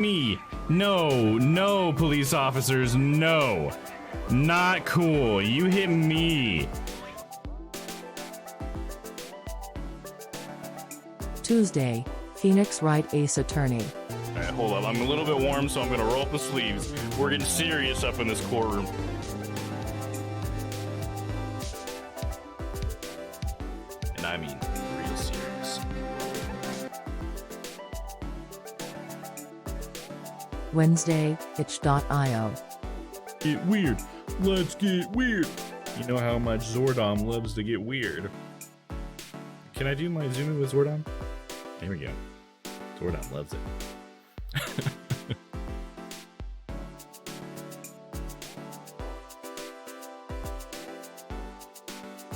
me. No, no, police officers, no. Not cool. You hit me. Tuesday, Phoenix Wright Ace Attorney. All right, hold up. I'm a little bit warm, so I'm going to roll up the sleeves. We're getting serious up in this courtroom. And I mean real serious. Wednesday, itch.io. Get weird. Let's get weird. You know how much Zordom loves to get weird. Can I do my zoom in with Zordom? There we go. Zordom loves it.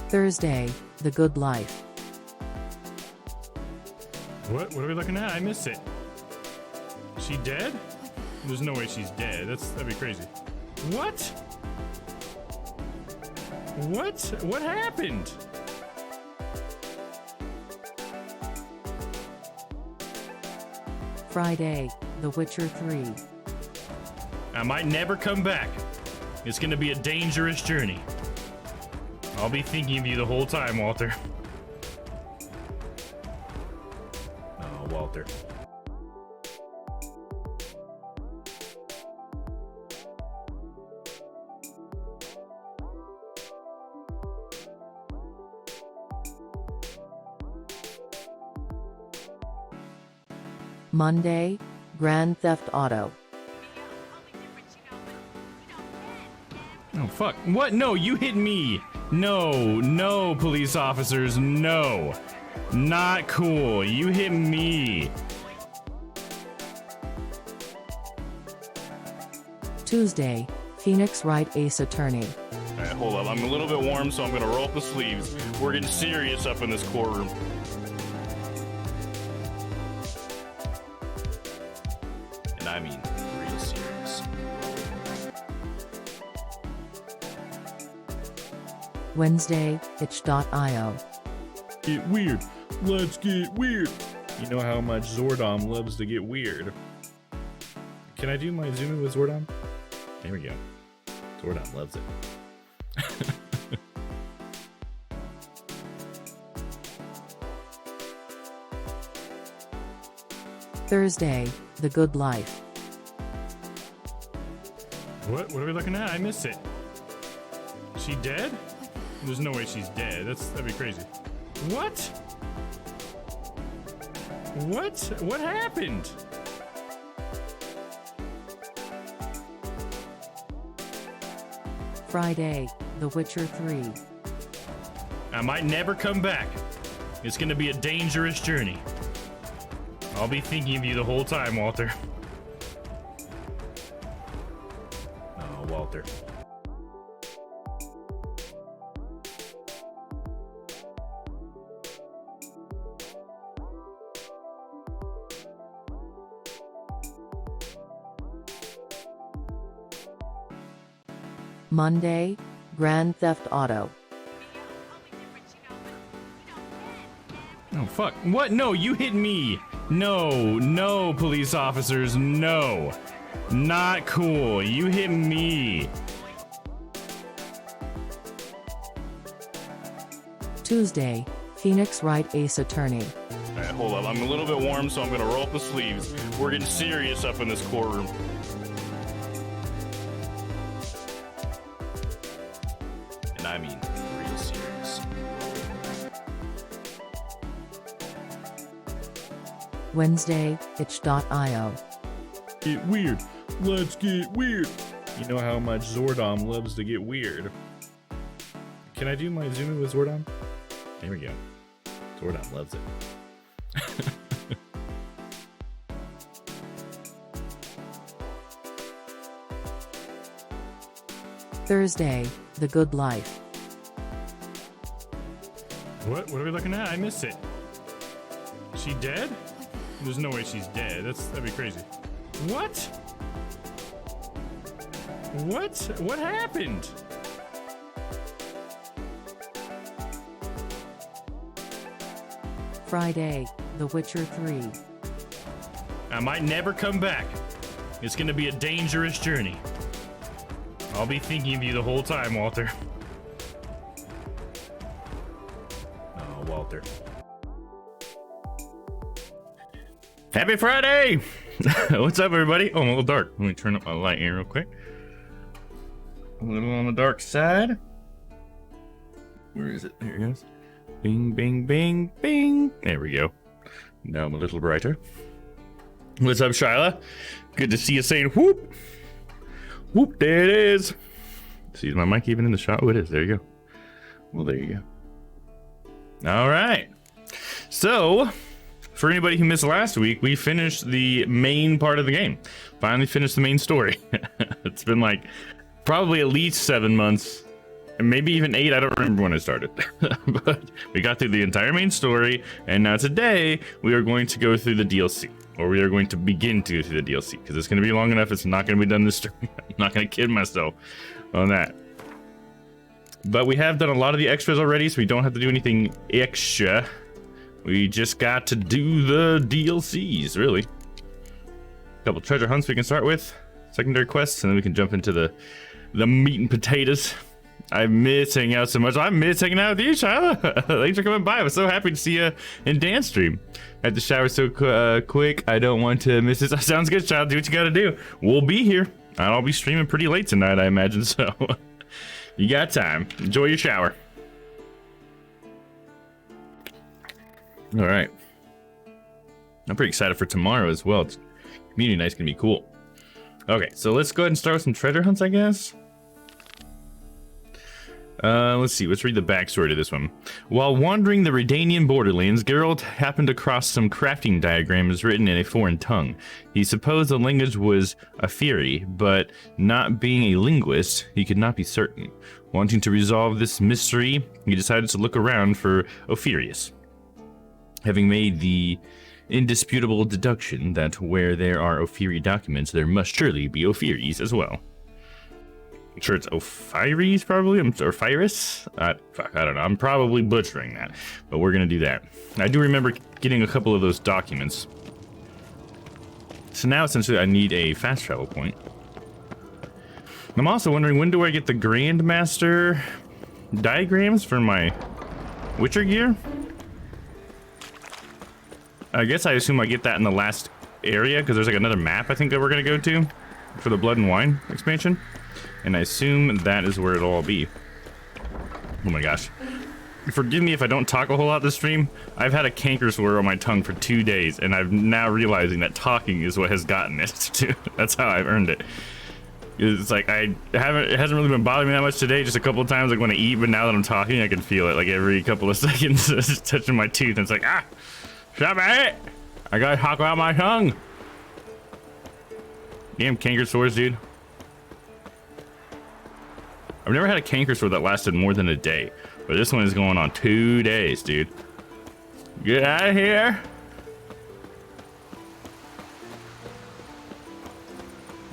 Thursday, The Good Life. What are we looking at? I missed it. She dead? There's no way she's dead. That'd be crazy. What? What happened? Friday, The Witcher 3. I might never come back. It's gonna be a dangerous journey. I'll be thinking of you the whole time, Walter. Oh, Walter. Monday, Grand Theft Auto. Oh, fuck. What? No, you hit me. No, no, police officers, no. Not cool. You hit me. Tuesday, Phoenix Wright Ace Attorney. All right, hold up. I'm a little bit warm, so I'm going to roll up the sleeves. We're getting serious up in this courtroom. And I mean real serious. Wednesday, itch.io. Get weird. Let's get weird. You know how much Zordom loves to get weird. Can I do my zoom in with Zordom? There we go. Zordom loves it. Thursday, The Good Life. What are we looking at? I missed it. She dead? There's no way she's dead. That'd be crazy. What? What happened? Friday, The Witcher 3. I might never come back. It's gonna be a dangerous journey. I'll be thinking of you the whole time, Walter. Oh, Walter. Monday, Grand Theft Auto. Oh, fuck. What? No, you hit me. No, no, police officers, no. Not cool. You hit me. Tuesday, Phoenix Wright Ace Attorney. All right, hold up. I'm a little bit warm, so I'm going to roll up the sleeves. We're getting serious up in this courtroom. And I mean real serious. Wednesday, itch.io. Get weird. Let's get weird. You know how much Zordom loves to get weird. Can I do my zoom in with Zordom? There we go. Zordom loves it. Thursday, The Good Life. What are we looking at? I missed it. She dead? There's no way she's dead. That'd be crazy. What? What happened? Friday, The Witcher 3. I might never come back. It's gonna be a dangerous journey. I'll be thinking of you the whole time, Walter. Oh, Walter. Happy Friday! What's up, everybody? Oh, I'm a little dark. Let me turn up my light here real quick. A little on the dark side. Where is it? There it goes. Bing, bing, bing, bing. There we go. Now I'm a little brighter. What's up, Shyla? Good to see you saying whoop. Whoop, there it is. See, is my mic even in the shot? Oh, it is. There you go. Well, there you go. All right. So, for anybody who missed last week, we finished the main part of the game. Finally finished the main story. It's been like probably at least 7 months. And maybe even 8, I don't remember when I started. But we got through the entire main story, and now today we are going to go through the DLC. Or we are going to begin to go through the DLC, because it's going to be long enough, it's not going to be done this stream. I'm not going to kid myself on that. But we have done a lot of the extras already, so we don't have to do anything extra. We just got to do the DLCs, really. A couple treasure hunts we can start with, secondary quests, and then we can jump into the meat and potatoes. I miss hanging out so much. I miss hanging out with you, Shyla. Thanks for coming by. I was so happy to see you in dance stream. I had to shower so quick. I don't want to miss this. Sounds good, Shyla. Do what you gotta do. We'll be here. I'll be streaming pretty late tonight, I imagine. So you got time. Enjoy your shower. All right. I'm pretty excited for tomorrow as well. Community night's gonna be cool. Okay, so let's go ahead and start with some treasure hunts, I guess. Let's see, let's read the backstory to this one. While wandering the Redanian borderlands, Geralt happened across some crafting diagrams written in a foreign tongue. He supposed the language was Aphiri, but not being a linguist, he could not be certain. Wanting to resolve this mystery, he decided to look around for Ophirius. Having made the indisputable deduction that where there are Ophiri documents, there must surely be Ophiris as well. I'm sure it's Ophiris, probably, or Ophirus? Fuck, I don't know. I'm probably butchering that, but we're gonna do that. I do remember getting a couple of those documents. So now, essentially, I need a fast travel point. I'm also wondering, when do I get the Grandmaster diagrams for my Witcher gear? I guess I assume I get that in the last area, because there's like another map I think that we're gonna go to for the Blood and Wine expansion. And I assume that is where it'll all be. Oh my gosh. Forgive me if I don't talk a whole lot this stream. I've had a canker sore on my tongue for 2 days, and I'm now realizing that talking is what has gotten it. That's how I've earned it. It's like it hasn't really been bothering me that much today, just a couple of times like when I eat, but now that I'm talking, I can feel it like every couple of seconds. It's just touching my tooth, and it's like, ah, stop it! I gotta talk about my tongue. Damn canker sores, dude. I've never had a canker sore that lasted more than a day, but this one is going on 2 days, dude. Get out of here.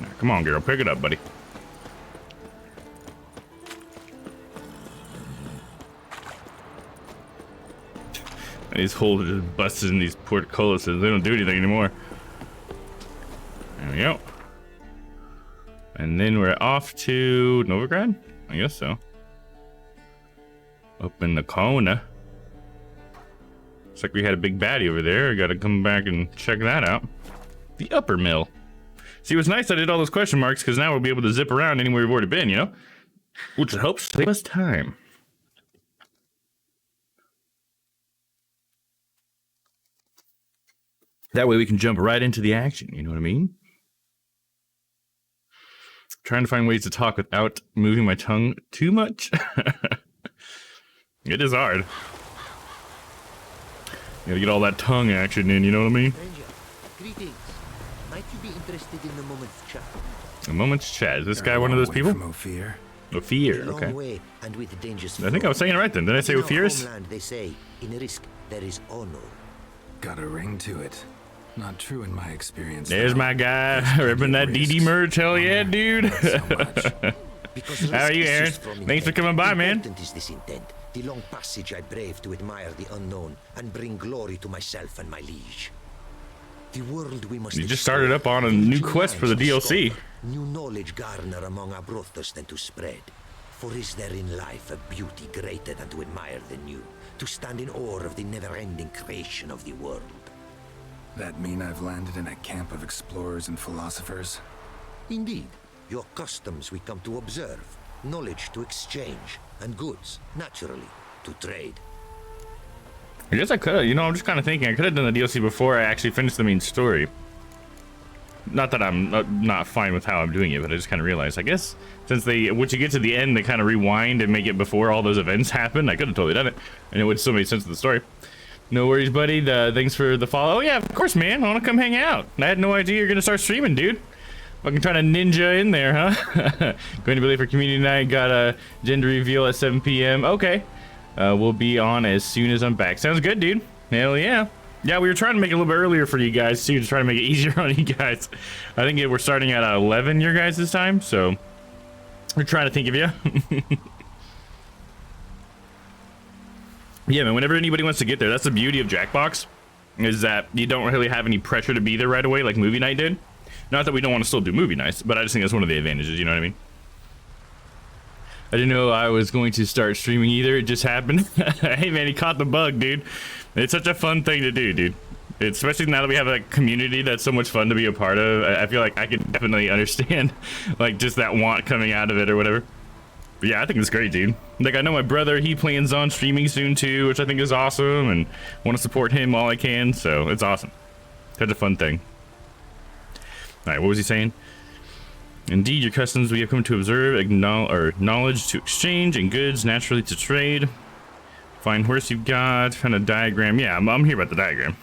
Now, come on, girl, pick it up, buddy. And these holes are just busted in these portcullises. They don't do anything anymore. There we go. And then we're off to Novigrad? I guess so. Up in the corner. Looks like we had a big baddie over there. I gotta come back and check that out. The upper mill. See, it was nice I did all those question marks, because now we'll be able to zip around anywhere we've already been, you know? Which helps save us time. That way we can jump right into the action, you know what I mean? Trying to find ways to talk without moving my tongue too much. It is hard. You gotta get all that tongue action in, you know what I mean? Ranger, greetings. Might you be interested in a moment's chat? A moment's chat. Is this guy one of those people? Ophir. Ophir, A long okay. way and with dangerous I think I was saying it right then. Did I say In our Ophirus? homeland, they say, in risk there is honor. Got a ring to it. Not true in my experience. There's though. my guy ripping that DD merch. Hell yeah, dude. Not so much. Because How are risk you, is Aaron? just from Thanks for intent. coming by, man. Important is this intent. The long passage I brave to admire the unknown and bring glory to myself and my liege. The world we must You just started up on a new quest for the DLC. New knowledge garner among our brothers than to spread. For is there in life a beauty greater than to admire the new, to stand in awe of the never-ending creation of the world? That mean I've landed in a camp of explorers and philosophers? Indeed, your customs we come to observe, knowledge to exchange, and goods, naturally, to trade. I guess I could have, you know, I'm just kind of thinking I could have done the DLC before I actually finished the main story. Not that I'm not fine with how I'm doing it, but I just kind of realized, I guess, since once you get to the end, they kind of rewind and make it before all those events happen. I could have totally done it, and it would still make sense to the story. No worries, buddy. Thanks for the follow. Oh, yeah, of course, man. I want to come hang out. I had no idea you're going to start streaming, dude. Fucking trying to ninja in there, huh? Going to be late for community night. Got a gender reveal at 7 p.m. Okay. We'll be on as soon as I'm back. Sounds good, dude. Hell yeah. Yeah, we were trying to make it a little bit earlier for you guys, too, to try to make it easier on you guys. I think we're starting at 11 your guys this time, so we're trying to think of you. Yeah, man, whenever anybody wants to get there, that's the beauty of Jackbox, is that you don't really have any pressure to be there right away like movie night did. Not that we don't want to still do movie nights, but I just think that's one of the advantages, you know what I mean? I didn't know I was going to start streaming either. It just happened. Hey, man, he caught the bug, dude. It's such a fun thing to do, dude. Especially now that we have a community that's so much fun to be a part of. I feel like I can definitely understand, like, just that want coming out of it or whatever. But yeah, I think it's great, dude. Like, I know my brother, he plans on streaming soon, too, which I think is awesome, and want to support him all I can, so it's awesome. Such a fun thing. All right, what was he saying? Indeed, your customs we have come to observe, knowledge to exchange, and goods naturally to trade. Find horse you've got, find a diagram. Yeah, I'm here about the diagram.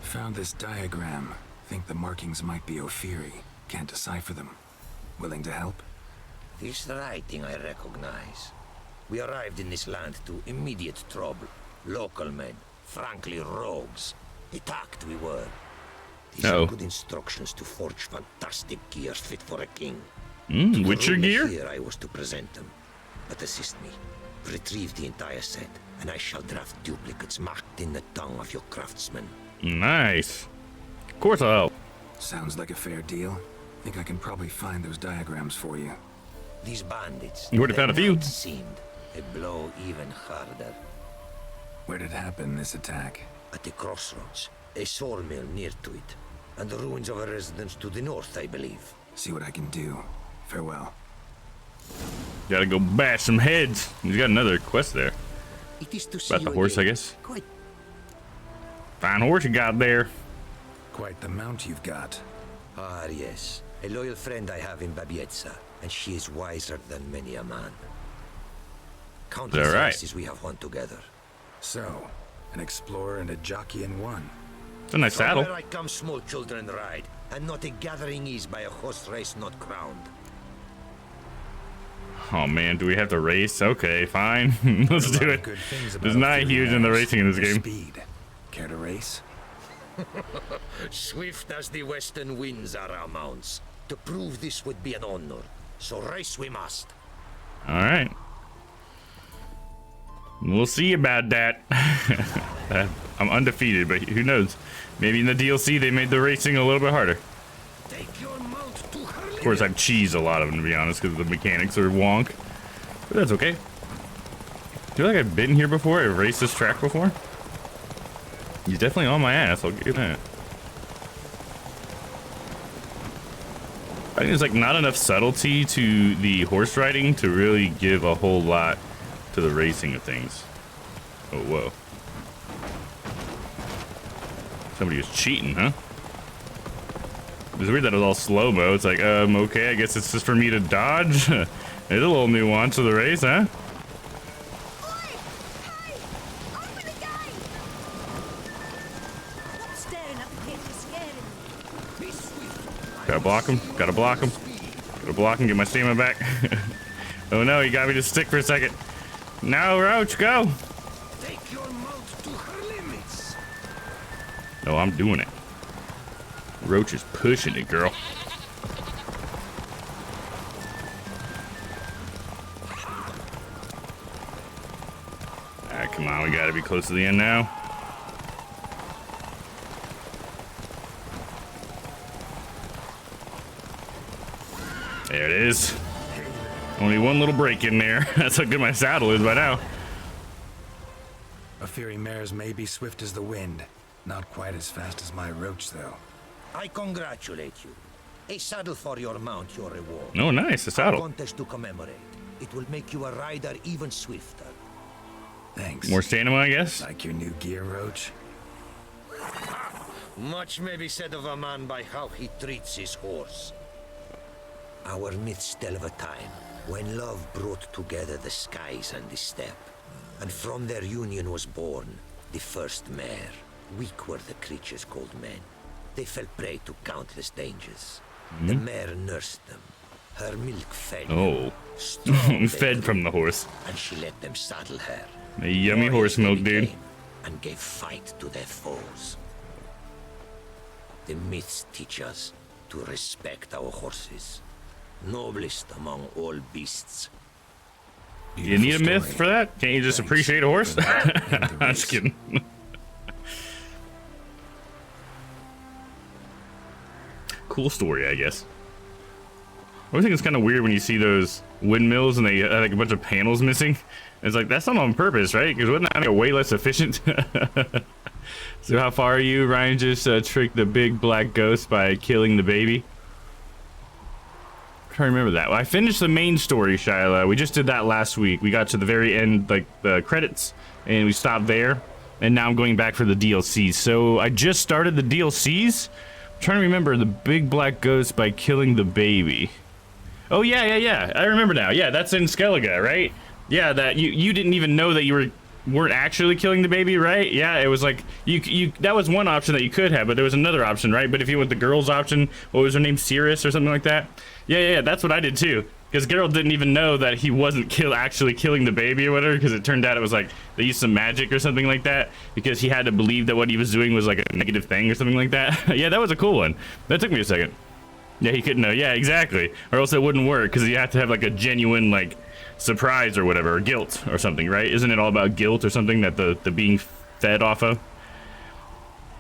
Found this diagram. Think the markings might be Ophiri. Can't decipher them. Willing to help? This writing I recognize. We arrived in this land to immediate trouble. Local men, frankly rogues. Attacked we were. These are good instructions to forge fantastic gears fit for a king. Witcher gear? Here I was to present them. But assist me. Retrieve the entire set, and I shall draft duplicates marked in the tongue of your craftsmen. Nice. Of course I'll help. Sounds like a fair deal. Think I can probably find those diagrams for you. These bandits. You already found a few. Seemed a blow even harder. Where did it happen, this attack? At the crossroads. A sawmill near to it. And the ruins of a residence to the north, I believe. See what I can do. Farewell. Gotta go bash some heads. He's got another quest there. It is to see About the horse, I guess. Quite. Fine horse you got there. Quite the mount you've got. Ah, yes. A loyal friend I have in Babietza, and she is wiser than many a man. Countless races we have won together. So, an explorer and a jockey in one. It's a nice saddle. Where I come, small children ride, and not a gathering is by a horse race not crowned. Oh man, do we have to race? Okay, fine. Let's do it. There's not huge in the racing in this game. Speed. Care to race? Swift as the western winds are our mounts. To prove this would be an honor. So race we must. All right. We'll see about that. I'm undefeated, but who knows? Maybe in the DLC they made the racing a little bit harder. Take your mount to her. Of course, I've cheesed a lot of them, to be honest, because the mechanics are wonk. But that's okay. I feel like I've been here before. I've raced this track before. He's definitely on my ass. I'll give you that. I think there's like not enough subtlety to the horse riding to really give a whole lot to the racing of things. Oh, whoa. Somebody was cheating, huh? It's weird that it was all slow-mo. It's like, okay, I guess it's just for me to dodge. There's a little nuance to the race, huh? Gotta block him. Gotta block him. Gotta block him. Get my stamina back. Oh no, he got me to stick for a second. No, Roach, go. Take your mount to her limits. No, I'm doing it. Roach is pushing it, girl. Alright, come on. We gotta be close to the end now. There it is. Only one little break in there. That's how good my saddle is by now. Ophiri mares may be swift as the wind. Not quite as fast as my roach, though. I congratulate you. A saddle for your mount, your reward. Oh, nice, a A saddle. contest to commemorate. It will make you a rider even swifter. Thanks. More stamina, I guess. Like your new gear, roach? Much may be said of a man by how he treats his horse. Our myths tell of a time when love brought together the skies and the steppe, and from their union was born the first mare. Weak were the creatures called men. They fell prey to countless dangers. The mare nursed them. Her milk fed them. Oh. Strong they Fed from the grew, horse. and she let them saddle her. A yummy Warriors horse they milk, dude. became, and gave fight to their foes. The myths teach us to respect our horses, noblest among all beasts. You need a myth Story. for that? Can't you just Thanks. appreciate a horse? For that and the I'm just race. kidding. Cool story, I guess. I think it's kind of weird when you see those windmills and they have like a bunch of panels missing. It's like, that's not on purpose, right? Because wouldn't that make it way less efficient? So how far are you? Ryan just tricked the big black ghost by killing the baby. I'm trying to remember that. Well, I finished the main story, Shyla. We just did that last week. We got to the very end, like the credits, and we stopped there. And now I'm going back for the DLCs. So I just started the DLCs. I'm trying to remember the big black ghost by killing the baby. Oh yeah. I remember now. Yeah, that's in Skellige, right? Yeah, that you didn't even know that you weren't actually killing the baby, right? Yeah, it was like you that was one option that you could have, but there was another option, right? But if you went the girl's option, what was her name, Cirrus or something like that? Yeah, that's what I did too. Because Geralt didn't even know that he wasn't actually killing the baby or whatever, because it turned out it was like they used some magic or something like that, because he had to believe that what he was doing was like a negative thing or something like that. Yeah, that was a cool one. That took me a second. Yeah, he couldn't know. Yeah, exactly. Or else it wouldn't work, because you have to have like a genuine like surprise or whatever, or guilt or something, right? Isn't it all about guilt or something that the being fed off of?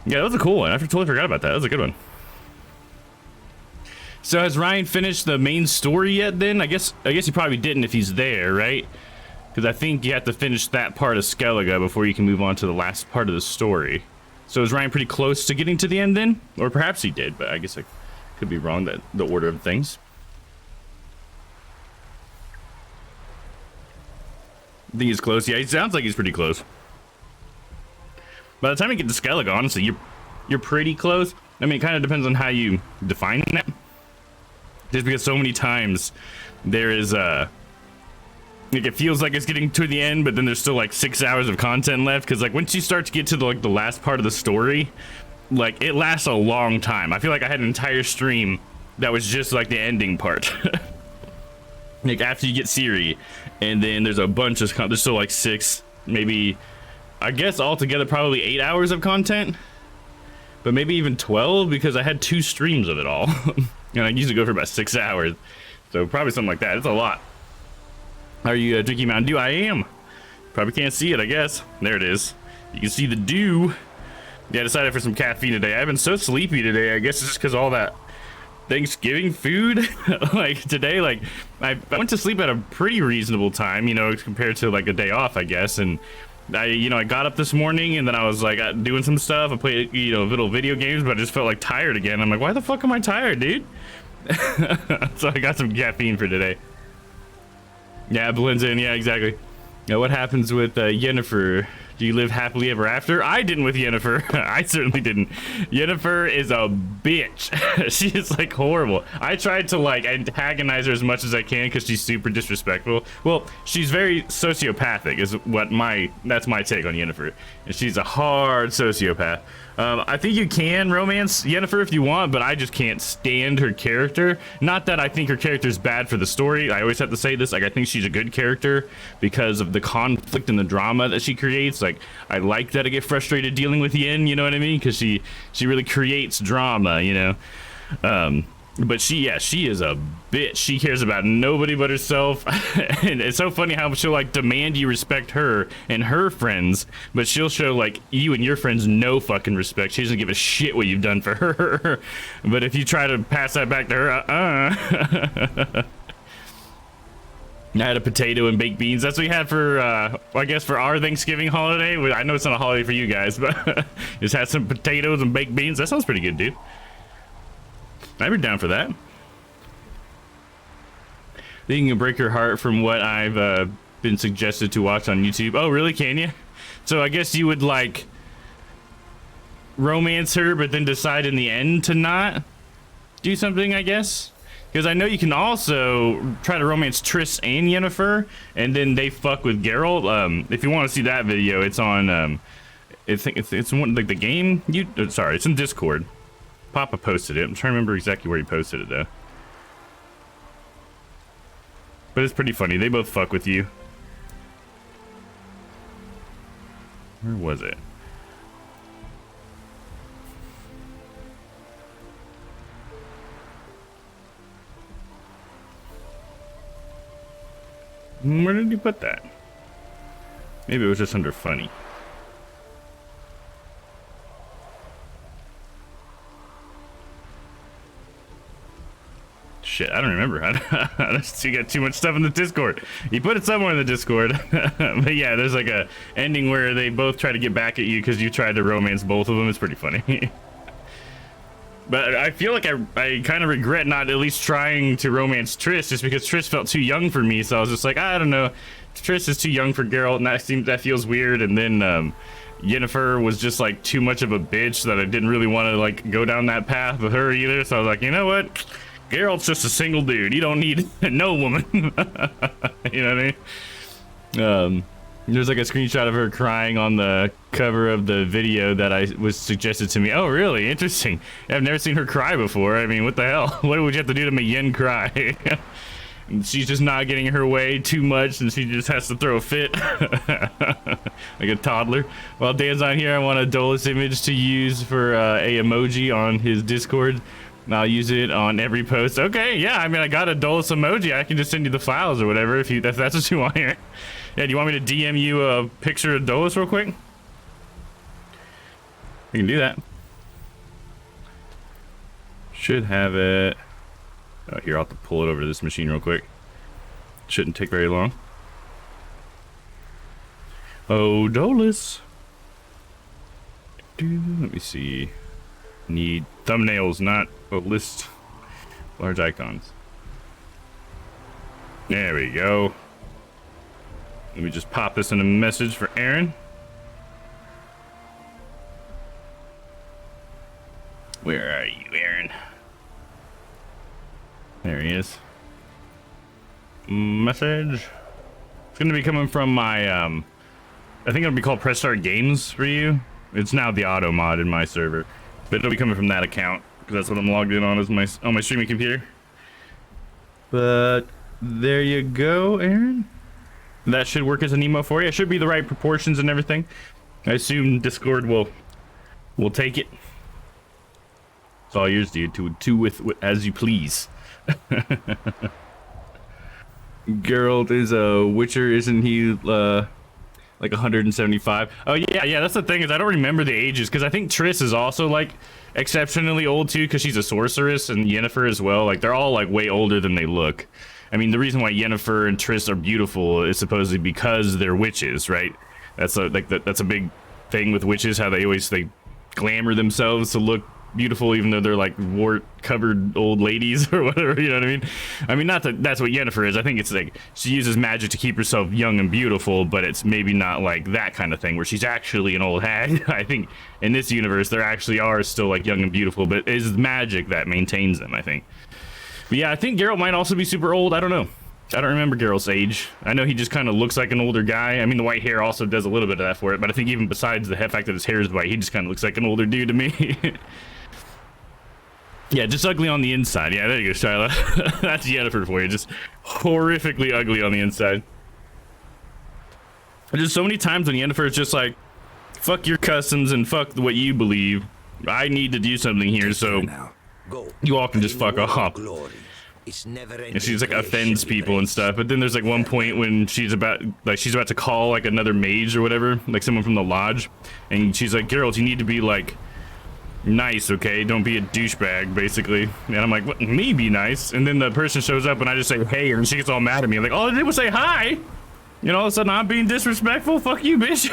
Yeah, that was a cool one. I totally forgot about that. That was a good one. So has Ryan finished the main story yet then? I guess he probably didn't if he's there, right? Because I think you have to finish that part of Skellige before you can move on to the last part of the story. So is Ryan pretty close to getting to the end then? Or perhaps he did, but I guess I could be wrong, that the order of things. I think he's close. Yeah, he sounds like he's pretty close. By the time you get to Skellige, honestly, you're pretty close. I mean, it kind of depends on how you define that. Just because so many times there is like it feels like it's getting to the end, but then there's still like 6 hours of content left. Because like once you start to get to the last part of the story, like it lasts a long time. I feel like I had an entire stream that was just like the ending part. Like after you get Ciri, and then there's a bunch of there's still like 6, maybe I guess altogether probably 8 hours of content, but maybe even 12 because I had 2 streams of it all. And I usually go for about 6 hours, so probably something like that. It's a lot. Are you drinking Mountain Dew? I am. Probably can't see it, I guess. There it is. You can see the dew. Yeah, I decided for some caffeine today. I've been so sleepy today. I guess it's just because all that Thanksgiving food. Like today, like I went to sleep at a pretty reasonable time, you know, compared to like a day off, I guess. And I got up this morning and then I was like doing some stuff. I played, little video games, but I just felt like tired again. I'm like, why the fuck am I tired, dude? So I got some caffeine for today. Yeah, it blends in. Yeah, exactly. Now, what happens with Yennefer? Do you live happily ever after? I didn't with Yennefer. I certainly didn't. Yennefer is a bitch. She is like horrible. I tried to like antagonize her as much as I can because she's super disrespectful. Well, she's very sociopathic is that's my take on Yennefer. And she's a hard sociopath. I think you can romance Yennefer if you want, but I just can't stand her character. Not that I think her character is bad for the story. I always have to say this. Like, I think she's a good character because of the conflict and the drama that she creates. Like, I like that I get frustrated dealing with Yen, you know what I mean? Because she really creates drama, you know? But she is a bitch. She cares about nobody but herself. And it's so funny how she'll like demand you respect her and her friends, but she'll show like you and your friends no fucking respect. She doesn't give a shit what you've done for her. But if you try to pass that back to her, I had a potato and baked beans. That's what we had for, I guess for our Thanksgiving holiday. I know it's not a holiday for you guys, but just had some potatoes and baked beans. That sounds pretty good, dude. I'd be down for that. Then you can break her heart from what I've been suggested to watch on YouTube. Oh, really? Can you? So I guess you would like romance her, but then decide in the end to not do something, I guess. Because I know you can also try to romance Triss and Yennefer, and then they fuck with Geralt. If you want to see that video, it's on. I think it's one like the game. Sorry, it's in Discord. Papa posted it. I'm trying to remember exactly where he posted it though. But it's pretty funny. They both fuck with you. Where was it? Where did he put that? Maybe it was just under funny. Shit, I don't remember. I just got too much stuff in the Discord. You put it somewhere in the Discord. But yeah, there's like a ending where they both try to get back at you because you tried to romance both of them. It's pretty funny. But I feel like I kind of regret not at least trying to romance Triss, just because Triss felt too young for me. So I was just like, I don't know, Triss is too young for Geralt, and that feels weird. And then Yennefer was just like too much of a bitch that I didn't really want to like go down that path with her either. So I was like, you know what? Geralt's just a single dude. You don't need no woman. You know what I mean? There's like a screenshot of her crying on the cover of the video that was suggested to me. Oh, really? Interesting. I've never seen her cry before. I mean, what the hell? What would you have to do to make Yen cry? She's just not getting her way too much, and she just has to throw a fit like a toddler. While Dan's on here, I want a Dolus image to use for a emoji on his Discord. I'll use it on every post. Okay, yeah, I mean, I got a Dolus emoji. I can just send you the files or whatever if that's what you want here. Yeah, do you want me to DM you a picture of Dolus real quick? We can do that. Should have it. Oh, here, I'll have to pull it over to this machine real quick. Shouldn't take very long. Oh, Dolus. Let me see. Need thumbnails, not a list. Large icons. There we go. Let me just pop this in a message for Aaron. Where are you, Aaron? There he is. Message. It's gonna be coming from my I think it'll be called Press Start Games for you. It's now the auto mod in my server, but it'll be coming from that account because that's what I'm logged in on as on my streaming computer. But there you go, Aaron. That should work as an emo for you. It should be the right proportions and everything. I assume Discord will take it. It's all yours, dude. To do with as you please. Geralt is a Witcher, isn't he? Like 175. Oh yeah. That's the thing, is I don't remember the ages, because I think Triss is also like exceptionally old too, because she's a sorceress, and Yennefer as well. Like they're all like way older than they look. I mean, the reason why Yennefer and Triss are beautiful is supposedly because they're witches, right? That's that's a big thing with witches, how they glamour themselves to look beautiful even though they're like wart-covered old ladies or whatever, you know what I mean? I mean, not that that's what Yennefer is. I think it's like she uses magic to keep herself young and beautiful, but it's maybe not like that kind of thing where she's actually an old hag. I think in this universe there actually are still like young and beautiful, but it is magic that maintains them, I think. But yeah, I think Geralt might also be super old. I don't know. I don't remember Geralt's age. I know he just kind of looks like an older guy. I mean, the white hair also does a little bit of that for it, but I think even besides the fact that his hair is white, he just kind of looks like an older dude to me. Yeah, just ugly on the inside. Yeah, there you go, Shyla. That's Yennefer for you. Just horrifically ugly on the inside. There's so many times when Yennefer is just like, fuck your customs and fuck what you believe. I need to do something here, so Go. You all can just In the fuck world of off. glory, it's never And she's like offends people and stuff. But then there's like one point when she's about to call like another mage or whatever, like someone from the lodge, and she's like, Geralt, you need to be like nice, okay? Don't be a douchebag, basically. And I'm like, what? Me be nice? And then the person shows up and I just say hey, and she gets all mad at me. I'm like, all I did was say hi. You know, all of a sudden I'm being disrespectful. Fuck you, bitch.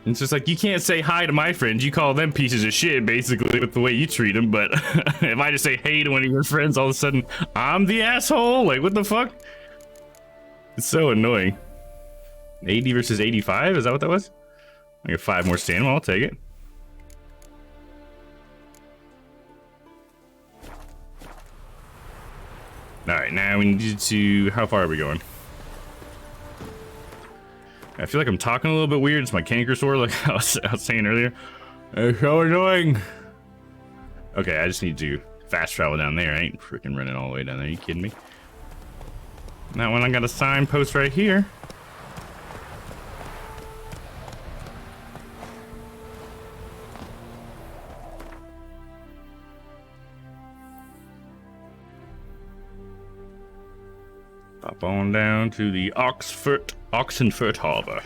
It's just like, you can't say hi to my friends. You call them pieces of shit, basically, with the way you treat them. But if I just say hey to one of your friends, all of a sudden, I'm the asshole? Like, what the fuck? It's so annoying. 80 versus 85? Is that what that was? I got 5 more stamina. I'll take it. Alright, now we need to... How far are we going? I feel like I'm talking a little bit weird. It's my canker sore, like I was saying earlier. It's so annoying. Okay, I just need to fast travel down there. I ain't freaking running all the way down there. Are you kidding me? That one, I got a signpost right here. Pop on down to the Oxenfurt Harbor.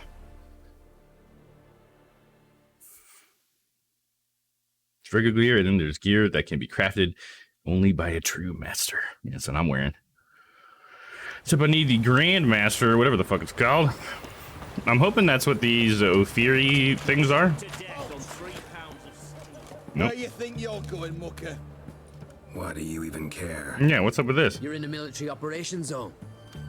It's regular gear, and then there's gear that can be crafted only by a true master. Yeah, that's what I'm wearing. Except I need the Grand Master, or whatever the fuck it's called. I'm hoping that's what these Ophiri things are. Nope. Where you think you're going, mucker? Why do you even care? Yeah, what's up with this? You're in the military operations zone,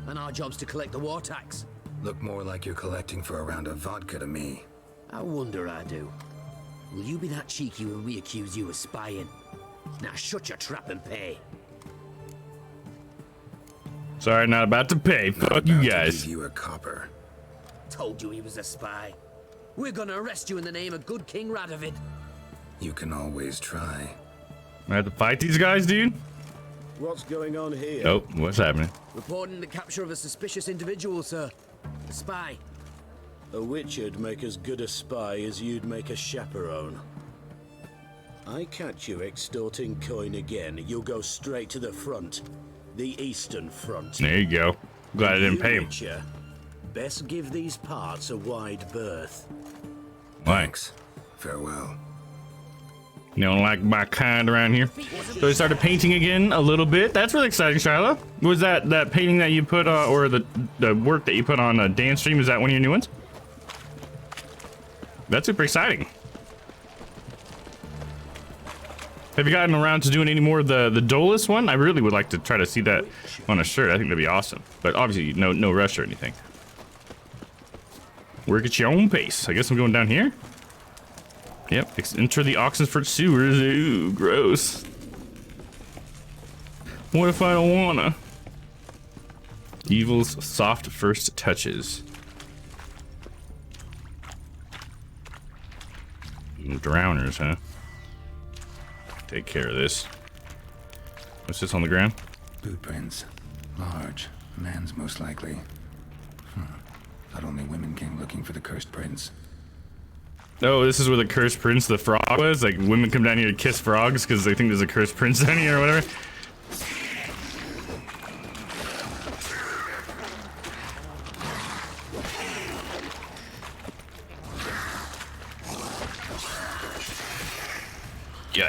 and our job's to collect the war tax. Look more like you're collecting for a round of vodka to me. I wonder I do. Will you be that cheeky when we accuse you of spying? Now shut your trap and pay. Sorry, not about to pay. Fuck you guys. Give you a copper. Told you he was a spy. We're gonna arrest you in the name of good King Radovid. You can always try. I have to fight these guys, dude? What's going on here? Oh, what's happening? Reporting the capture of a suspicious individual, sir. A spy. A witcher'd make as good a spy as you'd make a chaperone. I catch you extorting coin again, you'll go straight to the front. The Eastern Front. There you go. Glad I didn't pay him. Witcher, best give these parts a wide berth. Thanks. Farewell. You don't like my kind around here. So I started painting again a little bit. That's really exciting, Shiloh. Was that painting that you put or the work that you put on dance stream? Is that one of your new ones? That's super exciting. Have you gotten around to doing any more of the Dolus one? I really would like to try to see that on a shirt. I think that'd be awesome. But obviously, no rush or anything. Work at your own pace. I guess I'm going down here. Yep, enter the Oxenfurt sewers. Ooh, gross. What if I don't wanna? Evil's soft first touches. Drowners, huh? Take care of this. What's this on the ground? Boot prints. Large. Man's most likely. Thought only women came looking for the cursed prince. Oh, this is where the cursed prince, the frog, was? Like, women come down here to kiss frogs because they think there's a cursed prince down here or whatever?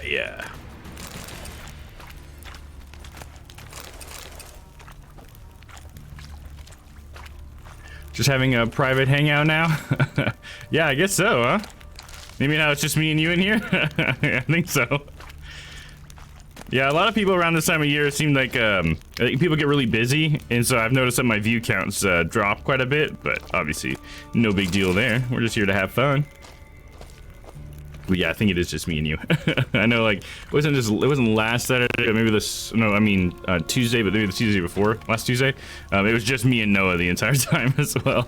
Yeah. Just having a private hangout now? Yeah, I guess so, huh? Maybe now it's just me and you in here? I think so. Yeah, a lot of people around this time of year seem like I think people get really busy, and so I've noticed that my view counts drop quite a bit, but obviously no big deal there. We're just here to have fun. But yeah, I think it is just me and you. I know, like, it wasn't last Saturday, but maybe Tuesday, but maybe the Tuesday before, last Tuesday. It was just me and Noah the entire time as well.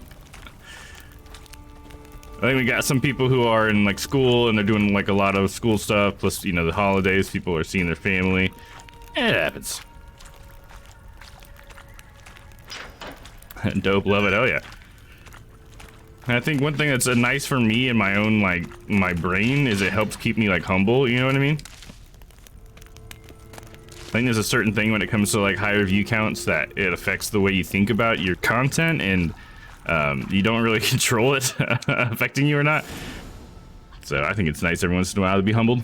I think we got some people who are in like school and they're doing like a lot of school stuff, plus, you know, the holidays, people are seeing their family. It happens. Dope, love it, oh yeah. And I think one thing that's nice for me in my own, like, my brain is it helps keep me, like, humble, you know what I mean? I think there's a certain thing when it comes to, like, higher view counts that it affects the way you think about your content, and you don't really control it affecting you or not. So I think it's nice every once in a while to be humbled.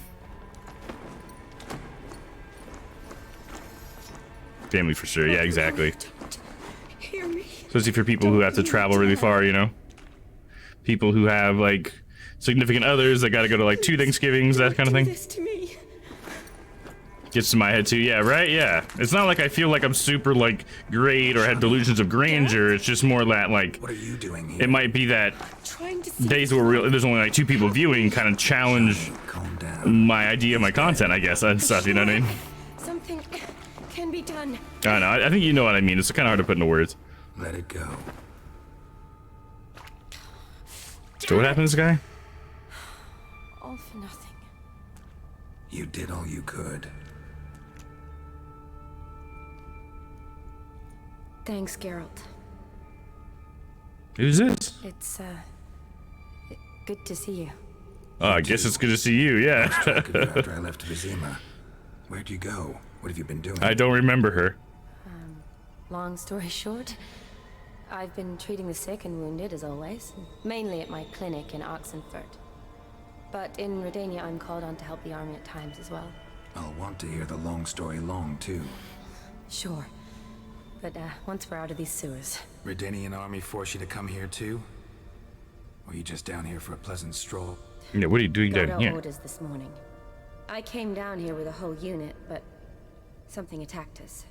Family for sure, yeah, exactly. Hear me. Especially for people who have to travel really far, you know? People who have, like, significant others that gotta go to, like, 2 Thanksgivings, that kind of thing. This to me. Gets to my head too, yeah, right? Yeah. It's not like I feel like I'm super, like, great or have delusions of grandeur. It's just more that, like, What are you doing here? it might be that Trying to see days where there's only, like, 2 people viewing kind of challenge Calm down. my idea of my content, I guess, and stuff, you know what I mean? something can be done. I know, I think you know what I mean. It's kind of hard to put into words. Let it go. So what happened to this guy? All for nothing. You did all you could. Thanks, Geralt. Who's this? It's good to see you. Oh, I guess it's good to see you, yeah. Spoke of you after I left Vizima. Where'd you go? What have you been doing? I don't remember her. Long story short, I've been treating the sick and wounded as always, mainly at my clinic in Oxenfurt. But in Redania, I'm called on to help the army at times as well. I'll want to hear the long story long, too. Sure. But once we're out of these sewers. Redanian army force you to come here, too? Or you just down here for a pleasant stroll? Yeah, what are you doing Got down our here? orders this morning. I came down here with a whole unit, but something attacked us.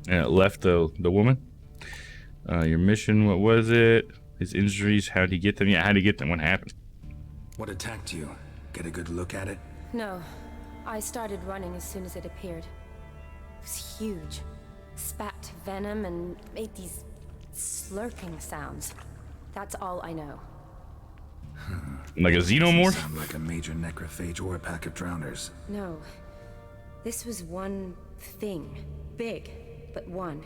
And it left the woman. Your mission, what was it? His injuries, how'd he get them? Yeah, how'd he get them? What happened? What attacked you? Get a good look at it? No, I started running as soon as it appeared. It was huge. Spat venom and made these slurping sounds. That's all I know. Like a xenomorph? Sound like a major necrophage or a pack of drowners. No. This was one thing. Big, but one.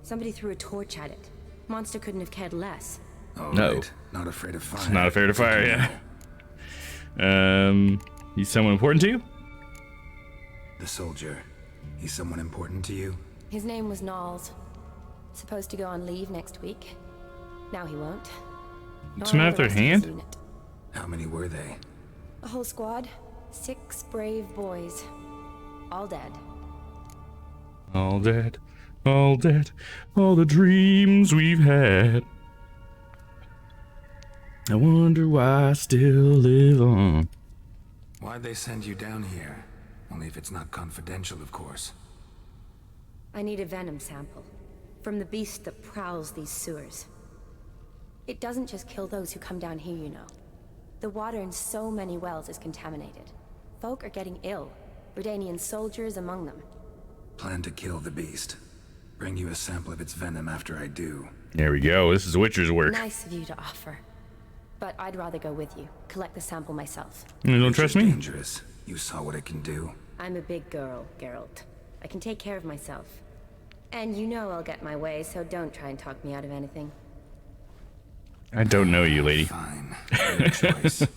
Somebody threw a torch at it. Monster couldn't have cared less. Oh, No. right. Not afraid of fire. It's not afraid of fire, yeah. He's someone important to you? The soldier. He's someone important to you? His name was Knowles. Supposed to go on leave next week. Now he won't. What's the matter with their hand? How many were they? A whole squad. 6 brave boys. All dead. All dead, all dead, all the dreams we've had. I wonder why I still live on. Why'd they send you down here? Only if it's not confidential, of course. I need a venom sample. From the beast that prowls these sewers. It doesn't just kill those who come down here, you know. The water in so many wells is contaminated. Folk are getting ill. Redanian soldiers among them. Plan to kill the beast. Bring you a sample of its venom after I do. There we go. This is Witcher's work. Nice of you to offer. But I'd rather go with you. Collect the sample myself. You don't trust me? Dangerous. You saw what it can do. I'm a big girl, Geralt. I can take care of myself. And you know I'll get my way, so don't try and talk me out of anything. I don't know you, lady. Fine. Your choice. So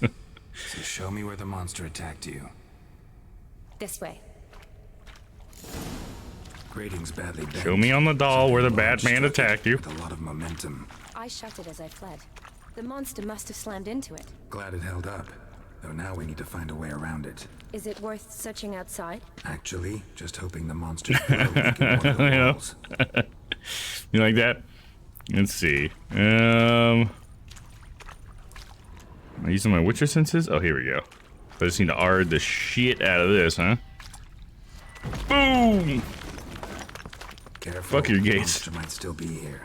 show me where the monster attacked you. This way. Grading's badly bent. Show me on the doll where the Something Batman struck it attacked you. With a lot of momentum. I shut it as I fled. The monster must have slammed into it. Glad it held up. Though now we need to find a way around it. Is it worth searching outside? Actually, just hoping the monster's blow can get one of the Yeah. walls. You like that? Let's see. Am I using my Witcher senses? Oh, here we go. I just need to ard the shit out of this, huh? Boom! Careful. Fuck your the gates. monster might still be here.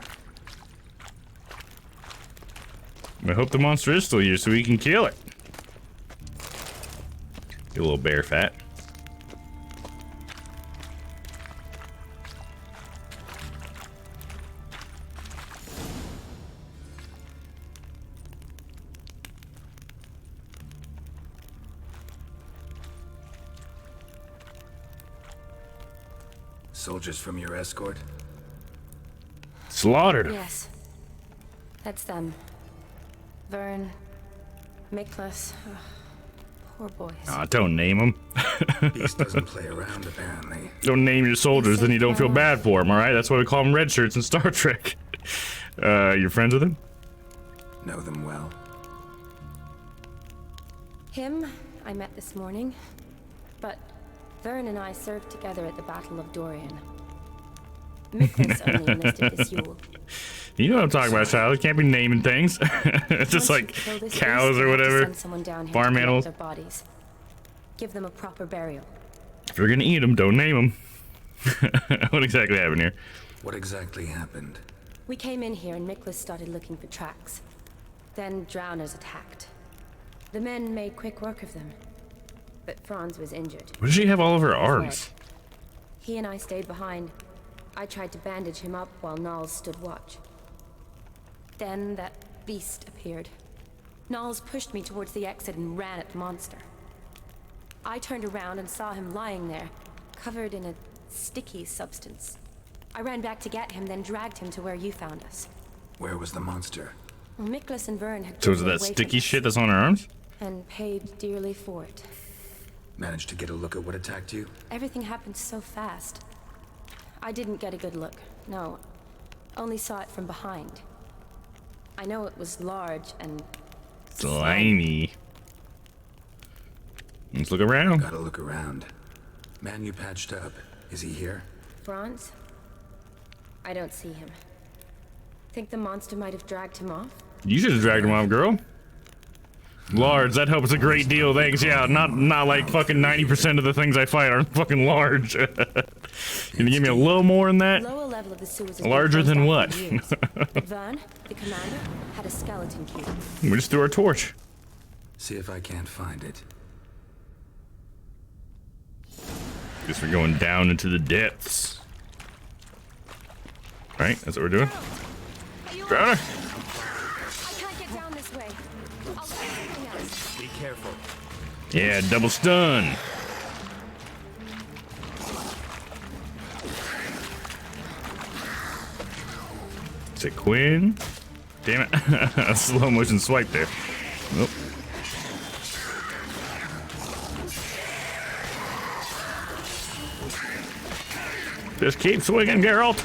I hope the monster is still here so we can kill it. Get a little bear fat. Soldiers from your escort? Slaughtered. Yes. That's them. Vern, Miklas, poor boys. Aw, don't name them. Beast doesn't play around, apparently. Don't name your soldiers, then you don't feel bad for them, alright? That's why we call them red shirts in Star Trek. You're friends with him? Know them well. Him, I met this morning. But Vern and I served together at the Battle of Dorian. Miklas only enlisted as Yule. You know what I'm talking about, child. You can't be naming things. It's just like cows or whatever. Farm animals. Their bodies. Give them a proper burial. If you're gonna eat them, don't name them. What exactly happened here? What exactly happened? We came in here and Miklas started looking for tracks. Then drowners attacked. The men made quick work of them. But Franz was injured. What does she have all over her arms? He and I stayed behind. I tried to bandage him up while Nals stood watch. Then that beast appeared. Nals pushed me towards the exit and ran at the monster. I turned around and saw him lying there, covered in a sticky substance. I ran back to get him, then dragged him to where you found us. Where was the monster? Well, Miklas and Vern had So is driven it that away sticky from shit us that's on her arms? and paid dearly for it. Managed to get a look at what attacked you? Everything happened so fast. I didn't get a good look, no. Only saw it from behind. I know it was large and Slimy. Let's look around. Gotta look around. Man you patched up. Is he here? Franz? I don't see him. Think the monster might have dragged him off? You should have dragged him off, girl. Large, that helps a great deal, thanks. Yeah, not like fucking 90% of the things I fight are fucking large. Can you give me a little more than that? Lower level of the sewers has Larger been than closed what? off for years. Vern, the commander, had a skeleton key. We just threw our torch. See if I can't find it. Guess we're going down into the depths. Right, that's what we're doing. Drowner! I can't get down this way. I'll try something else. Be careful. Yeah, double stun. Is it Quinn? Damn it. A slow motion swipe there. Nope. Just keep swinging, Geralt.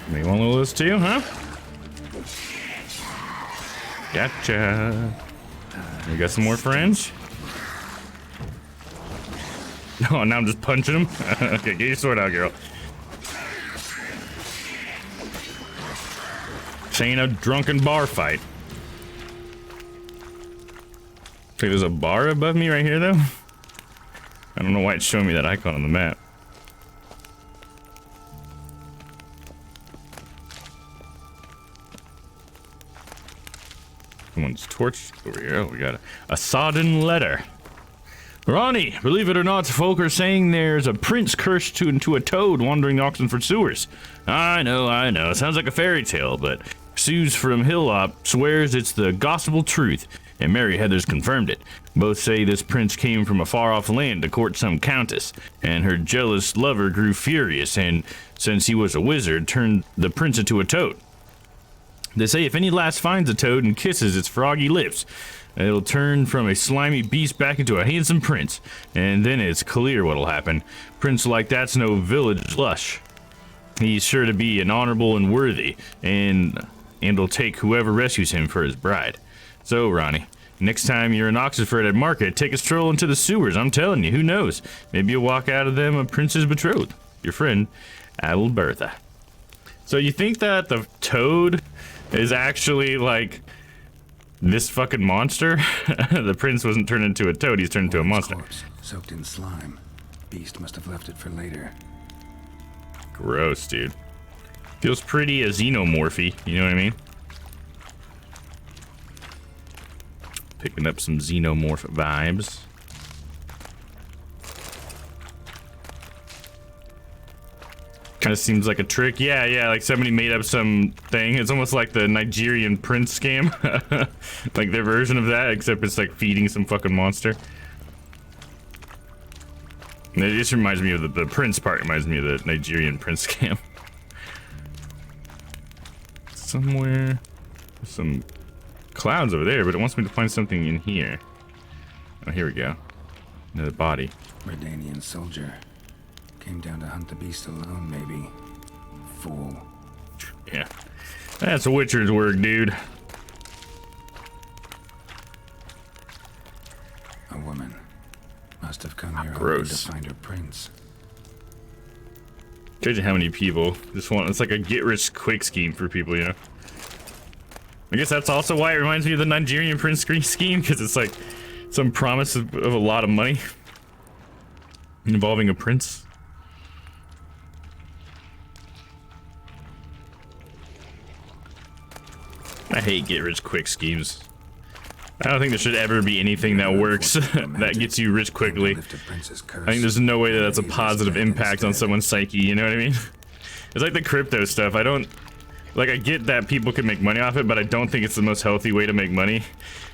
You want a little of this too, huh? Gotcha. You got some more friends? Oh, now I'm just punching him? Okay, get your sword out, girl. This ain't a drunken bar fight. Okay, there's a bar above me right here, though? I don't know why it's showing me that icon on the map. Someone's torch over here. Oh, we got a sodden letter. Ronnie, believe it or not, folk are saying there's a prince cursed into a toad wandering the Oxenford sewers. I know. Sounds like a fairy tale, but Suze from Hillop swears it's the gospel truth, and Mary Heather's confirmed it. Both say this prince came from a far-off land to court some countess, and her jealous lover grew furious, and since he was a wizard, turned the prince into a toad. They say if any lass finds a toad and kisses its froggy lips, it'll turn from a slimy beast back into a handsome prince, and then it's clear what'll happen. Prince like that's no village lush. He's sure to be an honorable and worthy, and'll take whoever rescues him for his bride. So, Ronnie, next time you're in Oxford at market, take a stroll into the sewers. I'm telling you, who knows? Maybe you'll walk out of them a prince's betrothed. Your friend, Adalbertha. So you think that the toad is actually like this fucking monster? The prince wasn't turned into a toad, he's turned into a monster. Corpse, soaked in slime. Beast must have left it for later. Gross, dude. Feels pretty xenomorphy, you know what I mean? Picking up some xenomorph vibes. Kind of seems like a trick. Yeah, like somebody made up some thing. It's almost like the Nigerian prince scam. Like their version of that, except it's like feeding some fucking monster. And it just reminds me of the prince part, reminds me of the Nigerian prince scam. Somewhere, there's some clouds over there, but it wants me to find something in here. Oh, here we go. Another body. Redanian soldier. Came down to hunt the beast alone, maybe. Fool. Yeah. That's a Witcher's work, dude. A woman. Must have come here hoping Gross. to find her prince. Judging how many people just want, it's like a get-rich-quick scheme for people, you know? I guess that's also why it reminds me of the Nigerian prince scheme, because it's like some promise of a lot of money involving a prince. I hate get-rich-quick schemes. I don't think there should ever be anything that works that gets you rich quickly. I think there's no way that that's a positive impact on someone's psyche, you know what I mean? It's like the crypto stuff. I don't... Like, I get that people can make money off it, but I don't think it's the most healthy way to make money.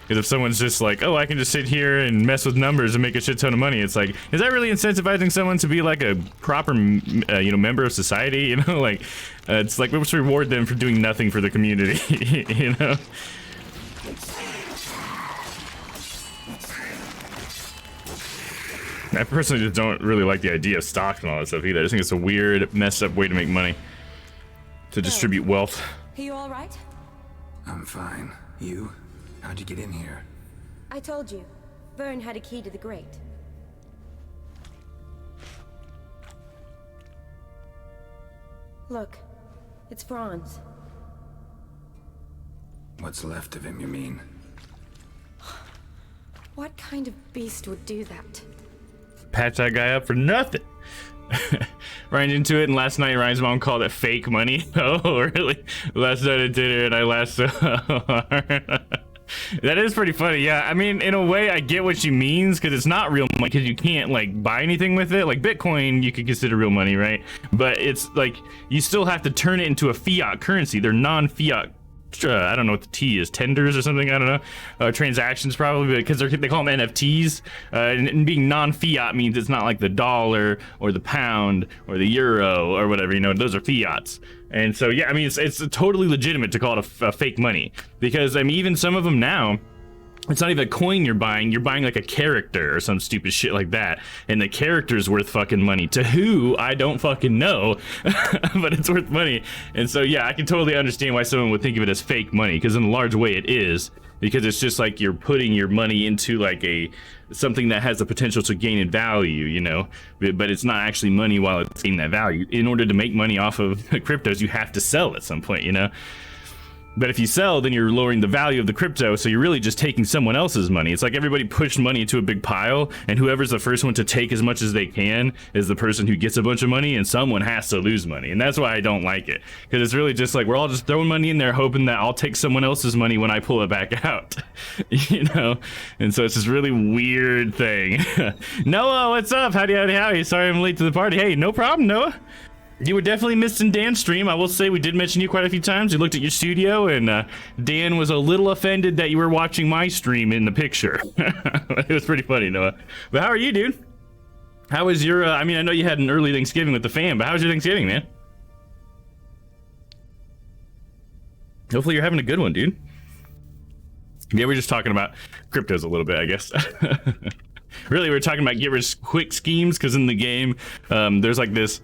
Because if someone's just like, oh, I can just sit here and mess with numbers and make a shit ton of money, it's like, is that really incentivizing someone to be like a proper, you know, member of society? You know, like, it's like, let's reward them for doing nothing for the community, you know? I personally just don't really like the idea of stocks and all that stuff either. I just think it's a weird, messed up way to make money. To distribute wealth. Are you all right? I'm fine. You? How'd you get in here? I told you. Vern had a key to the grate. Look, it's Franz. What's left of him, you mean? What kind of beast would do that? Patch that guy up for nothing. Ryan's into it, and last night Ryan's mom called it fake money. Oh, really? Last night at dinner, and I laughed so hard. That is pretty funny. Yeah, I mean, in a way, I get what she means, because it's not real money, because you can't, like, buy anything with it. Like, Bitcoin, you could consider real money, right? But it's, like, you still have to turn it into a fiat currency. They're non-fiat, I don't know what the T is, tenders or something, I don't know. Transactions, probably, because they call them NFTs. And being non-fiat means it's not like the dollar, or the pound, or the euro, or whatever, you know, those are fiats. And so, yeah, I mean, it's totally legitimate to call it a fake money, because, I mean, even some of them now, it's not even a coin you're buying like a character or some stupid shit like that, and the character's worth fucking money. To who, I don't fucking know, but it's worth money. And so, yeah, I can totally understand why someone would think of it as fake money, because in a large way it is, because it's just like you're putting your money into like something that has the potential to gain in value, you know, but it's not actually money while it's gaining that value. In order to make money off of cryptos, you have to sell at some point, you know. But if you sell, then you're lowering the value of the crypto, so you're really just taking someone else's money. It's like everybody pushed money into a big pile, and whoever's the first one to take as much as they can is the person who gets a bunch of money, and someone has to lose money. And that's why I don't like it, because it's really just like we're all just throwing money in there hoping that I'll take someone else's money when I pull it back out, you know? And so it's this really weird thing. Noah, what's up? Howdy. Sorry I'm late to the party. Hey, no problem, Noah. You were definitely missing Dan's stream. I will say we did mention you quite a few times. We looked at your studio, and Dan was a little offended that you were watching my stream in the picture. It was pretty funny, Noah. But how are you, dude? How was your, I mean, I know you had an early Thanksgiving with the fam, but how was your Thanksgiving, man? Hopefully you're having a good one, dude. Yeah, we're just talking about cryptos a little bit, I guess. Really, we're talking about get-rich-quick schemes, because in the game, there's like this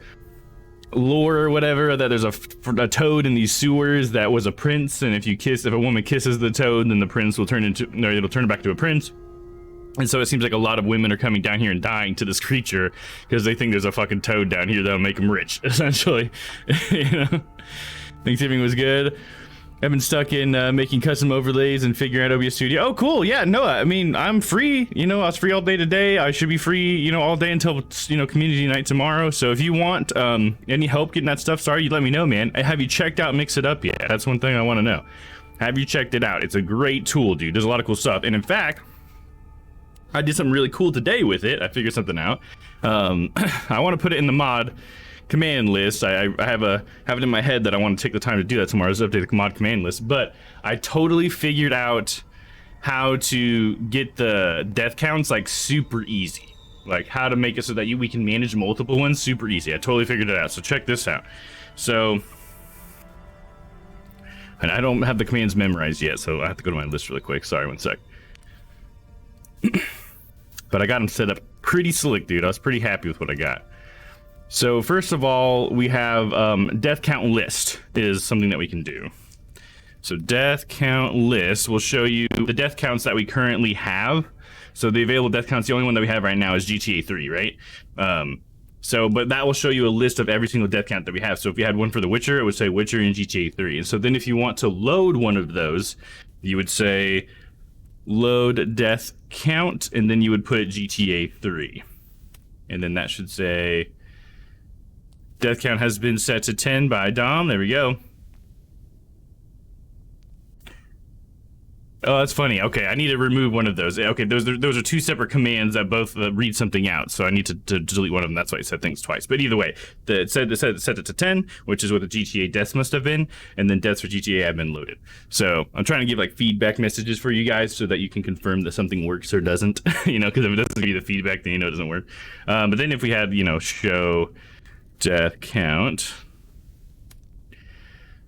lore or whatever that there's a toad in these sewers that was a prince, and if a woman kisses the toad, then the prince will it'll turn back to a prince. And so it seems like a lot of women are coming down here and dying to this creature because they think there's a fucking toad down here that'll make them rich, essentially. You know, Thanksgiving was good. I've been stuck in making custom overlays and figuring out OBS Studio. Oh, cool. Yeah, no, I mean, I'm free. You know, I was free all day today. I should be free, you know, all day until, you know, community night tomorrow. So if you want any help getting that stuff started, you let me know, man. Have you checked out Mix It Up yet? That's one thing I want to know. Have you checked it out? It's a great tool, dude. There's a lot of cool stuff. And in fact, I did something really cool today with it. I figured something out. I want to put it in the mod command list. I have it in my head that I want to take the time to do that tomorrow, is update the mod command list. But I totally figured out how to get the death counts like super easy. Like how to make it so that we can manage multiple ones super easy. I totally figured it out. So check this out. So, and I don't have the commands memorized yet, so I have to go to my list really quick. Sorry, one sec. But I got them set up pretty slick, dude. I was pretty happy with what I got. So first of all, we have death count list is something that we can do. So death count list will show you the death counts that we currently have. So the available death counts, the only one that we have right now is GTA 3, right? But that will show you a list of every single death count that we have. So if you had one for The Witcher, it would say Witcher and GTA 3. And so then if you want to load one of those, you would say load death count, and then you would put GTA 3. And then that should say death count has been set to 10 by Dom. There we go. Oh, that's funny. Okay, I need to remove one of those. Okay, those are two separate commands that both read something out, so I need to delete one of them. That's why I said things twice. But either way, it set it to 10, which is what the GTA deaths must have been, and then deaths for GTA have been loaded. So I'm trying to give like feedback messages for you guys so that you can confirm that something works or doesn't. You know, because if it doesn't give you the feedback, then you know it doesn't work. But then if we had, you know, show death count.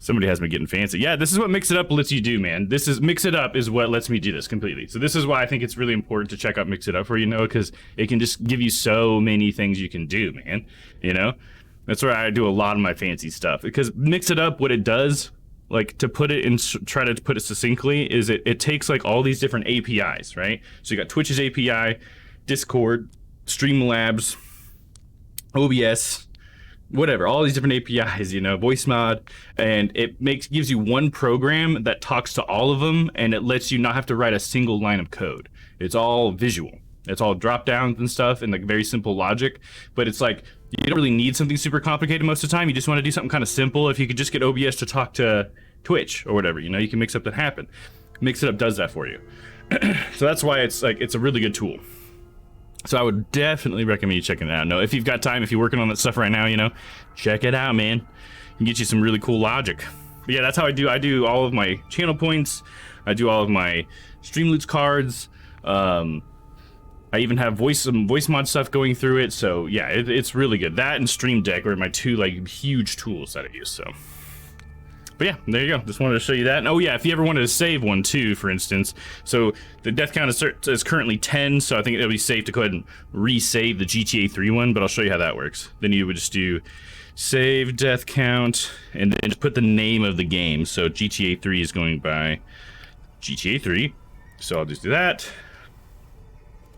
Somebody has me getting fancy. Yeah, this is what Mix It Up lets you do, man. Mix It Up is what lets me do this completely. So this is why I think it's really important to check out Mix It Up for, you know, because it can just give you so many things you can do, man. You know? That's where I do a lot of my fancy stuff. Because Mix It Up, what it does, like to put it in, try to put it succinctly, is it takes like all these different APIs, right? So you got Twitch's API, Discord, Streamlabs, OBS, whatever, all these different APIs, you know, voice mod, and it gives you one program that talks to all of them, and it lets you not have to write a single line of code. It's all visual. It's all drop downs and stuff and like very simple logic, but it's like you don't really need something super complicated most of the time. You just want to do something kind of simple. If you could just get OBS to talk to Twitch or whatever, you know, you can Mix Up that happen. Mix It Up does that for you. So that's why it's a really good tool. So I would definitely recommend you checking it out. No, if you've got time, if you're working on that stuff right now, you know, check it out, man. It can get you some really cool logic. But yeah, that's how I do all of my channel points. I do all of my Streamloots cards. I even have some voice mod stuff going through it. So yeah, it's really good. That and Stream Deck are my two like huge tools that I use. So. But yeah, there you go. Just wanted to show you that. And oh yeah, if you ever wanted to save one too, for instance. So the death count is currently 10, so I think it'll be safe to go ahead and resave the GTA 3 one, but I'll show you how that works. Then you would just do save death count, and then just put the name of the game. So GTA 3 is going by GTA 3. So I'll just do that.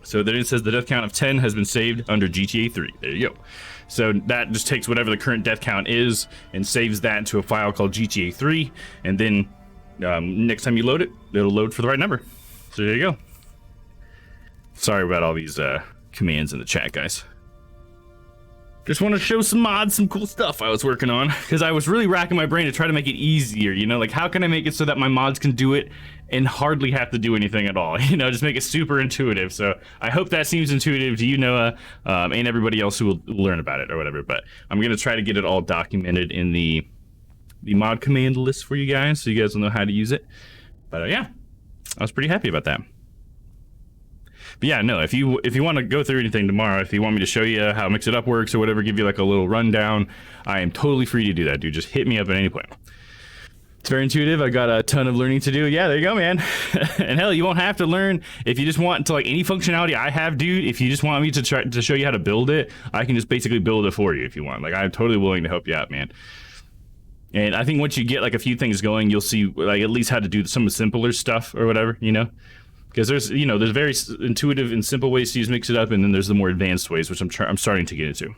So then it says the death count of 10 has been saved under GTA 3. There you go. So that just takes whatever the current death count is and saves that into a file called GTA 3. And then next time you load it, it'll load for the right number. So there you go. Sorry about all these commands in the chat, guys. Just want to show some mods, some cool stuff I was working on, because I was really racking my brain to try to make it easier, you know, like how can I make it so that my mods can do it and hardly have to do anything at all, you know, just make it super intuitive. So I hope that seems intuitive to you, Noah, and everybody else who will learn about it or whatever, but I'm going to try to get it all documented in the mod command list for you guys, so you guys will know how to use it. But yeah, I was pretty happy about that. But yeah, no, if you want to go through anything tomorrow, if you want me to show you how Mix It Up works or whatever, give you like a little rundown, I am totally free to do that, dude. Just hit me up at any point. It's very intuitive. I got a ton of learning to do. Yeah, there you go, man. And hell, you won't have to learn if you just want to, like, any functionality I have, dude. If you just want me to try to show you how to build it, I can just basically build it for you if you want. Like, I'm totally willing to help you out, man. And I think once you get like a few things going, you'll see like at least how to do some simpler stuff or whatever, you know. Because there's very intuitive and simple ways to use Mix It Up, and then there's the more advanced ways, which I'm starting to get into.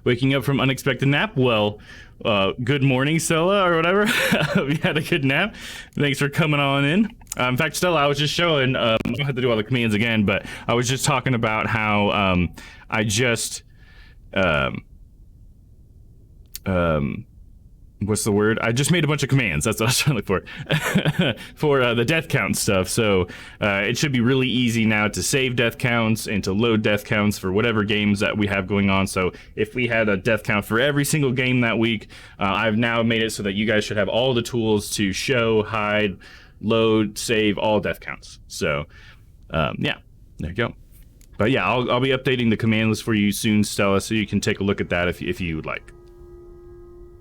Waking up from unexpected nap. Well, good morning, Stella, or whatever. You had a good nap. Thanks for coming on in. In fact, Stella, I was just showing. I don't have to do all the commands again, but I was just talking about how I just what's the word? I just made a bunch of commands. That's what I was trying to look for. For the death count stuff. So it should be really easy now to save death counts and to load death counts for whatever games that we have going on. So if we had a death count for every single game that week, I've now made it so that you guys should have all the tools to show, hide, load, save all death counts. So yeah, there you go. But yeah, I'll be updating the command list for you soon, Stella, so you can take a look at that if you would like.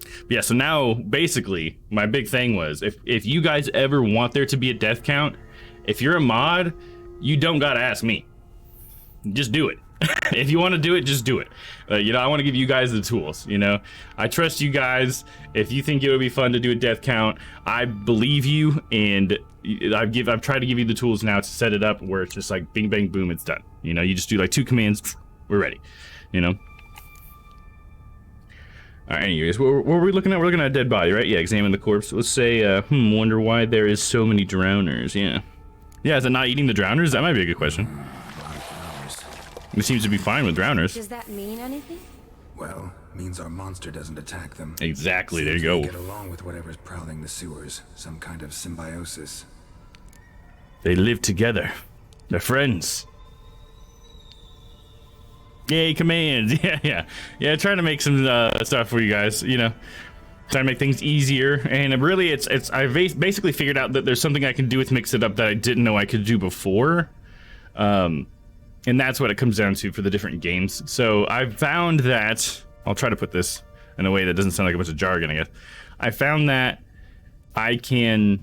But yeah, so now basically my big thing was if you guys ever want there to be a death count, if you're a mod, you don't gotta ask me. Just do it. If you want to do it, just do it. You know, I want to give you guys the tools. You know, I trust you guys. If you think it would be fun to do a death count, I believe you, and I've tried to give you the tools now to set it up where it's just like bing bang boom, it's done. You know, you just do like 2 commands, we're ready. You know. All right, anyways, what were we looking at? We're looking at a dead body, right? Yeah, examine the corpse. Let's say, wonder why there is so many drowners. Yeah, is it not eating the drowners? That might be a good question. It seems to be fine with drowners. Does that mean anything? Well, means our monster doesn't attack them. Exactly, there you Seems go. they get along with whatever's prowling the sewers. Some kind of symbiosis. They live together. They're friends. Yay, commands. Yeah, trying to make some stuff for you guys, you know. Trying to make things easier, and really I basically figured out that there's something I can do with Mix It Up that I didn't know I could do before. And that's what it comes down to for the different games. So I found that, I'll try to put this in a way that doesn't sound like a bunch of jargon, I guess. I found that I can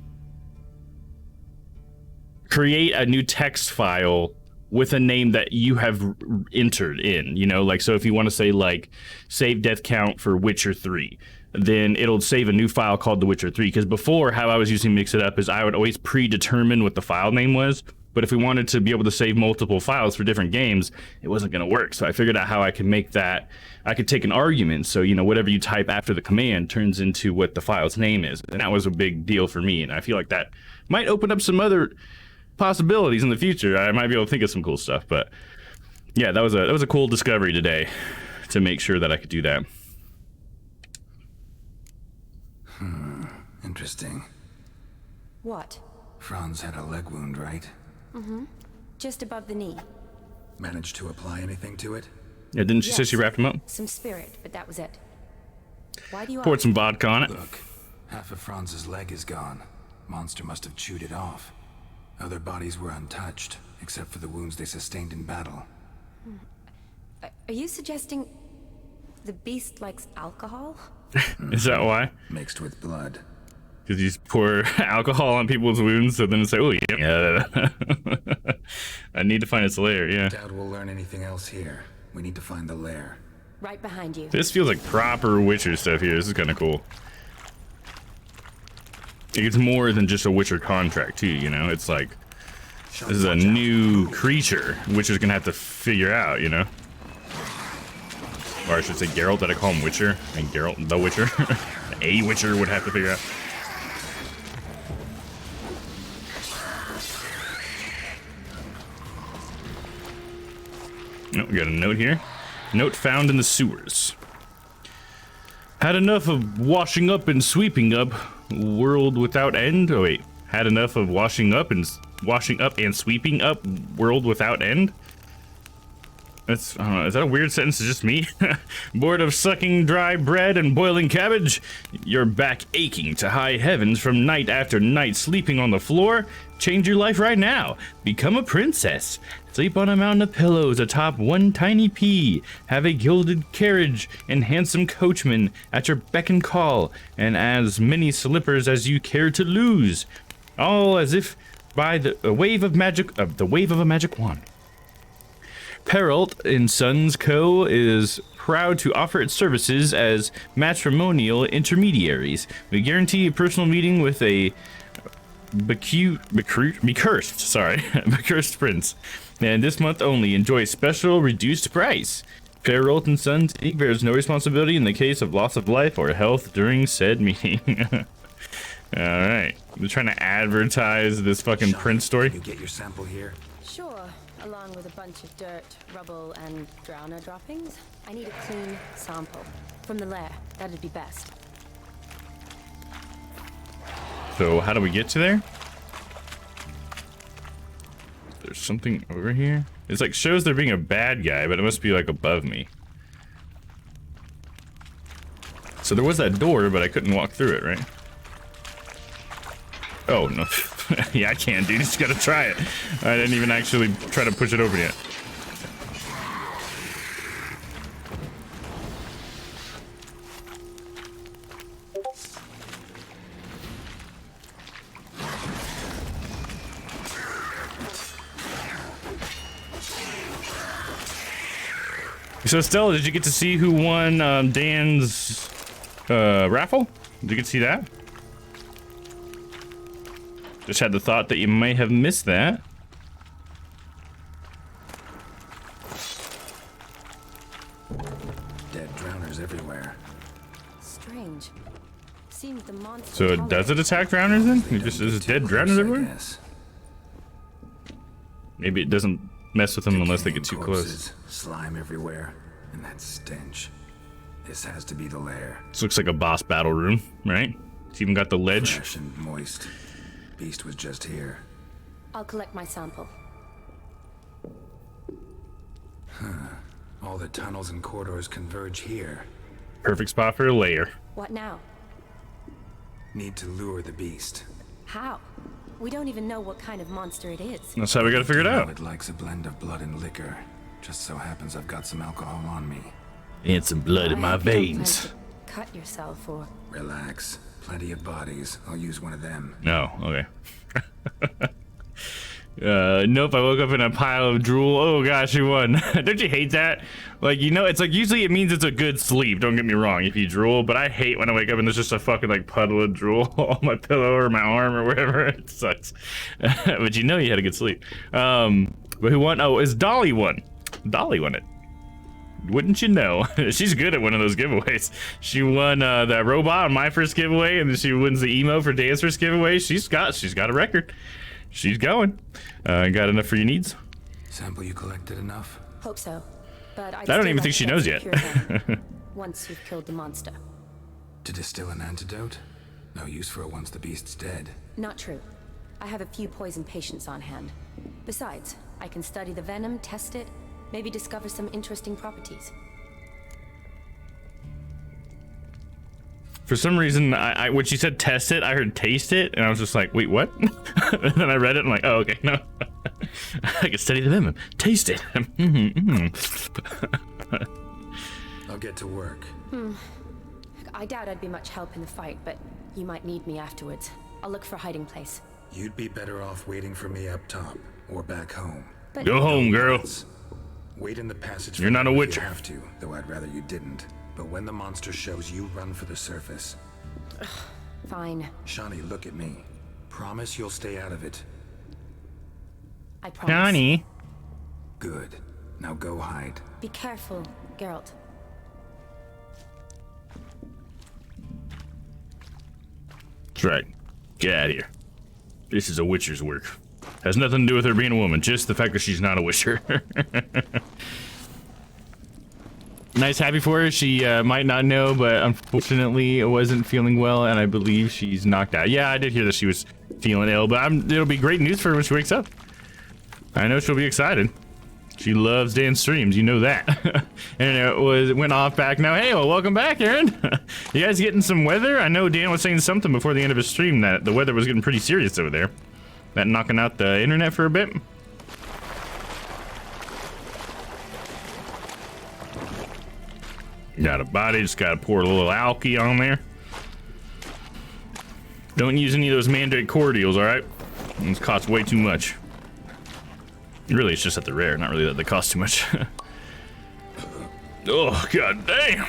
create a new text file with a name that you have entered in, you know, like, so if you want to say like save death count for Witcher 3, then it'll save a new file called The Witcher 3. Because before, how I was using Mix It Up is I would always predetermine what the file name was. But if we wanted to be able to save multiple files for different games, it wasn't going to work. So I figured out how I could make that. I could take an argument. So, you know, whatever you type after the command turns into what the file's name is. And that was a big deal for me. And I feel like that might open up some other possibilities in the future. I might be able to think of some cool stuff. But yeah, that was a cool discovery today to make sure that I could do that. Interesting. What? Franz had a leg wound, right? Just above the knee. Managed to apply anything to it? Yeah, didn't she say she wrapped him up? Some spirit, but that was it. Why do you Poured ask? some vodka on it. Look, half of Franz's leg is gone. Monster must have chewed it off. Other bodies were untouched, except for the wounds they sustained in battle. Are you suggesting the beast likes alcohol? Is that why? Mixed with blood. Because you just pour alcohol on people's wounds, so then it's like, oh, yeah. I need to find its lair, yeah. Doubt we'll learn anything else here. We need to find the lair. Right behind you. This feels like proper Witcher stuff here. This is kind of cool. It's more than just a Witcher contract, too, you know? It's like, this is a new creature Witcher's gonna have to figure out, you know? Or I should say Geralt, that I call him Witcher, and Geralt the Witcher. A Witcher would have to figure out. Oh, we got a note here. Note found in the sewers. Had enough of washing up and sweeping up, world without end. Oh wait, had enough of washing up and sweeping up, world without end. That's, I don't know, is that a weird sentence to just me? Bored of sucking dry bread and boiling cabbage? You're back aching to high heavens from night after night sleeping on the floor? Change your life right now. Become a princess. Sleep on a mountain of pillows atop one tiny pea. Have a gilded carriage and handsome coachman at your beck and call, and as many slippers as you care to lose. All as if by the wave of a magic wand. Peralt & Sons Co. is proud to offer its services as matrimonial intermediaries. We guarantee a personal meeting with a becursed prince. And this month only, enjoy special reduced price. Peralt & Sons Inc. bears no responsibility in the case of loss of life or health during said meeting. Alright. We're trying to advertise this fucking prince story. You get your sample here? Sure, along with a bunch of dirt, rubble, and drowner droppings. I need a clean sample. From the lair, that'd be best. So how do we get to there? There's something over here. It's like shows there being a bad guy, but it must be like above me. So there was that door, but I couldn't walk through it, right? Oh, no. Yeah, I can, dude. Just gotta try it. I didn't even actually try to push it open yet. So Stella, did you get to see who won Dan's raffle? Did you get to see that? Just had the thought that you may have missed that. Dead drowners everywhere. Strange. Seems the monster. So does it attack drowners then? It just is dead drowners everywhere? Yes. Maybe it doesn't mess with them unless they get too Corpses, close. slime everywhere, and that stench. This has to be the lair. This looks like a boss battle room, right? It's even got the ledge. Fresh and moist. Beast was just here. I'll collect my sample. All the tunnels and corridors converge here. Perfect spot for a lair. What now? Need to lure the beast. How? We don't even know what kind of monster it is. That's how we gotta figure it out. It likes a blend of blood and liquor. Just so happens I've got some alcohol on me. And some blood in I my hope you don't plan veins. to cut yourself or... Relax. Plenty of bodies. I'll use one of them. No, okay. Nope, I woke up in a pile of drool. Oh gosh, who won? Don't you hate that? Like, you know, it's like usually it means it's a good sleep, don't get me wrong, if you drool, but I hate when I wake up and there's just a fucking like puddle of drool on my pillow or my arm or wherever. It sucks. But you know you had a good sleep. But who won? Oh, it's Dolly won. Dolly won it. Wouldn't you know? She's good at one of those giveaways. She won that robot on my first giveaway, and then she wins the emo for Dan's first giveaway. She's got a record. She's going. Got enough for your needs? Sample you collected enough? Hope so. But I don't even think she knows yet. Once you've killed the monster. To distill an antidote? No use for it once the beast's dead. Not true. I have a few poison patients on hand. Besides, I can study the venom, test it, maybe discover some interesting properties. For some reason, I when she said test it, I heard taste it, and I was just like, wait, what? And then I read it, and I'm like, oh, okay, no. I can study the venom, taste it. I'll get to work. I doubt I'd be much help in the fight, but you might need me afterwards. I'll look for a hiding place. You'd be better off waiting for me up top, or back home. But Go home, girl. Wait in the passage. You're not a if witcher. You have to, though I'd rather you didn't. But when the monster shows, you run for the surface. fine. Shawnee, look at me. Promise you'll stay out of it. I promise. Johnny. Good. Now go hide. Be careful, Geralt. That's right. Get out of here. This is a witcher's work. Has nothing to do with her being a woman, just the fact that she's not a witcher. Nice, happy for her. She might not know, but unfortunately wasn't feeling well, and I believe she's knocked out. Yeah, I did hear that she was feeling ill, but it'll be great news for her when she wakes up. I know she'll be excited. She loves Dan's streams, you know that. And it went off back now. Hey, well, welcome back, Aaron. You guys getting some weather? I know Dan was saying something before the end of his stream that the weather was getting pretty serious over there. That knocking out the internet for a bit. Got a body, just gotta pour a little alky on there. Don't use any of those Mandrake cordials, alright? These cost way too much. Really, it's just that they're rare, not really that they cost too much. Oh, god damn!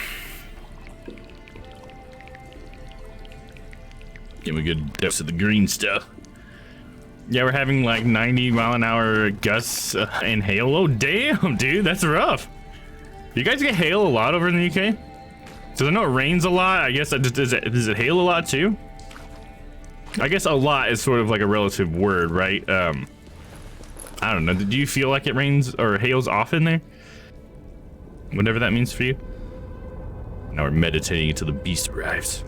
Give me a good dose of the green stuff. Yeah, we're having like 90-mile-an-hour gusts and hail. Oh, damn, dude, that's rough. You guys get hail a lot over in the UK? So I know it rains a lot. I guess does it hail a lot too? I guess a lot is sort of like a relative word, right? I don't know. Do you feel like it rains or hails often there? Whatever that means for you. Now we're meditating until the beast arrives.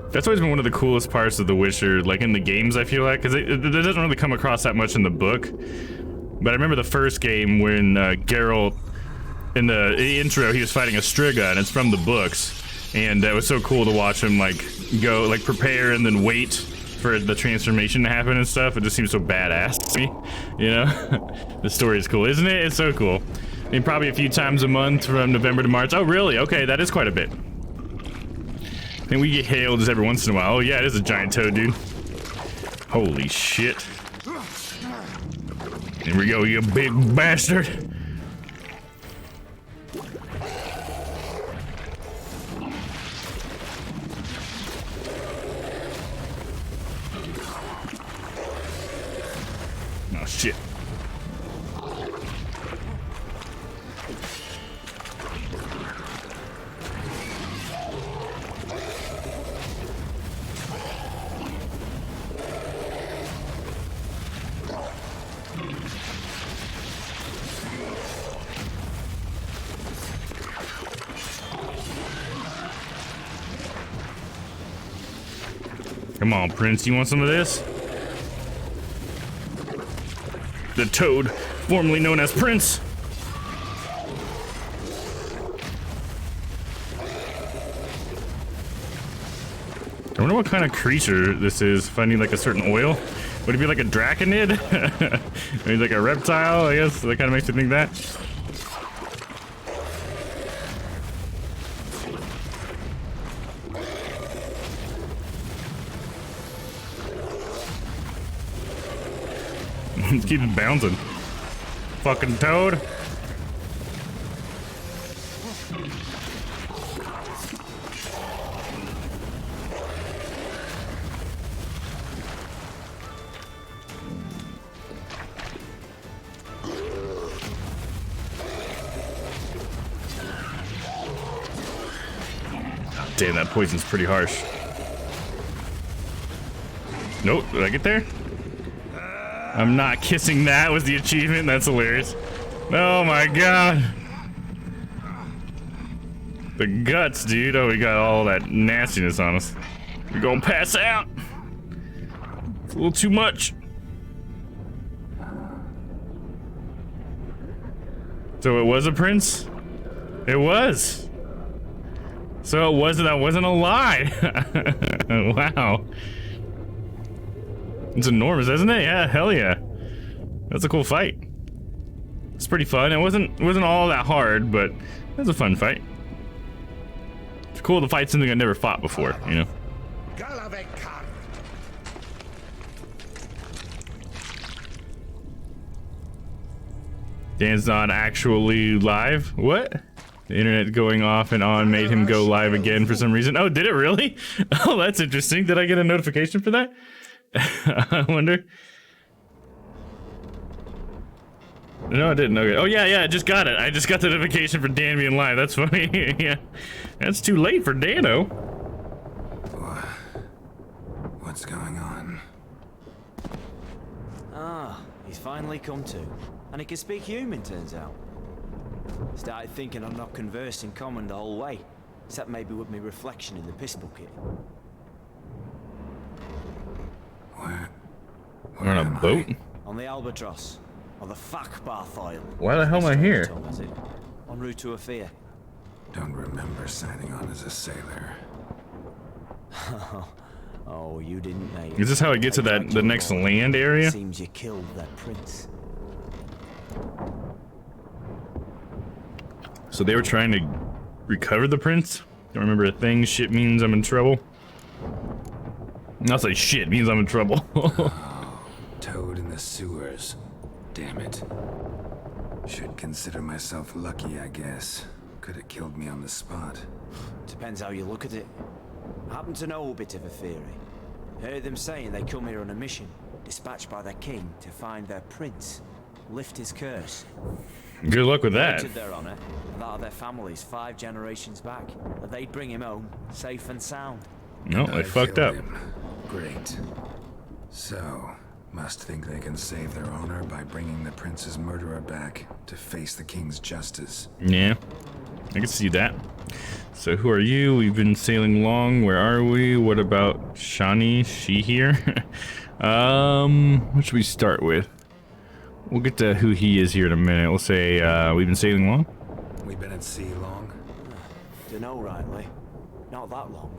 That's always been one of the coolest parts of The Witcher, like in the games, I feel like, because it doesn't really come across that much in the book. But I remember the first game when Geralt, in the intro, he was fighting a Striga, and it's from the books. And it was so cool to watch him, like, go, like, prepare and then wait for the transformation to happen and stuff. It just seems so badass to me, you know? The story is cool, isn't it? It's so cool. I mean, probably a few times a month from November to March. Oh, really? Okay, that is quite a bit. And we get hailed just every once in a while. Oh yeah, it is a giant toad, dude. Holy shit. Here we go, you big bastard. Oh shit. Come on, Prince, you want some of this? The toad, formerly known as Prince. I wonder what kind of creature this is, if I need like a certain oil. Would it be like a draconid? Maybe like a reptile, I guess? That kind of makes you think that. Let's keep it bouncing. Fucking toad. Damn, that poison's pretty harsh. Nope, did I get there? I'm not kissing that was the achievement. That's hilarious. Oh my god. The guts, dude. Oh, we got all that nastiness on us. We're gonna pass out. It's a little too much. So it was a prince? It was. So it wasn't, that wasn't a lie. Wow. It's enormous, isn't it? Yeah, hell yeah. That's a cool fight. It's pretty fun. It wasn't all that hard, but it was a fun fight. It's cool to fight something I never fought before, you know? Dan's not actually live? What? The internet going off and on made him go live again for some reason. Oh, did it really? Oh, that's interesting. Did I get a notification for that? I wonder. No, I didn't. Okay. Oh, yeah, I just got it. I just got the notification for Dan being live. That's funny. Yeah. That's too late for Dano. What's going on? Ah, he's finally come to. And he can speak human, turns out. Started thinking I'm not conversing common the whole way. Except maybe with me reflection in the piss bucket. We're on a boat? On the Albatross. Or the Fakbarth Isle. Why the hell am I here? En route to Afia. Don't remember signing on as a sailor. Oh, you didn't, mate. Is this how I get to the next land area? Seems you killed that prince. So they were trying to recover the prince? Don't remember a thing. Shit means I'm in trouble. I'll say shit means I'm in trouble. Oh, toad in the sewers. Damn it. Should consider myself lucky, I guess. Could have killed me on the spot. Depends how you look at it. I happen to know a bit of a theory. Heard them saying they come here on a mission, dispatched by their king to find their prince, lift his curse. Good luck with that. To their honor, and that of their families 5 generations back, that they'd bring him home, safe and sound. No, they fucked up. Great. So, must think they can save their honor by bringing the prince's murderer back to face the king's justice. Yeah, I can see that. So who are you? We've been sailing long. Where are we? What about Shani? She here? What should we start with? We'll get to who he is here in a minute. We'll say, we've been sailing long. We've been at sea long. Dunno rightly. Not that long.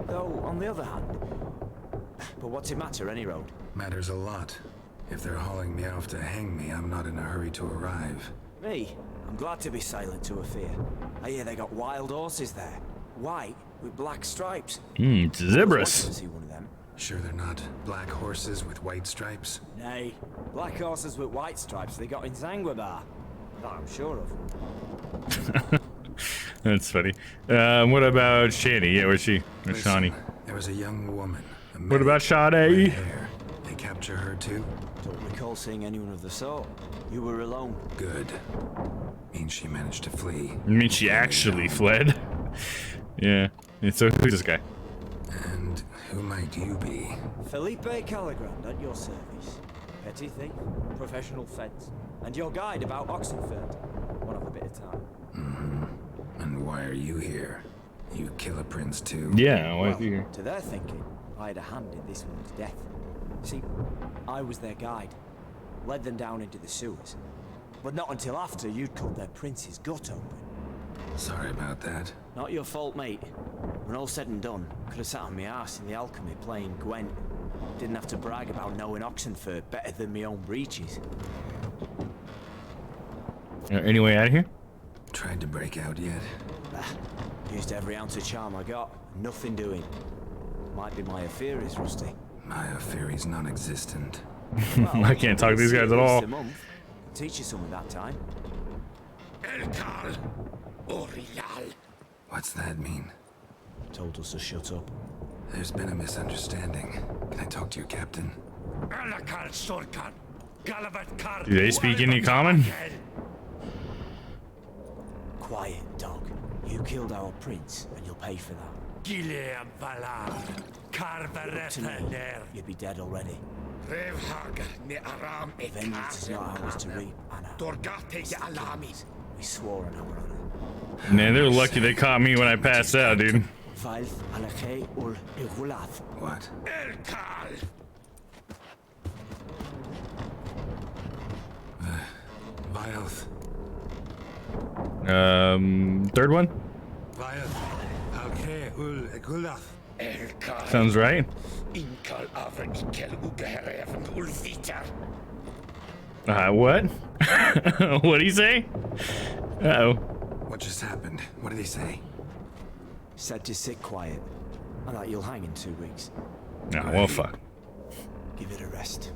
Though, on the other hand... But what's it matter, any road? Matters a lot. If they're hauling me off to hang me, I'm not in a hurry to arrive. Me? I'm glad to be silent to a fear. I hear they got wild horses there. White, with black stripes. It's I zebras. wanted to see one of them. Sure they're not black horses with white stripes? Nay, black horses with white stripes they got in Zanguibar. That I'm sure of. That's funny. What about Shani? Yeah, where's she? Where's Listen, Shani? there was a young woman. What about Shani? They capture her too? Don't recall seeing anyone of the sort. You were alone. Good. Means she managed to flee. I mean, she actually fled. Yeah. And so who's this guy? And who might you be? Felipe Caligrand at your service. Petty thief, professional fence, and your guide about Oxenford. One of a bit of time. And why are you here? You kill a prince too? Yeah, why Well, is he here? to their thinking, I had a hand in this one's death. See, I was their guide. Led them down into the sewers. But not until after you'd cut their prince's gut open. Sorry about that. Not your fault, mate. When all said and done, could have sat on my arse in the alchemy playing Gwent. Didn't have to brag about knowing Oxenford better than my own breeches. Any way out of here? Tried to break out yet? Used every ounce of charm I got. Nothing doing. Might be my affair is rusty. My affair is non-existent. Well, I can't talk to these guys at all. a month. Teach you something that time. Elkal, Orial. What's that mean? Told us to shut up. There's been a misunderstanding. Can I talk to your captain? Alakal Sorkan, Galavat Kar. Do they speak any common? Quiet, dog. You killed our prince, and you'll pay for that. Gileam Valar, Carvarethaner. You'd be dead already. Revhag ne Aram Vengeance is not ours to reap, Anna. Dorgate ya Alamis. We swore on our honor. Man, they're lucky they caught me when I passed out, dude. Vailth Alakhe ul Igulath. What? Elkal. Vioth. Third one? Vioth. Alke ul Egulath. Elkal. Sounds right. Inkal Avren Ikel Ugehereven Ulviter. What? What'd he say? Uh-oh. What just happened? What did he say? Said to sit quiet, and that you'll hang in 2 weeks. No, well, fuck. Give it a rest.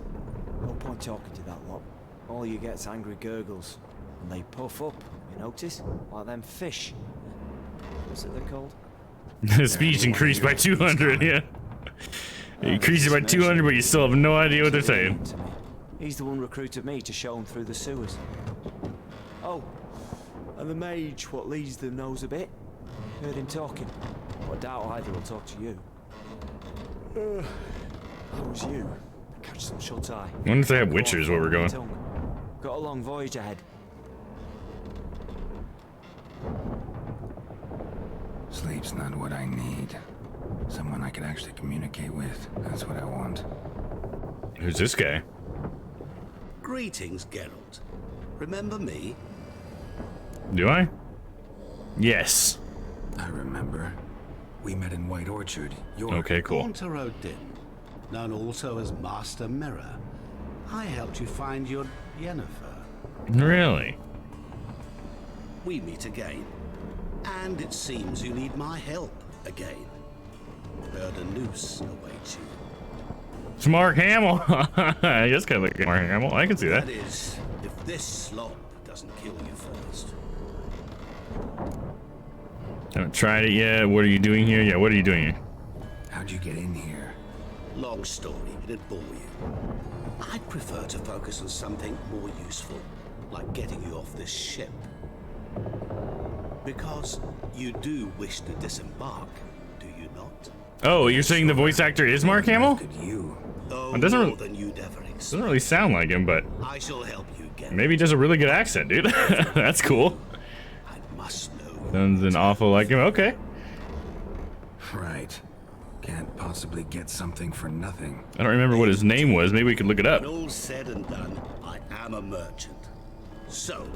No point talking to that lot. All you get's angry gurgles, and they puff up, you notice? Like them fish. What's it they're called? The speech increased by 200, yeah. It increases by 200, but you still have no idea what they're saying. He's the one recruited me to show him through the sewers. Oh, and the mage what leads them knows a bit. Heard him talking, but I doubt either will talk to you. How was you? Catch some shut eye. I wonder if they have witchers where we're going. Got a long voyage ahead. Sleep's not what I need. Someone I can actually communicate with. That's what I want. Who's this guy? Greetings, Geralt. Remember me? Do I? Yes. I remember. We met in White Orchard. You're Okay, cool. Haunter Odin, known also as Master Mirror. I helped you find your Yennefer. Really? We meet again. And it seems you need my help again. Heard a noose awaits you. It's Mark Hamill. I just kind of look like Mark Hamill. I can see that. That is, if this slop doesn't kill you first. Haven't tried it yet. What are you doing here? Yeah, what are you doing here? How'd you get in here? Long story, it'd bore you. I'd prefer to focus on something more useful, like getting you off this ship. Because you do wish to disembark, do you not? Oh, you're saying the voice actor is Mark Hamill? Could you? Oh, It doesn't more really- than you'd ever expect. Doesn't really sound like him, but I shall help you get. maybe he does a really good accent, dude. That's cool. I must know Sounds an awful like him. Okay. Right. Can't possibly get something for nothing. I don't remember what his name was. Maybe we could look it up. When all's said and done, I am a merchant. So,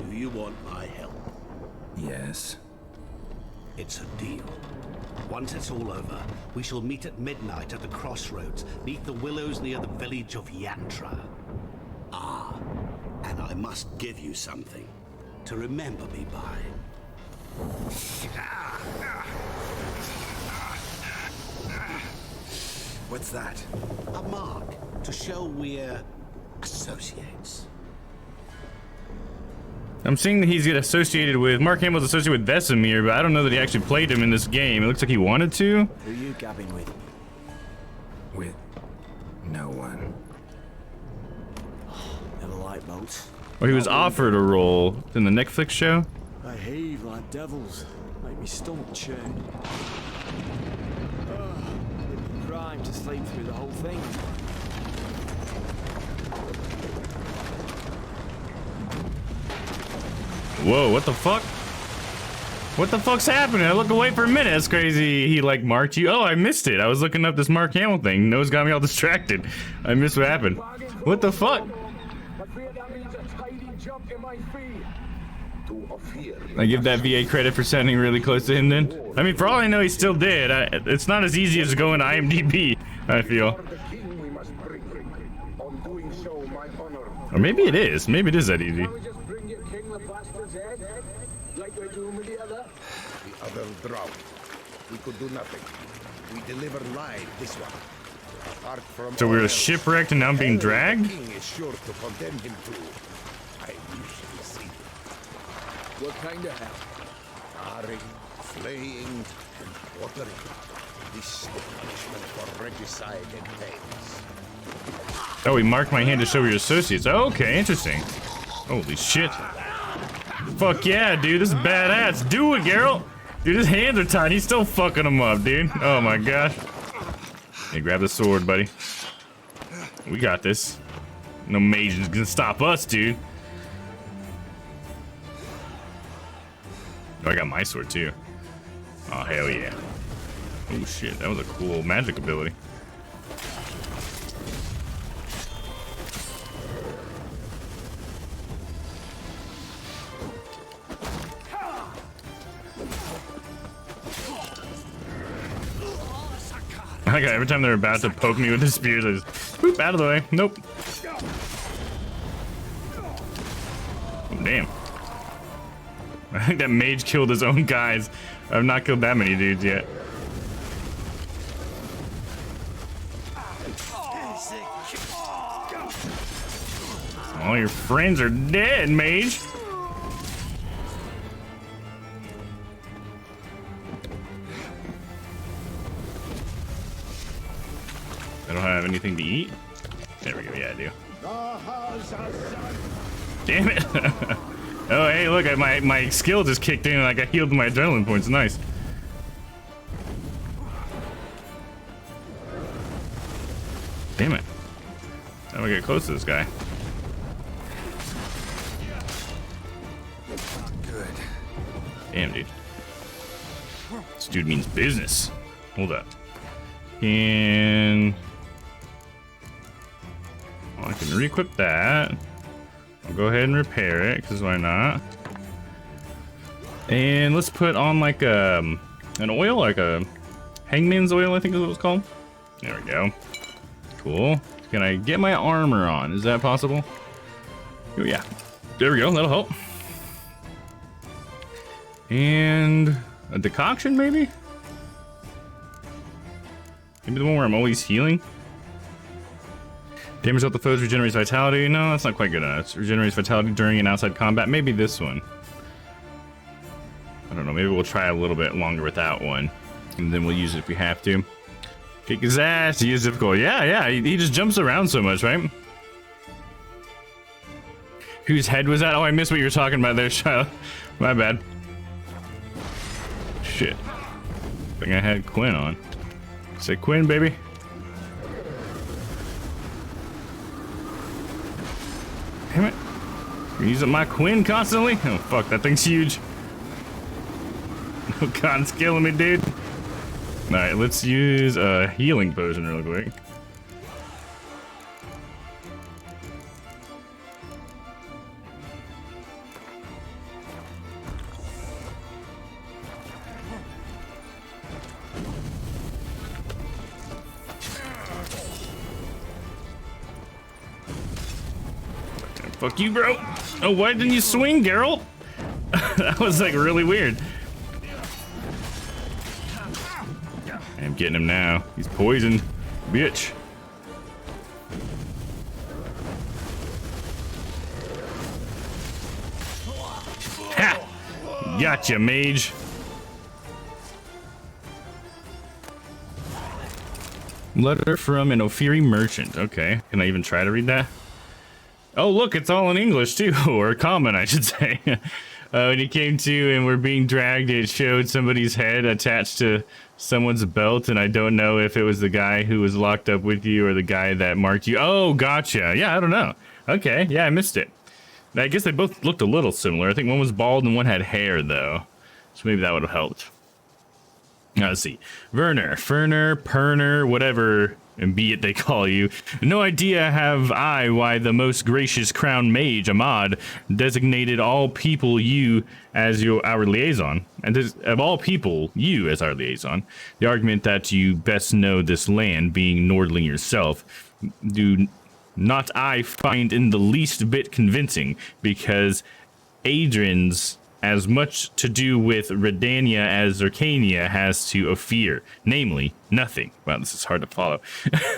do you want my help? Yes. It's a deal. Once it's all over, we shall meet at midnight at the crossroads, neath the willows near the village of Yantra. Ah, and I must give you something to remember me by. What's that? A mark to show we're associates. I'm seeing that he's associated with Mark Hamill's associated with Vesemir, but I don't know that he actually played him in this game. It looks like he wanted to. Who you gabbing with? With no one. Never liked boats. Or he was offered a role in the Netflix show. They heave like devils. Make me stomach churn. It'd be crime to sleep through the whole thing. Whoa, what the fuck? What the fuck's happening? I look away for a minute. That's crazy. He like marked you. Oh, I missed it. I was looking up this Mark Hamill thing. Nose got me all distracted. I missed what happened. What the fuck? I give that VA credit for sounding really close to him then. I mean, for all I know, he's still dead. It's not as easy as going to IMDb, I feel. Or maybe it is. Maybe it is that easy. The other drowned. We could do nothing. We deliver live this one. Apart from So we were all shipwrecked and now I'm being else, dragged? The king is sure to condemn him too. I usually see What kind of hell? tarring, flaying, and quartering. This is the punishment for regicide and pains. Oh, he marked my hand to show your associates. Okay, interesting. Holy shit. Fuck yeah, dude. This is badass. Do it, Geralt. Dude, his hands are tied. He's still fucking them up, dude. Oh my gosh. Hey, grab the sword, buddy. We got this. No mage is gonna stop us, dude. Oh, I got my sword too. Oh, hell yeah. Oh shit, that was a cool magic ability. I got every time they're about to poke me with the spears, I just boop out of the way. Nope. Oh, damn. I think that mage killed his own guys. I've not killed that many dudes yet. All your friends are dead, mage. I don't have anything to eat. There we go. Yeah, I do. Damn it. Oh, hey, look, my skill just kicked in and like I healed my adrenaline points. Nice. Damn it. How do I get close to this guy? Good. Damn, dude. This dude means business. Hold up. And I can re-equip that. I'll go ahead and repair it, because why not? And let's put on like an oil, like a hangman's oil, I think is what it's called. There we go. Cool. Can I get my armor on? Is that possible? Oh yeah. There we go, that'll help. And a decoction maybe? Maybe the one where I'm always healing? Damage out the foes regenerates vitality. No, that's not quite good enough. It regenerates vitality during and outside combat. Maybe this one. I don't know. Maybe we'll try a little bit longer with that one. And then we'll use it if we have to. Kick his ass. He is difficult. Yeah. He just jumps around so much, right? Whose head was that? Oh, I missed what you were talking about there, Shiloh. My bad. Shit. I think I had Quinn on. Say Quinn, baby. Damn it. You're using my Quinn constantly? Oh, fuck. That thing's huge. Oh god, it's killing me, dude. Alright, let's use a healing potion real quick. Fuck you, bro. Oh, why didn't you swing, Geralt? That was like really weird. I'm getting him now. He's poisoned. Bitch. Ha! Gotcha, mage. Letter from an Ophiri merchant. Okay. Can I even try to read that? Oh, look, it's all in English, too. Or common, I should say. When you came to and were being dragged, it showed somebody's head attached to someone's belt, and I don't know if it was the guy who was locked up with you or the guy that marked you. Oh, gotcha. Yeah, I don't know. Okay, yeah, I missed it. I guess they both looked a little similar. I think one was bald and one had hair, though. So maybe that would have helped. Now, let's see. Werner, Ferner, Perner, whatever and be it they call you. No idea have I why the most gracious crown mage, Ahmad, designated all people you as our liaison. And of all people, you as our liaison. The argument that you best know this land, being Nordling yourself, do not I find in the least bit convincing, because Adrian's as much to do with Redania as Zercania has to Ophir, namely, nothing. Wow, this is hard to follow.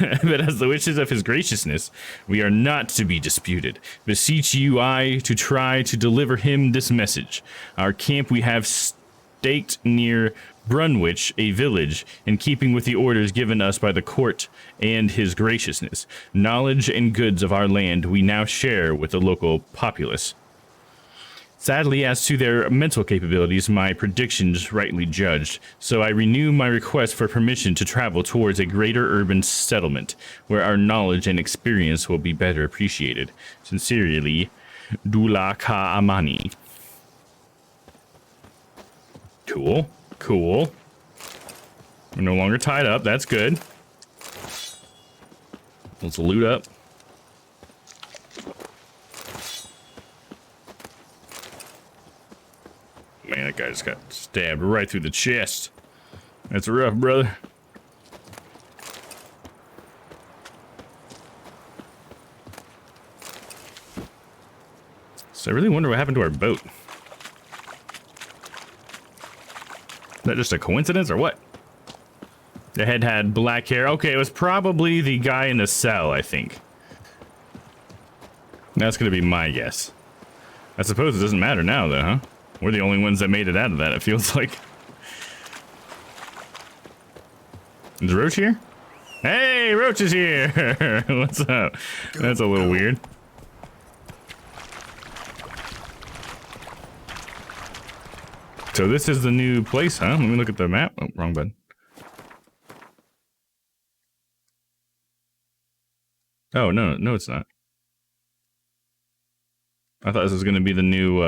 But as the wishes of his graciousness, we are not to be disputed. Beseech you I to try to deliver him this message. Our camp we have staked near Brunwich, a village, in keeping with the orders given us by the court and his graciousness. Knowledge and goods of our land we now share with the local populace. Sadly, as to their mental capabilities, my predictions rightly judged, so I renew my request for permission to travel towards a greater urban settlement, where our knowledge and experience will be better appreciated. Sincerely, Dula Ka Amani. Cool, cool. We're no longer tied up, that's good. Let's loot up. Man, that guy just got stabbed right through the chest. That's rough, brother. So I really wonder what happened to our boat. Is that just a coincidence or what? The head had black hair. Okay, it was probably the guy in the cell, I think. That's gonna be my guess. I suppose it doesn't matter now, though, huh? We're the only ones that made it out of that, it feels like. Is Roach here? Hey, Roach is here! What's up? That's a little weird. So this is the new place, huh? Let me look at the map. Oh, wrong button. Oh, no, it's not. I thought this was going to be the new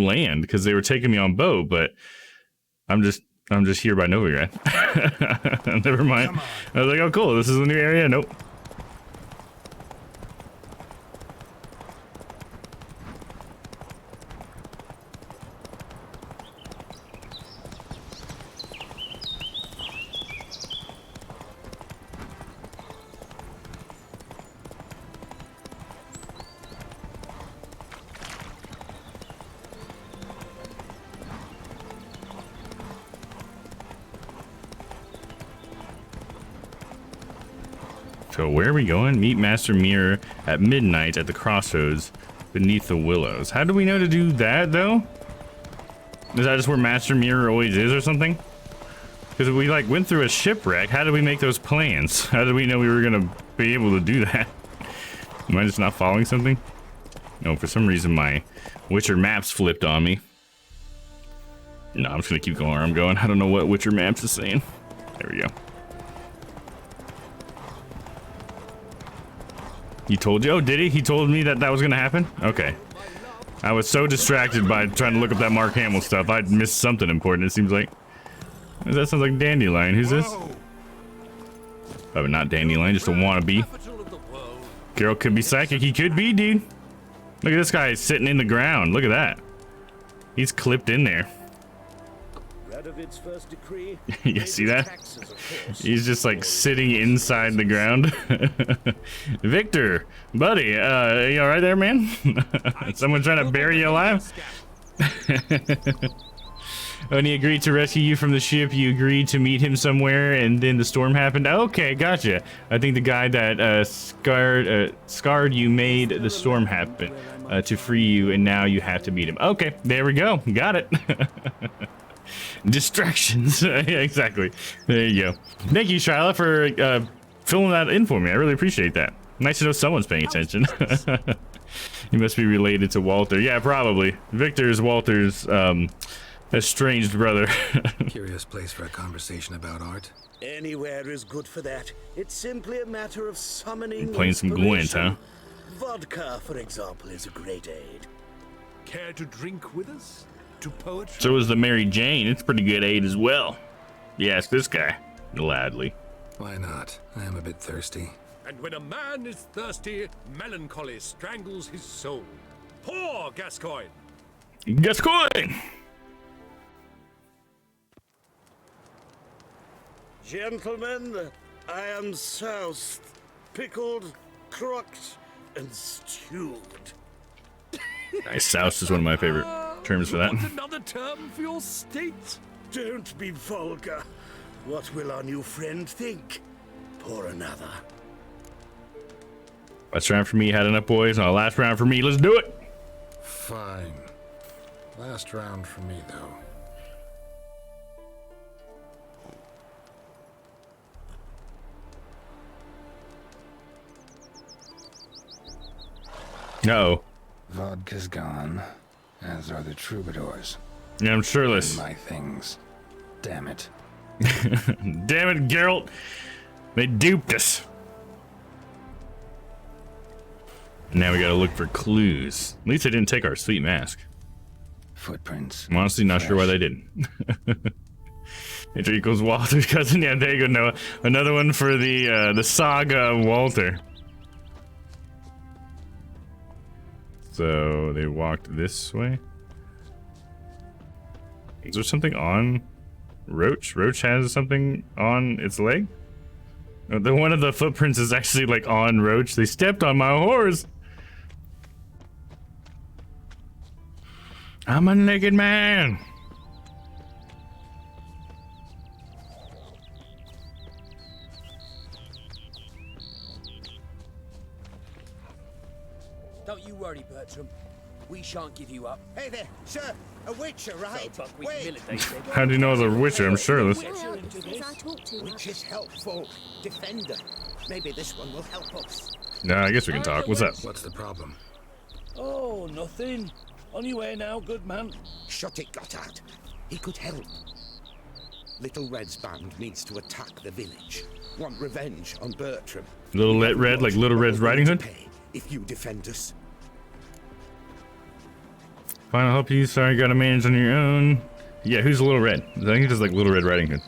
land, because they were taking me on boat, but I'm just here by Novigrad. Never mind. I was like, oh cool, this is a new area. Nope. So where are we going? Meet Master Mirror at midnight at the crossroads beneath the willows. How do we know to do that, though? Is that just where Master Mirror always is or something? Because we, like, went through a shipwreck. How did we make those plans? How did we know we were going to be able to do that? Am I just not following something? No, for some reason my Witcher maps flipped on me. No, I'm just going to keep going where I'm going. I don't know what Witcher maps is saying. There we go. He told you? Oh, did he? He told me that that was going to happen? Okay. I was so distracted by trying to look up that Mark Hamill stuff, I'd missed something important, it seems like. That sounds like Dandelion. Who's this? Probably not Dandelion, just a wannabe. Geralt could be psychic. He could be, dude. Look at this guy sitting in the ground. Look at that. He's clipped in there. First decree, you see that? He's just like sitting inside the ground. Victor, buddy, you all right there, man? Someone trying to bury you alive? When he agreed to rescue you from the ship, you agreed to meet him somewhere, and then the storm happened. Okay, gotcha. I think the guy that scarred you made the storm happen to free you, and now you have to meet him. Okay, there we go. Got it. Distractions. Yeah, exactly. There you go. Thank you, Shyla, for filling that in for me. I really appreciate that. Nice to know someone's paying attention. He must be related to Walter. Yeah, probably. Victor's Walter's estranged brother. Curious place for a conversation about art. Anywhere is good for that. It's simply a matter of summoning. Playing some Gwent, huh? Vodka, for example, is a great aid. Care to drink with us? To poetry? So is the Mary Jane. It's pretty good aid as well. You ask this guy. Gladly. Why not? I am a bit thirsty. And when a man is thirsty, melancholy strangles his soul. Poor Gascoigne! Gascoigne! Gentlemen, I am soused, pickled, crocked, and stewed. Nice. Soused is one of my favorite terms for that. Want another term for your state? Don't be vulgar. What will our new friend think? Pour another. Last round for me. Had enough, boys. Now last round for me. Let's do it. Fine. Last round for me, though. No. Vodka's gone, as are the troubadours. Yeah, I'm shirtless. And my things. Damn it. Damn it, Geralt. They duped us. Now we gotta look for clues. At least they didn't take our sweet mask. Footprints. I'm honestly not sure why they didn't. Enter equals Walter's cousin. Yeah, there you go, Noah. Another one for the saga of Walter. So they walked this way. Is there something on Roach? Roach has something on its leg? No, the one of the footprints is actually like on Roach. They stepped on my horse. I'm a naked man. Don't you worry, Bertram. We shan't give you up. Hey there, sir. A witcher, right? So buckwheat militate. How do you know the Witcher? I'm shirtless. Which is helpful. Defender. Maybe this one will help us. No, I guess we can talk. What's up? What's the problem? Oh, nothing. On your way now, good man. Shut it, Gotthard. He could help. Little Red's band needs to attack the village. Want revenge on Bertram. Little Red, like Little Red's Riding Hood? If you defend us. Fine, I'll help you. Sorry, gotta manage on your own. Yeah, who's Little Red? I think it's just like Little Red Riding Hood.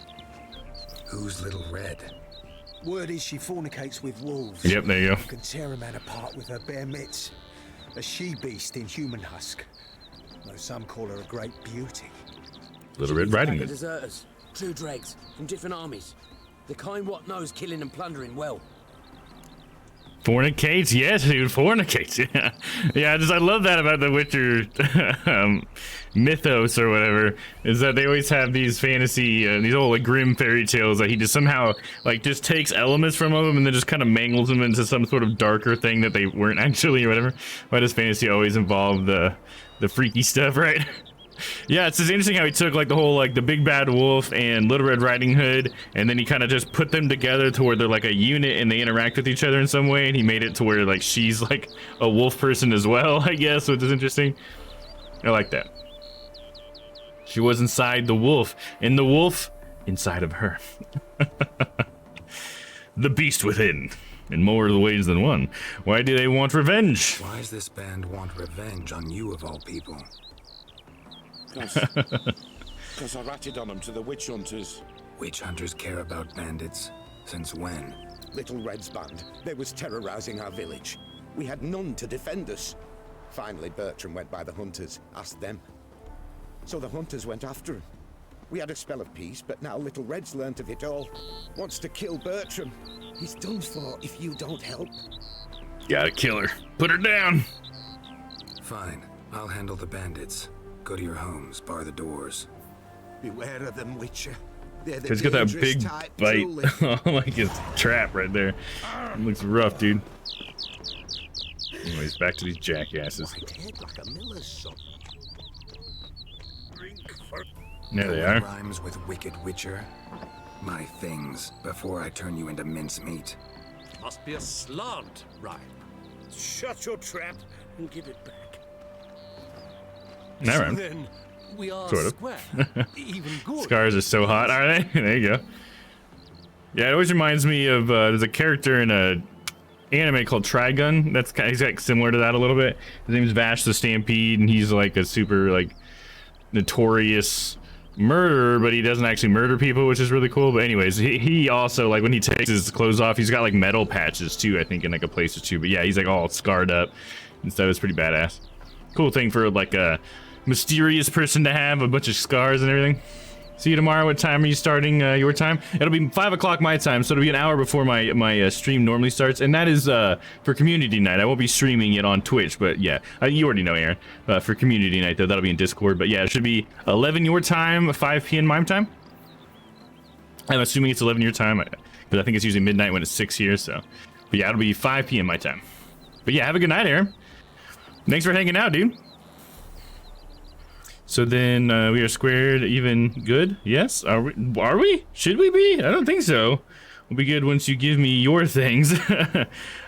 Who's Little Red? Word is she fornicates with wolves. Yep, there you go. Can tear a man apart with her bare mitts. A she-beast in human husk. Though some call her a great beauty. Little Red Riding Hood. Deserters, true dregs from different armies. The kind what knows killing and plundering well. Fornicates, yes, dude, fornicates. Yeah, yeah. I love that about the Witcher mythos or whatever. Is that they always have these fantasy, these old like grim fairy tales that he just somehow like just takes elements from them and then just kind of mangles them into some sort of darker thing that they weren't actually or whatever. Why does fantasy always involve the freaky stuff, right? Yeah, it's just interesting how he took like the whole like the Big Bad Wolf and Little Red Riding Hood, and then he kind of just put them together to where they're like a unit and they interact with each other in some way, and he made it to where like she's like a wolf person as well, I guess, which is interesting. I like that. She was inside the wolf, and the wolf inside of her. The beast within. in more ways than one. Why do they want revenge? Why does this band want revenge on you of all people? Because I ratted on them to the witch hunters. Witch hunters care about bandits? Since when? Little Red's band. They was terrorizing our village. We had none to defend us. Finally, Bertram went by the hunters, asked them. So the hunters went after him. We had a spell of peace, but now Little Red's learnt of it all. Wants to kill Bertram. He's done for if you don't help. Gotta kill her. Put her down. Fine. I'll handle the bandits. Go to your homes, bar the doors. Beware of them, Witcher. They're the He's got that dangerous big type, bite. truly. Like his trap right there. It looks rough, dude. Anyways, back to these jackasses. White-haired like a miller's son. There they are. Rhymes with wicked witcher. My things, before I turn you into mincemeat. Must be a slant, right? Shut your trap and give it back. All right. Then we are Sort of. square. Even good. Scars are so hot, are they? There you go. Yeah, it always reminds me of there's a character in a anime called Trigun. That's kind of, he's like similar to that a little bit. His name's Vash the Stampede, and he's like a super like notorious murderer, but he doesn't actually murder people, which is really cool. But anyways, he also, like, when he takes his clothes off, he's got like metal patches too, I think, in like a place or two. But yeah, he's like all scarred up and stuff. It's pretty badass. Cool thing for like a mysterious person to have, a bunch of scars and everything. See you tomorrow. What time are you starting your time? It'll be 5 o'clock my time, so it'll be an hour before my stream normally starts, and that is for community night. I won't be streaming it on Twitch, but yeah, you already know, Aaron. For community night, though, that'll be in Discord. But yeah, it should be 11 your time, 5 p.m. my time. I'm assuming it's 11 your time, but I think it's usually midnight when it's 6 here. So, but yeah, it'll be 5 p.m. my time. But yeah, have a good night, Aaron. Thanks for hanging out, dude. So then we are squared even good. Yes, are we? Should we be? I don't think so. We'll be good once you give me your things. I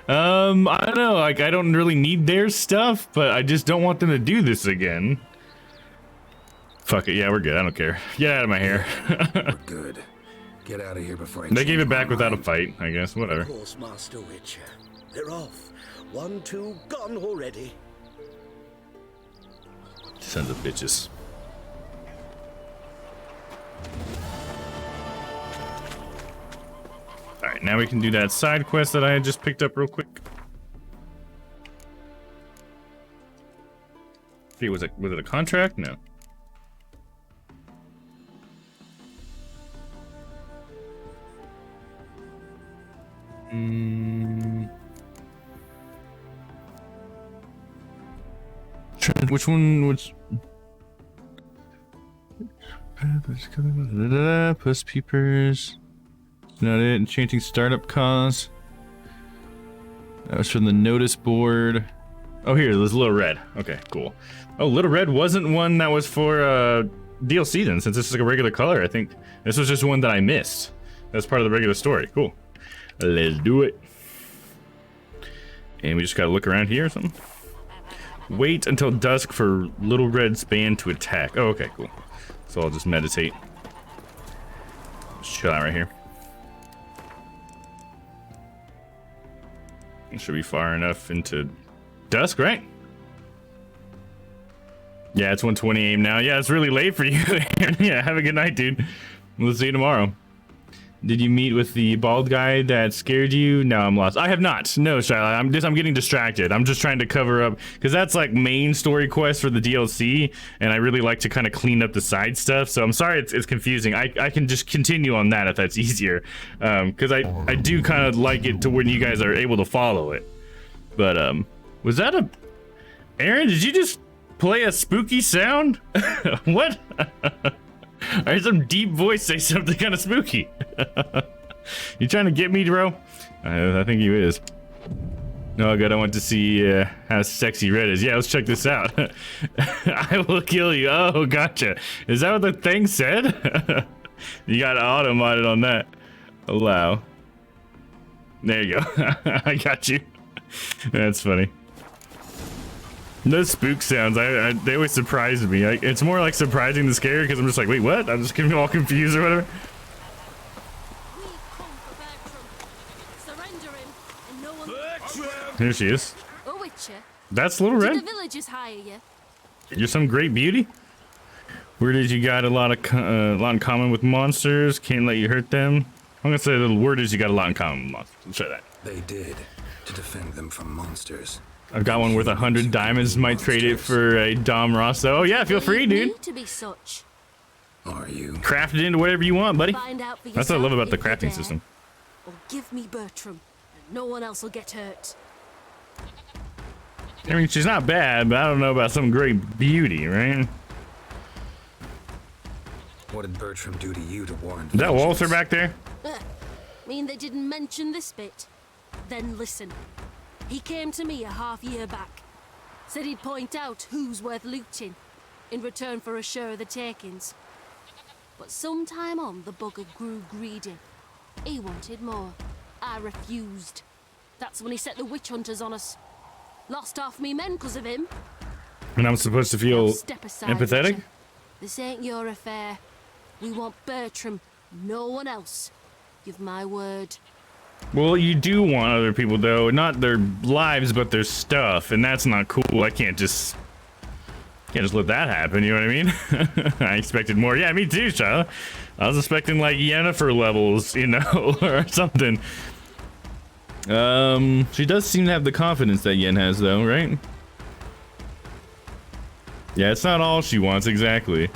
don't know, like, I don't really need their stuff, but I just don't want them to do this again. Fuck it, yeah, we're good. I don't care. Get out of my hair. We're good. Get out of here before I They gave it back my without a mind. fight, I guess. Whatever. Of course, Master Witcher. They're off. 1, 2, gone already. Sons of bitches. Alright, now we can do that side quest that I had just picked up real quick. Hey, was it a contract? No. Which one? Which? Puss peepers. Not it. Enchanting startup cause. That was from the notice board. Oh, here, there's Little Red. Okay, cool. Oh, Little Red wasn't one that was for DLC then, since this is like a regular color. I think this was just one that I missed. That's part of the regular story. Cool. Let's do it. And we just gotta look around here or something. Wait until dusk for Little Red's band to attack. Oh, okay, cool. So I'll just meditate. Just chill out right here. It should be far enough into dusk, right? Yeah, it's 1:20 a.m. now. Yeah, it's really late for you. Yeah, have a good night, dude. We'll see you tomorrow. Did you meet with the bald guy that scared you? No, I'm lost. I have not. No, Shyla. I'm getting distracted. I'm just trying to cover up, because that's like main story quest for the DLC, and I really like to kind of clean up the side stuff. So I'm sorry it's confusing. I can just continue on that if that's easier, because I do kind of like it to when you guys are able to follow it. But was that a Aaron? Did you just play a spooky sound? What? I heard some deep voice say something kind of spooky. You trying to get me, bro? I think he is. No, good. I want to see how sexy Red is. Yeah, let's check this out. I will kill you. Oh, gotcha. Is that what the thing said? You got auto modded on that. Allow. There you go. I got you. That's funny. Those spook sounds, they always surprise me. It's more like surprising than scary, because I'm just like, wait, what? I'm just getting all confused or whatever. We come for Bertram. Surrender him, and Here she is. A witcher? That's Little Did Red. the villagers hire you? You're some great beauty. Where did you got a lot in common with monsters? Can't let you hurt them. I'm gonna say the word is you got a lot in common with monsters. Let's try that. They did, to defend them from monsters. I've got one worth 100 diamonds. Might trade it for a Dom Ross though. Oh yeah, feel free, dude. Need to be such. Are you? Craft it into whatever you want, buddy. Find out for That's what I love yourself about the if you crafting dare. system. Or give me Bertram, and no one else will get hurt. I mean, she's not bad, but I don't know about some great beauty, right? What did Bertram do to you to warrant? Is that Walter back there? Mean they didn't mention this bit? Then listen. He came to me a half-year back. Said he'd point out who's worth looting, in return for a share of the takings. But sometime on, the bugger grew greedy. He wanted more. I refused. That's when he set the witch hunters on us. Lost half me men because of him. And I'm supposed to feel Now step aside, empathetic? Witcher. This ain't your affair. We want Bertram, no one else. Give my word. Well, you do want other people, though. Not their lives, but their stuff. And that's not cool. I can't just let that happen, you know what I mean? I expected more. Yeah, me too, Shyla. I was expecting, like, Yennefer levels, you know, or something. She does seem to have the confidence that Yen has, though, right? Yeah, it's not all she wants, exactly.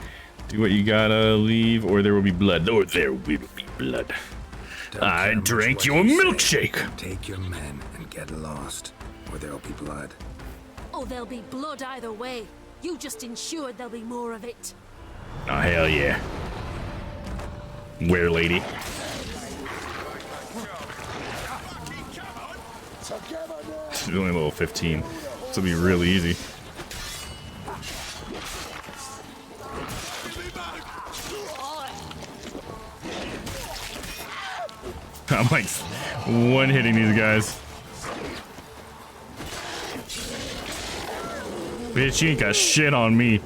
Do what you gotta, leave, or there will be blood. Or there will be blood. I drank your milkshake. Take your men and get lost, or there'll be blood. Oh, there'll be blood either way. You just ensured there'll be more of it. Oh, hell yeah. Where, lady? She's only level 15. This will be really easy. I'm like one-hitting these guys. Bitch, you ain't got shit on me.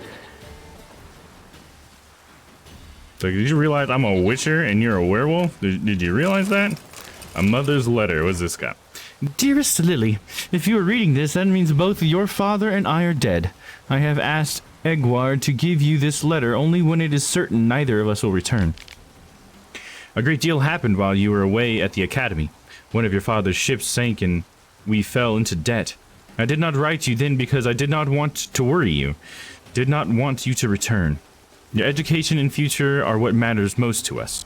So did you realize I'm a witcher and you're a werewolf? Did you realize that? A mother's letter. What's this got? Dearest Lily, if you are reading this, that means both your father and I are dead. I have asked Egward to give you this letter only when it is certain neither of us will return. A great deal happened while you were away at the academy. One of your father's ships sank and we fell into debt. I did not write you then because I did not want to worry you. Did not want you to return. Your education and future are what matters most to us.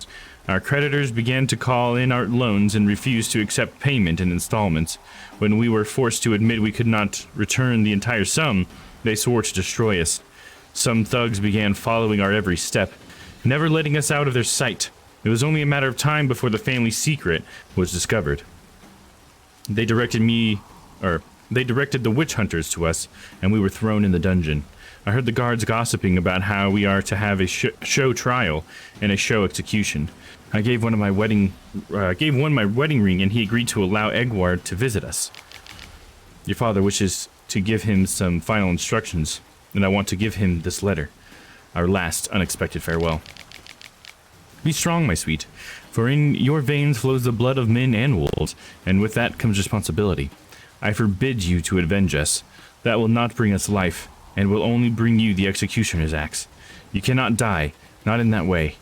Our creditors began to call in our loans and refused to accept payment in installments. When we were forced to admit we could not return the entire sum, they swore to destroy us. Some thugs began following our every step, never letting us out of their sight. It was only a matter of time before the family secret was discovered. They directed the witch hunters to us, and we were thrown in the dungeon. I heard the guards gossiping about how we are to have a show trial and a show execution. I gave one my wedding ring, and he agreed to allow Egward to visit us. Your father wishes to give him some final instructions, and I want to give him this letter, our last unexpected farewell. Be strong, my sweet, for in your veins flows the blood of men and wolves, and with that comes responsibility. I forbid you to avenge us. That will not bring us life, and will only bring you the executioner's axe. You cannot die, not in that way.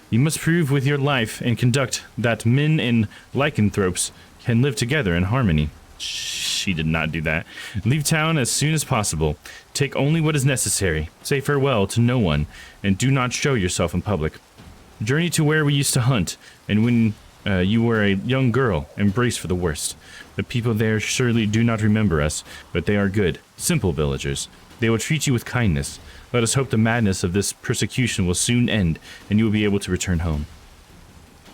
You must prove with your life and conduct that men and lycanthropes can live together in harmony. She did not do that. Leave town as soon as possible. Take only what is necessary. Say farewell to no one, and do not show yourself in public. Journey to where we used to hunt, and when you were a young girl, and brace for the worst. The people there surely do not remember us, but they are good, simple villagers. They will treat you with kindness. Let us hope the madness of this persecution will soon end, and you will be able to return home.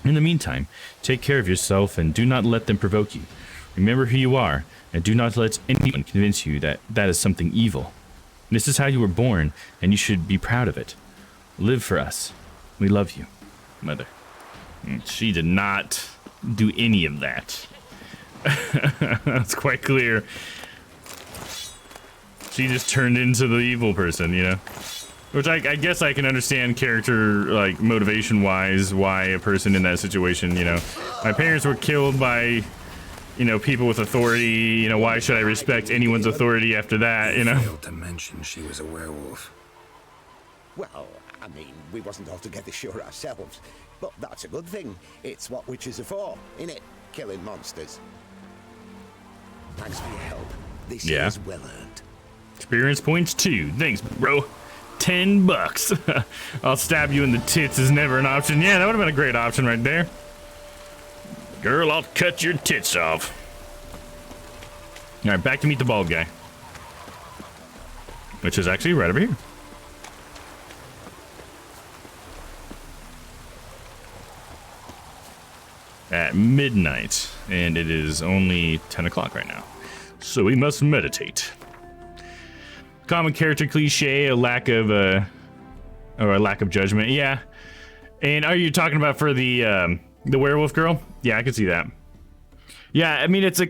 In the meantime, take care of yourself, and do not let them provoke you. Remember who you are, and do not let anyone convince you that that is something evil. This is how you were born, and you should be proud of it. Live for us. We love you, Mother. She did not do any of that. That's quite clear. She just turned into the evil person, you know? Which I guess I can understand character, like, motivation-wise, why a person in that situation, you know? My parents were killed by you know, people with authority, you know, why should I respect anyone's authority after that, you know? Failed to mention she was a werewolf. Well, I mean, we wasn't altogether sure ourselves, but that's a good thing. It's what witches are for, innit? Killing monsters. Thanks for your help. This is well earned. Experience points 2. Thanks, bro. $10. I'll stab you in the tits is never an option. Yeah, that would have been a great option right there. Girl, I'll cut your tits off. All right, back to meet the bald guy. Which is actually right over here. At midnight, and it is only 10 o'clock right now. So we must meditate. Common character cliche, a lack of or a lack of judgment. Yeah. And are you talking about for the werewolf girl? Yeah, I could see that. Yeah, I mean it's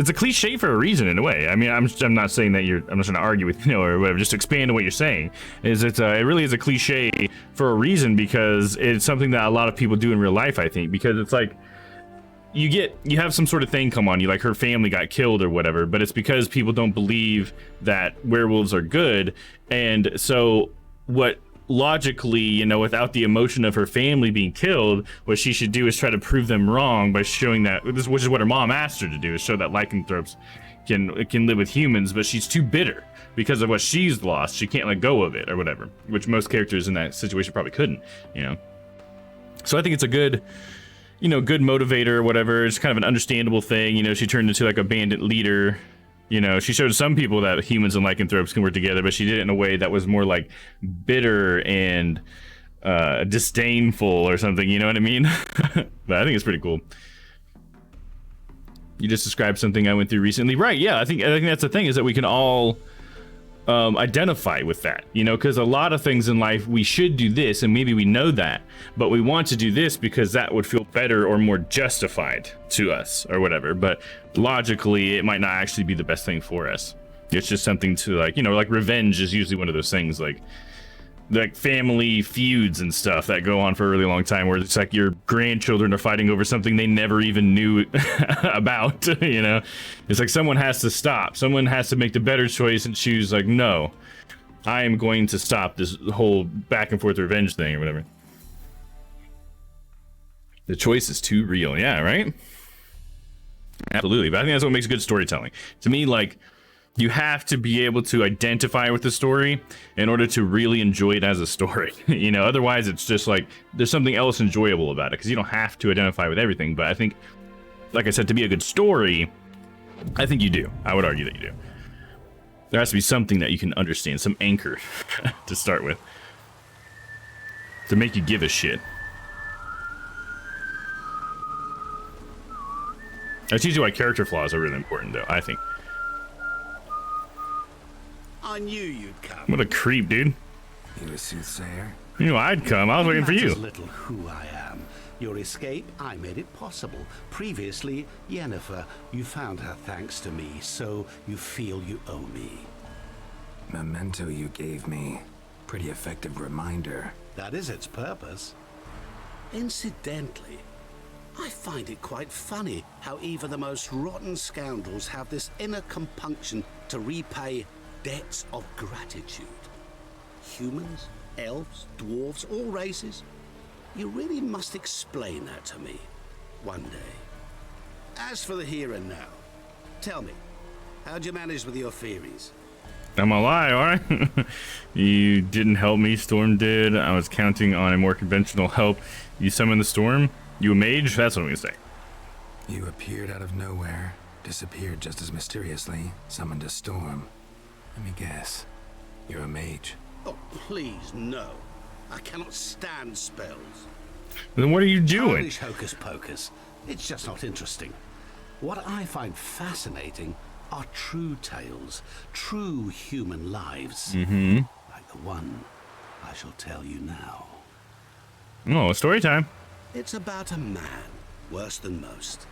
a cliche for a reason in a way. I mean, I'm not saying that I'm just gonna argue with or whatever. Just to expand on what you're saying. It really is a cliche for a reason because it's something that a lot of people do in real life. I think because it's like you have some sort of thing come on you, like her family got killed or whatever, but it's because people don't believe that werewolves are good, and so what logically, you know, without the emotion of her family being killed, what she should do is try to prove them wrong by showing that, which is what her mom asked her to do, is show that lycanthropes can live with humans, but she's too bitter because of what she's lost. She can't let go of it or whatever, which most characters in that situation probably couldn't, you know. So I think it's a good, you know, good motivator or whatever. It's kind of an understandable thing. You know, she turned into like a bandit leader. You know, she showed some people that humans and lycanthropes can work together, but she did it in a way that was more like bitter and disdainful or something. You know what I mean? But I think it's pretty cool. You just described something I went through recently. Right, yeah, I think that's the thing, is that we can all identify with that, you know, because a lot of things in life we should do this and maybe we know that, but we want to do this because that would feel better or more justified to us or whatever, but logically it might not actually be the best thing for us. It's just something to, like, you know, like revenge is usually one of those things, like family feuds and stuff that go on for a really long time, where it's like your grandchildren are fighting over something they never even knew about, you know. It's like someone has to stop, someone has to make the better choice and choose, like, no, I am going to stop this whole back and forth revenge thing or whatever. The choice is too real. Yeah, right? Absolutely. But I think that's what makes good storytelling to me. Like, you have to be able to identify with the story in order to really enjoy it as a story. You know, otherwise it's just like there's something else enjoyable about it, because you don't have to identify with everything. But I think, like I said, to be a good story, I think you do. I would argue that you do. There has to be something that you can understand, some anchor to start with, to make you give a shit. That's usually why character flaws are really important, though, I think. I knew you'd come. What a creep, dude. You a soothsayer? You know I'd come. I was waiting for you. Little who I am. Your escape, I made it possible. Previously, Yennefer, you found her thanks to me, so you feel you owe me. Memento you gave me. Pretty effective reminder. That is its purpose. Incidentally, I find it quite funny how even the most rotten scoundrels have this inner compunction to repay debts of gratitude. Humans, elves, dwarves, all races. You really must explain that to me one day. As for the here and now, tell me, how'd you manage with your theories? I'm a lie, alright? You didn't help me, Storm did. I was counting on a more conventional help. You summoned the storm? You a mage? That's what I'm gonna say. You appeared out of nowhere, disappeared just as mysteriously, summoned a storm. Let me guess. You're a mage. Oh, please, no. I cannot stand spells. Then what are you doing? Childish hocus pocus. It's just not interesting. What I find fascinating are true tales, true human lives. Mm-hmm. Like the one I shall tell you now. Oh, story time. It's about a man, worse than most.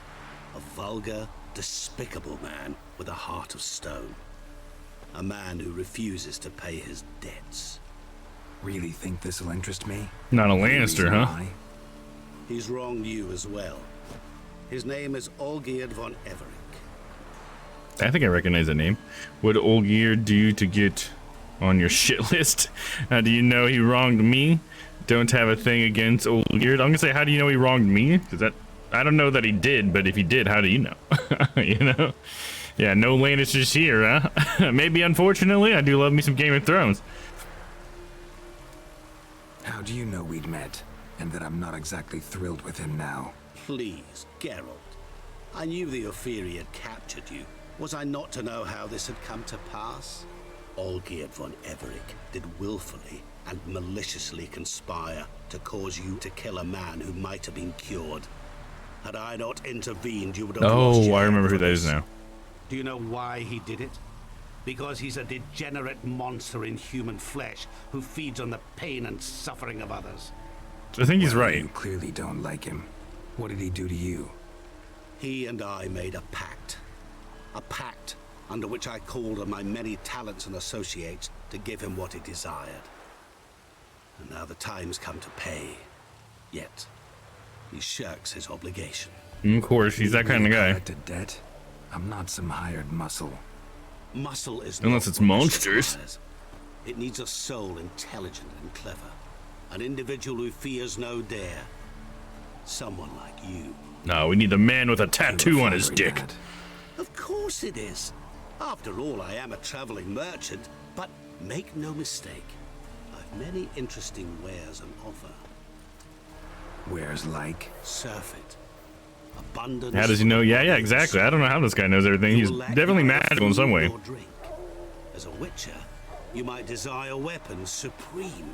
A vulgar, despicable man with a heart of stone. A man who refuses to pay his debts. Really think this will interest me? Not a Lannister, huh? He's wronged you as well. His name is Olgierd von Everett. I think I recognize the name. What did Olgierd do to get on your shit list? How do you know he wronged me? Don't have a thing against Olgierd. I'm gonna say, how do you know he wronged me? Because that, I don't know that he did, but if he did, how do you know? You know? Yeah, no Lannisters here, huh? Maybe, unfortunately, I do love me some Game of Thrones. How do you know we'd met, and that I'm not exactly thrilled with him now? Please, Geralt. I knew the Ophiri had captured you. Was I not to know how this had come to pass? Olgierd von Everett did willfully and maliciously conspire to cause you to kill a man who might have been cured. Had I not intervened, you would have lost your I remember head who for that is this. now. Do you know why he did it? Because he's a degenerate monster in human flesh who feeds on the pain and suffering of others. I think he's right. You clearly don't like him. What did he do to you? He and I made a pact. A pact under which I called on my many talents and associates to give him what he desired. And now the time's come to pay. Yet, he shirks his obligation. Of course, he's that kind of guy. To debt? I'm not some hired muscle. Muscle is Unless not it's what this monsters. requires. It needs a soul intelligent and clever. An individual who fears no dare. Someone like you. No, we need the man with a tattoo on his dick. Of course it is. After all, I am a traveling merchant. But make no mistake, I've many interesting wares on offer. Wares like? Surfeit. Abundance. How does he know? Yeah, exactly. I don't know how this guy knows everything. He's definitely magical in some way. As a witcher, you might desire weapons supreme.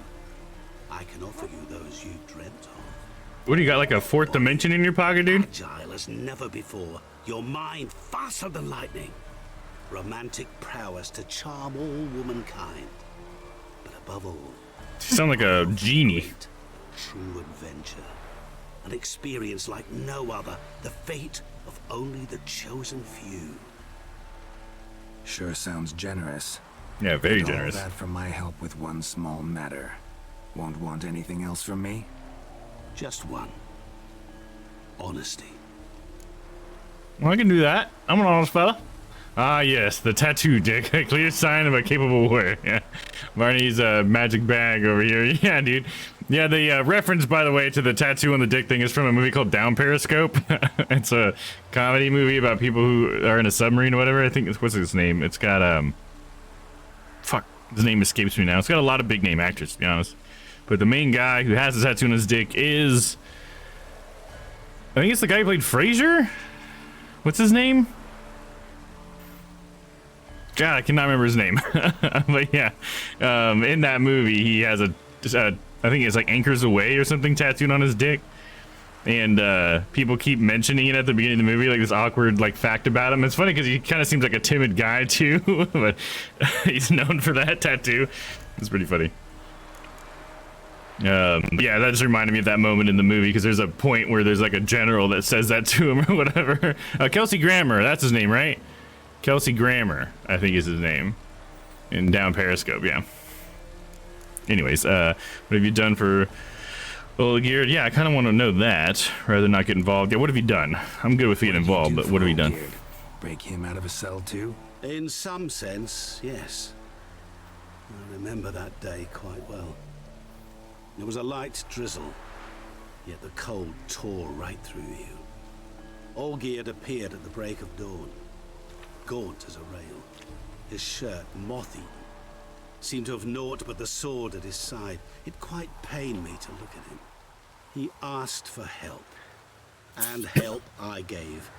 I can offer you those you dreamt of. What do you got, like a fourth dimension in your pocket, dude? Agile as never before. Your mind faster than lightning. Romantic prowess to charm all womankind. But above all, You sound like a genie. true adventure. An experience like no other. The fate of only the chosen few. Sure sounds generous. Yeah, very And generous. All that for my help with one small matter. Won't want anything else from me? Just one. Honesty. Well, I can do that. I'm an honest fella. Ah, yes, the tattoo, Dick. A clear sign of a capable warrior. Yeah. Barney's magic bag over here. Yeah, dude. Yeah, the reference, by the way, to the tattoo on the dick thing is from a movie called Down Periscope. It's a comedy movie about people who are in a submarine or whatever. I think it's, what's his name? It's got, fuck, his name escapes me now. It's got a lot of big name actors, to be honest. But the main guy who has the tattoo on his dick is, I think it's the guy who played Frasier? What's his name? God, I cannot remember his name. But yeah, in that movie, he has a, I think it's like Anchors Away or something tattooed on his dick. And people keep mentioning it at the beginning of the movie, like this awkward like fact about him. It's funny because he kind of seems like a timid guy too, but he's known for that tattoo. It's pretty funny. Yeah, that just reminded me of that moment in the movie because there's a point where there's like a general that says that to him or whatever. Kelsey Grammer, that's his name, right? Kelsey Grammer, I think is his name. In Down Periscope, yeah. Anyways, what have you done for Olgierd? Yeah, I kind of want to know that rather than not get involved. Yeah, what have you done? I'm good with getting involved, but what have you done? Break him out of a cell too? In some sense, yes. I remember that day quite well. There was a light drizzle, yet the cold tore right through you. Olgierd appeared at the break of dawn, gaunt as a rail, his shirt moth-eaten, seemed to have naught but the sword at his side. It quite pained me to look at him. He asked for help, and help I gave.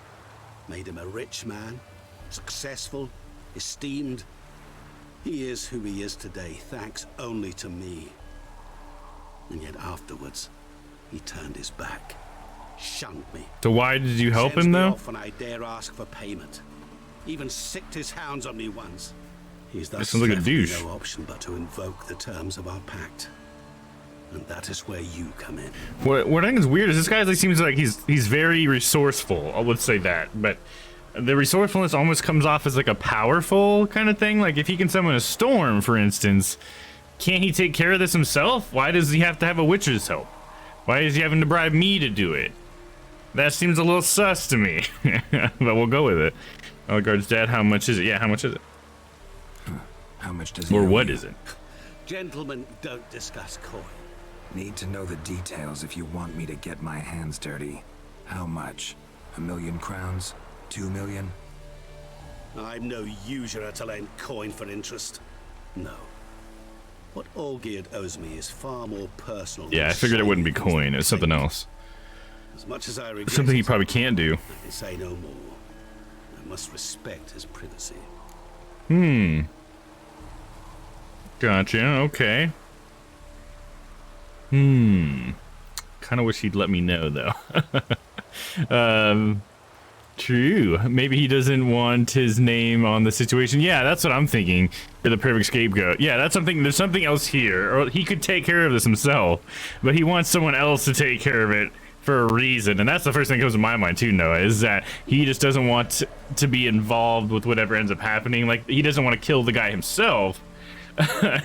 Made him a rich man, successful, esteemed. He is who he is today, thanks only to me. And yet afterwards, he turned his back, shunned me. So why did you help Sends him me though? off when I dare ask for payment. Even sicked his hounds on me once. He's That thus sounds like a left me douche. no option but to invoke the terms of our pact. And that is where you come in. What I think is weird is this guy like seems like he's very resourceful. I would say that, but the resourcefulness almost comes off as like a powerful kind of thing. Like if he can summon a storm, for instance, can't he take care of this himself? Why does he have to have a witcher's help? Why is he having to bribe me to do it? That seems a little sus to me, but we'll go with it. Ellegaard's dad, how much is it? Yeah, how much is it? How much does Or he owe what you? is it? Gentlemen don't discuss coin. Need to know the details if you want me to get my hands dirty. How much? 1,000,000 crowns? 2 million? I'm no usurer to lend coin for interest. No. What Olgierd owes me is far more personal. Yeah, I figured it wouldn't be coin. It's something else. As much as I regret Something he it, probably can't do. I can say no more. I must respect his privacy. Gotcha, okay. Kind of wish he'd let me know, though. True. Maybe he doesn't want his name on the situation. Yeah, that's what I'm thinking. For the perfect scapegoat. Yeah, that's something. There's something else here. Or he could take care of this himself, but he wants someone else to take care of it for a reason. And that's the first thing that comes to my mind too, Noah, is that he just doesn't want to be involved with whatever ends up happening. Like, he doesn't want to kill the guy himself.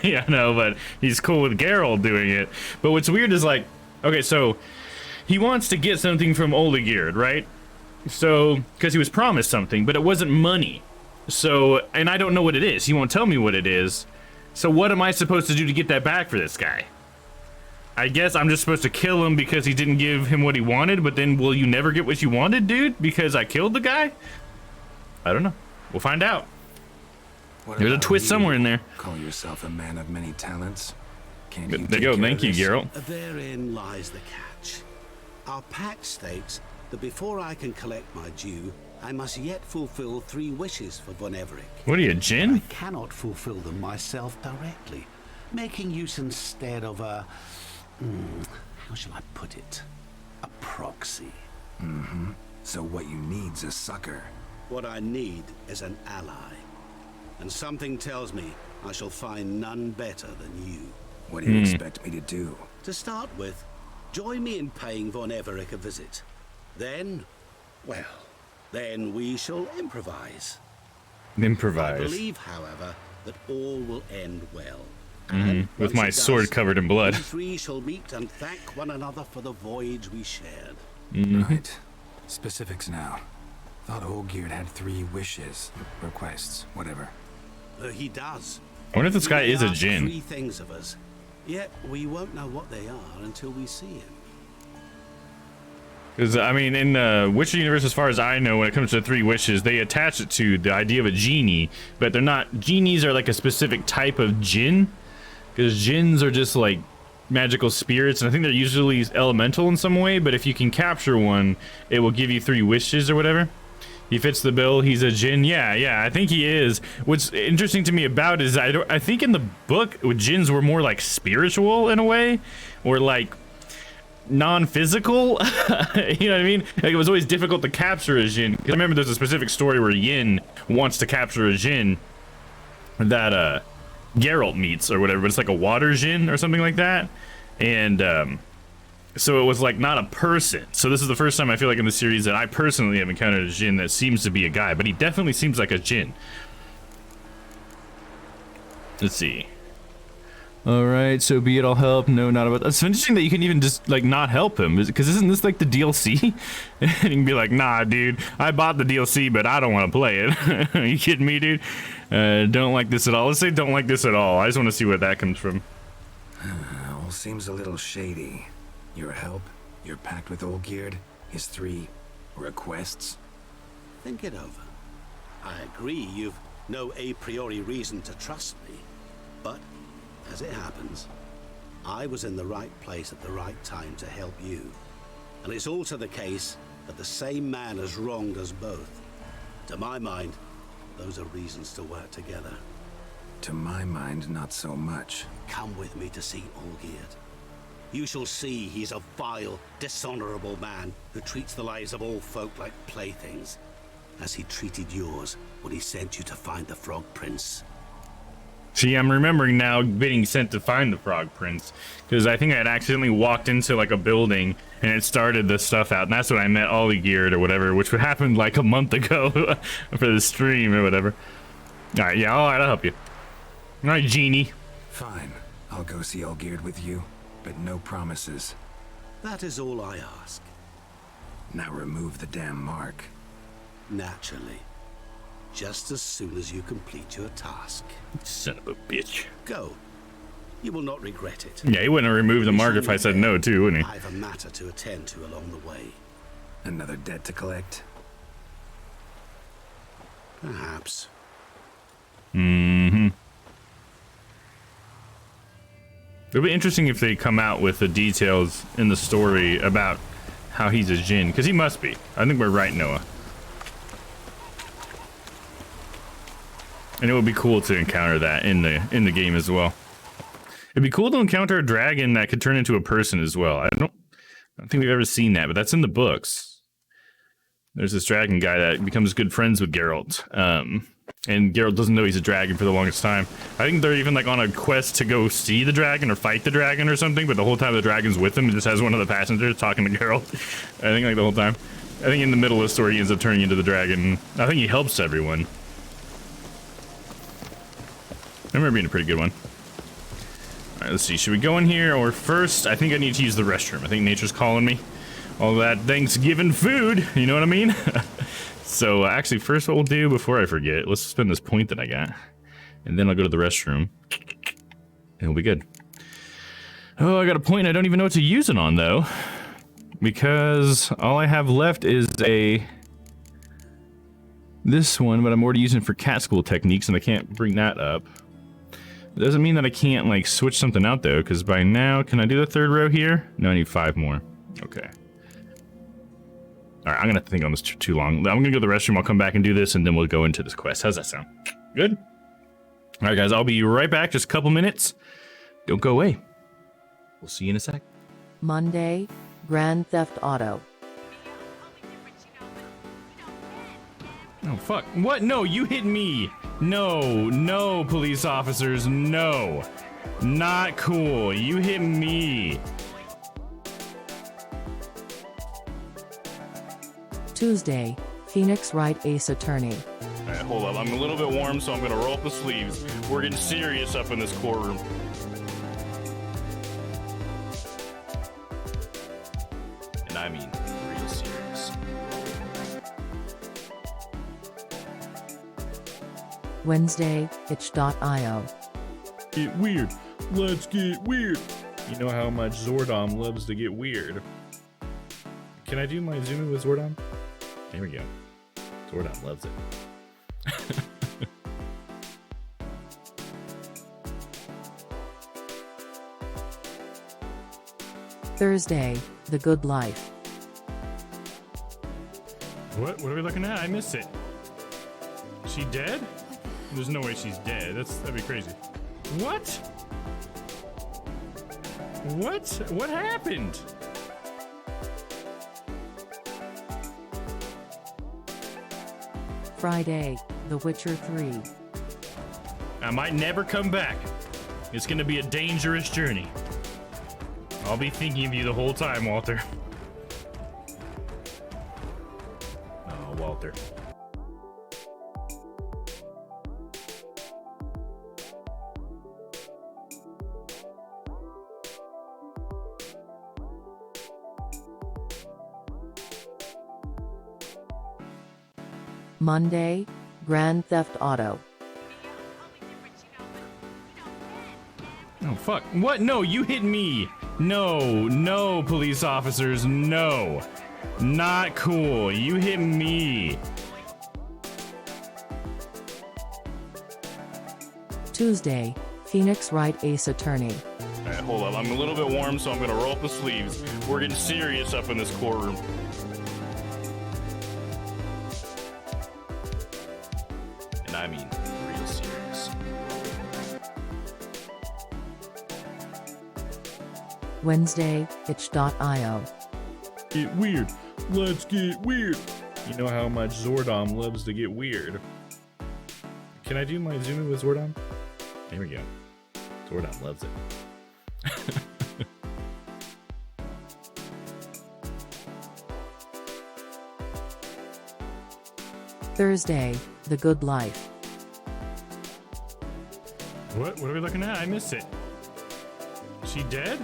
Yeah, no, but he's cool with Geralt doing it. But what's weird is, like, okay, so he wants to get something from Olgierd, right? So, because he was promised something, but it wasn't money. So, and I don't know what it is. He won't tell me what it is. So what am I supposed to do to get that back for this guy? I guess I'm just supposed to kill him because he didn't give him what he wanted, but then will you never get what you wanted, dude? Because I killed the guy? I don't know. We'll find out. There's a twist somewhere in there. Call yourself a man of many talents. Can't you there you go. Thank you, Geralt. Therein lies the catch. Our pact states that before I can collect my due, I must yet fulfill 3 wishes for Von Everec. What are you, a djinn? I cannot fulfill them myself directly, making use instead of a... how shall I put it? A proxy. So what you need's a sucker. What I need is an ally. And something tells me I shall find none better than you. What do you expect me to do? To start with, join me in paying Von Everec a visit. Then, well, then we shall improvise. Improvise. I believe, however, that all will end well. With my sword covered in blood. We 3 shall meet and thank one another for the voyage we shared. Right. Specifics now. Thought Olgierd had 3 wishes, requests, whatever. He does. I wonder if this guy is a He asks djinn. 3 things of us, yet we won't know what they are until we see him. Because, I mean, in the Witcher universe, as far as I know, when it comes to 3 wishes, they attach it to the idea of a genie, but they're not. Genies are like a specific type of djinn, because djinns are just like magical spirits, and I think they're usually elemental in some way, but if you can capture one, it will give you 3 wishes or whatever. He fits the bill. He's a djinn. Yeah, I think he is. What's interesting to me about it is I think in the book, djinns were more like spiritual in a way, or like non-physical. You know what I mean? Like, it was always difficult to capture a djinn. 'Cause I remember there's a specific story where Yin wants to capture a djinn that Geralt meets or whatever, but it's like a water djinn or something like that, and so it was like not a person. So this is the first time I feel like in the series that I personally have encountered a djinn that seems to be a guy, but he definitely seems like a djinn. Let's see. All right, so be it, I'll help. No, not about. It's interesting that you can even just like not help him, because isn't this like the DLC? And you can be like, nah, dude, I bought the DLC, but I don't want to play it. Are you kidding me, dude? Don't like this at all. Let's say don't like this at all. I just want to see where that comes from. All seems a little shady. Your help, your pact with Olgierd, his 3 requests. Think it over. I agree you've no a priori reason to trust me, but as it happens, I was in the right place at the right time to help you. And it's also the case that the same man has wronged us both. To my mind, those are reasons to work together. To my mind, not so much. Come with me to see Olgierd. You shall see he's a vile, dishonorable man who treats the lives of all folk like playthings, as he treated yours when he sent you to find the Frog Prince. See, I'm remembering now being sent to find the Frog Prince, because I think I had accidentally walked into like a building and it started the stuff out, and that's when I met Olgierd or whatever, which happened like a month ago for the stream or whatever. All right, yeah, all right, I'll help you. All right, genie. Fine, I'll go see Olgierd with you, but no promises. That is all I ask. Now remove the damn mark. Naturally. Just as soon as you complete your task. Son of a bitch. Go. You will not regret it. Yeah, he wouldn't have removed the mark if I said no too, wouldn't he? I have a matter to attend to along the way. Another debt to collect? Perhaps. Mm-hmm. It'll be interesting if they come out with the details in the story about how he's a djinn, because he must be. I think we're right, Noah. And it would be cool to encounter that in the game as well. It'd be cool to encounter a dragon that could turn into a person as well. I don't think we've ever seen that, but that's in the books. There's this dragon guy that becomes good friends with Geralt. And Geralt doesn't know he's a dragon for the longest time. I think they're even like on a quest to go see the dragon or fight the dragon or something, but the whole time the dragon's with him, he just has one of the passengers talking to Geralt. I think like the whole time. I think in the middle of the story he ends up turning into the dragon. I think he helps everyone. I remember being a pretty good one. Alright, let's see. Should we go in here or first? I think I need to use the restroom. I think nature's calling me. All that Thanksgiving food, you know what I mean? So actually, first what we'll do before I forget, let's spend this point that I got. And then I'll go to the restroom. And we'll be good. Oh, I got a point I don't even know what to use it on though. Because all I have left is this one, but I'm already using it for cat school techniques and I can't bring that up. It doesn't mean that I can't like switch something out though, because by now, can I do the third row here? No, I need 5 more. Okay. Alright, I'm gonna have to think on this too long. I'm gonna go to the restroom, I'll come back and do this, and then we'll go into this quest. How's that sound? Good? Alright guys, I'll be right back, just a couple minutes. Don't go away. We'll see you in a sec. Monday, Grand Theft Auto. Oh, fuck. What? No, you hit me. No, police officers, no. Not cool. You hit me. Tuesday, Phoenix Wright Ace Attorney. Alright, hold up. I'm a little bit warm, so I'm gonna roll up the sleeves. We're getting serious up in this courtroom. And I mean real serious. Wednesday, itch.io. Get weird. Let's get weird. You know how much Zordom loves to get weird. Can I do my zoom in with Zordom? There we go. Zordom loves it. Thursday, The Good Life. What are we looking at? I missed it. Is she dead? There's no way she's dead. That'd be crazy. What? What happened? Friday, The Witcher 3. I might never come back. It's gonna be a dangerous journey. I'll be thinking of you the whole time, Walter. Oh, Walter. Monday, Grand Theft Auto. Oh, fuck. What? No, you hit me. No, police officers, no. Not cool. You hit me. Tuesday, Phoenix Wright Ace Attorney. Alright, hold up. I'm a little bit warm, so I'm gonna roll up the sleeves. We're getting serious up in this courtroom. And I mean real serious. Wednesday, itch.io. Get weird. Let's get weird. You know how much Zordom loves to get weird. Can I do my zoom in with Zordom? There we go. Zordom loves it. Thursday, The Good Life. What are we looking at? I missed it. Is she dead?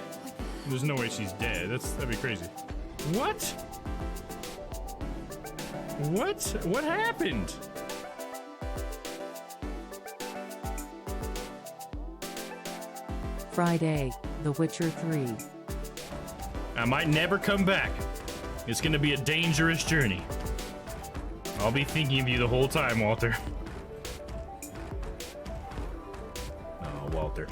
There's no way she's dead. That'd be crazy. What? What? What happened? Friday, The Witcher 3. I might never come back. It's gonna be a dangerous journey. I'll be thinking of you the whole time, Walter. Oh, Walter.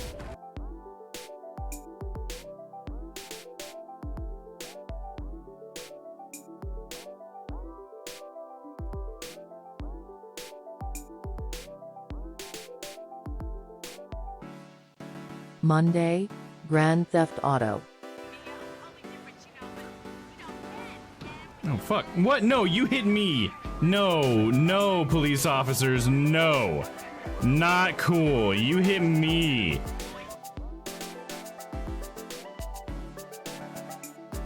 Monday, Grand Theft Auto. Oh, fuck. What? No, you hit me. No, no, police officers, no. Not cool. You hit me.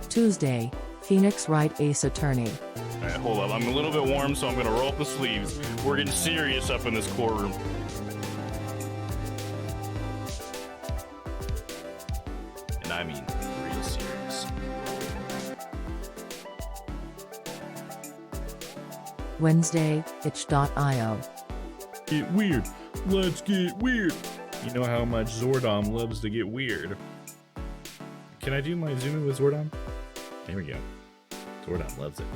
Tuesday, Phoenix Wright Ace Attorney. All right, hold up. I'm a little bit warm, so I'm gonna roll up the sleeves. We're getting serious up in this courtroom. And I mean real serious. Wednesday, itch.io. Get weird. Let's get weird. You know how much Zordom loves to get weird. Can I do my zoom in with Zordom? There we go. Zordom loves it.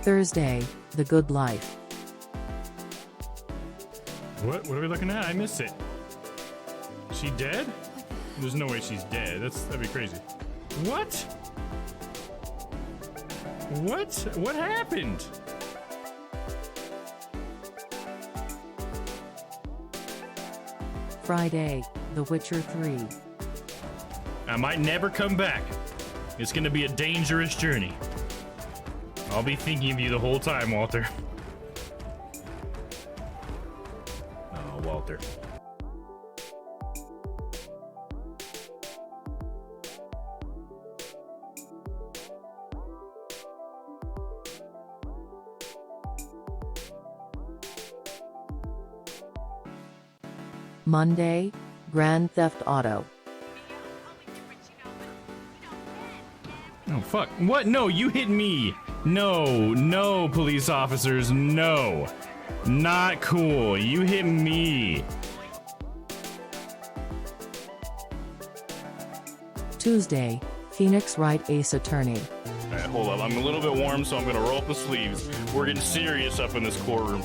Thursday, The Good Life. What? What are we looking at? I missed it. Is she dead? There's no way she's dead. That'd be crazy. What? What? What happened? Friday, The Witcher 3. I might never come back. It's gonna be a dangerous journey. I'll be thinking of you the whole time, Walter. Oh, Walter. Monday, Grand Theft Auto. Oh, fuck. What? No, you hit me. No, no, police officers, no. Not cool. You hit me. Tuesday, Phoenix Wright Ace Attorney. All right, hold up. I'm a little bit warm, so I'm gonna roll up the sleeves. We're getting serious up in this courtroom.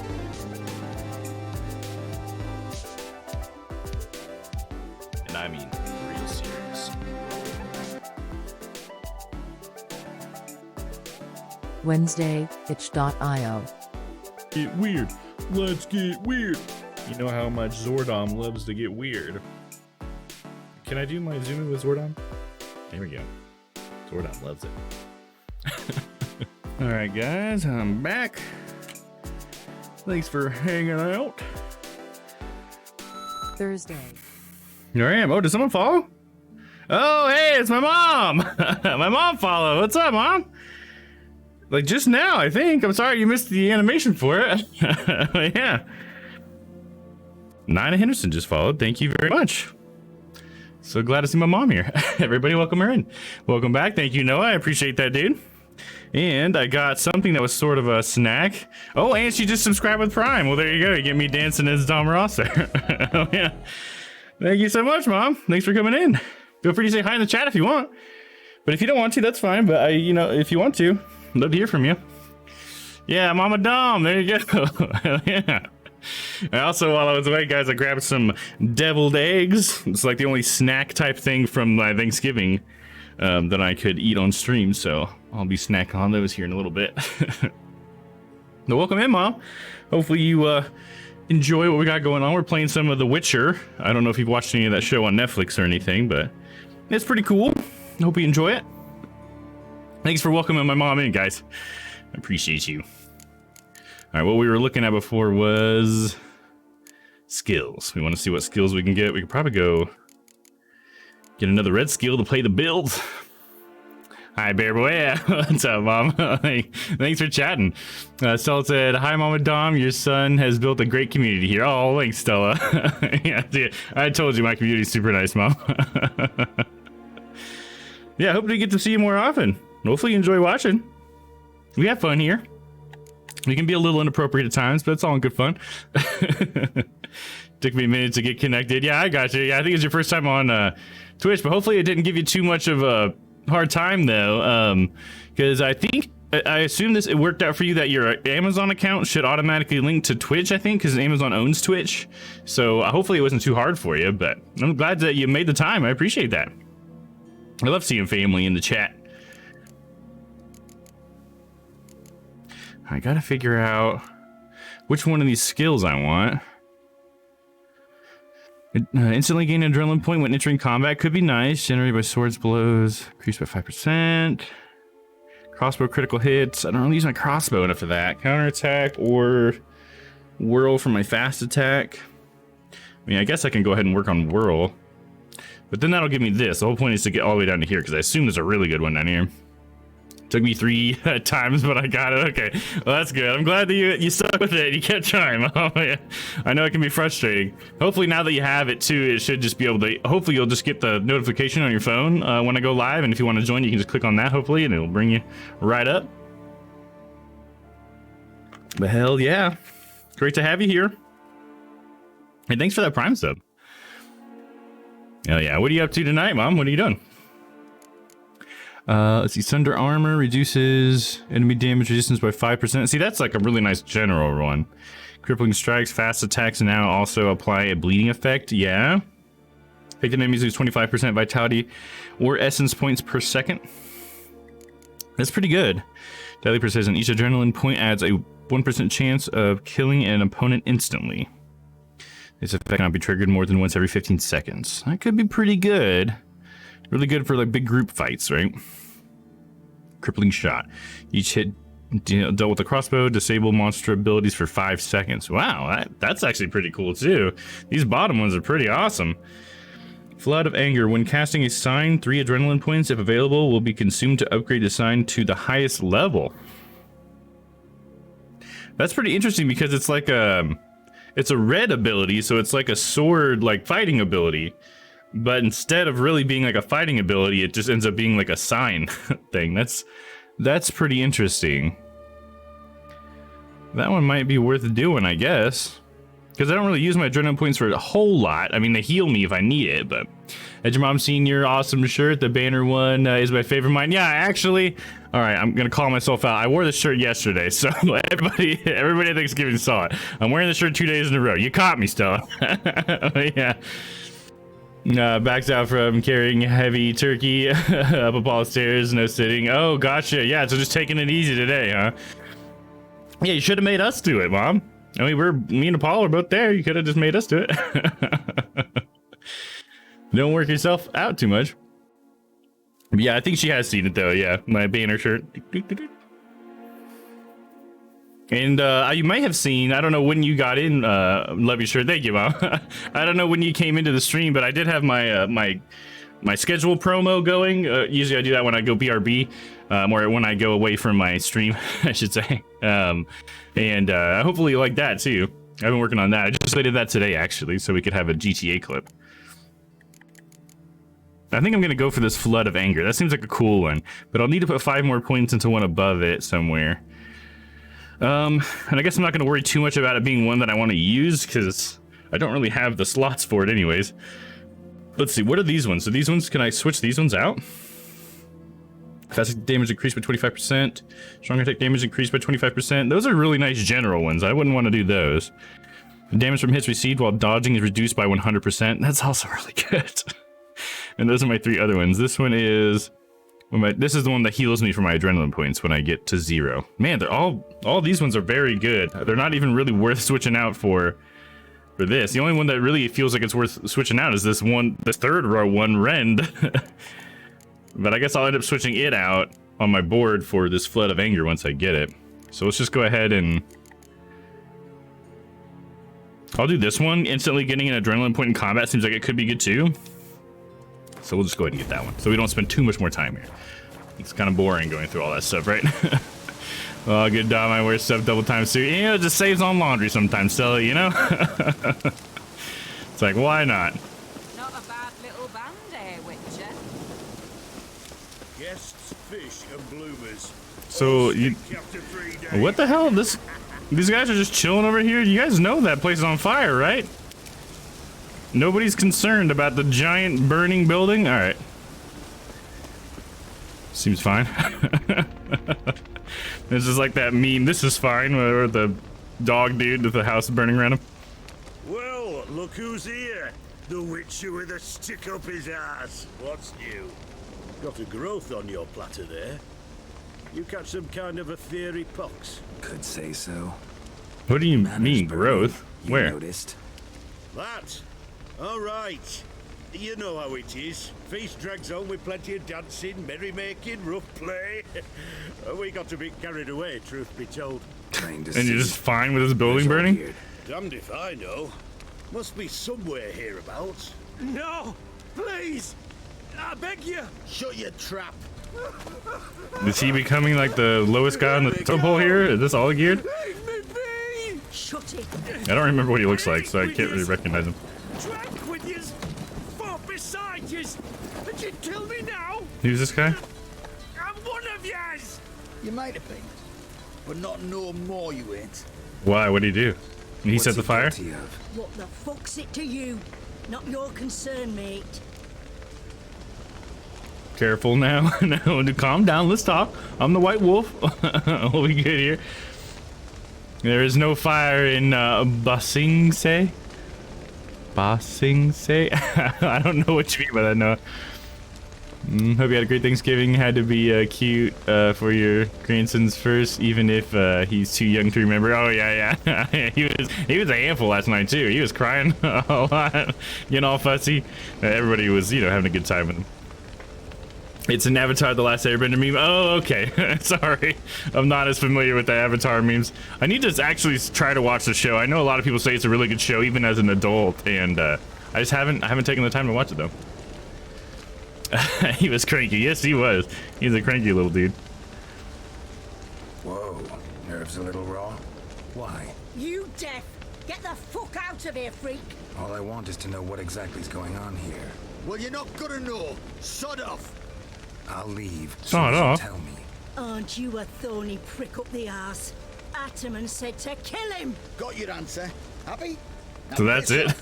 And I mean real serious. Wednesday, itch.io. Get weird. Let's get weird. You know how much Zordom loves to get weird. Can I do my zoom in with Zordom? There we go. Zordom loves it. All right, guys, I'm back. Thanks for hanging out. Thursday. Here I am. Oh, did someone follow? Oh, hey, it's my mom. My mom followed. What's up, Mom? Like just now, I think. I'm sorry you missed the animation for it. Yeah. Nina Henderson just followed. Thank you very much. So glad to see my mom here. Everybody, welcome her in. Welcome back. Thank you, Noah. I appreciate that, dude. And I got something that was sort of a snack. Oh, and she just subscribed with Prime. Well, there you go. You get me dancing as Dom Ross there. Oh, yeah. Thank you so much, Mom. Thanks for coming in. Feel free to say hi in the chat if you want. But if you don't want to, that's fine. But if you want to, I'd love to hear from you. Yeah, Mama Dom. There you go. Yeah. And also, while I was away, guys, I grabbed some deviled eggs. It's like the only snack type thing from my Thanksgiving that I could eat on stream. So I'll be snacking on those here in a little bit. But welcome in, Mom. Hopefully you enjoy what we got going on. We're playing some of The Witcher. I don't know if you've watched any of that show on Netflix or anything, but it's pretty cool. I hope you enjoy it. Thanks for welcoming my mom in, guys. I appreciate you. All right, what we were looking at before was skills. We want to see what skills we can get. We could probably go get another red skill to play the build. Hi, Bear Boy. Yeah, what's up, Mom? Thanks for chatting. Stella said, hi, Mama Dom. Your son has built a great community here. Oh, thanks, Stella. Yeah, dude, I told you my community's super nice, Mom. Yeah, I hope to get to see you more often. Hopefully you enjoy watching. We have fun here. We can be a little inappropriate at times, but it's all in good fun. Took me a minute to get connected. Yeah, I got you. Yeah, I think it's your first time on Twitch, but hopefully it didn't give you too much of a hard time though, because I assume it worked out for you that your Amazon account should automatically link to Twitch, I think, because Amazon owns Twitch. So hopefully it wasn't too hard for you, but I'm glad that you made the time. I appreciate that. I love seeing family in the chat. I gotta figure out which one of these skills I want. Instantly gain an adrenaline point when entering combat could be nice. Generated by swords blows. Increased by 5%. Crossbow critical hits. I don't really use my crossbow enough for that. Counterattack or whirl for my fast attack. I mean, I guess I can go ahead and work on whirl. But then that'll give me this. The whole point is to get all the way down to here because I assume there's a really good one down here. Took me 3 times, but I got it. Okay, well, that's good. I'm glad that you stuck with it. You kept trying. Oh, yeah. I know it can be frustrating. Hopefully now that you have it too, it should just be able to, hopefully you'll just get the notification on your phone when I go live, and if you want to join, you can just click on that, hopefully, and it'll bring you right up. But hell yeah. Great to have you here. And thanks for that Prime sub. Hell yeah. What are you up to tonight, Mom? What are you doing? Let's see, Thunder Armor reduces enemy damage resistance by 5%. See, that's like a really nice general one. Crippling strikes, fast attacks now also apply a bleeding effect. Yeah. Affected enemies lose 25% vitality or essence points per second. That's pretty good. Deadly precision. Each adrenaline point adds a 1% chance of killing an opponent instantly. This effect cannot be triggered more than once every 15 seconds. That could be pretty good. Really good for like big group fights, right? Crippling shot. Each hit dealt with a crossbow, disable monster abilities for 5 seconds. Wow, that's actually pretty cool too. These bottom ones are pretty awesome. Flood of anger. When casting a sign, 3 adrenaline points, if available, will be consumed to upgrade the sign to the highest level. That's pretty interesting because it's like it's a red ability, so it's like a sword, like fighting ability. But instead of really being like a fighting ability, it just ends up being like a sign thing. That's pretty interesting. That one might be worth doing, I guess. Because I don't really use my adrenaline points for a whole lot. I mean, they heal me if I need it, but... Had your mom seen your awesome shirt? The banner one is my favorite mine. Yeah, actually... Alright, I'm gonna call myself out. I wore this shirt yesterday, so everybody at Thanksgiving saw it. I'm wearing the shirt 2 days in a row. You caught me, Stella. Yeah. Backs out from carrying heavy turkey up a ball stairs, no sitting. Oh, gotcha. Yeah, so just taking it easy today, huh? Yeah, you should have made us do it, Mom. I mean, me and Paul are both there. You could have just made us do it. Don't work yourself out too much. But yeah, I think she has seen it though. Yeah, my banner shirt. And you might have seen, I don't know when you got in, love your shirt, thank you, Mom. I don't know when you came into the stream, but I did have my my schedule promo going. Usually I do that when I go BRB, or when I go away from my stream, I should say. And hopefully you like that too. I've been working on that. I just did that today actually, so we could have a GTA clip. I think I'm gonna go for this Flood of Anger. That seems like a cool one, but I'll need to put 5 more points into one above it somewhere. And I guess I'm not going to worry too much about it being one that I want to use because I don't really have the slots for it anyways. Let's see, what are these ones? So these ones, can I switch these ones out? Fast damage increased by 25%. Strong attack damage increased by 25%. Those are really nice general ones. I wouldn't want to do those. Damage from hits received while dodging is reduced by 100%. That's also really good. And those are my 3 other ones. This one is... this is the one that heals me for my adrenaline points when I get to 0. Man, they're all these ones are very good. They're not even really worth switching out for this. The only one that really feels like it's worth switching out is this one, the third row one, Rend. But I guess I'll end up switching it out on my board for this Flood of Anger once I get it. So let's just go ahead and I'll do this one. Instantly getting an adrenaline point in combat seems like it could be good too. So we'll just go ahead and get that one, so we don't spend too much more time here. It's kind of boring going through all that stuff, right? Oh, good dog, I wear stuff double time suit. You know, it just saves on laundry sometimes, so, you know? It's like, why not? Not a bad little band, eh, Witcher? Guests, fish, and bloomers. So, what the hell? These guys are just chilling over here? You guys know that place is on fire, right? Nobody's concerned about the giant burning building? Alright. Seems fine. This is like that meme, this is fine, where the dog dude with the house burning around him. Well, look who's here. The Witcher with a stick up his ass. What's new? Got a growth on your platter there. You catch some kind of a theory pox? Could say so. What do you mean, growth? Where? Noticed. That? All right. You know how it is. Feast drags on with plenty of dancing, merrymaking, rough play. We got a bit carried away, truth be told. And you're just fine with this building burning? Damned if I know. Must be somewhere hereabouts. No! Please! I beg you! Shut your trap! Is he becoming like the lowest guy on the totem pole here? Is this all geared? Shut it! I don't remember what he looks like, so I can't really recognize him. Drank with yous! Fought beside yous! And you'd kill me now? Who's this guy? I'm one of yous! You might have been, but not no more you ain't. Why? What did he do? He set the fire? What the fuck's it to you? Not your concern, mate. Careful now. No, calm down. Let's talk. I'm the White Wolf. We'll be good here. There is no fire in Basingse. Basingse? I don't know what you mean by that, Noah. Hope you had a great Thanksgiving. Had to be cute for your grandson's first, even if he's too young to remember. Oh yeah. he was a handful last night too. He was crying a lot, getting all fussy. Everybody was, you know, having a good time with him. It's an Avatar: The Last Airbender meme. Oh, okay. Sorry, I'm not as familiar with the Avatar memes. I need to actually try to watch the show. I know a lot of people say it's a really good show, even as an adult, and I just haven't taken the time to watch it though. He was cranky. Yes, he was. He's a cranky little dude. Whoa, nerves a little raw. Why? You deaf! Get the fuck out of here, freak! All I want is to know what exactly is going on here. Well, you're not gonna know. Sod off. I'll leave. Sod off? Tell me. Aren't you a thorny prick up the arse? Ataman said to kill him! Got your answer. Happy? So that's it?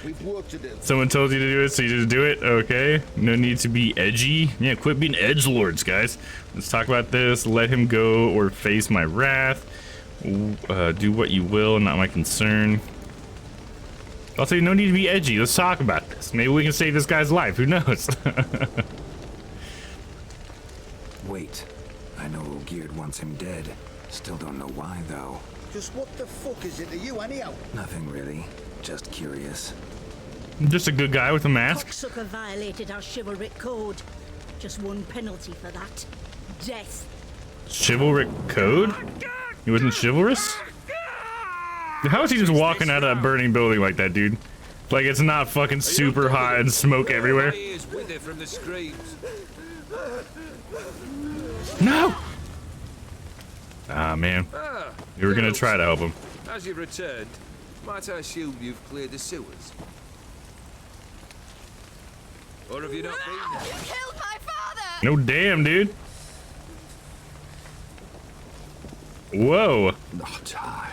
We've work to do. Someone told you to do it, so you just do it? Okay. No need to be edgy. Yeah, quit being edgelords, guys. Let's talk about this. Let him go or face my wrath. Do what you will, not my concern. Also, no need to be edgy. Let's talk about this. Maybe we can save this guy's life. Who knows? Wait. I know Olgierd wants him dead. Still don't know why, though. Just what the fuck is it to you, anyhow? Nothing really. Just curious. Just a good guy with a mask. Cocksucker violated our chivalric code. Just one penalty for that. Death. Chivalric code? He wasn't chivalrous? How is he just walking out of that burning building like that, dude? Like it's not fucking super hot and smoke everywhere. No! Ah, man. You were gonna try to help him. As you've returned, might I assume you've cleared the sewers? Or have you not been there? You killed my father! No damn, dude. Whoa. Not I.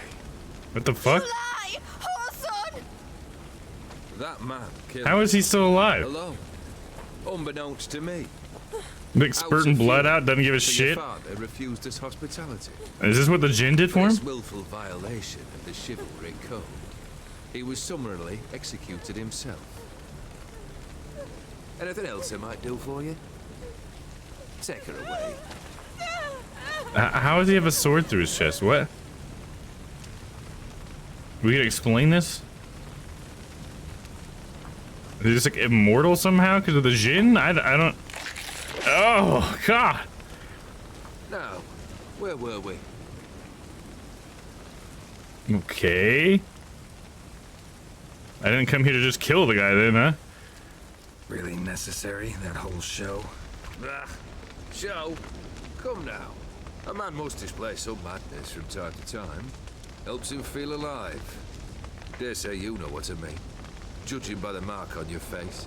What the fuck? Lie! Whoreson! That man killed How is he still alive? alone, unbeknownst to me. Like spurting blood out, doesn't give a shit. Your father refused us hospitality. Is this what the djinn did for him? This willful violation of the chivalric code. He was summarily executed himself. Anything else I might do for you? Take her away. How does he have a sword through his chest? What? We could explain this? Is he just like immortal somehow because of the djinn? I don't... Oh, God. Now, where were we? Okay. I didn't come here to just kill the guy then, huh? Really necessary, that whole show? Ugh. So, come now. A man must display some madness from time to time. Helps him feel alive. Dare say you know what I mean. Judging by the mark on your face.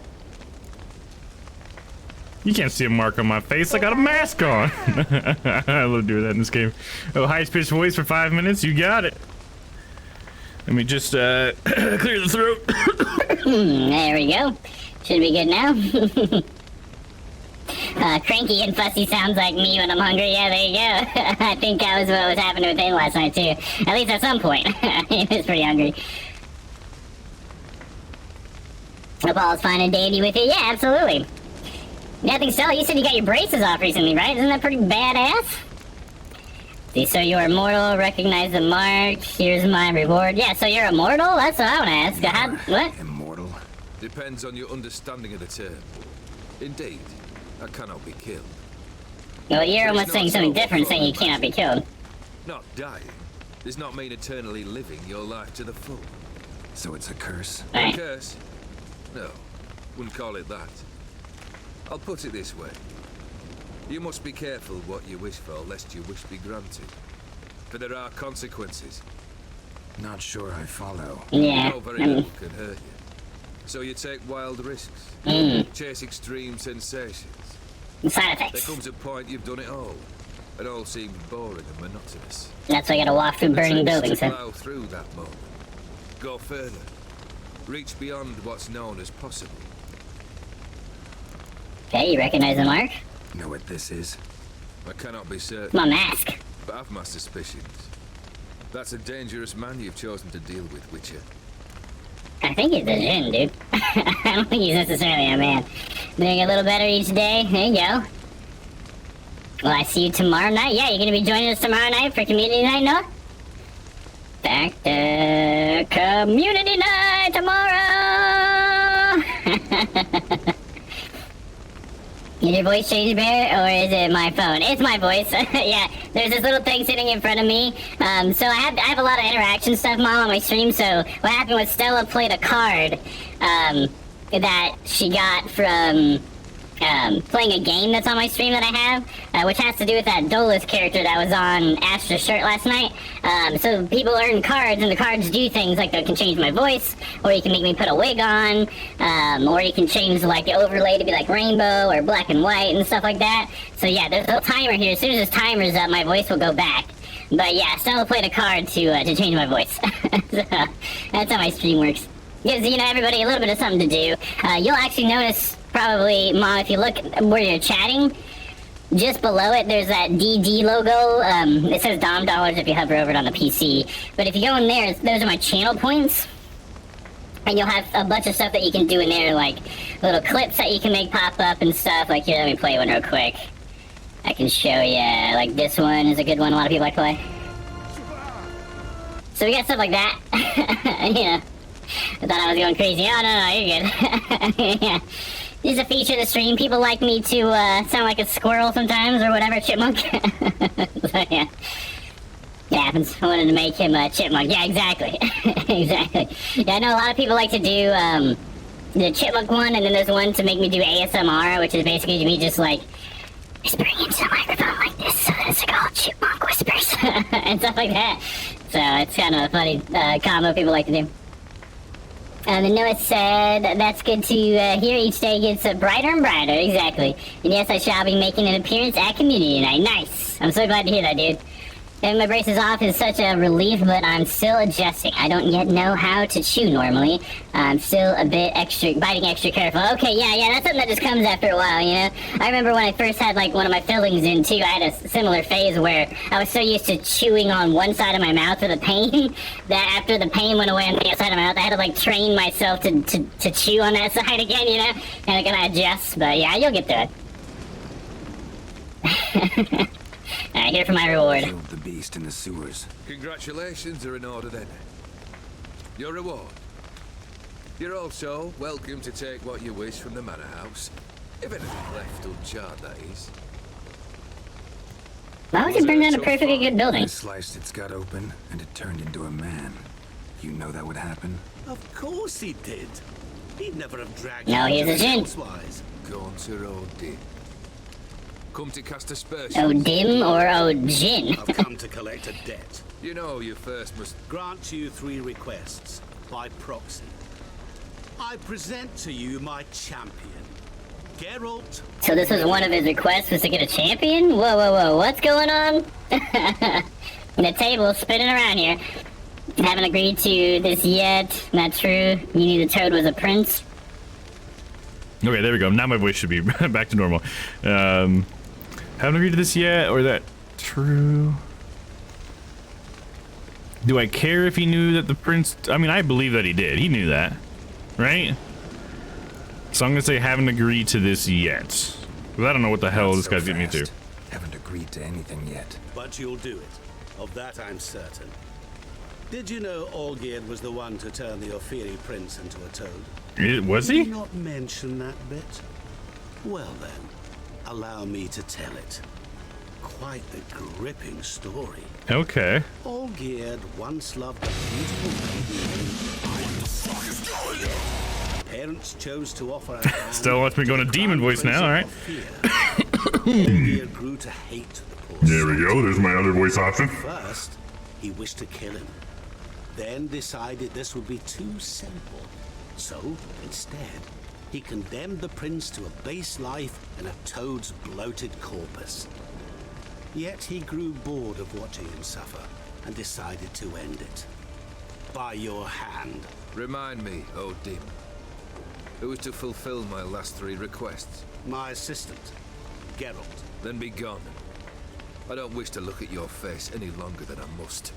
You can't see a mark on my face. I got a mask on. I love doing that in this game. Oh, high-pitched voice for 5 minutes. You got it. Let me just clear the throat. There we go. Should be good now. Cranky and fussy sounds like me when I'm hungry. Yeah, there you go. I think that was what was happening with him last night, too. At least at some point. He was pretty hungry. Hope all's fine and dandy with you. Yeah, absolutely. Nothing so. You said you got your braces off recently, right? Isn't that pretty badass? See, so you are immortal. Recognize the mark. Here's my reward. Yeah, so you're immortal? That's what I want to ask. What? Immortal? Depends on your understanding of the term. Indeed, I cannot be killed. Well, you're almost saying something different, saying you cannot be killed. Not dying does not mean eternally living your life to the full. So it's a curse? A curse? No, wouldn't call it that. I'll put it this way. You must be careful what you wish for, lest your wish be granted. For there are consequences. Not sure I follow. Yeah. No very little can hurt you. So you take wild risks. Chase extreme sensations. Side effects. There comes a point you've done it all. It all seems boring and monotonous. That's why I gotta walk through burning buildings, huh? Plow through that moment. Go further. Reach beyond what's known as possible. Okay, you recognize the mark? Know what this is? I cannot be certain. My mask. But I've my suspicions. That's a dangerous man you've chosen to deal with, Witcher. I think he's a djinn, dude. I don't think he's necessarily a man. Doing a little better each day. There you go. Well, I see you tomorrow night. Yeah, you're gonna be joining us tomorrow night for community night, Noah? Back to community night tomorrow! Did your voice change, Bear, or is it my phone? It's my voice. Yeah, there's this little thing sitting in front of me. So I have a lot of interaction stuff, Mom, on my stream. So what happened was Stella played a card that she got from playing a game that's on my stream that I have, which has to do with that Dolus character that was on Astra's shirt last night. So people earn cards, and the cards do things like they can change my voice, or you can make me put a wig on, or you can change like the overlay to be like rainbow or black and white and stuff like that. So yeah, there's a little timer here. As soon as this timer's up, my voice will go back. But yeah, Stella played a card to change my voice. So that's how my stream works. Gives, you know, everybody a little bit of something to do. You'll actually notice, probably, Mom, if you look where you're chatting, just below it, there's that DD logo. It says Dom Dollars if you hover over it on the PC. But if you go in there, those are my channel points. And you'll have a bunch of stuff that you can do in there, like little clips that you can make pop up and stuff. Like, here, let me play one real quick. I can show you, like this one is a good one a lot of people like to play. So we got stuff like that. Yeah. I thought I was going crazy. Oh, no, you're good. Yeah. This is a feature of the stream. People like me to sound like a squirrel sometimes, or whatever, chipmunk. So, yeah. It happens. I wanted to make him a chipmunk. Yeah, exactly. Exactly. Yeah, I know a lot of people like to do the chipmunk one, and then there's one to make me do ASMR, which is basically me just, like, whispering into the microphone like this, so it's called chipmunk whispers, and stuff like that. So it's kind of a funny combo people like to do. And Noah said, that's good to hear. Each day gets brighter and brighter. Exactly. And yes, I shall be making an appearance at community night. Nice. I'm so glad to hear that, dude. Having my braces off is such a relief, but I'm still adjusting. I don't yet know how to chew normally. I'm still a bit biting extra careful. Okay, yeah, that's something that just comes after a while, you know? I remember when I first had, like, one of my fillings in, too, I had a similar phase where I was so used to chewing on one side of my mouth for the pain that after the pain went away on the other side of my mouth, I had to, like, train myself to chew on that side again, you know? And I gotta adjust, but yeah, you'll get through it. Alright, here for my reward. Killed the beast in the sewers. Congratulations are in order then. Your reward. You're also welcome to take what you wish from the manor house. If anything left uncharred, that is. Why would you bring down a perfectly good building? I sliced its gut open, and it turned into a man. You know that would happen? Of course he did. He'd never have dragged No, he's a djinn. Gaunter did. come to cast aspersions. Odim or Ojin? I've come to collect a debt. You know you first must grant you 3 requests by proxy. I present to you my champion, Geralt. So this was one of his requests, was to get a champion? Whoa, what's going on? The table's spinning around here. Haven't agreed to this yet. Not true. You knew the toad was a prince. Okay, there we go. Now my voice should be back to normal. Haven't agreed to this yet, or is that true? Do I care if he knew that the prince... I mean, I believe that he did. He knew that, right? So I'm gonna say haven't agreed to this yet. Because I don't know what the hell this guy's getting me to. Haven't agreed to anything yet. But you'll do it. Of that I'm certain. Did you know Olgierd was the one to turn the Ophiri prince into a toad? Was he? Did you not mention that bit? Well then, allow me to tell it. Quite the gripping story. Okay. Olgierd once loved a beautiful maiden. What the fuck is going on? Parents chose to offer a hand. Still wants me going to demon voice now, alright. Olgierd grew to hate the poor There we go, there's my other voice option. First, he wished to kill him. Then decided this would be too simple. So, instead, he condemned the prince to a base life in a toad's bloated corpus. Yet he grew bored of watching him suffer and decided to end it. By your hand. Remind me, oh demon. Who was to fulfill my last 3 requests? My assistant, Geralt. Then be gone. I don't wish to look at your face any longer than I must.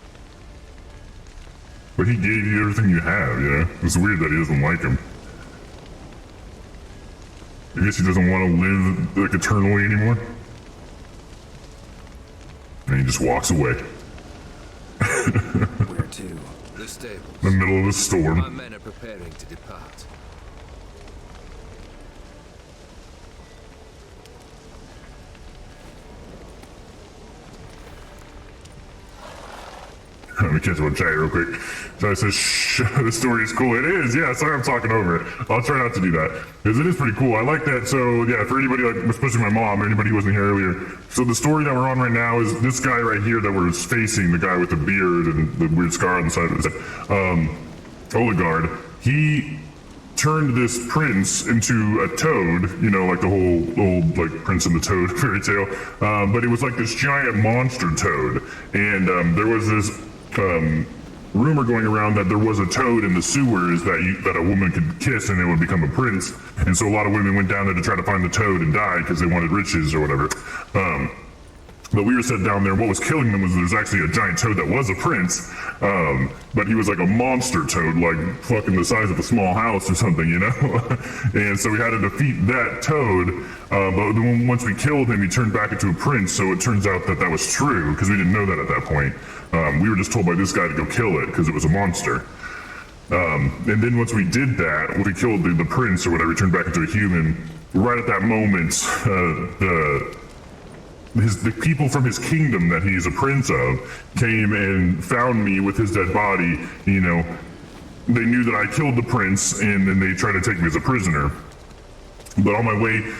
But he gave you everything you have, you know? It's weird that he doesn't like him. I guess he doesn't want to live, like, eternally anymore. And he just walks away. Where to? The stables. In the middle of a storm. My men are preparing to depart. Let me catch one chat real quick. So I said, shh, the story is cool. It is, yeah, sorry I'm talking over it. I'll try not to do that. Because it is pretty cool. I like that. So, yeah, for anybody, like, especially my mom, anybody who wasn't here earlier. So the story that we're on right now is this guy right here that we're facing, the guy with the beard and the weird scar on the side of his head, Oligard. He turned this prince into a toad, you know, like the whole old, like, Prince and the Toad fairy tale. But it was like this giant monster toad. And there was this rumor going around that there was a toad in the sewers that a woman could kiss and it would become a prince. And so a lot of women went down there to try to find the toad and died because they wanted riches or whatever. But we were set down there, and what was killing them was there's actually a giant toad that was a prince, but he was like a monster toad, like fucking the size of a small house or something, you know? And so we had to defeat that toad, but then once we killed him, he turned back into a prince, so it turns out that that was true, because we didn't know that at that point. We were just told by this guy to go kill it, because it was a monster. And then once we did that, when we killed the prince or whatever, he turned back into a human, right at that moment, the people from his kingdom that he is a prince of came and found me with his dead body. You know, they knew that I killed the prince, and then they tried to take me as a prisoner. But on my way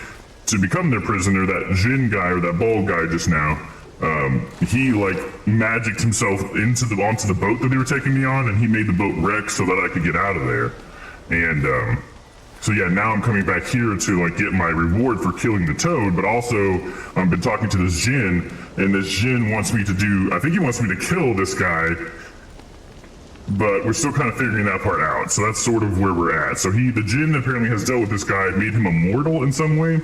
to become their prisoner, that Jin guy or that bald guy just now, he like magicked himself onto the boat that they were taking me on, and he made the boat wreck so that I could get out of there. And so yeah, now I'm coming back here to like get my reward for killing the toad, but also I've been talking to this Jin, and this Jin wants me to do, I think he wants me to kill this guy, but we're still kind of figuring that part out. So that's sort of where we're at. So the Jin apparently has dealt with this guy, made him immortal in some way,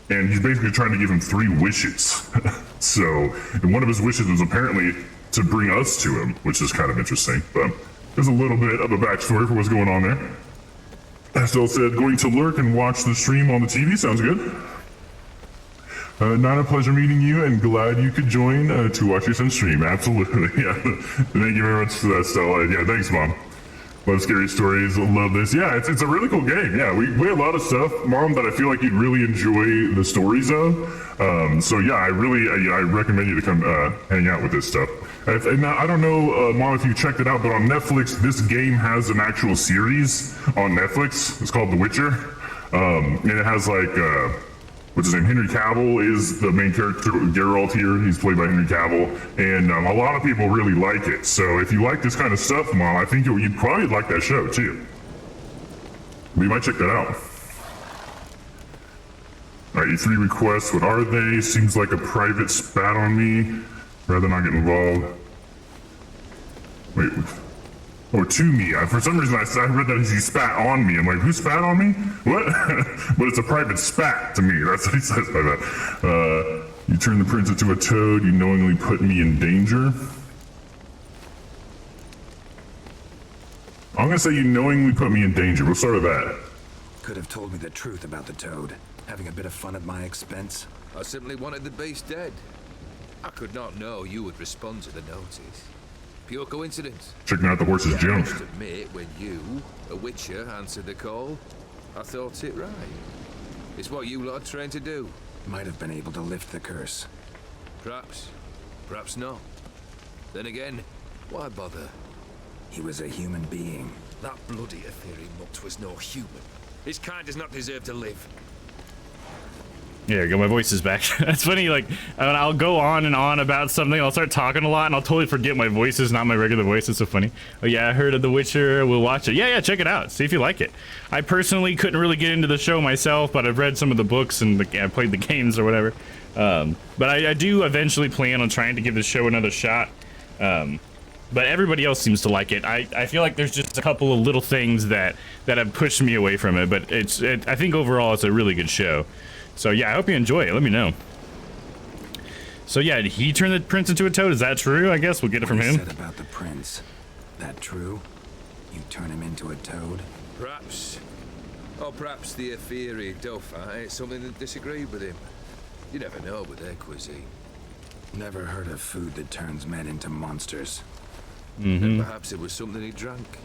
and he's basically trying to give him 3 wishes. So, and one of his wishes was apparently to bring us to him, which is kind of interesting, but there's a little bit of a backstory for what's going on there. Still said, going to lurk and watch the stream on the TV. Sounds good. Not a pleasure meeting you, and glad you could join to watch your son stream. Absolutely. Yeah. Thank you very much for that, Stella. Yeah, thanks, Mom. Love scary stories. Love this. Yeah, it's a really cool game. Yeah, we have a lot of stuff, Mom, that I feel like you'd really enjoy the stories of. So yeah, I recommend you to come hang out with this stuff. And I don't know, Mom, if you checked it out, but on Netflix, this game has an actual series on Netflix. It's called The Witcher. And it has like what's his name? Henry Cavill is the main character, Geralt here. He's played by Henry Cavill, and a lot of people really like it. So if you like this kind of stuff, Mom, I think you'd probably like that show too. We might check that out. All right, E3 requests, what are they? Seems like a private spat on me. Rather not get involved. Wait, oh, to me. For some reason, I read that he spat on me. I'm like, who spat on me? What? But it's a private spat to me. That's what he says by that. You turned the prince into a toad. You knowingly put me in danger. I'm gonna say you knowingly put me in danger. We'll start with that. Could have told me the truth about the toad. Having a bit of fun at my expense. I simply wanted the beast dead. I could not know you would respond to the notice. Pure coincidence. Checking out the horse's I junk. must admit, when you, a witcher, answered the call, I thought it right. It's what you lot are trained to do. Might have been able to lift the curse. Perhaps. Perhaps not. Then again, why bother? He was a human being. That bloody Aetheri mutt was no human. His kind does not deserve to live. There you go, my voice is back. That's funny, like, I'll go on and on about something, I'll start talking a lot, and I'll totally forget my voice is not my regular voice. It's so funny. Oh yeah, I heard of The Witcher, we'll watch it. Yeah, check it out, see if you like it. I personally couldn't really get into the show myself, but I've read some of the books and I played the games or whatever. But I do eventually plan on trying to give this show another shot. But everybody else seems to like it. I feel like there's just a couple of little things that have pushed me away from it, but I think overall it's a really good show. So yeah, I hope you enjoy it. Let me know. So yeah, did he turn the prince into a toad? Is that true? I guess we'll get it from him. Said about the prince. That true? You turn him into a toad? Perhaps. Or perhaps the Aetheri Dauphin ate something that disagreed with him. You never know with their cuisine. Never heard of food that turns men into monsters. And perhaps it was something he drank.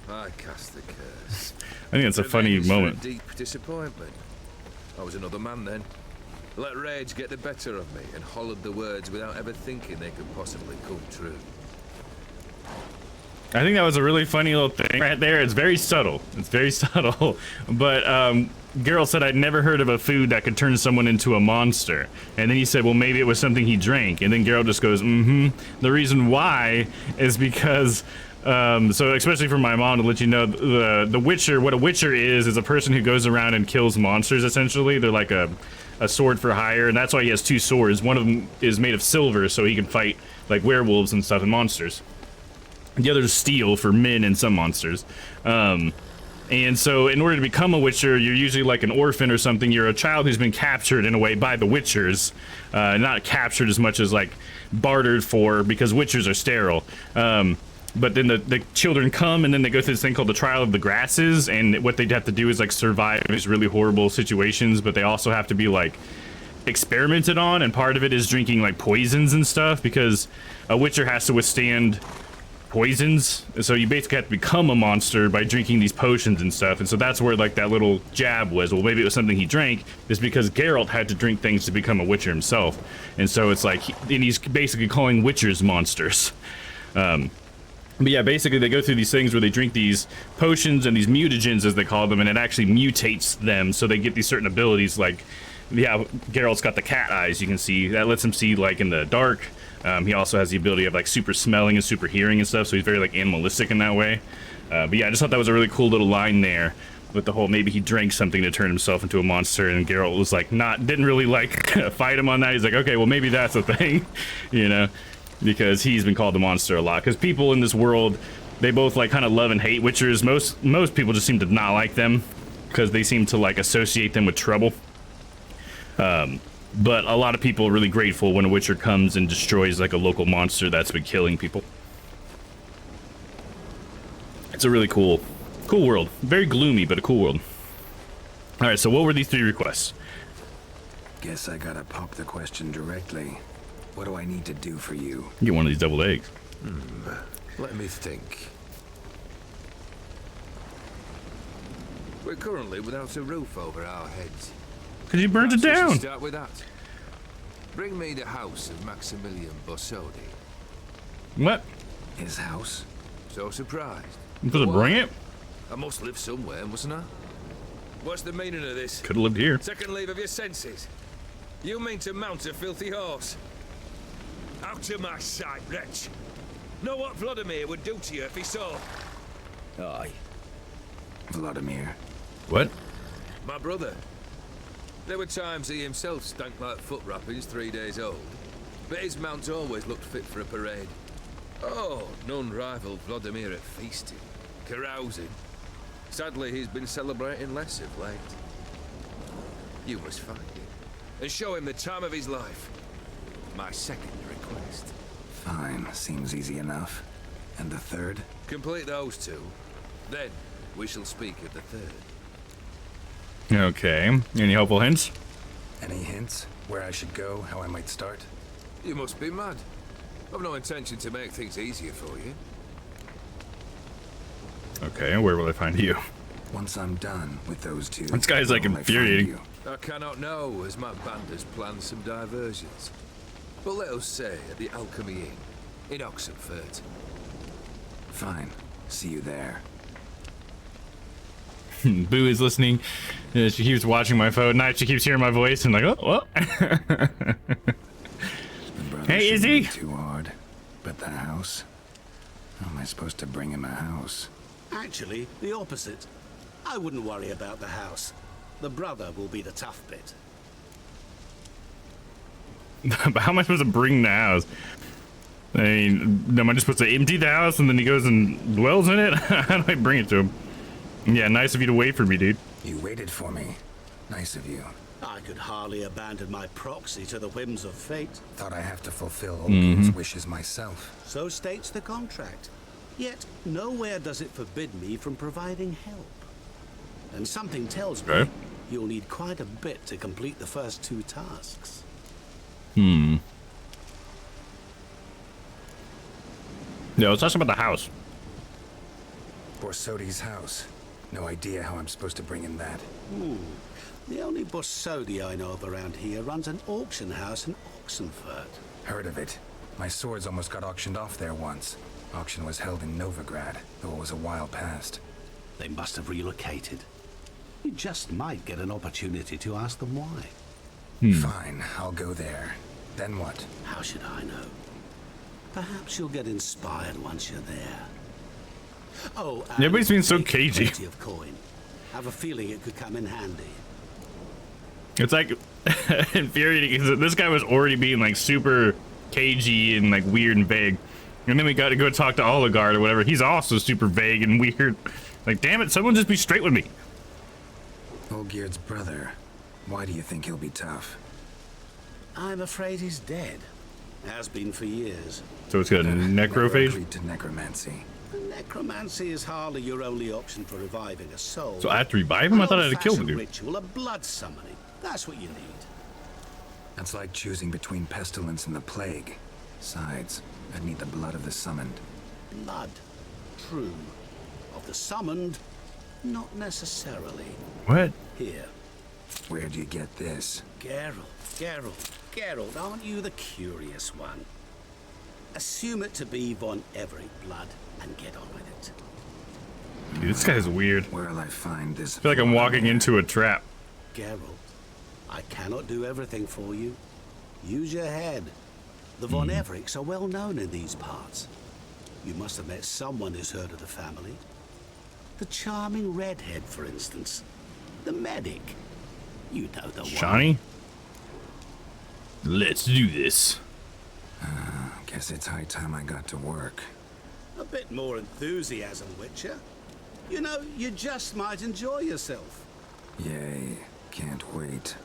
I cast the curse. I think it's a funny moment. Deep disappointment. I was another man then. Let rage get the better of me and hollered the words without ever thinking they could possibly come true. I think that was a really funny little thing right there. It's very subtle. It's very subtle. But Geralt said, I'd never heard of a food that could turn someone into a monster. And then he said, well, maybe it was something he drank. And then Geralt just goes, The reason why is because... so especially for my mom, to let you know, the Witcher, what a Witcher is a person who goes around and kills monsters, essentially. They're like a sword for hire, and that's why he has two swords. One of them is made of silver, so he can fight like werewolves and stuff and monsters. The other is steel for men and some monsters. And so in order to become a Witcher, you're usually like an orphan or something. You're a child who's been captured in a way by the Witchers. Not captured as much as like bartered for, because Witchers are sterile. But then the children come, and then they go through this thing called the Trial of the Grasses, and what they have to do is like survive these really horrible situations, but they also have to be like experimented on, and part of it is drinking like poisons and stuff, because a Witcher has to withstand poisons, so you basically have to become a monster by drinking these potions and stuff. And so that's where like that little jab was, well, maybe it was something he drank, is because Geralt had to drink things to become a Witcher himself. And so it's like, and he's basically calling Witchers monsters. But yeah, basically they go through these things where they drink these potions and these mutagens, as they call them, and it actually mutates them, so they get these certain abilities. Like, yeah, Geralt's got the cat eyes, you can see, that lets him see like in the dark. He also has the ability of like super smelling and super hearing and stuff, so he's very like animalistic in that way. But yeah, I just thought that was a really cool little line there with the whole maybe he drank something to turn himself into a monster, and Geralt was like didn't really like fight him on that. He's like, okay, well maybe that's a thing, you know, because he's been called a monster a lot. Because people in this world, they both like kind of love and hate Witchers. Most people just seem to not like them because they seem to like associate them with trouble. But a lot of people are really grateful when a Witcher comes and destroys like a local monster that's been killing people. It's a really cool world. Very gloomy, but a cool world. All right, so what were these 3 requests? Guess I gotta pop the question directly. What do I need to do for you? Get one of these deviled eggs. Let me think. We're currently without a roof over our heads. Because you burned it down. Start with that. Bring me the house of Maximilian Bossodi. What? His house? So surprised. You supposed to bring it? I must live somewhere, mustn't I? What's the meaning of this? Could have lived here. Second leave of your senses. You mean to mount a filthy horse? Out of my sight, wretch. Know what Vladimir would do to you if he saw? Aye. Vladimir. What? My brother. There were times he himself stank like foot wrappings 3 days old, but his mount always looked fit for a parade. Oh, none rivaled Vladimir at feasting, carousing. Sadly, he's been celebrating less of late. You must find him and show him the time of his life. My second request. Fine, seems easy enough. And the third? Complete those two. Then we shall speak of the third. Okay. Any helpful hints? Any hints? Where I should go, how I might start? You must be mad. I've no intention to make things easier for you. Okay, where will I find you? Once I'm done with those two... This guy's like infuriating. I cannot know, as my band has planned some diversions. But let us say at the Alchemy Inn, in Oxenfurt. Fine. See you there. Boo is listening. She keeps watching my phone. Now she keeps hearing my voice and like, oh, what? Hey, Izzy! Too hard. But the house? How am I supposed to bring him a house? Actually, the opposite. I wouldn't worry about the house. The brother will be the tough bit. But how am I supposed to bring the house? I mean, am I just supposed to empty the house and then he goes and dwells in it? How do I bring it to him? Yeah, nice of you to wait for me, dude. You waited for me. Nice of you. I could hardly abandon my proxy to the whims of fate. Thought I have to fulfill Olgir's wishes myself. So states the contract. Yet, nowhere does it forbid me from providing help. And something tells me you'll need quite a bit to complete the first two tasks. Yeah, let's talk about the house. Borsodi's house. No idea how I'm supposed to bring in that. The only Borsodi I know of around here runs an auction house in Oxenfurt. Heard of it. My swords almost got auctioned off there once. Auction was held in Novigrad, though it was a while past. They must have relocated. You just might get an opportunity to ask them why. Fine, I'll go there. Then what? How should I know? Perhaps you'll get inspired once you're there. Oh, everybody's being so cagey. Plenty of coin. Have a feeling it could come in handy. It's like infuriating because this guy was already being like super cagey and like weird and vague, and then we got to go talk to Oligard or whatever. He's also super vague and weird. Like, damn it, someone just be straight with me. Olgierd's brother. Why do you think he'll be tough? I'm afraid he's dead. Has been for years. So it's got a necrophage? To necromancy. Necromancy is hardly your only option for reviving a soul. So I have to revive him? I thought I had to kill the dude. Ritual of blood summoning. That's what you need. That's like choosing between pestilence and the plague. Besides, I'd need the blood of the summoned. Blood. True. Of the summoned, not necessarily. What? Here. Where'd you get this? Geralt, aren't you the curious one? Assume it to be von Everett blood and get on with it. Dude, this guy's weird. Where'll I find this? I feel like I'm walking into a trap. Geralt, I cannot do everything for you. Use your head. The von Evericks are well known in these parts. You must have met someone who's heard of the family. The charming redhead, for instance. The medic. You know the one. Shawnee? Let's do this. Guess it's high time I got to work. A bit more enthusiasm, Witcher. You know, you just might enjoy yourself. Yay, can't wait.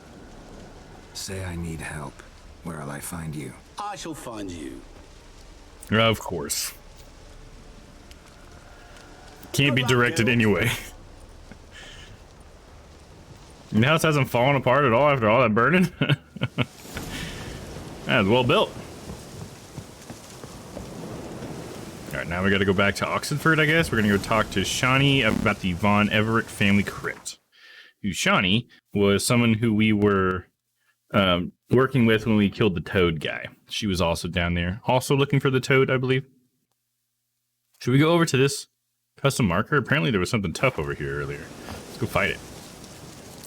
Say I need help. Where'll I find you? I shall find you. Of course. Can't be directed anyway. The house hasn't fallen apart at all after all that burning. That's well built. Alright, now we gotta go back to Oxenfurt, I guess. We're gonna go talk to Shawnee about the Von Everett family crypt. Shawnee was someone who we were working with when we killed the Toad guy. She was also down there, also looking for the Toad, I believe. Should we go over to this custom marker? Apparently there was something tough over here earlier. Let's go fight it.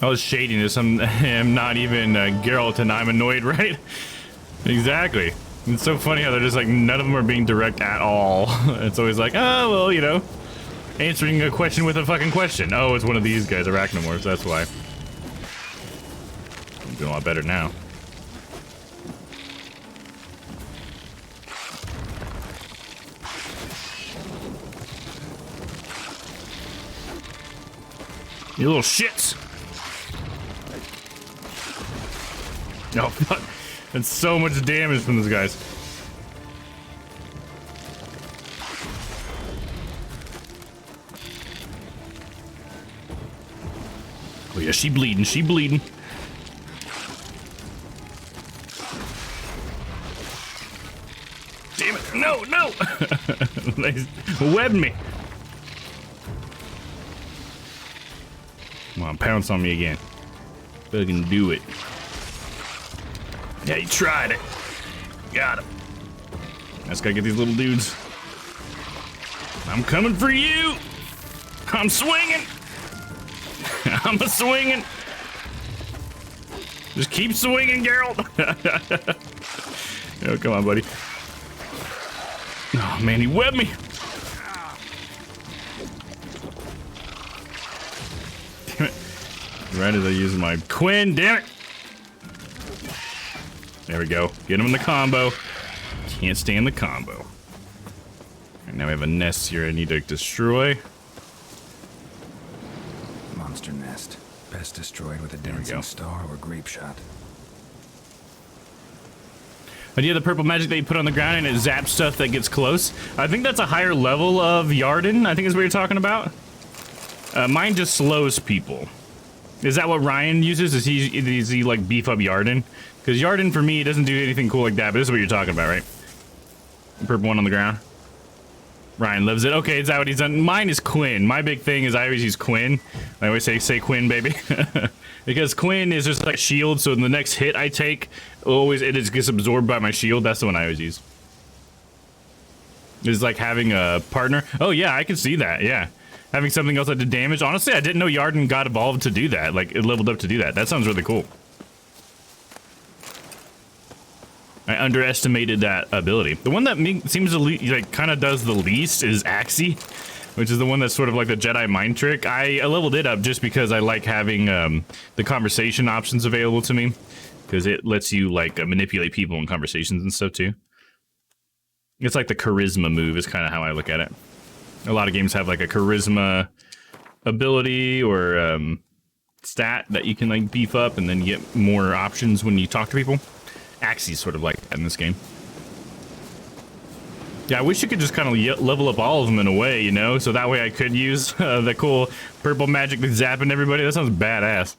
I was shading this. I'm not even Geralt and I'm annoyed, right? Exactly. It's so funny how they're just like, none of them are being direct at all. It's always like, oh, well, you know, answering a question with a fucking question. Oh, it's one of these guys, arachnomorphs, that's why. I'm doing a lot better now. You little shits! Oh, fuck. That's so much damage from those guys. Oh yeah, she bleeding, she bleeding. Damn it, no, no! They webbed me. Come on, pounce on me again. Fucking do it. Yeah, he tried it. Got him. I just gotta get these little dudes. I'm coming for you! I'm swinging! I'm a swinging! Just keep swinging, Geralt! Oh, come on, buddy. Oh, man, he webbed me! Damn it. Right as I use my Quinn, damn it! There we go. Get him in the combo. Can't stand the combo. And now we have a nest here I need to destroy. Monster nest. Best destroyed with a dancing star or grape shot. But yeah, the purple magic that you put on the ground and it zaps stuff that gets close. I think that's a higher level of Yarden, I think is what you're talking about. Mine just slows people. Is that what Ryan uses? Does he like beef up Yarden? Because Yarden for me doesn't do anything cool like that, but this is what you're talking about, right? The purple one on the ground. Ryan lives it. Okay, is that what he's done? Mine is Quinn. My big thing is I always use Quinn. I always say Quinn, baby. Because Quinn is just like a shield, so the next hit I take, it just gets absorbed by my shield. That's the one I always use. It's like having a partner. Oh yeah, I can see that, yeah. Having something else that did damage. Honestly, I didn't know Yarden got evolved to do that. Like, it leveled up to do that. That sounds really cool. I underestimated that ability. The one that seems to like kind of does the least is Axie, which is the one that's sort of like the Jedi mind trick. I leveled it up just because I like having the conversation options available to me, because it lets you like manipulate people in conversations and stuff too. It's like the charisma move is kind of how I look at it. A lot of games have like a charisma ability or stat that you can like beef up and then you get more options when you talk to people. Axie's sort of like that in this game. Yeah, I wish you could just kind of level up all of them in a way, you know? So that way I could use the cool purple magic that's zapping everybody. That sounds badass.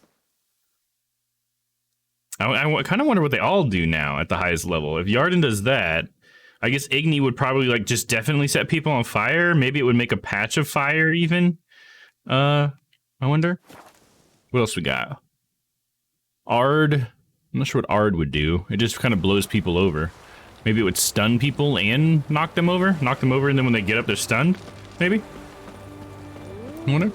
I kind of wonder what they all do now at the highest level. If Yarden does that, I guess Igni would probably like just definitely set people on fire. Maybe it would make a patch of fire even. I wonder. What else we got? Ard. I'm not sure what Ard would do. It just kind of blows people over. Maybe it would stun people and knock them over? Knock them over and then when they get up they're stunned? Maybe? I wonder.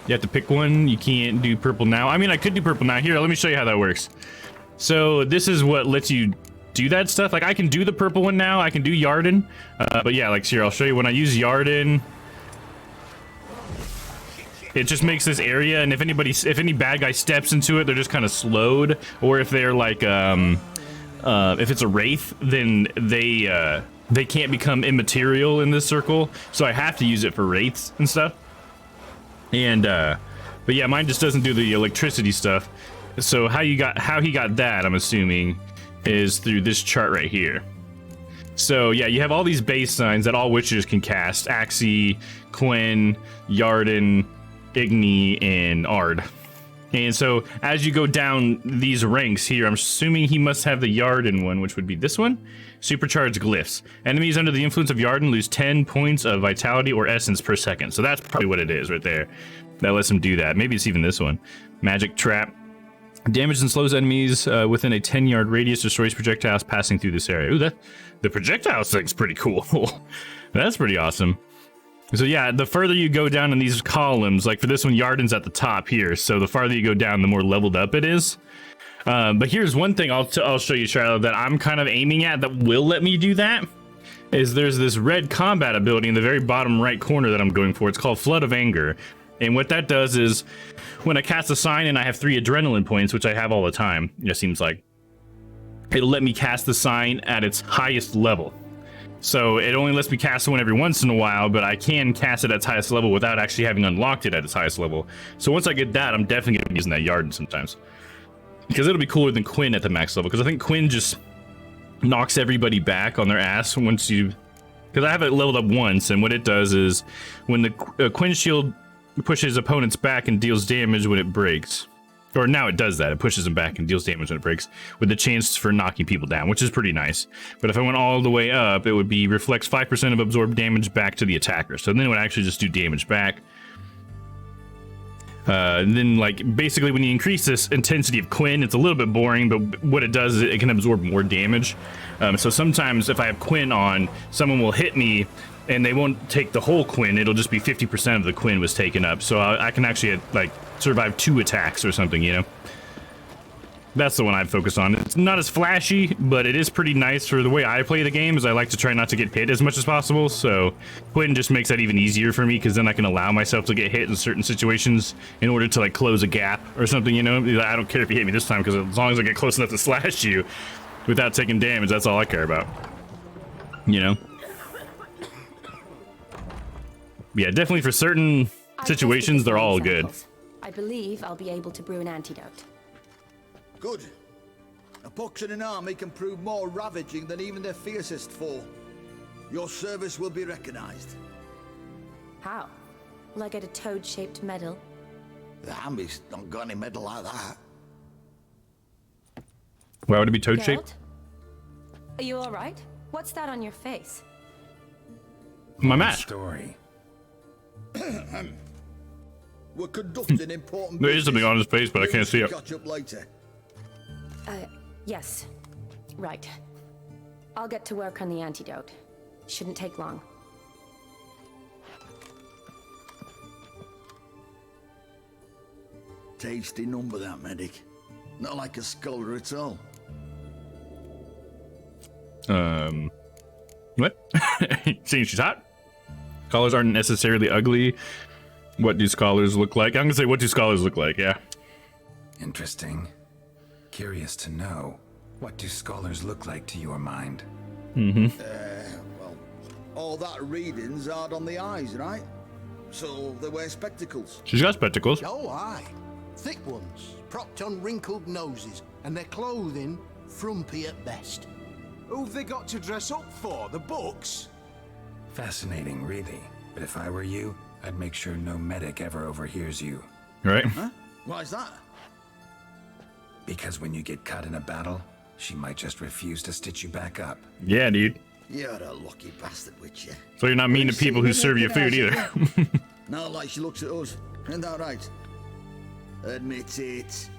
You have to pick one. You can't do purple now. I mean, I could do purple now. Here, let me show you how that works. So this is what lets you do that stuff. Like I can do the purple one now. I can do Yarden. But yeah, like here, I'll show you when I use Yarden. It just makes this area, and if any bad guy steps into it, they're just kind of slowed. Or if they're like, if it's a wraith, then they can't become immaterial in this circle. So I have to use it for wraiths and stuff. And but yeah, mine just doesn't do the electricity stuff. So how he got that, I'm assuming, is through this chart right here. So yeah, you have all these base signs that all witches can cast: Axie, Quinn, Yarden, Igni, and Ard. And so as you go down these ranks here, I'm assuming he must have the Yarden one, which would be this one. Supercharged glyphs. Enemies under the influence of Yarden lose 10 points of vitality or essence per second. So that's probably what it is right there. That lets him do that. Maybe it's even this one. Magic trap. Damages and slows enemies within a 10-yard radius, destroys projectiles passing through this area. Ooh, the projectiles thing's pretty cool. That's pretty awesome. So yeah, the further you go down in these columns, like for this one, Yarden's at the top here. So the farther you go down, the more leveled up it is. But here's one thing I'll show you, Shiloh, that I'm kind of aiming at that will let me do that. Is there's this red combat ability in the very bottom right corner that I'm going for. It's called Flood of Anger. And what that does is when I cast a sign and I have 3 adrenaline points, which I have all the time, it seems like, it'll let me cast the sign at its highest level. So it only lets me cast one every once in a while, but I can cast it at its highest level without actually having unlocked it at its highest level. So once I get that, I'm definitely going to be using that Yarden sometimes. Because it'll be cooler than Quinn at the max level. Because I think Quinn just knocks everybody back on their ass once you... Because I have it leveled up once, and what it does is when the Quinn shield pushes opponents back and deals damage when it breaks. Or now it does that. It pushes them back and deals damage when it breaks, with the chance for knocking people down, which is pretty nice. But if I went all the way up, it would be reflects 5% of absorbed damage back to the attacker. So then it would actually just do damage back. And then, like, basically when you increase this intensity of Quinn, it's a little bit boring, but what it does is it can absorb more damage. So sometimes if I have Quinn on, someone will hit me and they won't take the whole Quinn. It'll just be 50% of the Quinn was taken up. So I can actually, like, survive 2 attacks or something, you know? That's the one I'd focus on. It's not as flashy, but it is pretty nice for the way I play the game, is I like to try not to get hit as much as possible. So Quinn just makes that even easier for me, because then I can allow myself to get hit in certain situations in order to, like, close a gap or something, you know? I don't care if you hit me this time, because as long as I get close enough to slash you without taking damage, that's all I care about. You know? Yeah, definitely for certain situations, they're all good. I believe I'll be able to brew an antidote. Good. A pox in an army can prove more ravaging than even their fiercest foe. Your service will be recognized. How? Will I get a toad-shaped medal? The army's not got any medal like that. Why would it be toad-shaped? Are you all right? What's that on your face? My match. Story. We're conducting important There is something on his face, but I can't see it. Catch up later. Yes. Right. I'll get to work on the antidote. Shouldn't take long. Tasty number, that medic. Not like a scholar at all. What? Seeing she's hot? Scholars aren't necessarily ugly. What do scholars look like? I'm gonna say, what do scholars look like? Yeah. Interesting. Curious to know, what do scholars look like to your mind? Well, all that reading's hard on the eyes, right? So they wear spectacles. She's got spectacles. Oh, aye. Thick ones, propped on wrinkled noses, and their clothing frumpy at best. Who've they got to dress up for? The books? Fascinating, really. But if I were you, I'd make sure no medic ever overhears you. Right. Huh? Why's that? Because when you get caught in a battle, she might just refuse to stitch you back up. Yeah, dude. You're a lucky bastard, witch, you. So you're not mean to people who serve you food either. Not like she looks at us. Isn't that right? Admit it.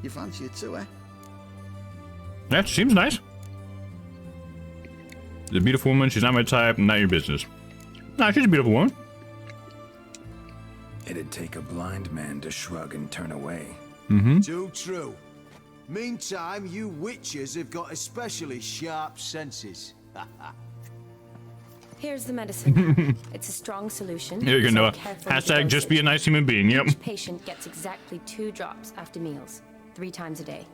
You fancy it too, eh? Yeah, she seems nice. She's a beautiful woman. She's not my type. Not your business. Nah, she's a beautiful woman. It'd take a blind man to shrug and turn away. Too true. Meantime, you witches have got especially sharp senses. Here's the medicine. It's a strong solution. Here you go, so Noah. careful with the Hashtag just be a dosage. nice human being. Yep. Each patient gets exactly 2 drops after meals, 3 times a day.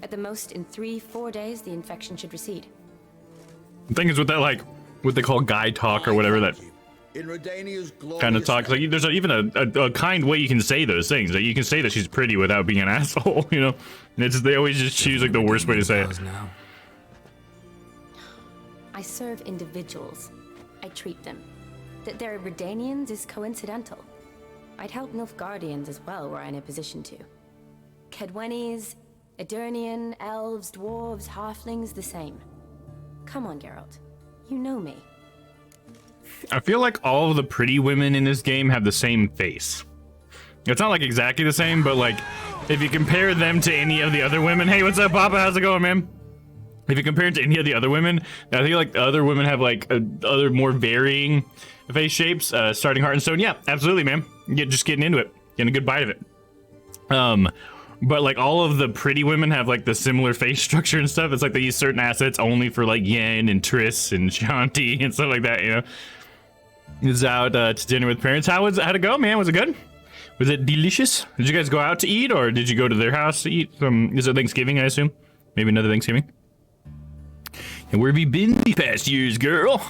At the most, in 3-4 days, the infection should recede. The thing is with that, like, what they call guy talk or whatever, that In Redania's glorious kind of talk. Like, there's even a kind way you can say those things. That you can say that she's pretty without being an asshole, you know? And it's, they always just choose, like, the worst way to say it. I serve individuals. I treat them. That they're Redanians is coincidental. I'd help Nilfgaardians as well were I in a position to. Kedwenis, Edirnian, elves, dwarves, halflings, the same. Come on, Geralt. You know me. I feel like all of the pretty women in this game have the same face. It's not like exactly the same, but like if you compare them to any of the other women, hey, what's up, Papa? How's it going, man? If you compare it to any of the other women, I feel like the other women have like other more varying face shapes, starting Heart and Stone. Yeah, absolutely, man. Just getting into it, getting a good bite of it. But like all of the pretty women have like the similar face structure and stuff. It's like they use certain assets only for like Yen and Triss and Shanti and stuff like that, you know. Is out to dinner with parents. How'd it go, man? Was it good? Was it delicious? Did you guys go out to eat, or did you go to their house to eat? Is it Thanksgiving, I assume? Maybe another Thanksgiving? And where have you been these past years, girl?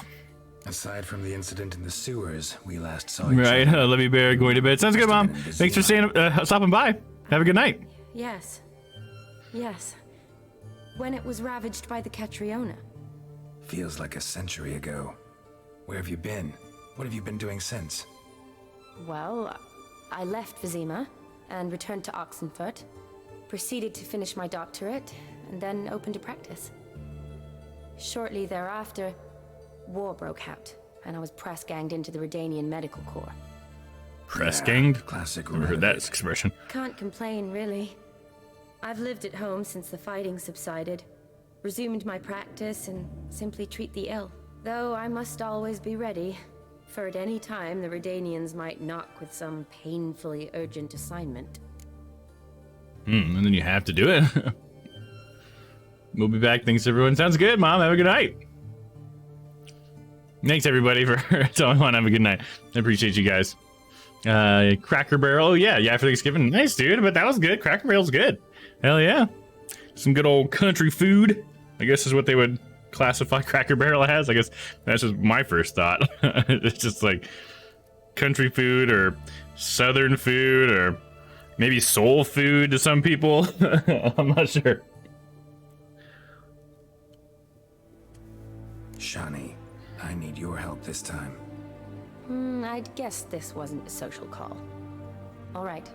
Aside from the incident in the sewers, we last saw each Right, other. Levy Bear going to bed. Sounds good, Mom. Thanks for stopping by. Have a good night. Yes. Yes. When it was ravaged by the Catriona. Feels like a century ago. Where have you been? What have you been doing since? Well, I left Vizima and returned to Oxenfurt, proceeded to finish my doctorate, and then opened a practice. Shortly thereafter, war broke out, and I was press-ganged into the Redanian Medical Corps. Press-ganged? Classic. Never heard that expression. Can't complain, really. I've lived at home since the fighting subsided, resumed my practice, and simply treat the ill. Though I must always be ready, for at any time the Redanians might knock with some painfully urgent assignment. And then you have to do it. We'll be back. Thanks, everyone. Sounds good, Mom. Have a good night. Thanks, everybody, for telling me have a good night. I appreciate you guys. Cracker Barrel. Oh, yeah, for Thanksgiving. Nice, dude, but that was good. Cracker Barrel's good. Hell yeah. Some good old country food, I guess is what they would classify Cracker Barrel as. I guess that's just my first thought. It's just like country food or southern food or maybe soul food to some people. I'm not sure. Shani, I need your help this time. I'd guess this wasn't a social call. All right.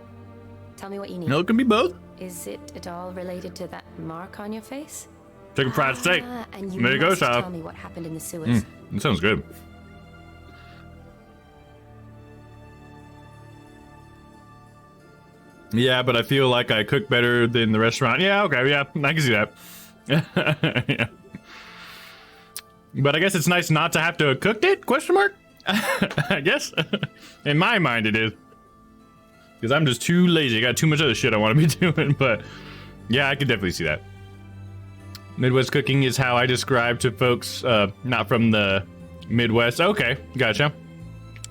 Tell me what you need. No, it can be both. Is it at all related to that mark on your face? Chicken fried steak. And you There you go, must Sal. tell me what happened in the sewers. That sounds good. Yeah, but I feel like I cook better than the restaurant. Yeah, okay, yeah, I can see that. Yeah. But I guess it's nice not to have to cook it? Question mark? I guess. In my mind it is. Because I'm just too lazy. I got too much other shit I want to be doing. But yeah, I can definitely see that. Midwest cooking is how I describe to folks not from the Midwest. Okay, gotcha.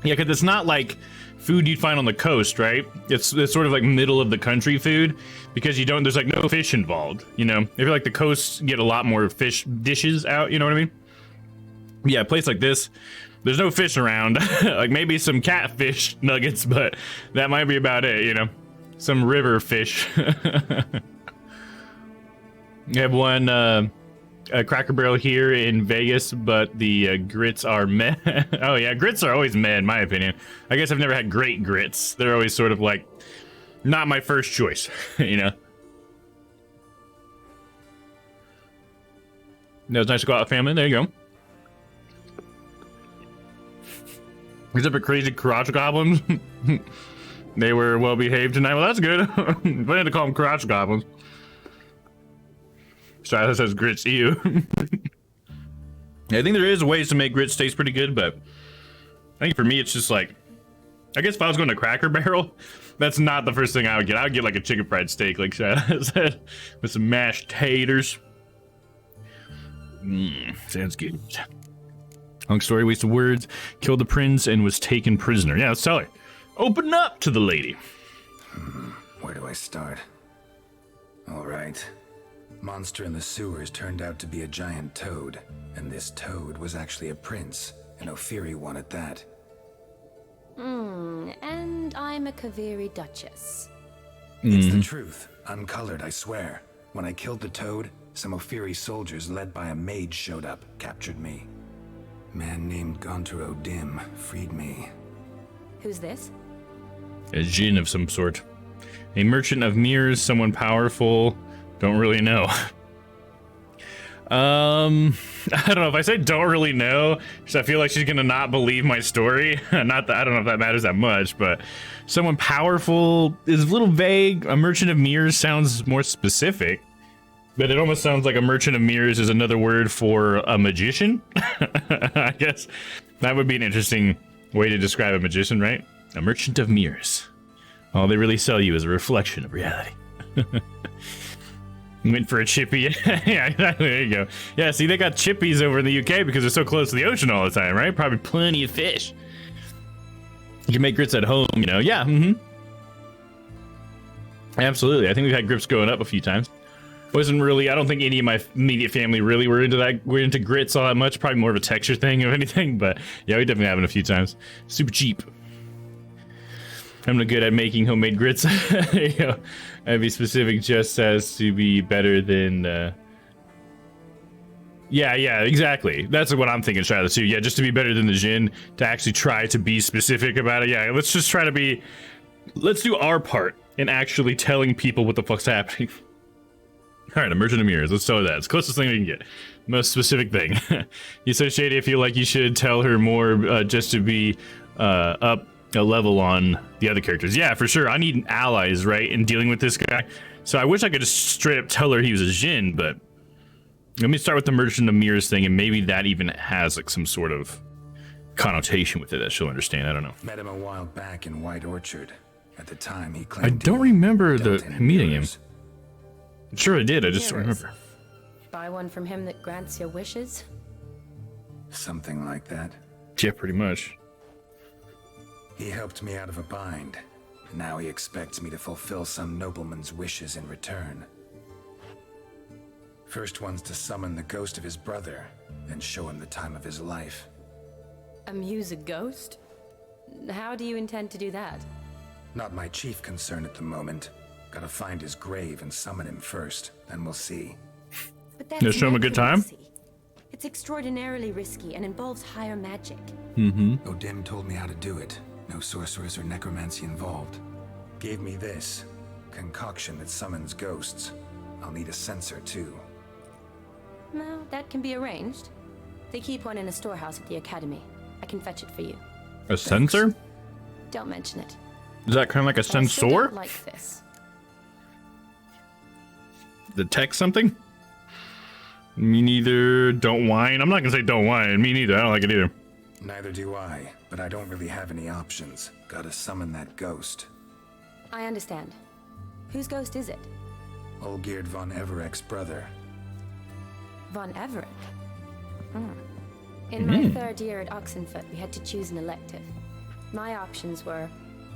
Yeah, because it's not like food you'd find on the coast, right? It's sort of like middle of the country food because there's like no fish involved, you know? I feel like the coasts get a lot more fish dishes out, you know what I mean? Yeah, a place like this, there's no fish around. Like maybe some catfish nuggets, but that might be about it, you know? Some river fish. You have one a Cracker Barrel here in Vegas, but the grits are meh. Oh yeah, grits are always meh in my opinion. I guess I've never had great grits. They're always sort of like not my first choice, you know. No, it's nice to go out with family. There you go. Except for crazy crotch goblins. They were well behaved tonight. Well, that's good. If I had to call them crotch goblins. Sorry, that says grits, ew. I think there is ways to make grits taste pretty good, but I think for me it's just like, I guess if I was going to Cracker Barrel, that's not the first thing I would get. I would get like a chicken fried steak, like I said, with some mashed taters. Sounds good. Long story, waste of words. Killed the prince and was taken prisoner. Yeah, let's tell her. Open up to the lady. Where do I start? All right. Monster in the sewers turned out to be a giant toad, and this toad was actually a prince, an Ophiri one at that. And I'm a Kaviri Duchess. It's the truth, uncolored, I swear. When I killed the toad, some Ophiri soldiers led by a mage showed up, captured me. Man named Gontaro Dim freed me. Who's this? A djinn of some sort. A merchant of mirrors, someone powerful. Don't really know. I don't know. If I say don't really know, because I feel like she's gonna not believe my story. Not that I don't know if that matters that much, but someone powerful is a little vague. A merchant of mirrors sounds more specific, but it almost sounds like a merchant of mirrors is another word for a magician. I guess that would be an interesting Way to describe a magician, right? A merchant of mirrors. All they really sell you is a reflection of reality. Went for a chippy. Yeah, exactly. There you go. Yeah, see, they got chippies over in the UK because they're so close to the ocean all the time, right? Probably plenty of fish. You can make grits at home, you know? Yeah, Absolutely. I think we've had grits going up a few times. Wasn't really, I don't think any of my immediate family really were into that. We're into grits all that much. Probably more of a texture thing, if anything. But yeah, we definitely have it a few times. Super cheap. I'm not good at making homemade grits. There you go. I'd be specific just as to be better than... Yeah, exactly. That's what I'm thinking, Shiloh, too. Yeah, just to be better than the Jin, to actually try to be specific about it. Yeah, let's just try to be... Let's do our part in actually telling people what the fuck's happening. All right, a merchant of mirrors. Let's tell her that. It's the closest thing we can get. Most specific thing. You so shady. I feel like you should tell her more just to be up a level on the other characters. Yeah, for sure. I need allies, right, in dealing with this guy. So I wish I could just straight up tell her he was a Jin, but let me start with the merchant of mirrors thing, and maybe that even has like some sort of connotation with it that she'll understand. I don't know. Met him a while back in White Orchard. At the time, he claimed I don't remember meeting him. I'm sure I did. I just don't remember. Buy one from him that grants your wishes? Something like that. Yeah, pretty much. He helped me out of a bind. Now he expects me to fulfill some nobleman's wishes in return. First one's to summon the ghost of his brother, then show him the time of his life. Amuse a ghost? How do you intend to do that? Not my chief concern at the moment. Gotta find his grave and summon him first, then we'll see. But that's show him a good time? It's extraordinarily risky and involves higher magic. Odim told me how to do it. No sorcerers or necromancy involved. Gave me this concoction that summons ghosts. I'll need a censer too. No, that can be arranged. They keep one in a storehouse at the academy. I can fetch it for you. A censer? Don't mention it. Is that kind of like a censor? Like this. The text something? Me neither. Don't whine. I'm not gonna say don't whine. Me neither. I don't like it either. Neither do I, but I don't really have any options. Gotta summon that ghost. I understand. Whose ghost is it? Olgierd von Everek's brother. Von Everek? In my third year at Oxenfoot, we had to choose an elective. My options were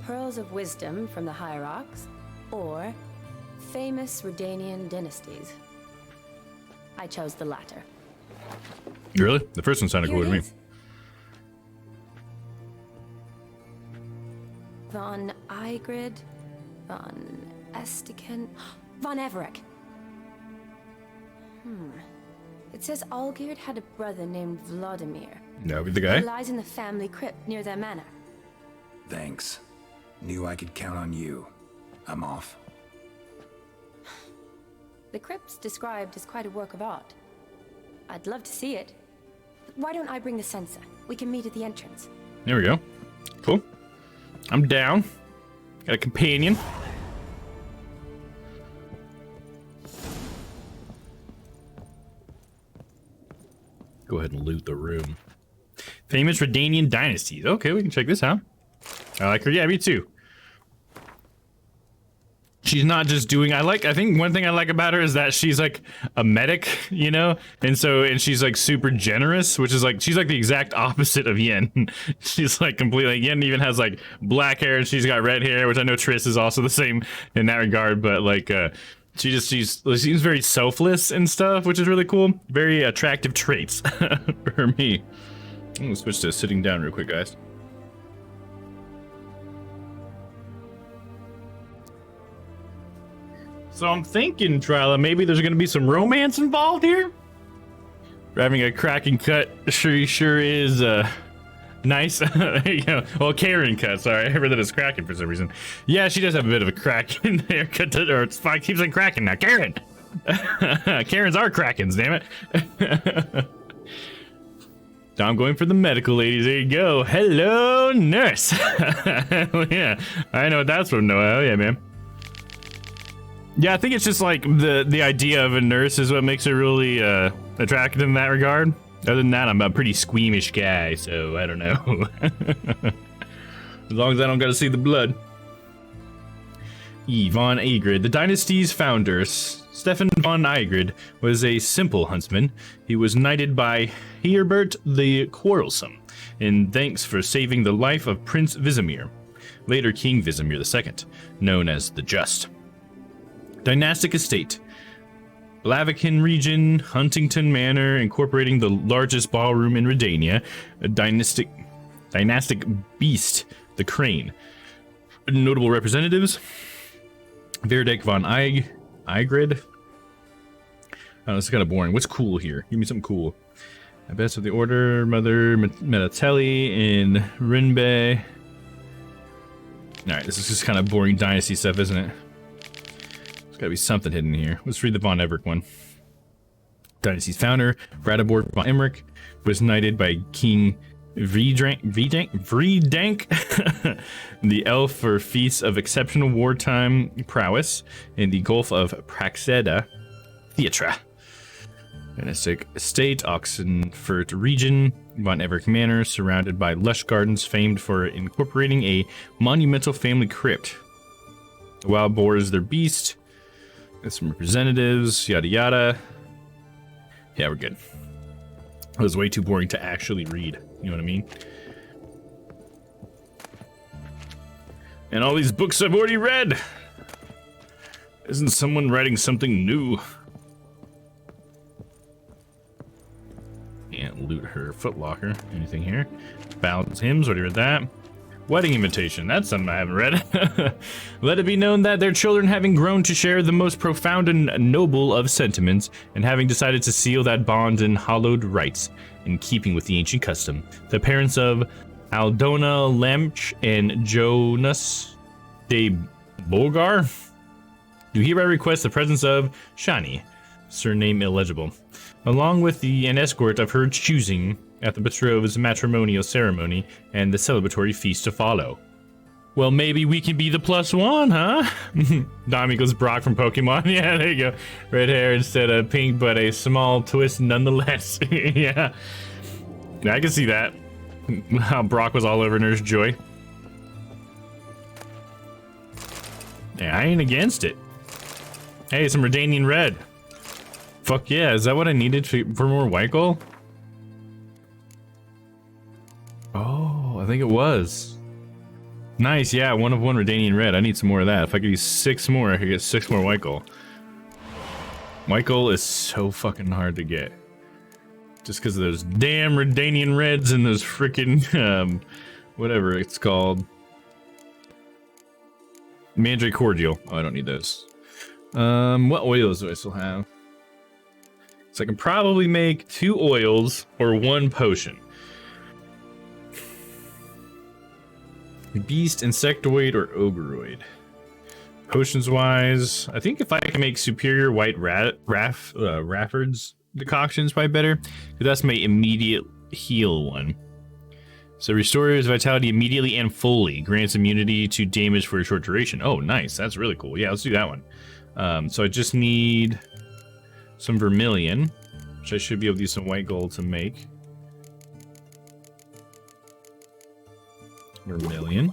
Pearls of Wisdom from the Hierarchs, or famous Redanian dynasties. I chose the latter. Really? The first one sounded cool to me. Von Igrid, Von Estiken, Von Everek. It says Olgierd had a brother named Vladimir. That would be the guy? He lies in the family crypt near their manor. Thanks. Knew I could count on you. I'm off. The crypt's described as quite a work of art. I'd love to see it. Why don't I bring the censer? We can meet at the entrance. There we go. Cool. I'm down. Got a companion. Go ahead and loot the room. Famous Redanian dynasties. Okay, we can check this out. I like her. Yeah, me too. She's not just doing, I think one thing I like about her is that she's like a medic, you know? And she's like super generous, which is like, she's like the exact opposite of Yen. She's like completely, Yen even has like black hair and she's got red hair, which I know Triss is also the same in that regard, but like, she seems very selfless and stuff, which is really cool. Very attractive traits for me. I'm gonna switch to sitting down real quick, guys. So I'm thinking, Tryla, maybe there's gonna be some romance involved here. We're having a cracking cut sure is nice. There you go. Well, Karen cut. Sorry, I heard that it's cracking for some reason. Yeah, she does have a bit of a crack in there. Or it's fine. Keeps on cracking now. Karen. Karens are Krakens, damn it. Now I'm going for the medical ladies. There you go. Hello, nurse. Hell yeah, I know what that's from. Noah. Hell yeah, man. Yeah, I think it's just like the idea of a nurse is what makes her really attractive in that regard. Other than that, I'm a pretty squeamish guy, so I don't know. As long as I don't gotta see the blood. E. von Aegrid, the dynasty's founder, Stefan von Aegrid, was a simple huntsman. He was knighted by Herbert the Quarrelsome, in thanks for saving the life of Prince Vizimir, later King Vizimir II, known as the Just. Dynastic estate. Blaviken region, Huntington Manor, incorporating the largest ballroom in Redania. A dynastic beast, the crane. Notable representatives: Verdek von Aegrid. Oh, this is kind of boring. What's cool here? Give me something cool. Best of the Order, Mother Metatelli in Rinbe. Alright, this is just kind of boring dynasty stuff, isn't it? There's gotta be something hidden here. Let's read the von Everett one. Dynasty's founder, Radeborg von Emmerich, was knighted by King Vredank, the elf, for feats of exceptional wartime prowess in the Gulf of Praxeda Theatra. Dynastic estate, Oxenfurt region, von Everett Manor, surrounded by lush gardens famed for incorporating a monumental family crypt. The wild boar is their beast. There's some representatives, yada yada. Yeah, we're good. It was way too boring to actually read. You know what I mean? And all these books I've already read. Isn't someone writing something new? Can't loot her footlocker. Anything here? Ballads, hymns, already read that. Wedding invitation, that's something I haven't read. Let it be known that their children, having grown to share the most profound and noble of sentiments, and having decided to seal that bond in hallowed rites, in keeping with the ancient custom, the parents of Aldona Lemch and Jonas de Bogar do hereby request the presence of Shani, surname illegible, along with an escort of her choosing, at the betrothed's matrimonial ceremony and the celebratory feast to follow. Well, maybe we can be the +1, huh? Dom equals Brock from Pokemon. Yeah, there you go. Red hair instead of pink, but a small twist nonetheless. Yeah, I can see that. How Brock was all over Nurse Joy. Yeah, I ain't against it. Hey, some Redanian red. Fuck yeah, is that what I needed for more white gold? Oh, I think it was. Nice, yeah, 1 of 1 Redanian red. I need some more of that. If I could use 6 more, I could get 6 more white gold. White gold is so fucking hard to get. Just because of those damn Redanian reds and those freaking, whatever it's called. Mandrake cordial. Oh, I don't need those. What oils do I still have? So I can probably make 2 oils or 1 potion. Beast, insectoid, or ogreoid. Potions wise, I think if I can make superior white Rafford's decoctions, probably better. That's my immediate heal one. So restores vitality immediately and fully. Grants immunity to damage for a short duration. Oh, nice. That's really cool. Yeah, let's do that one. So I just need some vermilion, which I should be able to use some white gold to make. Vermilion.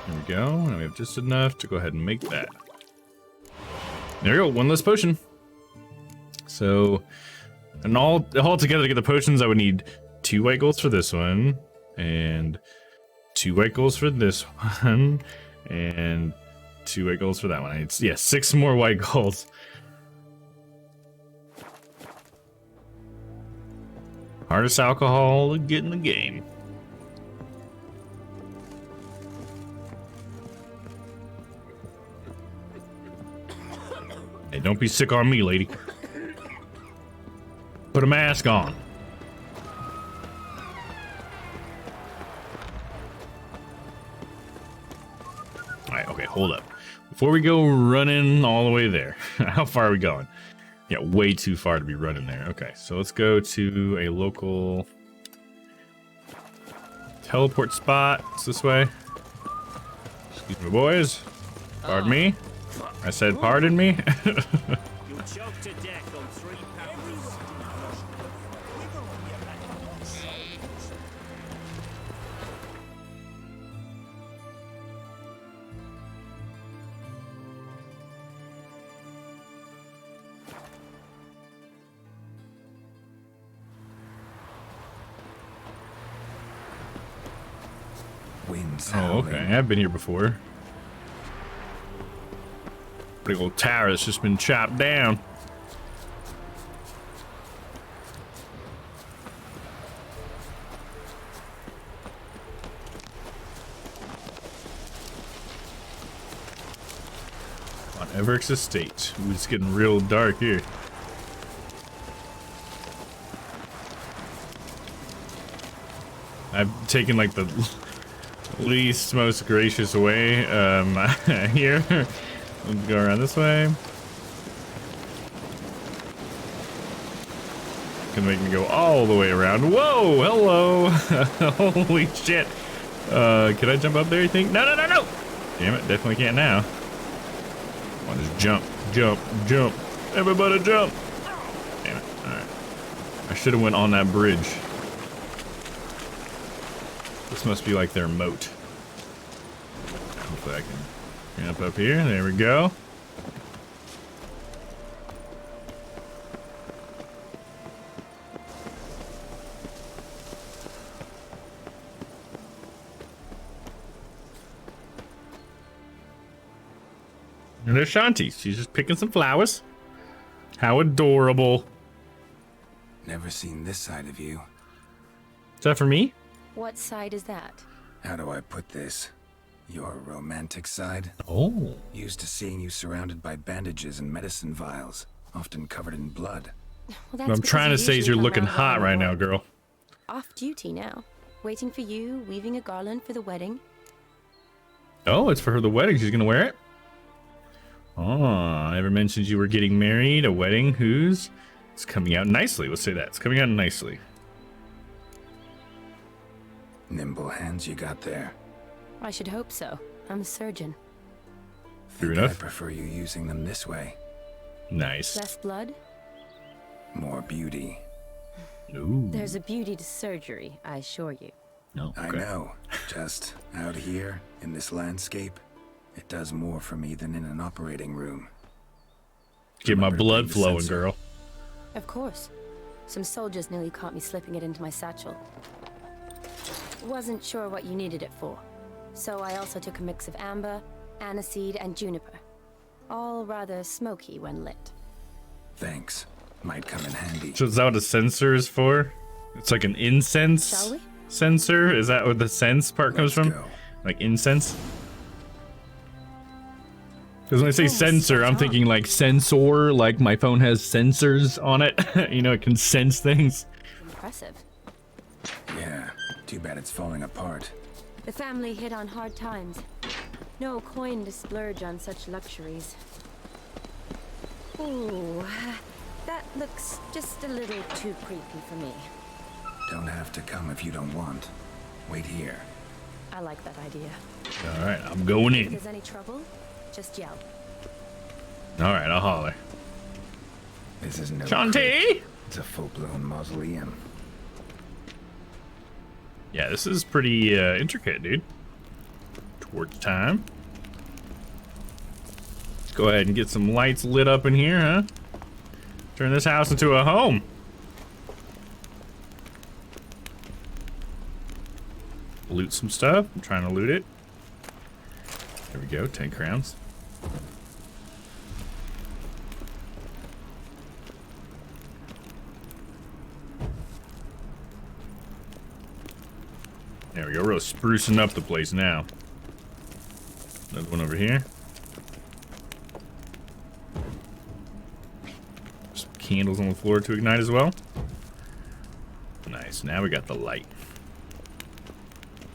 There we go. Now we have just enough to go ahead and make that. There we go. 1 less potion. So, and all together to get the potions, I would need 2 white golds for this one, and 2 white golds for this one, and 2 white golds for that one. I need, yeah, 6 more white golds. Hardest alcohol to get in the game. Hey, don't be sick on me, lady. Put a mask on. Alright, okay, hold up. Before we go running all the way there, how far are we going? Yeah, way too far to be running there. Okay, so let's go to a local teleport spot. It's this way. Excuse me, boys. Pardon me. I said pardon me. You'll choke to death on 3 pounds. Winds Oh, howling. okay. I've been here before. Big old tower that's just been chopped down. On Everett's estate. Ooh, it's getting real dark here. I've taken like the least most gracious way here. Let's go around this way. Gonna make me go all the way around. Whoa, hello. Holy shit. Can I jump up there, you think? No, no, no, no. Damn it, definitely can't now. I'll just jump, jump, jump. Everybody jump. Damn it, all right. I should have went on that bridge. This must be like their moat. Hopefully I can jump up here. There we go. And there's Shanti. She's just picking some flowers. How adorable. Never seen this side of you. Is that for me? What side is that? How do I put this? Your romantic side? Oh. Used to seeing you surrounded by bandages and medicine vials, often covered in blood. Well, What I'm trying to say is you're looking hot right now, girl. Off duty now. Waiting for you, weaving a garland for the wedding. Oh, it's for her the wedding. She's gonna wear it? Oh, I never mentioned you were getting married. A wedding whose? It's coming out nicely. Let's say that. It's coming out nicely. Nimble hands you got there. I should hope so. I'm a surgeon. True Think enough. I prefer you using them this way. Nice. Less blood? More beauty. Ooh. There's a beauty to surgery, I assure you. No. I know. Just out here, in this landscape, it does more for me than in an operating room. Get my Remember to blood bring the flowing, sensor. girl. Of course. Some soldiers nearly caught me slipping it into my satchel. Wasn't sure what you needed it for. So I also took a mix of amber, aniseed, and juniper. All rather smoky when lit. Thanks. Might come in handy. So is that what a sensor is for? It's like an incense Shall we? sensor? Is that where the sense part comes from? Like incense? Because when I say sensor, I'm thinking like sensor, like my phone has sensors on it. You know, it can sense things. Impressive. Yeah, too bad it's falling apart. The family hit on hard times. No coin to splurge on such luxuries. Ooh, that looks just a little too creepy for me. Don't have to come if you don't want. Wait here. I like that idea. All right, I'm going If in. there's any trouble, just yell. All right, I'll holler. This is no Shanti! crypt. It's a full-blown mausoleum. Yeah, this is pretty intricate, dude. Torch time. Let's go ahead and get some lights lit up in here, huh? Turn this house into a home. Loot some stuff. I'm trying to loot it. There we go, 10 crowns. There we go, we're really sprucing up the place now. Another one over here. Some candles on the floor to ignite as well. Nice, now we got the light.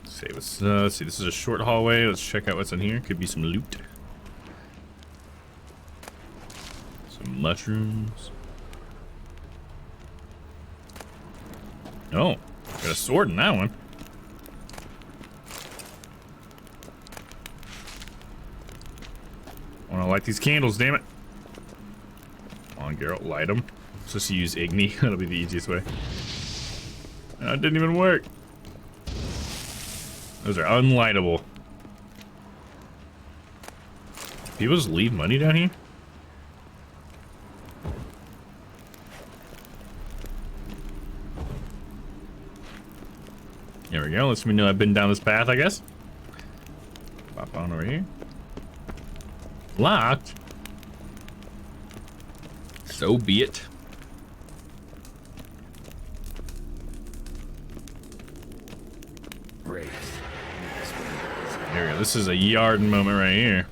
Save us, let's see, this is a short hallway. Let's check out what's in here. Could be some loot. Some mushrooms. Oh, got a sword in that one. I want to light these candles, damn it. Come on, Geralt, light them. Just use Igni. That'll be the easiest way. No, it didn't even work. Those are unlightable. People just leave money down here? There we go. Lets me know I've been down this path, I guess. over here. Locked. So be it. Great. There we go. This is a Yarden moment right here.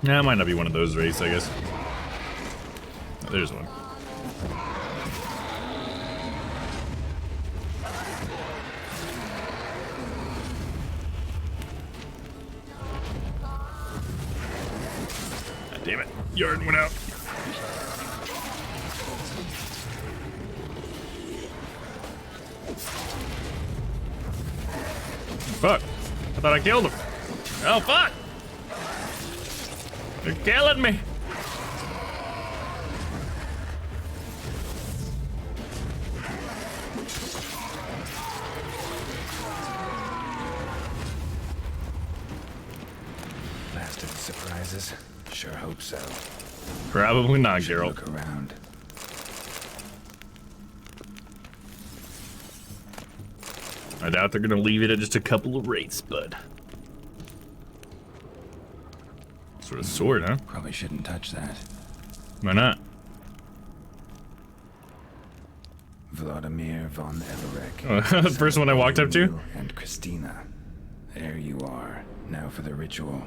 Nah, it might not be one of those wraiths, I guess. Oh, there's one. God damn it. Yarden went out. Fuck. I thought I killed him. Oh, fuck. They're killing me. Blasted surprises. Sure hope so. Probably not, Geralt. Look around. I doubt they're gonna leave it at just a couple of wraiths, bud. Sort of sword, huh? Probably shouldn't touch that. Why not? Vladimir von Everek. Oh, the first one I walked up to? And Christina. There you are. Now for the ritual.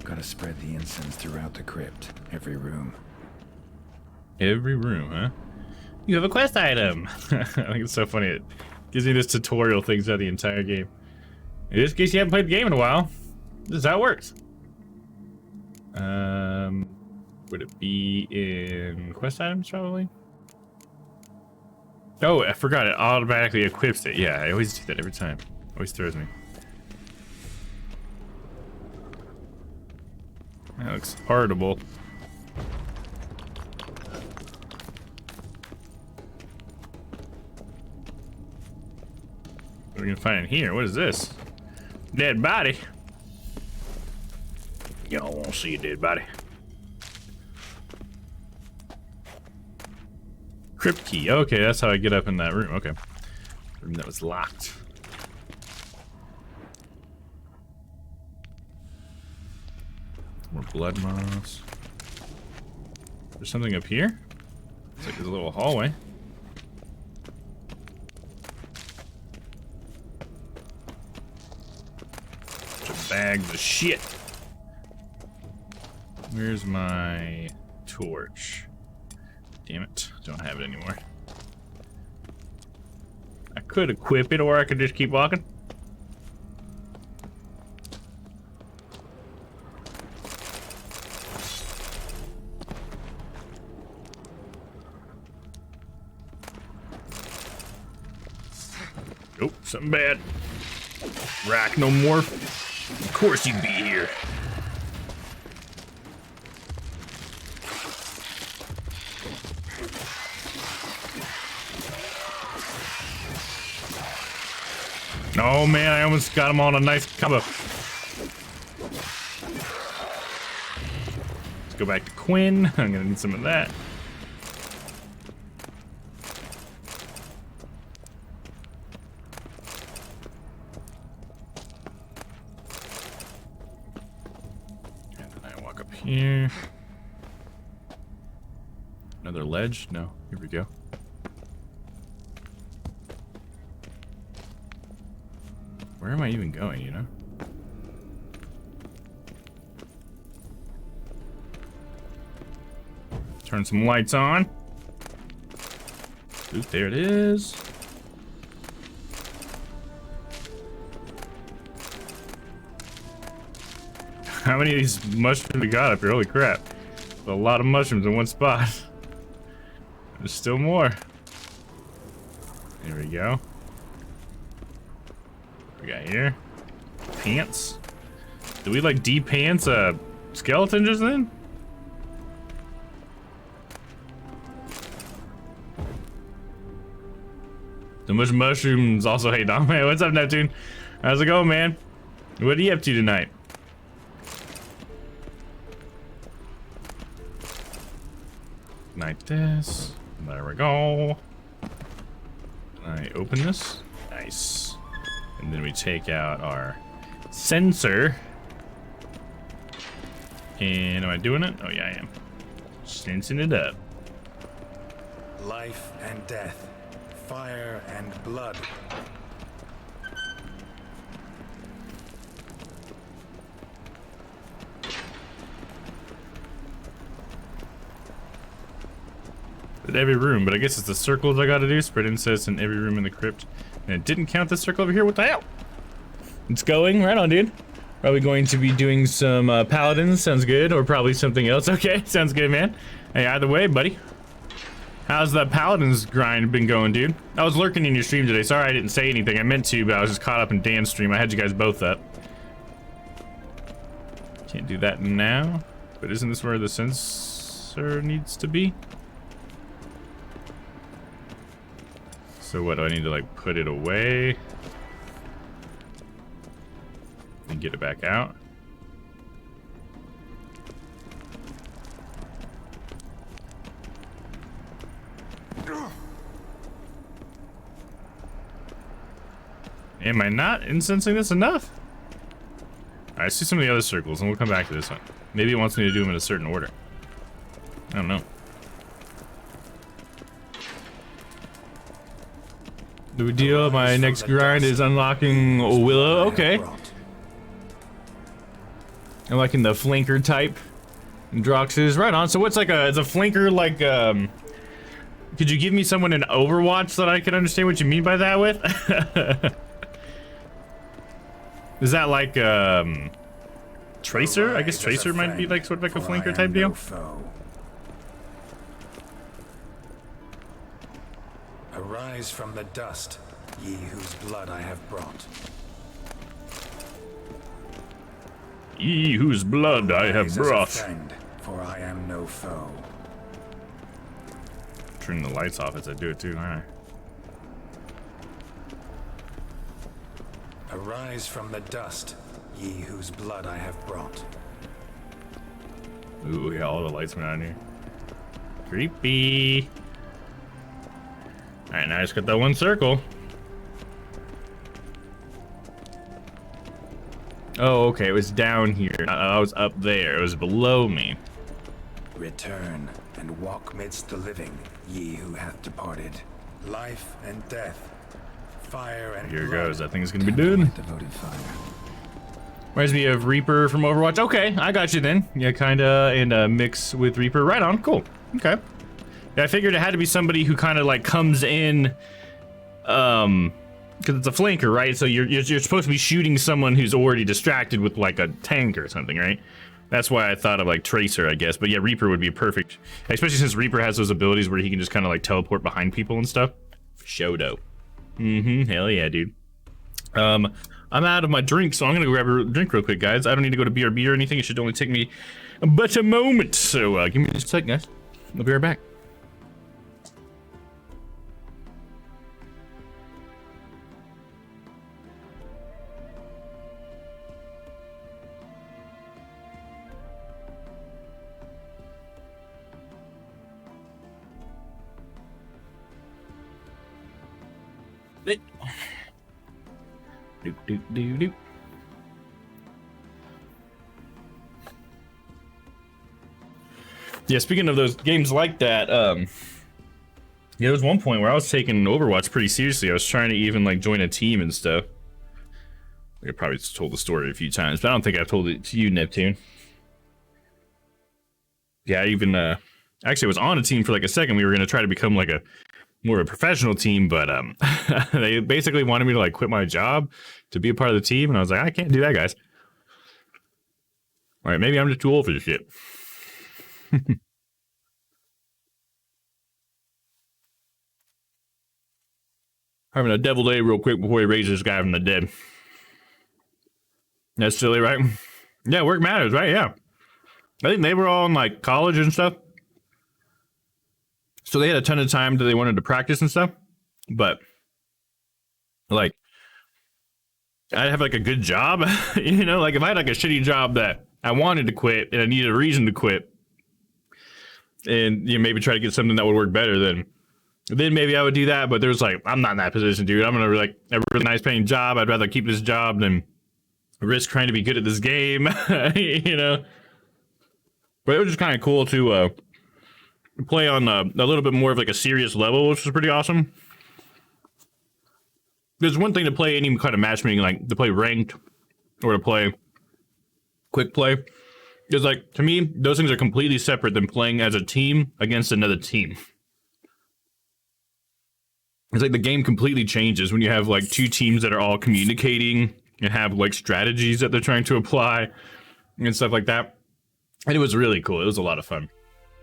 Gotta spread the incense throughout the crypt. Every room. Every room, huh? You have a quest item. I think it's so funny. It gives me this tutorial thing throughout the entire game. In this case, you haven't played the game in a while. This is how it works. Would it be in quest items, probably? Oh, I forgot. It automatically equips it. Yeah, I always do that every time. Always throws me. That looks horrible. What are we gonna find in here? What is this? Dead body. Y'all won't see a dead body. Crypt key. Okay, that's how I get up in that room. Okay. Room that was locked. More blood moths. There's something up here? It's like there's a little hallway. Just bags of shit. Where's my torch? Damn it, don't have it anymore. I could equip it, or I could just keep walking. Oh, something bad. Rack no more. Of course you'd be here. Oh man, I almost got him on a nice combo. Let's go back to Quinn. I'm gonna need some of that. And then I walk up here. Another ledge? No, here we go. Where am I even going, you know? Turn some lights on. Oop, there it is. How many of these mushrooms we got up here? Holy crap. A lot of mushrooms in one spot. There's still more. There we go. We got here pants. Do we like de-pants skeleton just then? The much mushrooms also hate Dom. Hey, what's up, Neptune? How's it going, man? What are you up to tonight? Like this. There we go. I open this. Nice. And then we take out our sensor. And am I doing it? Oh yeah, I am. Sensing it up. Life and death, fire and blood. At every room, but I guess it's the circles I gotta do. Spread incense in every room in the crypt. And it didn't count the circle over here. What the hell? It's going. Right on, dude. Probably going to be doing some paladins. Sounds good. Or probably something else. Okay, sounds good, man. Hey, either way, buddy. How's the paladins grind been going, dude? I was lurking in your stream today. Sorry I didn't say anything. I meant to, but I was just caught up in Dan's stream. I had you guys both up. Can't do that now. But isn't this where the sensor needs to be? So what, do I need to like put it away and get it back out? Am I not incensing this enough? Alright, let's do some of the other circles and we'll come back to this one. Maybe it wants me to do them in a certain order. I don't know. The deal, my next grind is unlocking Willow. Okay. I'm liking the flanker type. Droxes, right on. So what's like is a flanker like, could you give me someone in Overwatch so that I can understand what you mean by that with? Is that like, Tracer? I guess Tracer might be like sort of like a flanker type deal. Arise from the dust, ye whose blood I have brought. Ye whose blood I have brought. Friend, for I am no foe. Turn the lights off as I do it too, aren't I? Arise from the dust, ye whose blood I have brought. Ooh, yeah, all the lights went on here. Creepy. Alright, now I just got that one circle. Oh, okay, it was down here. I was up there. It was below me. Return and walk midst the living, ye who hath departed. Life and death, fire and Here blood. goes. That thing's gonna be done. Devoted fire. Reminds me of Reaper from Overwatch. Okay, I got you then. Yeah, kinda, and mix with Reaper. Right on. Cool. Okay. Yeah, I figured it had to be somebody who kind of like comes in, because it's a flanker, right? So you're supposed to be shooting someone who's already distracted with like a tank or something, right? That's why I thought of like Tracer, I guess. But yeah, Reaper would be perfect, especially since Reaper has those abilities where he can just kind of like teleport behind people and stuff. Shodo. Hell yeah, dude. I'm out of my drink, so I'm gonna go grab a drink real quick, guys. I don't need to go to BRB or anything. It should only take me but a moment. So give me just a second, guys. I'll be right back. Do. Yeah, speaking of those games like that, yeah, there was one point where I was taking Overwatch pretty seriously. I was trying to even like join a team and stuff. I probably just told the story a few times, but I don't think I've told it to you, Neptune. Yeah, I even actually was on a team for like a second. We were gonna try to become like a more of a professional team, but they basically wanted me to like quit my job to be a part of the team, and I was like, I can't do that, guys. All right, maybe I'm just too old for this shit. Having a devil day real quick before he raises this guy from the dead. That's silly, right? Yeah, work matters, right? Yeah. I think they were all in like college and stuff. So they had a ton of time that they wanted to practice and stuff. But like, I'd have like a good job, you know, like if I had like a shitty job that I wanted to quit and I needed a reason to quit, and you know, maybe try to get something that would work better, then then maybe I would do that. But there's like, I'm not in that position, dude. I'm gonna like a really nice paying job. I'd rather keep this job than risk trying to be good at this game, you know. But it was just kind of cool to play on a little bit more of like a serious level, which was pretty awesome. There's one thing to play any kind of matchmaking, like to play ranked or to play quick play. Because like, to me, those things are completely separate than playing as a team against another team. It's like the game completely changes when you have like two teams that are all communicating and have like strategies that they're trying to apply and stuff like that. And it was really cool. It was a lot of fun.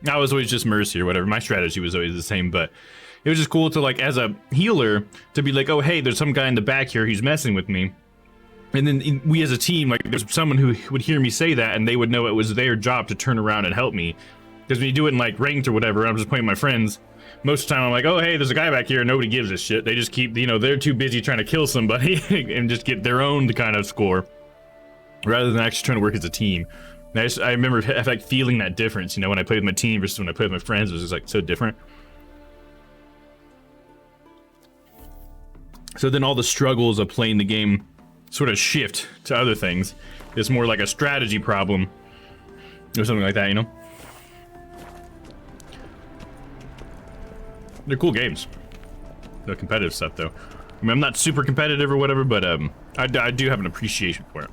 I was always just Mercy or whatever. My strategy was always the same, but it was just cool to like, as a healer, to be like, oh, hey, there's some guy in the back here who's messing with me. And then we as a team, like there's someone who would hear me say that and they would know it was their job to turn around and help me. Because when you do it in like ranked or whatever, I'm just playing with my friends. Most of the time I'm like, oh, hey, there's a guy back here and nobody gives a shit. They just keep, you know, they're too busy trying to kill somebody and just get their own kind of score. Rather than actually trying to work as a team. And I remember like feeling that difference, you know, when I played with my team versus when I played with my friends, it was just like so different. So then all the struggles of playing the game sort of shift to other things. It's more like a strategy problem or something like that, you know? They're cool games. The competitive stuff, though. I mean, I'm not super competitive or whatever, but I do have an appreciation for it.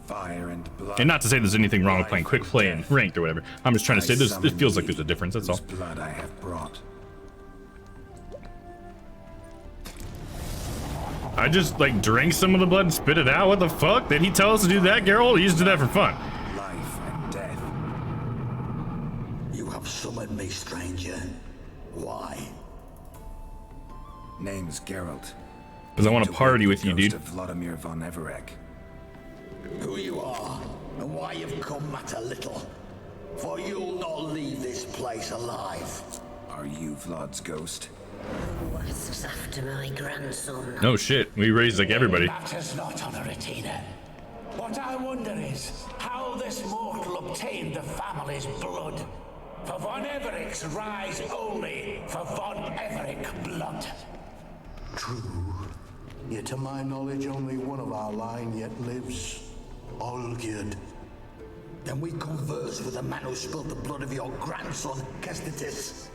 Fire and blood. And not to say there's anything wrong with playing quick play and ranked or whatever. I'm just trying to say this feels like there's a difference, that's all. Blood I have brought. I just like drank some of the blood and spit it out. What the fuck? Did he tell us to do that, Geralt? He used to do that for fun. Life and death. You have summoned me, stranger. Why? Name's Geralt. Because I want to party with you, dude. Vladimir von Everec. Who you are and why you've come matter little. For you'll not leave this place alive. Are you Vlad's ghost? What's after my grandson? No shit. We raised like everybody. It matters not, Honor Retina. What I wonder is how this mortal obtained the family's blood. For von Everec's rise only for von Everec blood. True. Yet to my knowledge, only one of our line yet lives. Olgierd. Then we converse with the man who spilled the blood of your grandson, Kestitis.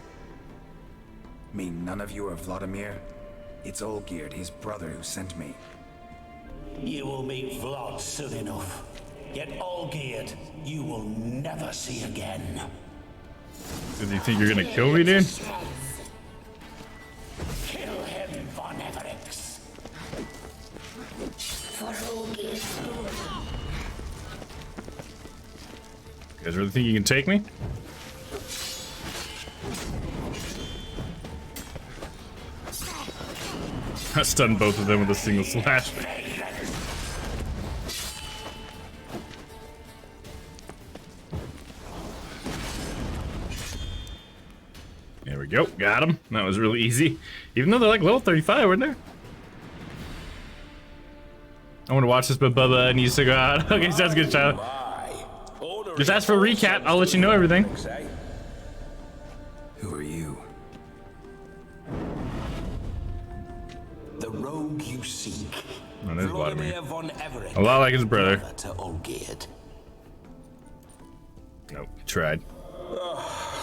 Mean none of you are Vladimir? It's Olgierd, his brother, who sent me. You will meet Vlad soon enough. Yet Olgierd, you will never see again. Do you think you're gonna kill me, dude? Kill him, von Everex. For Olgierd's blood. You guys really think you can take me? I stunned both of them with a single slash. There we go, got him. That was really easy. Even though they're like level 35, weren't they? I want to watch this, but Bubba needs to go out. Okay, sounds good, child. Just ask for a recap, I'll let you know everything. Who are you? The rogue you seek. Oh, there's Vladimir. Von Everec. A lot like his brother. To Olgierd. Nope, tried.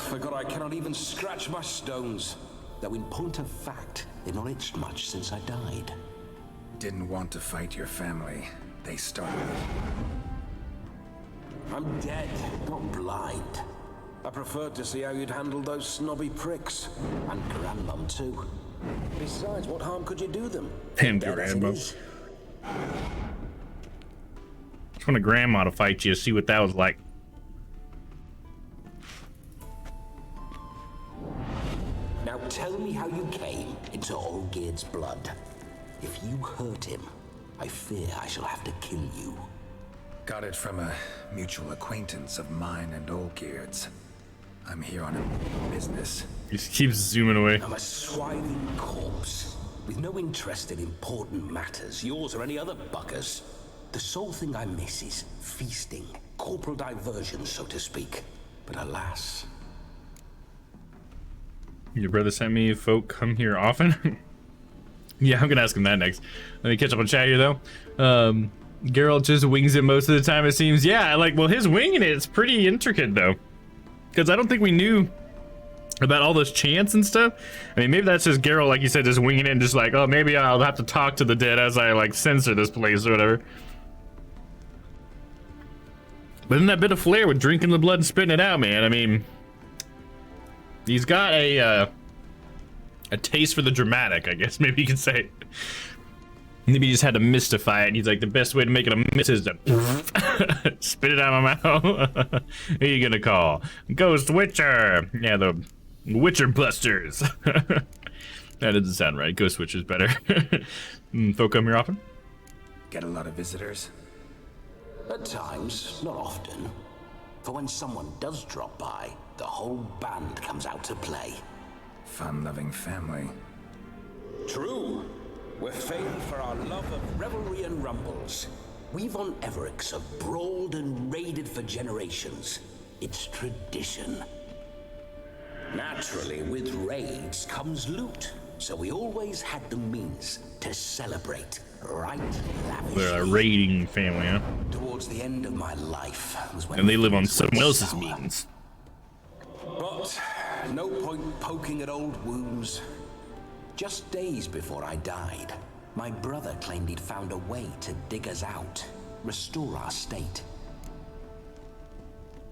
Forgot I cannot even scratch my stones. Though in point of fact, they've not itched much since I died. Didn't want to fight your family. They started it. I'm dead, not blind. I preferred to see how you'd handle those snobby pricks. And Grandmum, too. Besides, what harm could you do them? And Grandma. Just wanted Grandma to fight you, see what that was like. Now tell me how you came into Olgierd's blood. If you hurt him, I fear I shall have to kill you. Got it from a mutual acquaintance of mine and Olgierd's. I'm here on a business. He just keeps zooming away. I'm a swiving corpse, with no interest in important matters, yours or any other buggers. The sole thing I miss is feasting, corporal diversion, so to speak. But alas. Your brother sent me folk come here often? Yeah, I'm gonna ask him that next. Let me catch up on chat here though. Geralt just wings it most of the time, it seems. Yeah, like, well, his winging it's pretty intricate though. Because I don't think we knew about all those chants and stuff. I mean, maybe that's just Geralt, like you said, just winging it and just like, oh, maybe I'll have to talk to the dead as I like censor this place or whatever. But then that bit of flair with drinking the blood and spitting it out, man. I mean, he's got a taste for the dramatic, I guess maybe you can say. Maybe he just had to mystify it, and he's like, the best way to make it a miss is to spit it out of my mouth. Who are you gonna call? Ghost Witcher! Yeah, the Witcher Busters. That doesn't sound right. Ghost Witcher's better. Folk come here often? Get a lot of visitors? At times, not often. For when someone does drop by, the whole band comes out to play. Fun-loving family. True. We're famed for our love of revelry and rumbles. We Von Evericks have brawled and raided for generations. It's tradition. Naturally, with raids comes loot, so we always had the means to celebrate right lavishly. They're a raiding family, huh? Towards the end of my life was when and they live on someone else's means. But no point poking at old wounds. Just days before I died, my brother claimed he'd found a way to dig us out, restore our state.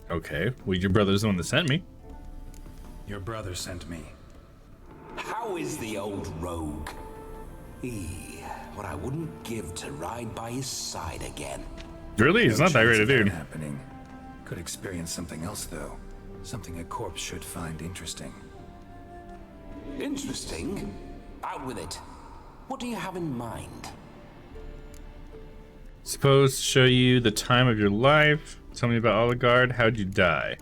Okay, well, your brother's the one that sent me. Your brother sent me. How is the old rogue? What I wouldn't give to ride by his side again. Really? He's not that great a dude. Happening. Could experience something else, though. Something a corpse should find interesting. Interesting? Out with it. What do you have in mind? Supposed to show you the time of your life. Tell me about Oligard. How'd you die?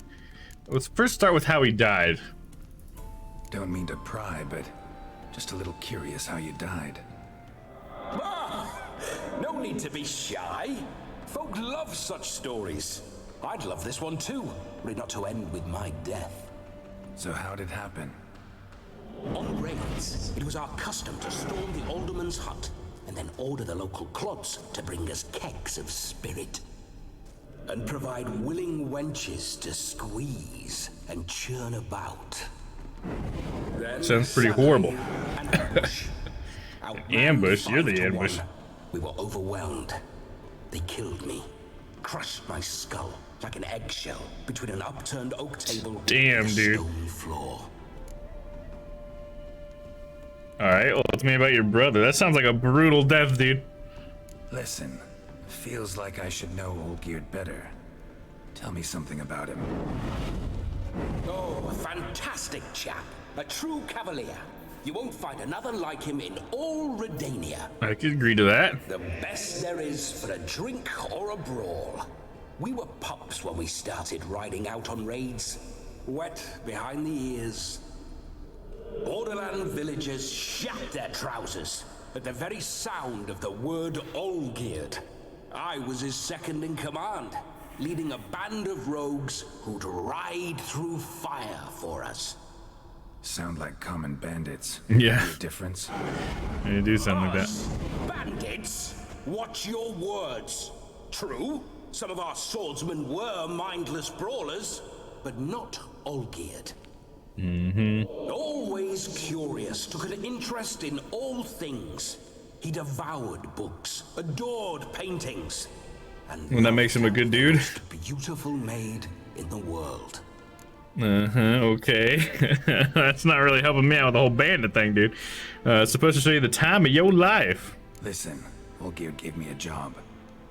Let's first start with how he died. Don't mean to pry, but just a little curious how you died. No need to be shy. Folk love such stories. I'd love this one too, were it not to end with my death. So how'd it happen? On raids, it was our custom to storm the alderman's hut and then order the local clods to bring us kegs of spirit. And provide willing wenches to squeeze and churn about. Then sounds pretty horrible. Ambush? You're the ambush. We were overwhelmed. They killed me, crushed my skull like an eggshell between an upturned oak table Damn, and a dude. stone floor. Alright, well, tell me about your brother. That sounds like a brutal death, dude. Listen, feels like I should know Olgierd better. Tell me something about him. Oh, a fantastic chap. A true cavalier. You won't find another like him in all Redania. I could agree to that. The best there is for a drink or a brawl. We were pups when we started riding out on raids. Wet behind the ears. Borderland villagers shat their trousers at the very sound of the word Olgierd. I was his second in command, leading a band of rogues who'd ride through fire for us. Sound like common bandits. Yeah. Any difference? They do sound like that. Bandits? Watch your words. True, some of our swordsmen were mindless brawlers, but not Olgierd. Always curious, took an interest in all things. He devoured books, adored paintings, and that makes him a good dude. most beautiful maid in the world. Okay. That's not really helping me out with the whole bandit thing, dude. It's supposed to show you the time of your life. Listen, Olgierd gave me a job.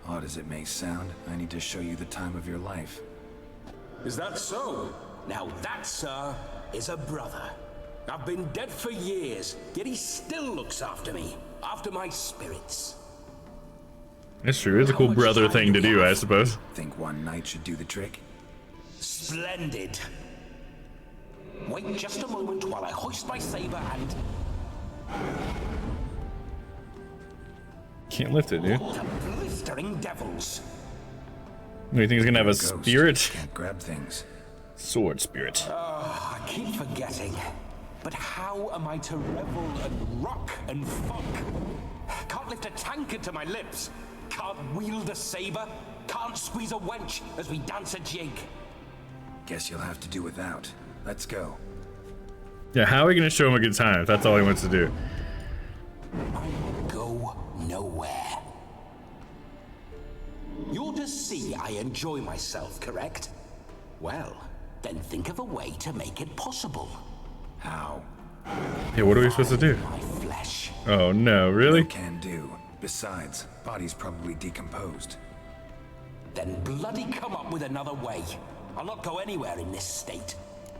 Odd as it may sound, I need to show you the time of your life. Is that so? Now that, sir, is a brother. I've been dead for years, yet he still looks after me, after my spirits. That's true. It's a cool brother thing to do, I suppose. Think one night should do the trick? Splendid. Wait just a moment while I hoist my saber and... Can't lift it, dude. The blistering devils. You think he's gonna have a spirit? Can't grab things. Sword spirit. I keep forgetting. But how am I to revel and rock and fuck? Can't lift a tankard to my lips. Can't wield a saber. Can't squeeze a wench as we dance a jig. Guess you'll have to do without. Let's go. Yeah, how are we gonna show him a good time if that's all he wants to do? I will go nowhere. You'll just see I enjoy myself, correct? Well, then think of a way to make it possible. How? Yeah, what are we supposed to do? My flesh. Oh no, really? Can do. Besides, body's probably decomposed. Then bloody come up with another way. I'll not go anywhere in this state.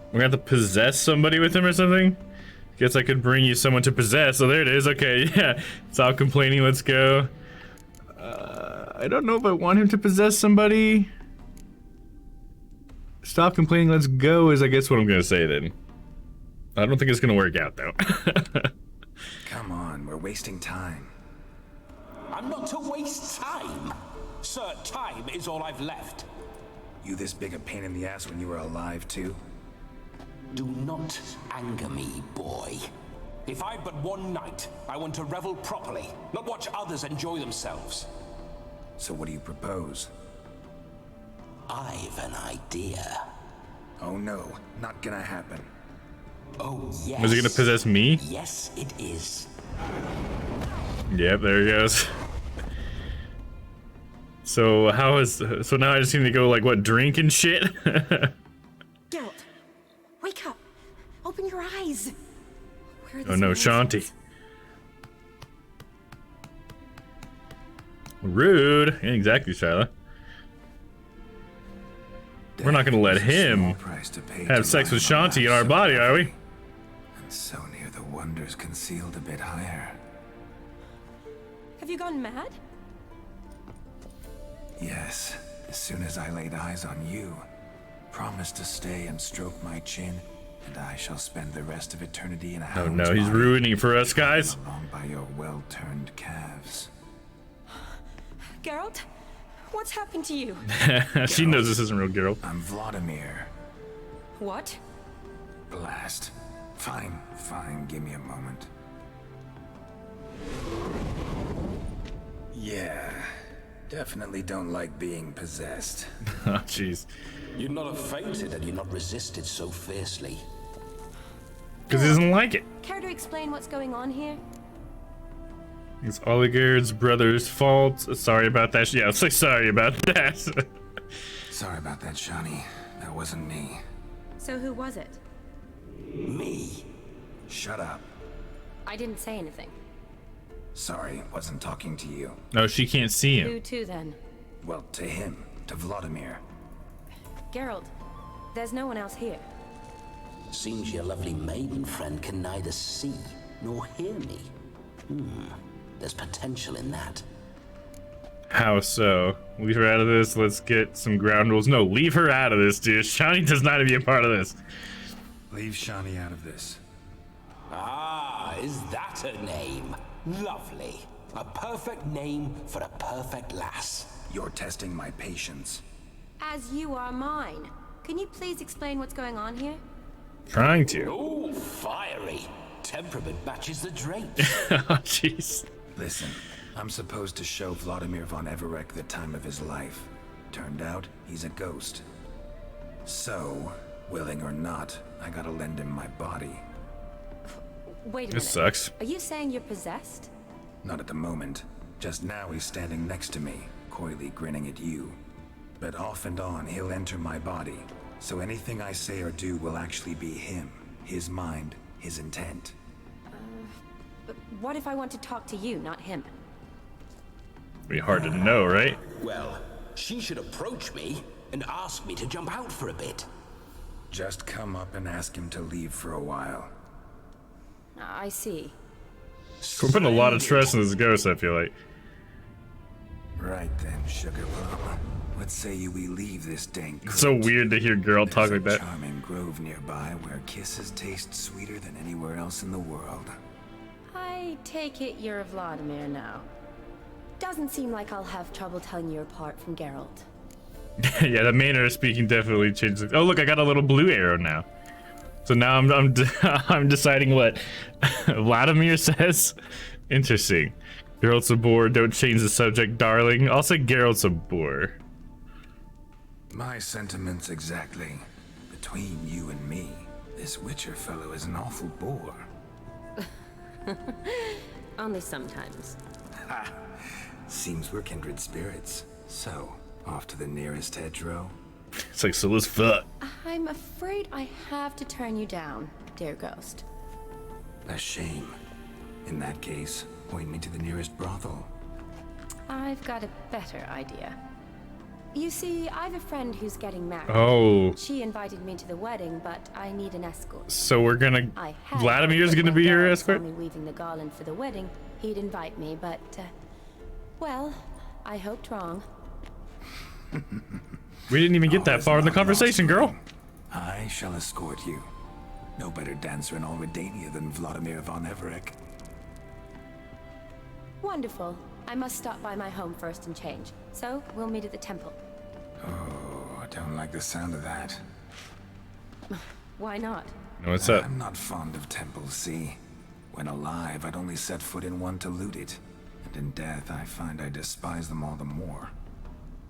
We're gonna have to possess somebody with him or something? Guess I could bring you someone to possess. Oh, there it is. Okay, yeah. Stop complaining. Let's go. I don't know if I want him to possess somebody. Stop complaining. Let's go is I guess what I'm gonna say then. I don't think it's gonna work out though. Come on, we're wasting time. I'm not to waste time. Sir, time is all I've left. You this big a pain in the ass when you were alive too? Do not anger me, boy. If I've but one night, I want to revel properly, not watch others enjoy themselves. So what do you propose? I've an idea. Oh no, not gonna happen. Oh yes. Is he gonna possess me? Yes, it is. Yep, there he goes. So so now I just need to go like what, drink and shit? Geralt, wake up. Open your eyes. Where are Oh no, Shanti. Rude. Yeah, exactly, Shyla. We're not gonna let him have sex with Shanti in our body, are we? And so near the wonders concealed a bit higher. Have you gone mad? Yes, as soon as I laid eyes on you, promise to stay and stroke my chin, and I shall spend the rest of eternity in a Oh no, he's ruining for us, guys. Along by your well-turned calves. Geralt, what's happened to you? She knows this isn't real, Geralt. I'm Vladimir. What? Blast. Fine, give me a moment. Yeah, definitely don't like being possessed. Oh, jeez. You'd not have fainted had you not resisted so fiercely. Because he doesn't like it. Care to explain what's going on here? It's Oligurd's brother's fault. Sorry about that. Yeah, I'll say sorry about that. Sorry about that, Shani. That wasn't me. So who was it? Me. Shut up. I didn't say anything. Sorry, wasn't talking to you. No, she can't see him. Who to then? Well, to him. To Vladimir. Geralt, there's no one else here. Seems your lovely maiden friend can neither see nor hear me. There's potential in that. How so? Leave her out of this. Let's get some ground rules. No, leave her out of this, dude. Shani does not have to be a part of this. Leave Shani out of this. Ah, is that a name? Lovely. A perfect name for a perfect lass. You're testing my patience. As you are mine. Can you please explain what's going on here? Trying to. Oh, fiery. Temperament matches the drapes. Oh, jeez. Listen, I'm supposed to show Vladimir von Everec the time of his life. Turned out, he's a ghost. So, willing or not, I gotta lend him my body. Wait a minute. This sucks. Are you saying you're possessed? Not at the moment. Just now he's standing next to me, coyly grinning at you. But off and on, he'll enter my body. So anything I say or do will actually be him. His mind, his intent. But what if I want to talk to you, not him? Be hard to know, right? Well, she should approach me and ask me to jump out for a bit. Just come up and ask him to leave for a while. I see. We're putting a lot of trust in this ghost, I feel like. Right then, sugar plum. What say you we leave this dank It's so weird to hear girl talk like that. Charming grove nearby where kisses taste sweeter than anywhere else in the world. I take it you're Vladimir now. Doesn't seem like I'll have trouble telling you apart from Geralt. Yeah, the manner of speaking definitely changed. Oh, look, I got a little blue arrow now. So now I'm deciding what Vladimir says. Interesting. Geralt of Boar, don't change the subject, darling. I'll say Geralt of Boar. My sentiments exactly. Between you and me, this Witcher fellow is an awful bore. Only sometimes. Ha! Seems we're kindred spirits. So, off to the nearest hedgerow? It's like, so let's fuck. I'm afraid I have to turn you down, dear ghost. A shame. In that case, point me to the nearest brothel. I've got a better idea. You see, I have a friend who's getting married. Oh. She invited me to the wedding, but I need an escort. So we're gonna... Vladimir's gonna be your escort? Me weaving the garland for the wedding, he'd invite me, but, well, I hoped wrong. We didn't even get that far in the conversation, girl. I shall escort you. No better dancer in all Redania than Vladimir von Everett. Wonderful. I must stop by my home first and change. So, we'll meet at the temple. Oh, I don't like the sound of that. Why not? What's up? I'm not fond of temples, see? When alive, I'd only set foot in one to loot it. And in death, I find I despise them all the more.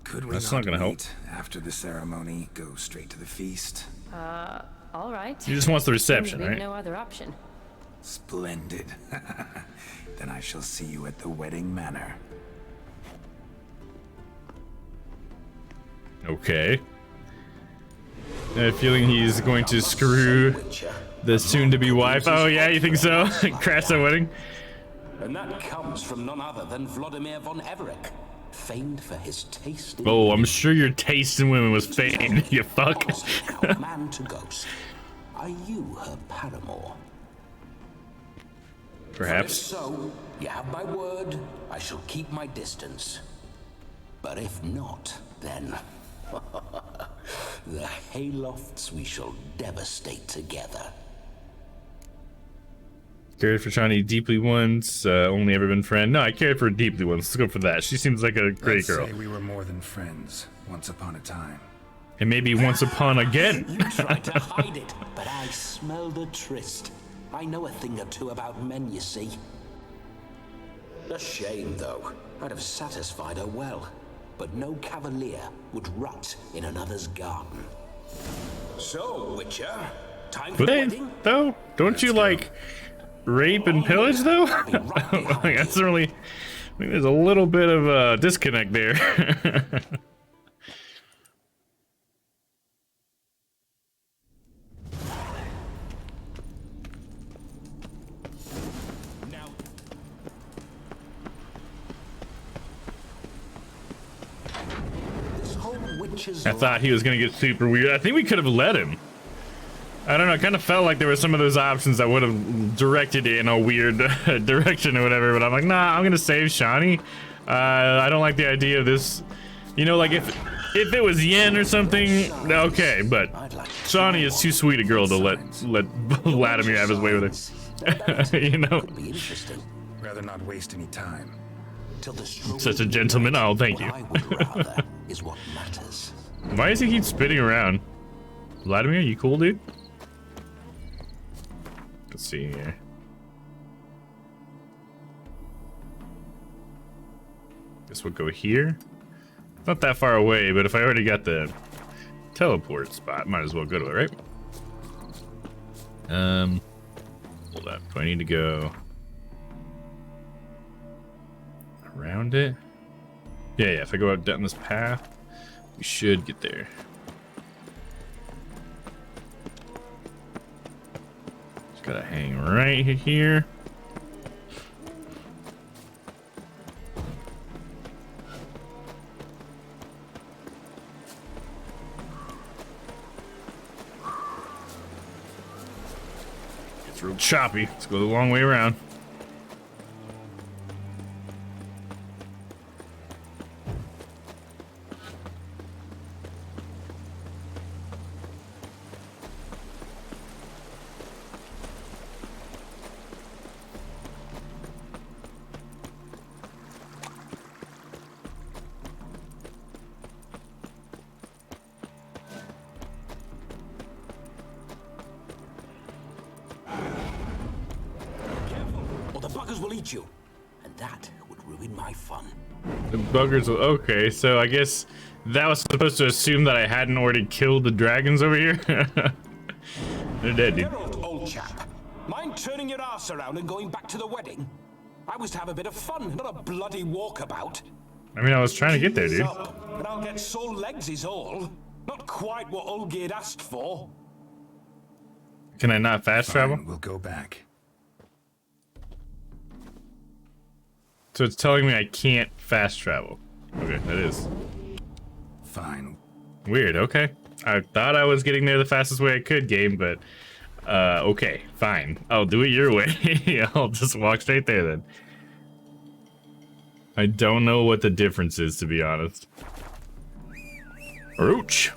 Could we That's not gonna help. After the ceremony, go straight to the feast? All right. He just wants the reception, Leave right? No other option. Splendid. Then I shall see you at the wedding manor. Okay. I have a feeling he's going to screw the soon-to-be wife. Oh yeah, you think so? Crash the wedding? And that comes from none other than Vladimir von Everett, famed for his taste in Oh, I'm sure your taste in women was famed, you fuck. man to ghost. Are you her paramour? Perhaps. If so, you have my word, I shall keep my distance. But if not, then the haylofts we shall devastate together. Cared for Shiny deeply once, only ever been friend. No, I cared for deeply once. Let's go for that. She seems like a great Let's girl. say we were more than friends, once upon a time. And maybe once upon again. You tried to hide it, but I smelled a tryst. I know a thing or two about men, you see. A shame, though. I'd have satisfied her well. But no cavalier would rot in another's garden. So, Witcher, time for But the then, wedding? though, don't you like rape and pillage, though? Like, that's really... I think there's a little bit of a disconnect there. I thought he was gonna get super weird. I think we could have let him. I don't know, I kind of felt like there were some of those options that would have directed it in a weird direction or whatever, but I'm like, nah, I'm gonna save Shani. I don't like the idea of this. You know, like if it was Yen or something, okay, but Shani is too sweet a girl to let Vladimir have his way with her. You know? Rather not waste any time. Such a gentleman. Oh, thank you. Is what matters. Why does he keep spinning around? Vladimir, you cool, dude? Let's see here. Guess we'll go here. Not that far away, but if I already got the teleport spot, might as well go to it, right? Hold up. Do I need to go around it? Yeah, if I go out down this path, we should get there. Just gotta hang right here. It's real choppy. Let's go the long way around. buggers will eat you, and that would ruin my fun. The buggers will... Okay, so I guess that was supposed to assume that I hadn't already killed the dragons over here. They're dead, dude. Geralt, old chap, mind turning your ass around and going back to the wedding? I was to have a bit of fun, not a bloody walkabout. I mean, I was trying to get there, dude. Up, and I'll get sore legs is all. Not quite what Olgerd asked for. Can I not fast travel? We'll go back. So it's telling me I can't fast travel. Okay, that is. Fine. Weird, okay. I thought I was getting there the fastest way I could, game, but okay, fine. I'll do it your way. I'll just walk straight there then. I don't know what the difference is, to be honest. Ouch.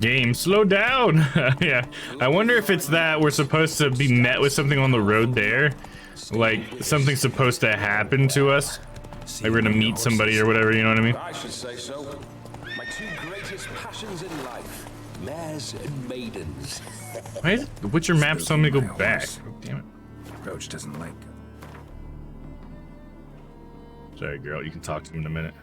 Game, slow down. Yeah, I wonder if it's that we're supposed to be met with something on the road there, like something's supposed to happen to us, like we're gonna meet somebody or whatever, you know what I mean? I should say so. My two greatest passions in life, mares and maidens. Why is it, what's your map telling me to go back? Oh, damn it. Roach doesn't like. Sorry, girl, you can talk to him in a minute.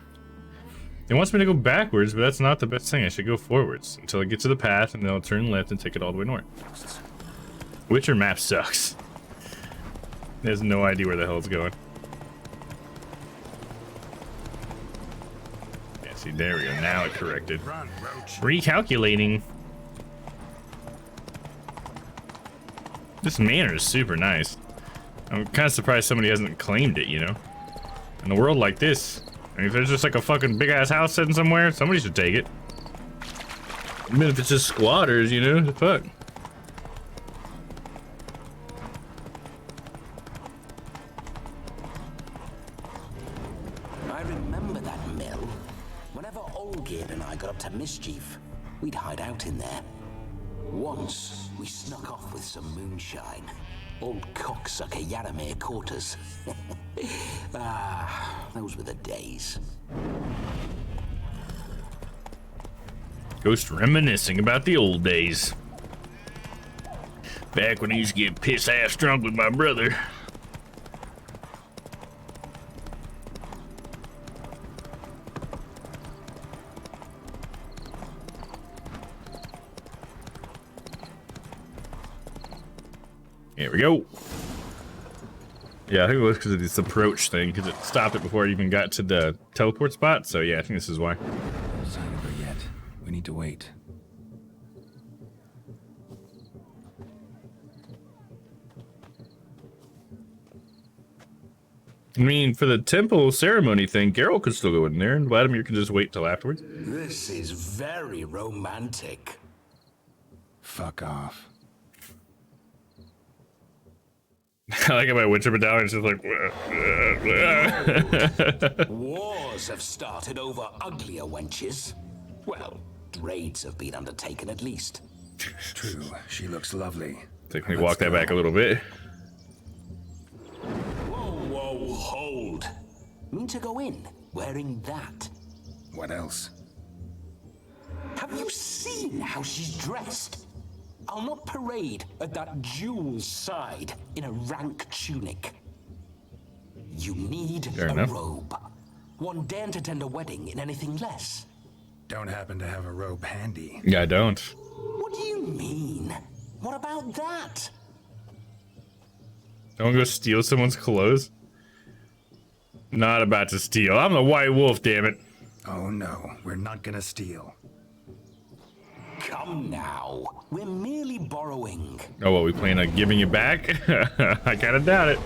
It wants me to go backwards, but that's not the best thing. I should go forwards until I get to the path, and then I'll turn left and take it all the way north. Witcher map sucks. It has no idea where the hell it's going. Yeah, see, there we go. Now it corrected. Recalculating. This manor is super nice. I'm kind of surprised somebody hasn't claimed it, you know? In a world like this, I mean, if there's just like a fucking big ass house sitting somewhere, somebody should take it. Even if it's just squatters, you know, the fuck. I remember that mill. Whenever Olgerd and I got up to mischief, we'd hide out in there. Once, we snuck off with some moonshine. Old cocksucker Yaramir caught us. Those were the days. Ghost reminiscing about the old days. Back when I used to get piss ass drunk with my brother. Here we go. Yeah, I think it was because of this approach thing, because it stopped it before I even got to the teleport spot. So yeah, I think this is why. It's not over yet. We need to wait. I mean, for the temple ceremony thing, Geralt could still go in there, and Vladimir can just wait till afterwards. This is very romantic. Fuck off. I like how my Witcher medallion is just like... Wars have started over uglier wenches. Well, raids have been undertaken at least. True, she looks lovely. Take me walk that back a little bit. Whoa, hold. Mean to go in wearing that? What else? Have you seen how she's dressed? I'll not parade at that jewel's side in a rank tunic. You need a robe. One daren't attend a wedding in anything less. Don't happen to have a robe handy. Yeah, I don't. What do you mean? What about that? Don't go steal someone's clothes. Not about to steal. I'm the White Wolf, damn it. Oh no, we're not gonna steal. Come now, we're merely borrowing. Oh, what, we plan on giving it back? I kinda doubt it.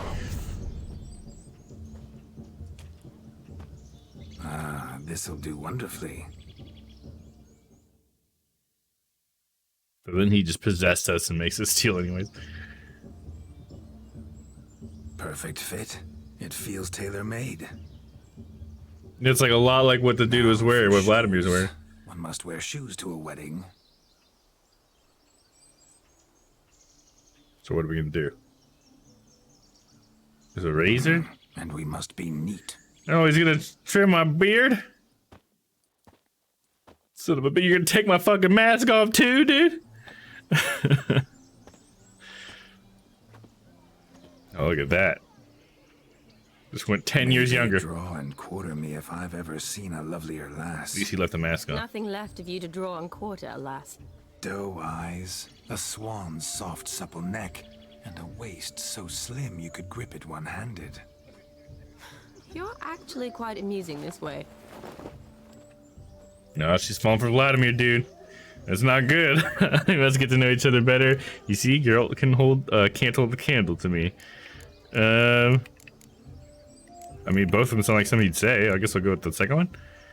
Ah, this'll do wonderfully. But then he just possessed us and makes us steal anyways. Perfect fit. It feels tailor-made. It's like a lot like what the dude was wearing, what Vladimir's wearing. One must wear shoes to a wedding. So what are we gonna do? There's a razor? And we must be neat. Oh, he's gonna trim my beard? Son of a bitch, you're gonna take my fucking mask off too, dude? Oh, look at that. Just went 10 years younger. Draw and quarter me if I've ever seen a lovelier lass. At least he left the mask on. Nothing left of you to draw and quarter, alas. Doe eyes, a swan's soft supple neck, and a waist so slim you could grip it one-handed. You're actually quite amusing this way. No, she's falling for Vladimir, dude. That's not good. Let's get to know each other better. You see, Geralt can can't hold the candle to me. I mean, both of them sound like something you'd say. I guess I'll go with the second one.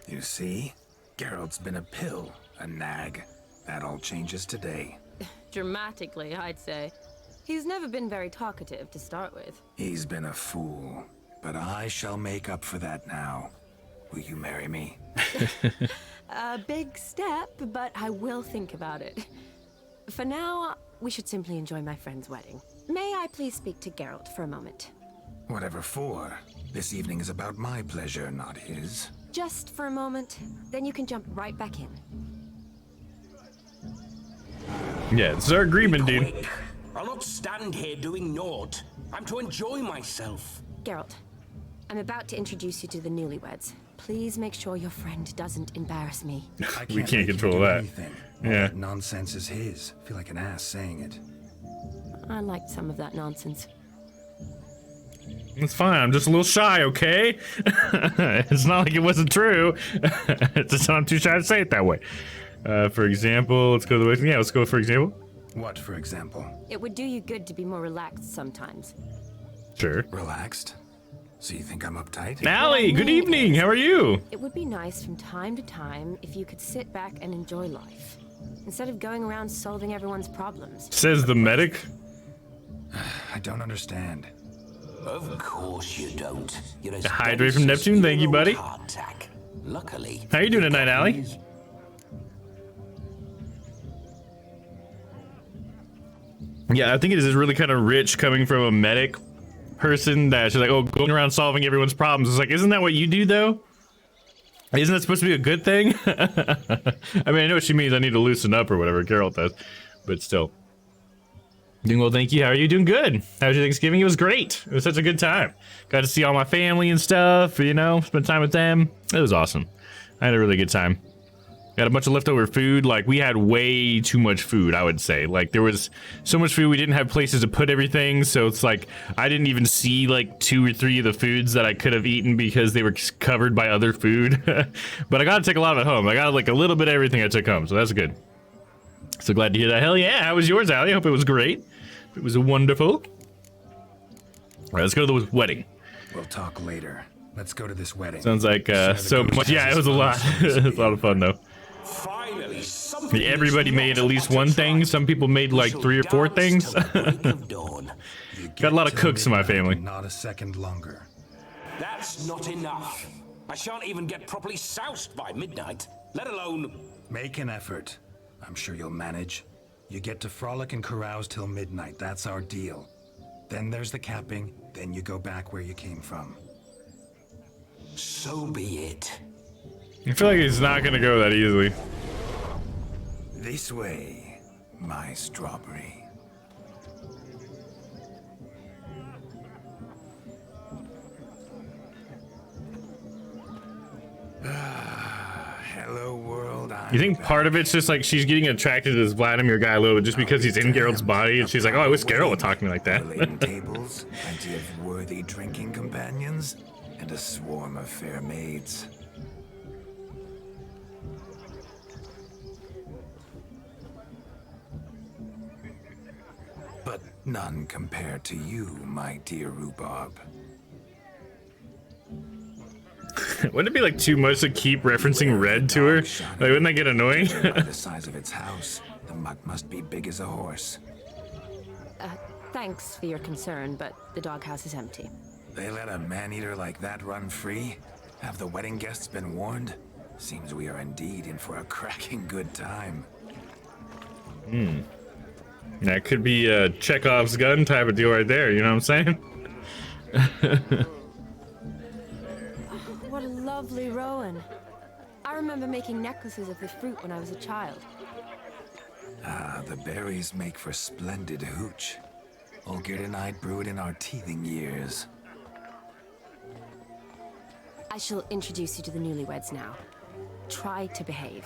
You see, Geralt's been a pill, a nag. That all changes today. Dramatically, I'd say. He's never been very talkative to start with. He's been a fool, but I shall make up for that now. Will you marry me? A big step, but I will think about it. For now, we should simply enjoy my friend's wedding. May I please speak to Geralt for a moment? Whatever for. This evening is about my pleasure, not his. Just for a moment, then you can jump right back in. Yeah, it's our agreement, dude. I'll not stand here doing naught. I'm to enjoy myself. Geralt, I'm about to introduce you to the newlyweds. Please make sure your friend doesn't embarrass me. We can't control that. Anything. Yeah. All that nonsense is his. Feel like an ass saying it. I liked some of that nonsense. It's fine. I'm just a little shy, okay? It's not like it wasn't true. It's just I'm too shy to say it that way. For example, let's go the way. Yeah, let's go for example. What, for example? It would do you good to be more relaxed sometimes. Sure. Relaxed? So you think I'm uptight? Allie, good evening. How are you? It would be nice from time to time if you could sit back and enjoy life, instead of going around solving everyone's problems. Says the medic. I don't understand. Of course you don't. You're as Hydrate from Neptune. Thank you, buddy. Luckily. How you doing tonight, Allie? Yeah, I think it is really kind of rich coming from a medic person that she's like, oh, going around solving everyone's problems. It's like, isn't that what you do, though? Isn't that supposed to be a good thing? I mean, I know what she means. I need to loosen up or whatever Geralt does, but still. Doing well, thank you. How are you? Doing good. How was your Thanksgiving? It was great. It was such a good time. Got to see all my family and stuff, you know, spend time with them. It was awesome. I had a really good time. Got a bunch of leftover food. Like, we had way too much food, I would say. Like, there was so much food, we didn't have places to put everything, so it's like, I didn't even see, like, 2 or 3 of the foods that I could have eaten because they were covered by other food. But I got to take a lot of it home. I got, like, a little bit of everything I took home, so that's good. So glad to hear that. Hell yeah, how was yours, Allie? I hope it was great. It was wonderful. All right, let's go to the wedding. We'll talk later. Let's go to this wedding. Sounds like so much. Yeah, it was a lot. It was a lot of fun, though. Finally, everybody made at least one thing. Some people made like 3 or 4 things. Got a lot of cooks in my family. Not a second longer. That's not enough. I shan't even get properly soused by midnight, let alone... Make an effort. I'm sure you'll manage. You get to frolic and carouse till midnight. That's our deal. Then there's the capping. Then you go back where you came from. So be it. I feel like it's not gonna go that easily. This way, my strawberry. Hello, world. You think part of it's just like she's getting attracted to this Vladimir guy a little bit just because he's in Geralt's body, and she's like, oh, I wish Geralt would talk to me like that. Tables, plenty of worthy drinking companions, and a swarm of fair maids. But none compared to you, my dear rhubarb. Wouldn't it be like too much to keep referencing red to her? Like, wouldn't that get annoying? By the size of its house, the mutt must be big as a horse. Thanks for your concern, but the doghouse is empty. They let a man-eater like that run free? Have the wedding guests been warned? Seems we are indeed in for a cracking good time. That could be a Chekhov's gun type of deal right there, you know what I'm saying? What a lovely Rowan. I remember making necklaces of this fruit when I was a child. Ah, the berries make for splendid hooch. Olgerd and I brewed in our teething years. I shall introduce you to the newlyweds now. Try to behave.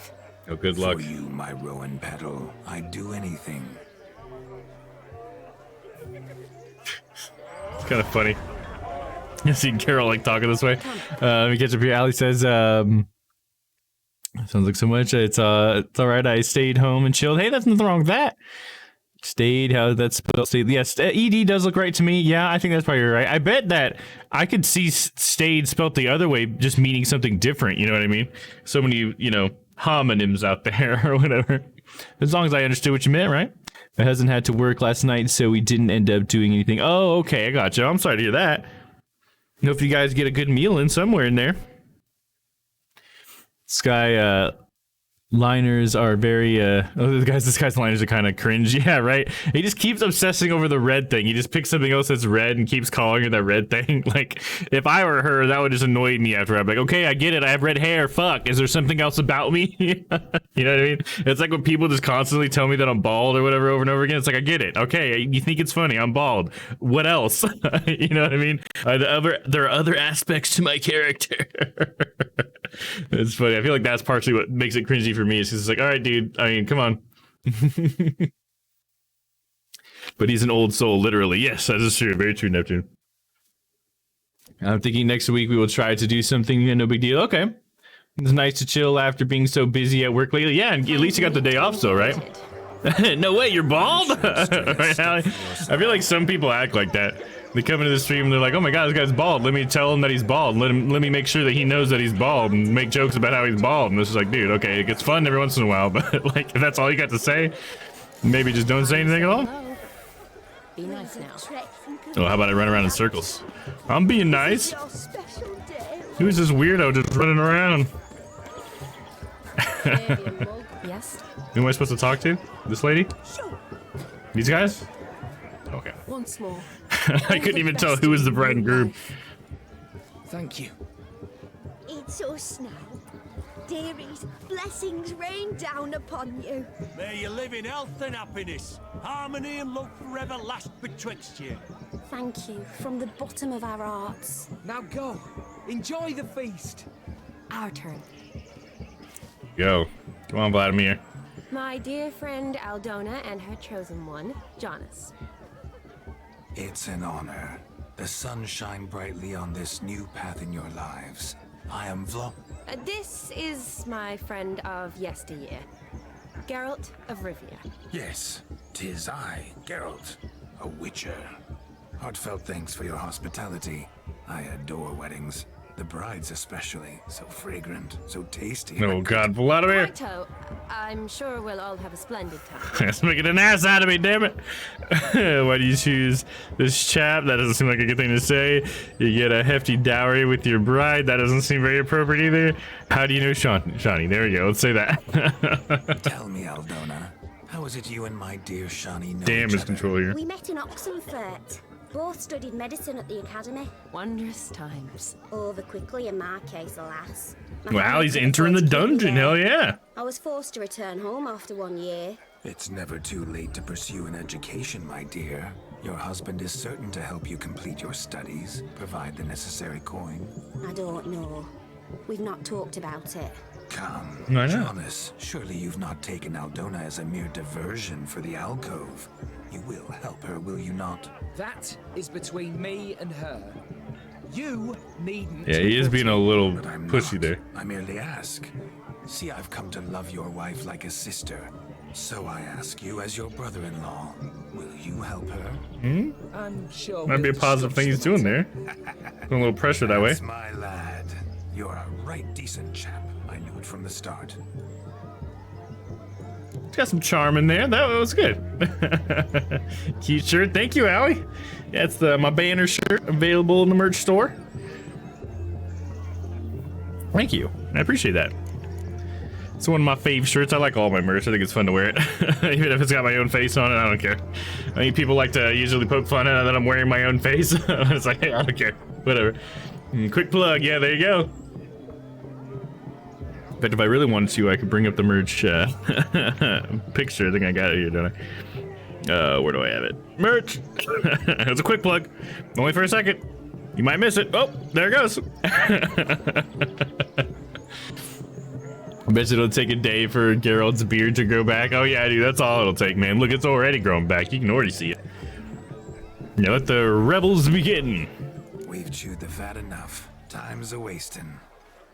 Oh, good luck. For you, my rowan petal, I'd do anything. It's kind of funny. You see Carol like talking this way. Let me catch up here. Allie says, sounds like so much. It's all right. I stayed home and chilled. Hey, there's nothing wrong with that. Stayed, how that's spelled? Stayed. Yes, ED does look right to me. Yeah, I think that's probably right. I bet that I could see stayed spelled the other way, just meaning something different. You know what I mean? So many, homonyms out there or whatever. As long as I understood what you meant, right? My husband had to work last night, so we didn't end up doing anything. Oh, okay, I got you. I'm sorry to hear that. Hope you guys get a good meal in somewhere in there. Sky, liners are very, this guy's liners are kind of cringe. Yeah, right? He just keeps obsessing over the red thing. He just picks something else that's red and keeps calling her that red thing. Like, if I were her, that would just annoy me after. I'm like, okay, I get it. I have red hair. Fuck. Is there something else about me? You know what I mean? It's like when people just constantly tell me that I'm bald or whatever over and over again. It's like, I get it. Okay, you think it's funny. I'm bald. What else? You know what I mean? There are other aspects to my character. It's funny. I feel like that's partially what makes it cringy for me. It's just like, all right, dude. I mean, come on. But he's an old soul, literally. Yes, that is true. Very true, Neptune. I'm thinking next week we will try to do something. No big deal. Okay. It's nice to chill after being so busy at work lately. Yeah, and at least you got the day off, so, right? No way, you're bald? Right, Allie? I feel like some people act like that. They come into the stream and they're like, oh my god, this guy's bald. Let me tell him that he's bald. Let me make sure that he knows that he's bald and make jokes about how he's bald. And this is like, dude, okay, it gets fun every once in a while, but like, if that's all you got to say, maybe just don't say anything at all. Be nice now. Oh, how about I run around in circles? I'm being nice. Who's this weirdo just running around? Yes? Who am I supposed to talk to? This lady? These guys? Okay. Once more. I couldn't even tell who was the bride and groom. Thank you. It's us now. Dearies, blessings rain down upon you. May you live in health and happiness. Harmony and love forever last betwixt you. Thank you from the bottom of our hearts. Now go. Enjoy the feast. Our turn. Go. Come on, Vladimir. My dear friend Aldona and her chosen one, Jonas. It's an honor. The sun shine brightly on this new path in your lives. I am This is my friend of yesteryear, Geralt of Rivia. Yes, 'tis I, Geralt, a witcher. Heartfelt thanks for your hospitality. I adore weddings. The brides especially. So fragrant, so tasty. Oh god, Vladimir. Righto. I'm sure we'll all have a splendid time. It's making an ass out of me, damn it. Why do you choose this chap? That doesn't seem like a good thing to say. You get a hefty dowry with your bride. That doesn't seem very appropriate either. How do you know Shawnee? There we go. Let's say that. Tell me, Aldona, how is it you and my dear Shawnee know Damn, each his other? control here. We met in Oxenfurt. Both studied medicine at the academy. Wondrous times. Over quickly in my case, alas. My Wow, family he's couldn't entering the afford to keep me dungeon. there. Hell yeah. I was forced to return home after 1 year. It's never too late to pursue an education, my dear. Your husband is certain to help you complete your studies, provide the necessary coin. I don't know. We've not talked about it. Come, I know. Jonas, surely you've not taken Aldona as a mere diversion for the alcove. You will help her, will you not? That is between me and her. You needn't. Yeah, he is being a little pushy there. I merely ask. See, I've come to love your wife like a sister. So I ask you as your brother-in-law, will you help her? Hmm? I'm sure. Might be a positive thing he's doing there. Putting a little pressure that way. That's my lad. You're a right decent chap. I knew it from the start. It's got some charm in there. That was good. Cute shirt. Thank you, Allie. Yeah, it's my banner shirt available in the merch store. Thank you. I appreciate that. It's one of my fave shirts. I like all my merch. I think it's fun to wear it. Even if it's got my own face on it, I don't care. I mean, people like to usually poke fun at it that I'm wearing my own face. It's like, hey, I don't care. Whatever. Quick plug. Yeah, there you go. In fact, if I really wanted to, I could bring up the merch picture. I think I got it here, don't I? Where do I have it? Merch! It's a quick plug. Only for a second. You might miss it. Oh, there it goes. I bet it'll take a day for Geralt's beard to grow back. Oh yeah, dude, that's all it'll take, man. Look, it's already grown back. You can already see it. Now let the rebels begin. We've chewed the fat enough. Time's a wasting.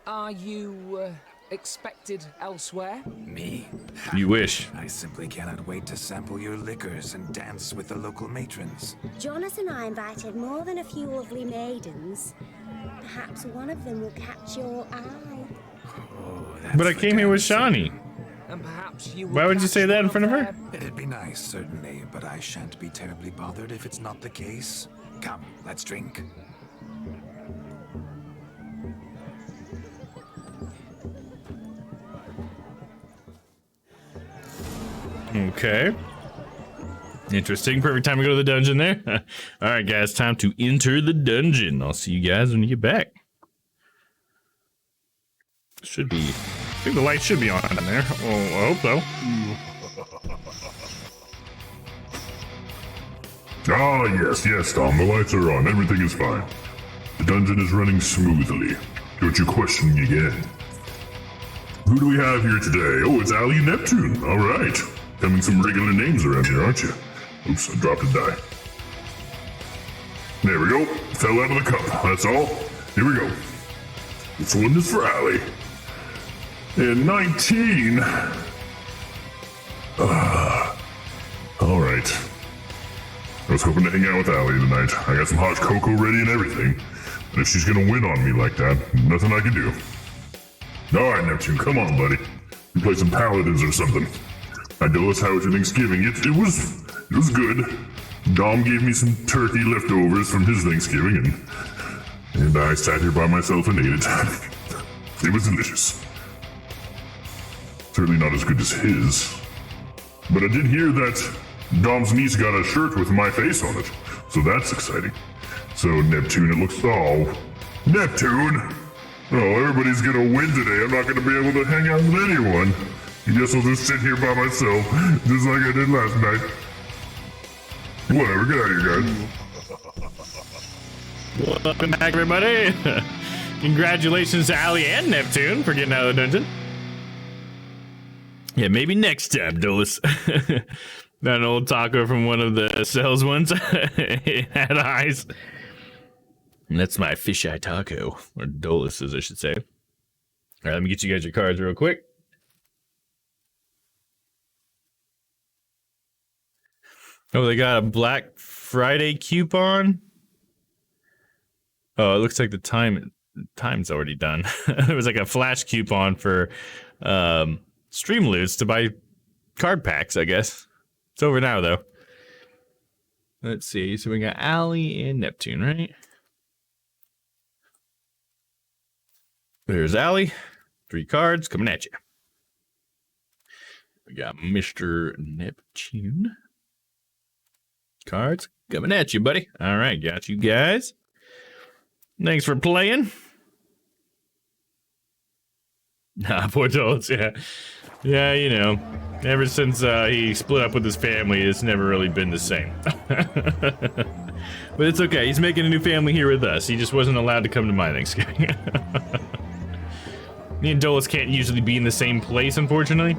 Are you expected elsewhere? Me? You wish. I simply cannot wait to sample your liquors and dance with the local matrons. Jonas and I invited more than a few lovely maidens. Perhaps one of them will catch your eye. But I came here with Shawnee. And perhaps you Why would you say that in front of her? It'd be nice, certainly, but I shan't be terribly bothered if it's not the case. Come, let's drink. Okay. Interesting. Perfect time to go to the dungeon there. All right, guys, time to enter the dungeon. I'll see you guys when you get back. Should be. I think the light should be on in there. Oh, I hope so. Ah, yes, Tom. The lights are on. Everything is fine. The dungeon is running smoothly. Don't you question me again. Who do we have here today? Oh, it's Ali Neptune. All right. Having some regular names around here, aren't you? Oops, I dropped a die. There we go. Fell out of the cup. That's all. Here we go. This one is for Ali. And 19. All right. I was hoping to hang out with Ali tonight. I got some hot cocoa ready and everything. And if she's gonna win on me like that, nothing I can do. All right, Neptune, come on, buddy. We play some Paladins or something. I know us how was your Thanksgiving. It was good. Dom gave me some turkey leftovers from his Thanksgiving, and I sat here by myself and ate it. It was delicious. Certainly not as good as his. But I did hear that Dom's niece got a shirt with my face on it, so that's exciting. So Neptune, it looks Neptune! Oh, everybody's gonna win today. I'm not gonna be able to hang out with anyone. I guess I'll just sit here by myself, just like I did last night. Whatever, get out of here, guys. Welcome back, everybody. Congratulations to Ali and Neptune for getting out of the dungeon. Yeah, maybe next time, Dolus. That an old taco from one of the cells once. It had eyes. And that's my fisheye taco, or Dolus's, I should say. All right, let me get you guys your cards real quick. Oh, they got a Black Friday coupon. Oh, it looks like the time's already done. It was like a flash coupon for stream loots to buy card packs, I guess. It's over now, though. Let's see. So we got Ali and Neptune, right? There's Ali. 3 cards coming at you. We got Mr. Neptune. Cards coming at you, buddy. All right, got you guys. Thanks for playing. Nah, poor Dolus, yeah. Yeah, you know, ever since he split up with his family, it's never really been the same. But it's okay, he's making a new family here with us. He just wasn't allowed to come to my Thanksgiving. Me and Dolus can't usually be in the same place, unfortunately.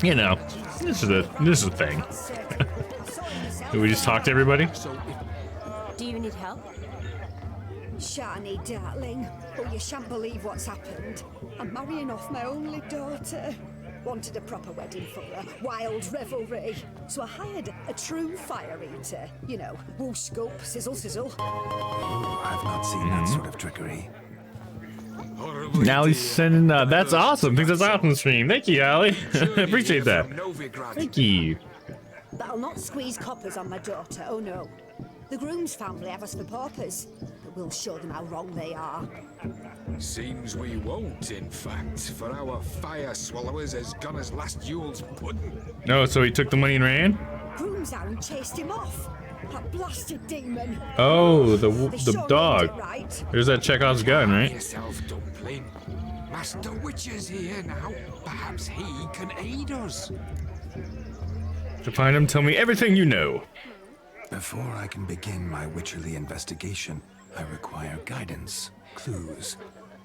You know, this is a thing. Did we just talk to everybody? Do you need help? Shani, darling. Oh, you shan't believe what's happened. I'm marrying off my only daughter. Wanted a proper wedding for her, wild revelry. So I hired a true fire eater. You know, whoosh scope, sizzle sizzle. Ooh, I've not seen that sort of trickery. Now he's sending, that's awesome. Think that's awesome stream. Thank you, Ali. Appreciate that. Thank you. But I'll not squeeze coppers on my daughter, oh no. The groom's family have us for paupers, but we'll show them how wrong they are. Seems we won't, in fact, for our fire swallowers has gone as last Yule's pudding. No, so he took the money and ran? Groom's hound chased him off. That blasted demon. Oh, the dog. Right. There's that Chekhov's gun, right? Yourself, dumpling. Master Witcher's here now. Perhaps he can aid us. To find him, tell me everything you know. Before I can begin my witcherly investigation, I require guidance, clues.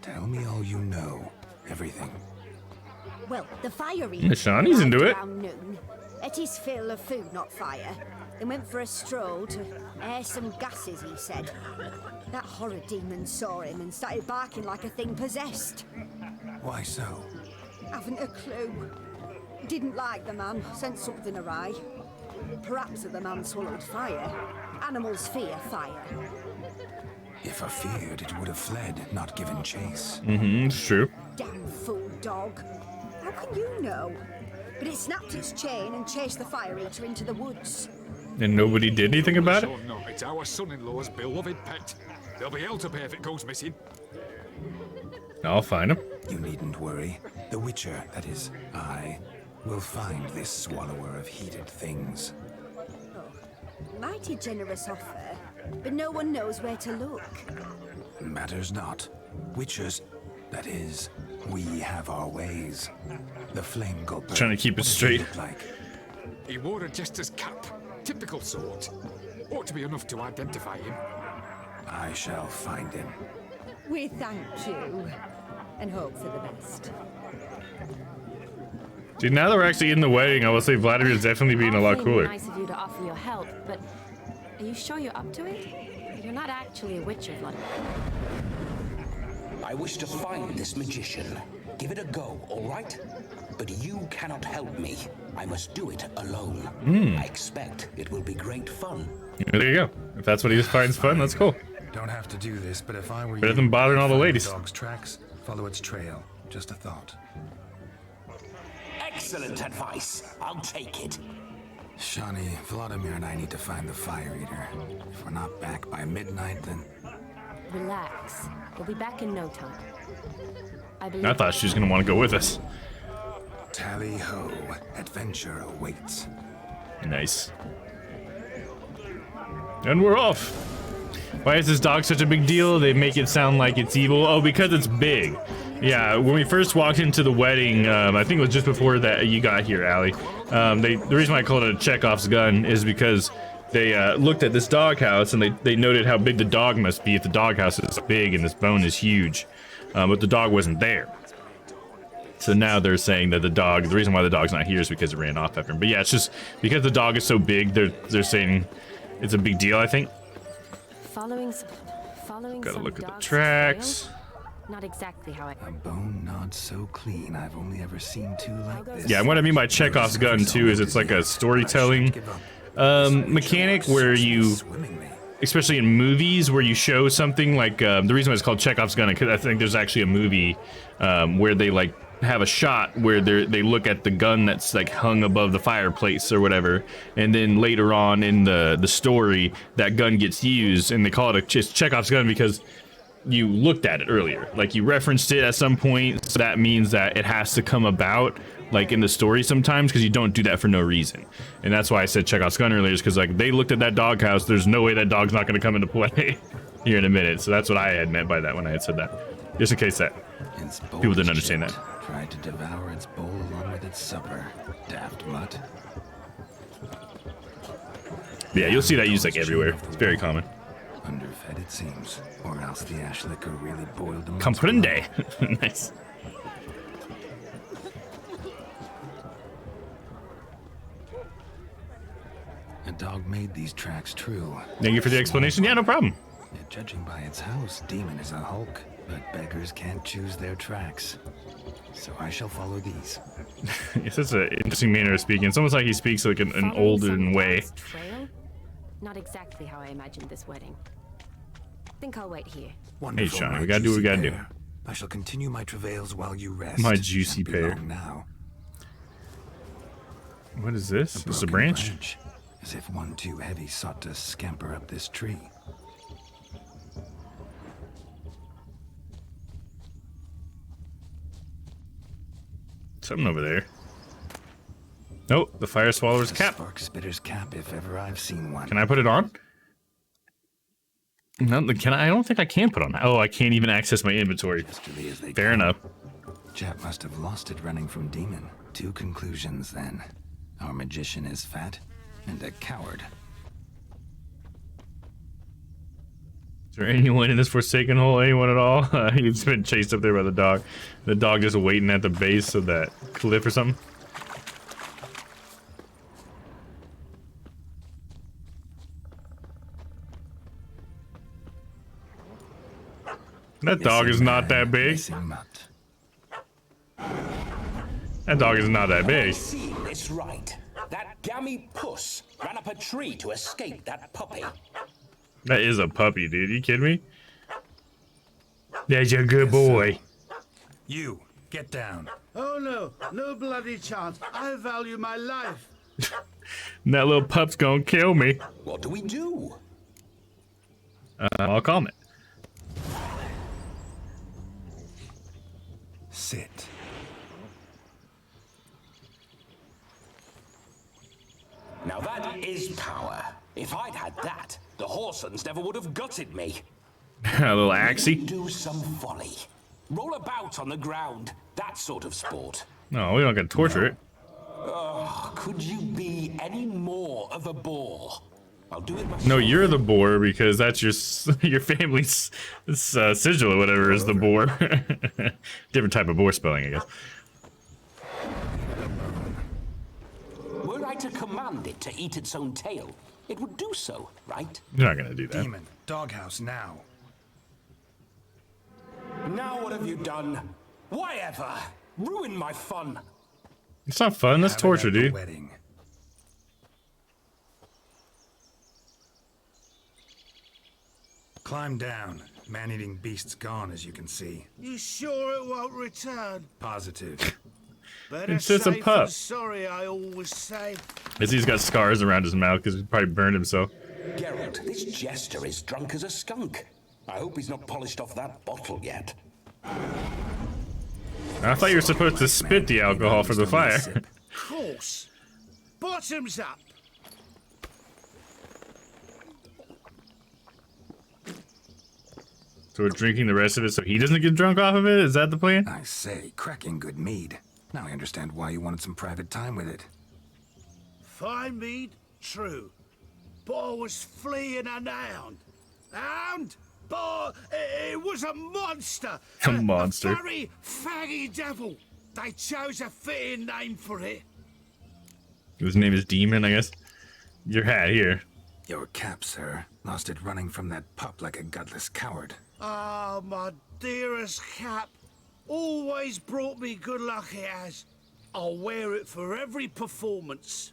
Tell me all you know. Everything. Well, the fire eater Shawnee's into it. around noon, ate his fill of food, not fire, then went for a stroll to air some gases, he said. That horror demon saw him and started barking like a thing possessed. Why so? Haven't a clue. Didn't like the man, sensed something awry. Perhaps the man swallowed fire. Animals fear fire. If I feared, it would have fled, not given chase. Mm-hmm, it's true. Damn fool dog. How can you know? But it snapped its chain and chased the fire eater into the woods. And nobody did anything about it? Sure not. It's our son-in-law's beloved pet. There'll be hell to pay if it goes missing. I'll find him. You needn't worry. The Witcher, that is, I, will find this swallower of heated things. Mighty generous offer, but no one knows where to look. Matters not. Witchers, that is, we have our ways. The flame gulper. Trying to keep it straight. Like? He wore a jester's cap. Typical sort. Ought to be enough to identify him. I shall find him. We thank you, and hope for the best. Dude, now that we're actually in the wedding, I will say Vladimir's definitely being a lot cooler. Nice of you to offer your help, but are you sure you're up to it? You're not actually a witcher, Vladimir. I wish to find this magician. Give it a go, all right? But you cannot help me. I must do it alone. I expect it will be great fun. There you go. If that's what he finds fun, that's cool. Don't have to do this, but if I were Better than bothering all the ladies. Dog's tracks, follow its trail. Just a thought. Excellent advice. I'll take it. Shawnee, Vladimir and I need to find the fire eater. If we're not back by midnight, then... Relax. We'll be back in no time. I thought she was going to want to go with us. Tally-ho. Adventure awaits. Nice. And we're off. Why is this dog such a big deal? They make it sound like it's evil. Oh, because it's big. Yeah, when we first walked into the wedding, I think it was just before that you got here, Allie. The reason why I called it a Chekhov's gun is because they looked at this doghouse and they noted how big the dog must be if the doghouse is big and this bone is huge. But the dog wasn't there. So now they're saying that the reason why the dog's not here is because it ran off after him. But yeah, it's just because the dog is so big, they're saying it's a big deal, I think. Following Gotta some look at the dog's tracks. trail? Not exactly how I... A bone not so clean. I've only ever seen two like this. Yeah, and what I mean by Chekhov's gun too is it's like a storytelling mechanic where you, especially in movies, where you show something like the reason why it's called Chekhov's gun, because I think there's actually a movie where they like have a shot where they look at the gun that's like hung above the fireplace or whatever, and then later on in the story that gun gets used, and they call it a Chekhov's gun because you looked at it earlier, like you referenced it at some point, so that means that it has to come about like in the story sometimes, because you don't do that for no reason. And that's why I said Chekhov's gun earlier, is because like they looked at that doghouse, there's no way that dog's not going to come into play here in a minute. So that's what I had meant by that when I had said that, just in case that people didn't understand that. Tried to devour its bowl along with its supper. Daft mutt. Yeah, you'll see that used like everywhere. It's very common. Underfed it seems, or else the ash liquor really boiled them. Comprende. Nice. A dog made these tracks true. Thank you for the explanation. Yeah, no problem. Judging by its house, Demon is a hulk, but beggars can't choose their tracks. So I shall follow these. It's such an interesting manner of speaking. It's almost like he speaks like an olden way. Trail? Not exactly how I imagined this wedding. Think I'll wait here. Hey, Shawnee, we gotta do what we gotta do. I shall continue my travails while you rest. My juicy pear. Now. What is this? Is this a branch? As if one too heavy sought to scamper up this tree. Something over there. Nope, the fire swallower's cap. Spark spitter's cap, if ever I've seen one. Can I put it on? No, can I? I don't think I can put on. Oh, I can't even access my inventory. Fair enough. Chap must have lost it running from Demon. 2 conclusions, then. Our magician is fat, and a coward. Is there anyone in this Forsaken hole? Anyone at all? He's been chased up there by the dog. The dog just waiting at the base of that cliff or something. That dog is not that big. That dog is not that big. See this right. That gammy puss ran up a tree to escape that puppy. That is a puppy, dude. You kidding me? That's a good boy. You, get down. Oh no, no bloody chance. I value my life. That little pup's gonna kill me. What do we do? I'll calm it. Sit. Now that is power. If I'd had that, the Horsons never would have gutted me. A little axie. Do some folly. Roll about on the ground. That sort of sport. No, we don't get to torture it. Oh, could you be any more of a bore? I'll do it myself. No, you're the boar because that's your family's sigil or whatever is the boar. Different type of boar spelling, I guess. Were I to command it to eat its own tail, it would do so, right? You're not gonna do that. Demon, doghouse now. Now what have you done? Why ever? Ruin my fun. It's not fun. That's torture, dude. Wedding. Climb down. Man-eating beast's gone, as you can see. You sure it won't return? Positive. Better It's just a safe pup. than sorry, I always say. He's got scars around his mouth because he probably burned himself. Geralt, this jester is drunk as a skunk. I hope he's not polished off that bottle yet. I thought you were supposed to spit the alcohol for the fire. Of course. Bottoms up. So we're drinking the rest of it so he doesn't get drunk off of it? Is that the plan? I say, cracking good mead. Now I understand why you wanted some private time with it. Fine mead, true. But I was fleeing an hound. Hound? But it was a monster. A monster. A very faggy devil. They chose a fitting name for it. His name is Demon, I guess. Your hat here. Your cap, sir. Lost it running from that pup like a gutless coward. Ah, my dearest cap. Always brought me good luck, it has. I'll wear it for every performance.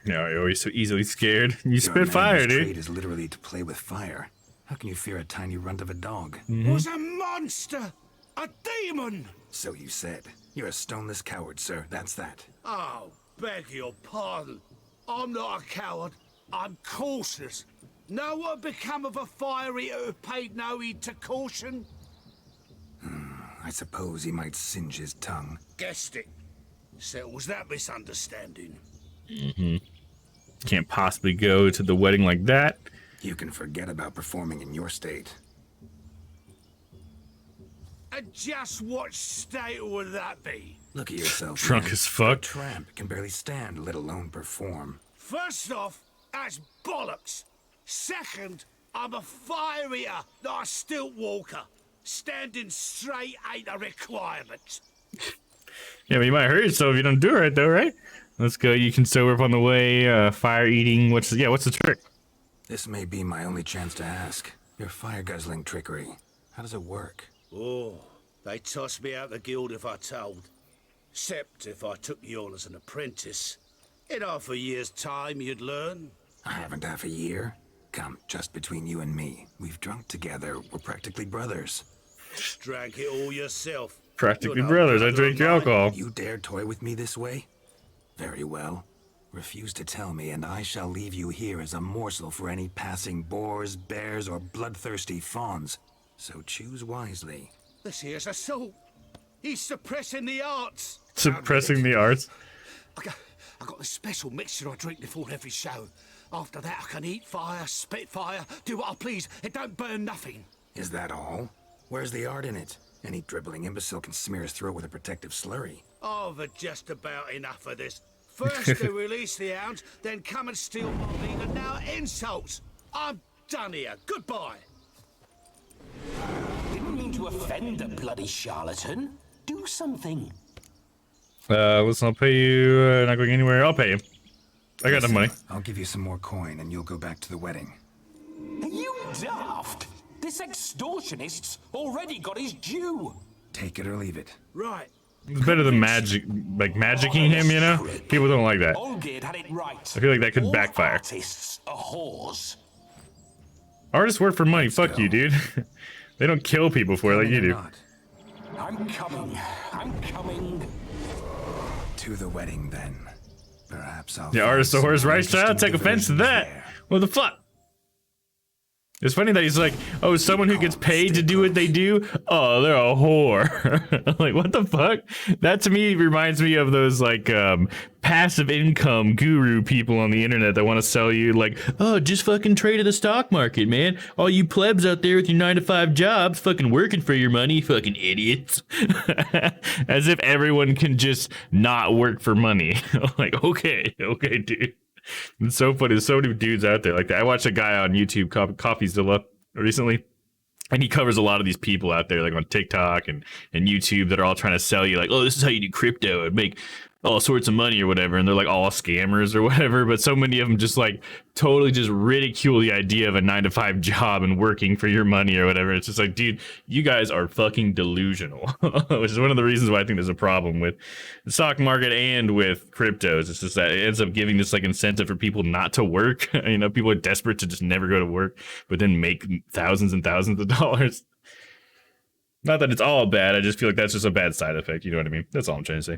No, you're always so easily scared. You Your spit fire, man's dude. trade is literally to play with fire. How can you fear a tiny runt of a dog? Was a monster! A demon! So you said. You're a stoneless coward, sir. That's that. Oh, beg your pardon. I'm not a coward. I'm cautious. Know what become of a fire eater who paid no heed to caution? I suppose he might singe his tongue. Guessed it. Settles that misunderstanding. Can't possibly go to the wedding like that. You can forget about performing in your state. And just what state would that be? Look at yourself. Drunk man. as fuck. A tramp can barely stand, let alone perform. First off, that's bollocks. Second, I'm a fire eater, not a stilt walker. Standing straight ain't a requirement. Yeah, but you might hurt yourself if you don't do it right, though, right? Let's go. You can sober up on the way. Fire eating. What's the trick? This may be my only chance to ask. Your fire guzzling trickery. How does it work? Oh, they'd toss me out the guild if I told. Except if I took you on as an apprentice. In half a year's time, you'd learn. I haven't half a year. Come, just between you and me. We've drunk together. We're practically brothers. Drank it all yourself. Practically You're no brothers. I brother drink of your mine. alcohol. You dare toy with me this way? Very well. Refuse to tell me, and I shall leave you here as a morsel for any passing boars, bears, or bloodthirsty fawns. So choose wisely. This here's assault. He's suppressing the arts. Suppressing the arts. I got this special mixture I drink before every show. After that, I can eat fire, spit fire, do what I please. It don't burn nothing. Is that all? Where's the art in it? Any dribbling imbecile can smear his throat with a protective slurry. I've had just about enough of this. First they release the hounds, then come and steal my meat, and now insults. I'm done here. Goodbye. Didn't mean to offend the bloody charlatan. Do something. Listen, I'll pay you. Not going anywhere. I'll pay you. I got enough money. I'll give you some more coin and you'll go back to the wedding. Are you daft? This extortionist's already got his due. Take it or leave it. Right. It's better than magicking him, you know? People don't like that. Olgerd had it right. I feel like that could backfire. Artists are whores. Artists work for money. Fuck you, dude. They don't kill people for it like you do. I'm coming. I'm coming. To the wedding, then. Perhaps I'll... The artist of horse rights, child? Take offense to that. What the fuck? It's funny that he's like, oh, someone who gets paid to do what they do? Oh, they're a whore. Like, what the fuck? That to me reminds me of those, like, passive income guru people on the internet that want to sell you, like, oh, just fucking trade at the stock market, man. All you plebs out there with your 9-to-5 jobs fucking working for your money, fucking idiots. As if everyone can just not work for money. Like, okay, dude. It's so funny. There's so many dudes out there like that. I watched a guy on YouTube, CoffeeZilla, recently, and he covers a lot of these people out there, like on TikTok and YouTube, that are all trying to sell you, like, oh, this is how you do crypto and make all sorts of money or whatever, and they're like all scammers or whatever. But so many of them just like totally just ridicule the idea of a 9-to-5 job and working for your money or whatever. It's just like, dude, you guys are fucking delusional. Which is one of the reasons why I think there's a problem with the stock market and with cryptos. It's just that it ends up giving this like incentive for people not to work. You know, people are desperate to just never go to work, but then make thousands and thousands of dollars. Not that it's all bad. I just feel like that's just a bad side effect. You know what I mean? That's all I'm trying to say.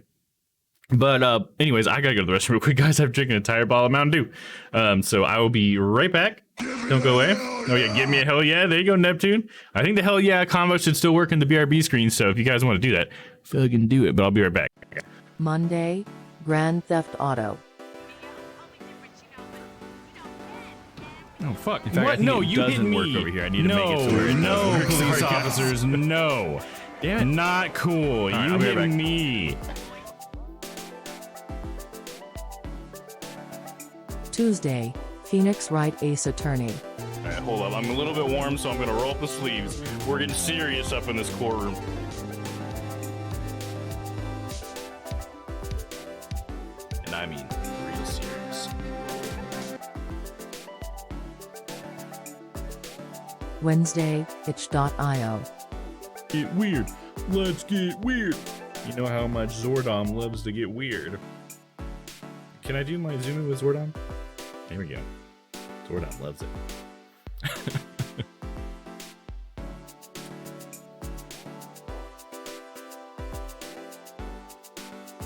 But anyways, I gotta go to the restroom real quick, guys. I'm drinking an entire bottle of Mountain Dew. So I will be right back. Don't go away. Oh yeah, give me a hell yeah. There you go, Neptune. I think the hell yeah combo should still work in the BRB screen. So if you guys want to do that, fucking do it. But I'll be right back. Monday, Grand Theft Auto. Oh fuck! In fact, what? No, you hit me. Work over here. I need to make it so no, police officers, no. Damn it. Not cool. Right, you hit me. Tuesday, Phoenix Wright Ace Attorney. All right, hold up. I'm a little bit warm, so I'm gonna roll up the sleeves. We're getting serious up in this courtroom. And I mean real serious. Wednesday, itch.io. Get weird. Let's get weird. You know how much Zordom loves to get weird. Can I do my zoom in with Zordom? There we go. Zordom loves it.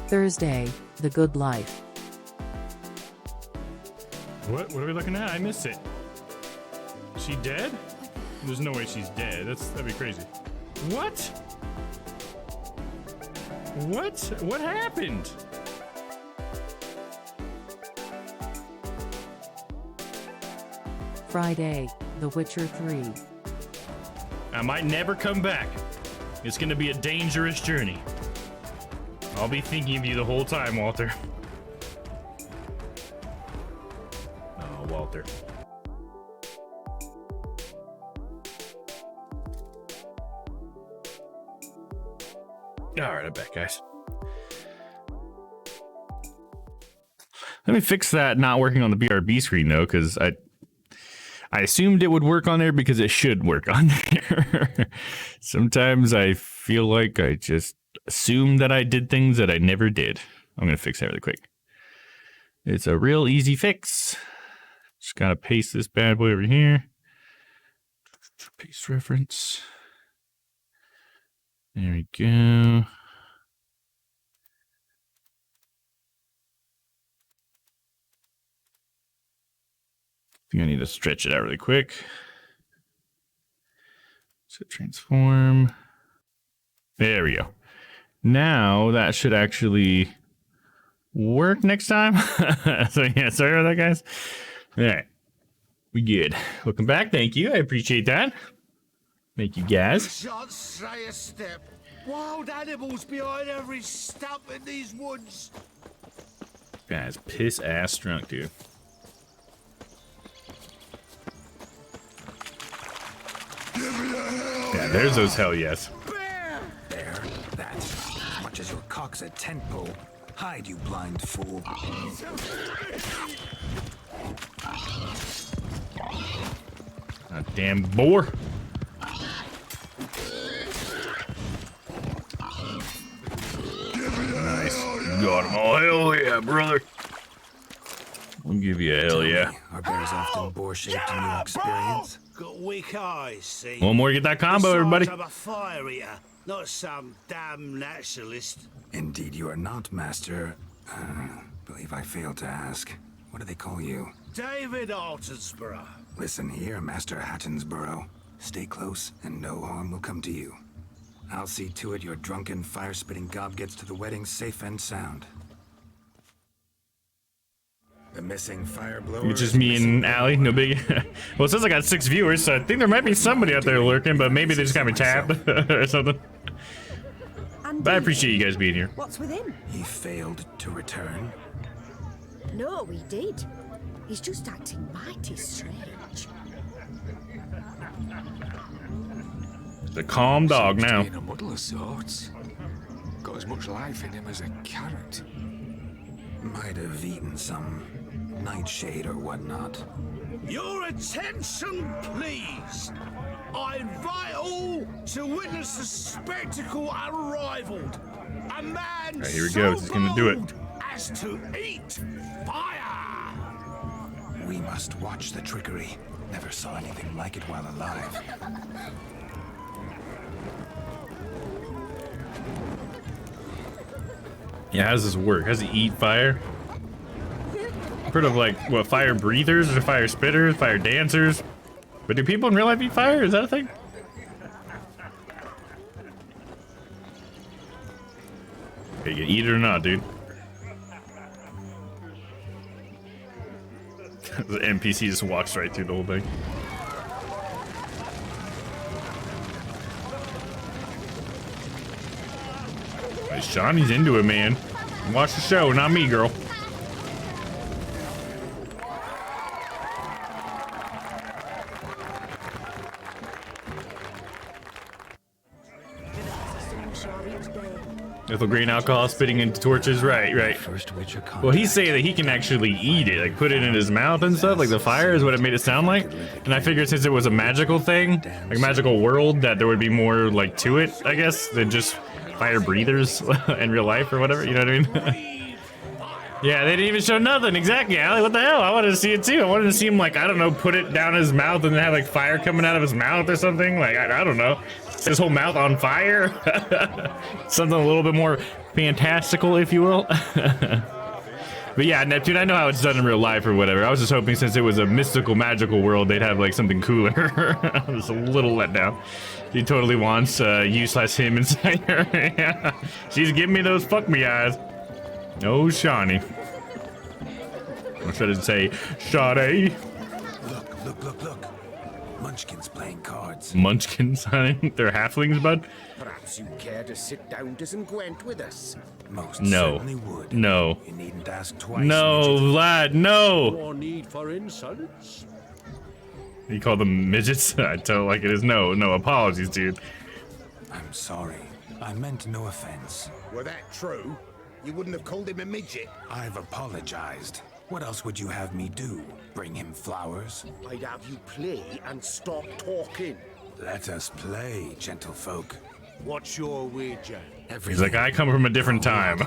Thursday, The Good Life. What are we looking at? I missed it. Is she dead? There's no way she's dead. That'd be crazy. What? What happened? Friday, The Witcher 3. I might never come back. It's gonna be a dangerous journey. I'll be thinking of you the whole time, Walter. Oh, Walter. Alright, I'm back, guys. Let me fix that not working on the BRB screen, though, because I assumed it would work on there because it should work on there. Sometimes I feel like I just assumed that I did things that I never did. I'm going to fix that really quick. It's a real easy fix. Just got to paste this bad boy over here. Paste reference. There we go. I think I need to stretch it out really quick. So transform. There we go. Now that should actually work next time. So yeah, sorry about that, guys. All right, we good. Welcome back. Thank you. I appreciate that. Thank you, guys. Shan't stray a step. Wild animals behind every stump in these woods. Guys, piss ass drunk, dude. Yeah, there's those hell yes. There, that. As much as your cock's a tent pole. Hide, you blind fool. God damn boar. Nice. Got him. Oh, hell yeah, brother. I'll give you a hell yeah. Are bears often boar-shaped in your experience? Got weak eyes, see? One more to get that combo, everybody. I'm a fire eater, not some damn naturalist. Indeed you are not, Master. Believe I failed to ask. What do they call you? David Altonsborough. Listen here, Master Hattonsborough. Stay close, and no harm will come to you. I'll see to it your drunken, fire-spitting gob gets to the wedding safe and sound. The missing fire blower. It's just me and Allie, no big. Well, it says I got 6 viewers, so I think there might be somebody out there lurking, but maybe they just got me tabbed or something. But I appreciate you guys being here. What's with him? He failed to return. No, he did. He's just acting mighty strange. The calm dog now. In a muddle of sorts. Got as much life in him as a carrot. Might have eaten some nightshade or whatnot. Your attention, please. I invite all to witness a spectacle unrivaled. A man All right, here we go. He's gonna do it. as to eat fire. We must watch the trickery. Never saw anything like it while alive. Yeah, how does this work? How does he eat fire? I've heard of like, what, fire breathers or fire spitters, fire dancers? But do people in real life eat fire? Is that a thing? Okay, you eat it or not, dude? The NPC just walks right through the whole thing. Hey, Shawnee's into it, man. Watch the show, not me, girl. Little green alcohol spitting into torches, right. Well, he's saying that he can actually eat it, like put it in his mouth and stuff, like the fire is what it made it sound like. And I figured since it was a magical thing, like magical world, that there would be more like to it, I guess, than just fire breathers in real life or whatever, you know what I mean? Yeah, they didn't even show nothing, exactly, Allie, what the hell? I wanted to see it too. I wanted to see him, like, I don't know, put it down his mouth and then have like fire coming out of his mouth or something, like, I don't know. His whole mouth on fire. Something a little bit more fantastical, if you will. But yeah, Neptune, I know how it's done in real life or whatever. I was just hoping since it was a mystical, magical world, they'd have like something cooler. I was a little let down. She totally wants you/him inside her. Yeah. She's giving me those fuck me eyes. Oh, Shawnee. Or should I say, Sade? Look. Munchkins playing cards. Munchkins, honey? They're halflings, bud? Perhaps you'd care to sit down to some Gwent with us. Most No. certainly would. No. You needn't ask twice. No, lad, no! More need for insults? You call them midgets? I tell it like it is. No, apologies, dude. I'm sorry. I meant no offense. Were that true, you wouldn't have called him a midget. I've apologized. What else would you have me do? Bring him flowers? I'd have you play and stop talking. Let us play, gentlefolk. What's your wager? He's like, I come from a different time.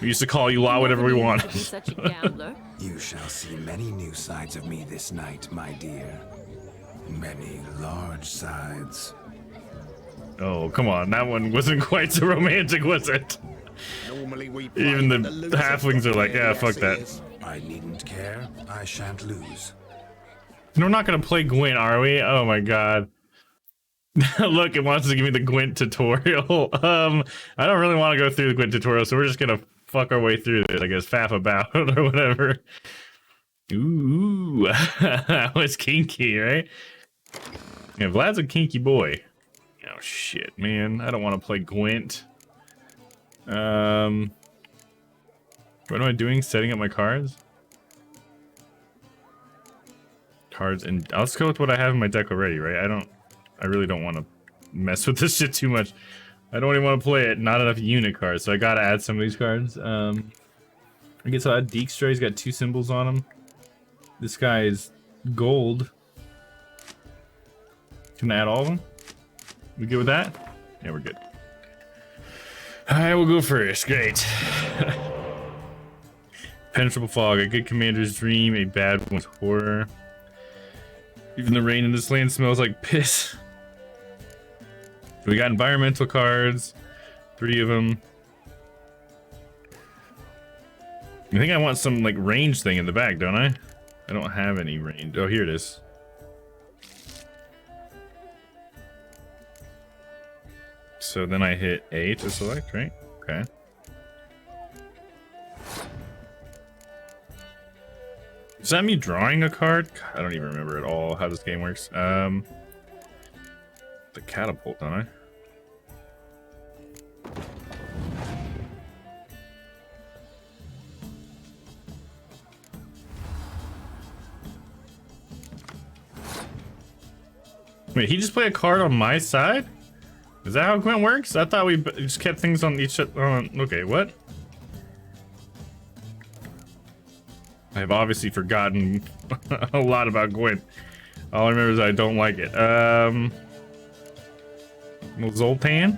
We used to call you lot whatever we want. Such a gambler. You shall see many new sides of me this night, my dear. Many large sides. Oh, come on. That one wasn't quite so romantic, was it? Normally we Even the halflings are like, yeah, fuck that. I needn't care. I shan't lose. We're not gonna play Gwent, are we? Oh my god. Look, it wants to give me the Gwent tutorial. I don't really want to go through the Gwent tutorial, so we're just gonna fuck our way through this, I guess, faff about or whatever. Ooh, that was kinky, right? Yeah, Vlad's a kinky boy. Oh shit, man. I don't want to play Gwent. What am I doing? Setting up my cards? Cards, and let's go with what I have in my deck already, right? I really don't want to mess with this shit too much. I don't even want to play it. Not enough unit cards, so I gotta add some of these cards. I guess I'll add Dijkstra. He's got 2 symbols on him. This guy is gold. Can I add all of them? We good with that? Yeah, we're good. Alright, we'll go first. Great. Penetrable fog, a good commander's dream, a bad one's horror. Even the rain in this land smells like piss. We got environmental cards, 3 of them. I think I want some like range thing in the back, don't I? I don't have any range. Oh, here it is. So then I hit A to select, right? Okay. Is that me drawing a card? I don't even remember at all how this game works. The catapult, don't I? Wait, he just played a card on my side? Is that how Gwent works? I thought we just kept things on each other. Okay, what? I have obviously forgotten a lot about Gwent. All I remember is I don't like it. Zoltan?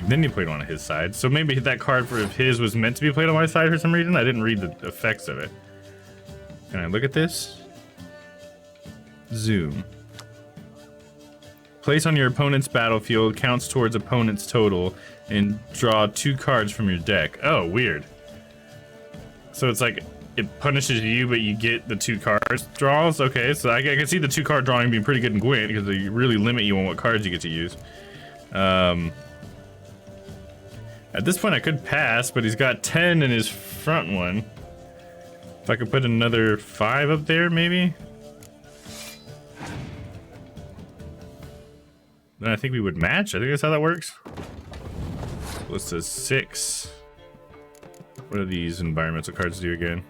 Then you played one on his side. So maybe that card for his was meant to be played on my side for some reason. I didn't read the effects of it. Can I look at this? Zoom. Place on your opponent's battlefield, counts towards opponent's total, and draw 2 cards from your deck. Oh, weird. So it's like, it punishes you, but you get the 2 cards draws? Okay, so I can see the 2 card drawing being pretty good in Gwent, because they really limit you on what cards you get to use. At this point I could pass, but he's got 10 in his front one. If I could put another 5 up there, maybe? Then I think we would match. I think that's how that works. What's this? 6. What do these environmental cards do again?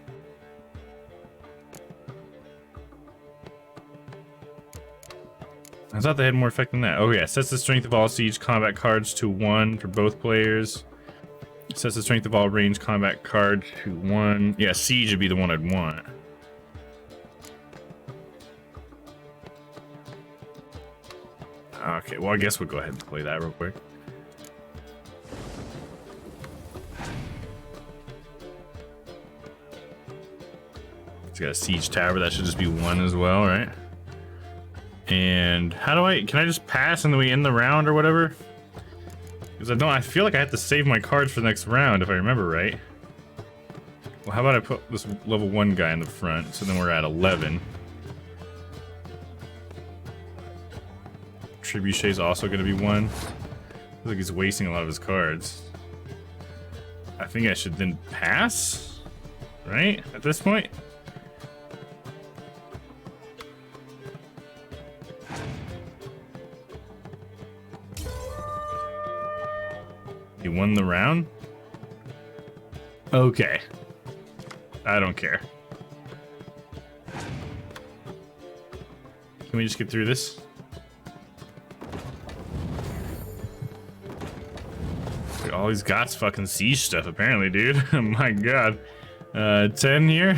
I thought they had more effect than that. Oh yeah, sets the strength of all siege combat cards to 1 for both players. Sets the strength of all ranged combat card to 1. Yeah, siege would be the one I'd want. Okay, well I guess we'll go ahead and play that real quick. It's got a siege tower, that should just be 1 as well, right? And how do can I just pass and then we end the round or whatever? Because I feel like I have to save my cards for the next round if I remember right. Well, how about I put this level 1 guy in the front, so then we're at 11. Trebuchet's also going to be 1. Looks like he's wasting a lot of his cards. I think I should then pass, right? At this point? You won the round? Okay. I don't care. Can we just get through this? All he's got's fucking siege stuff, apparently, dude. Oh my god. 10 here?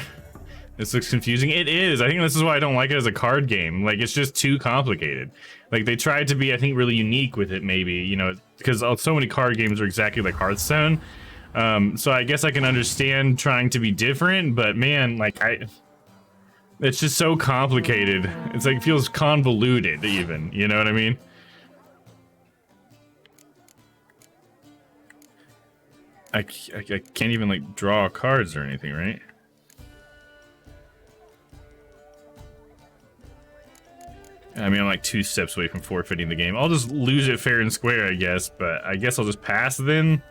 This looks confusing. It is. I think this is why I don't like it as a card game. Like, it's just too complicated. Like, they tried to be, I think, really unique with it, maybe, you know, because so many card games are exactly like Hearthstone. So I guess I can understand trying to be different, but man, like, it's just so complicated. It's like, it feels convoluted, even. You know what I mean? I can't even, like, draw cards or anything, right? I mean, I'm like 2 steps away from forfeiting the game. I'll just lose it fair and square, I guess, but I guess I'll just pass then.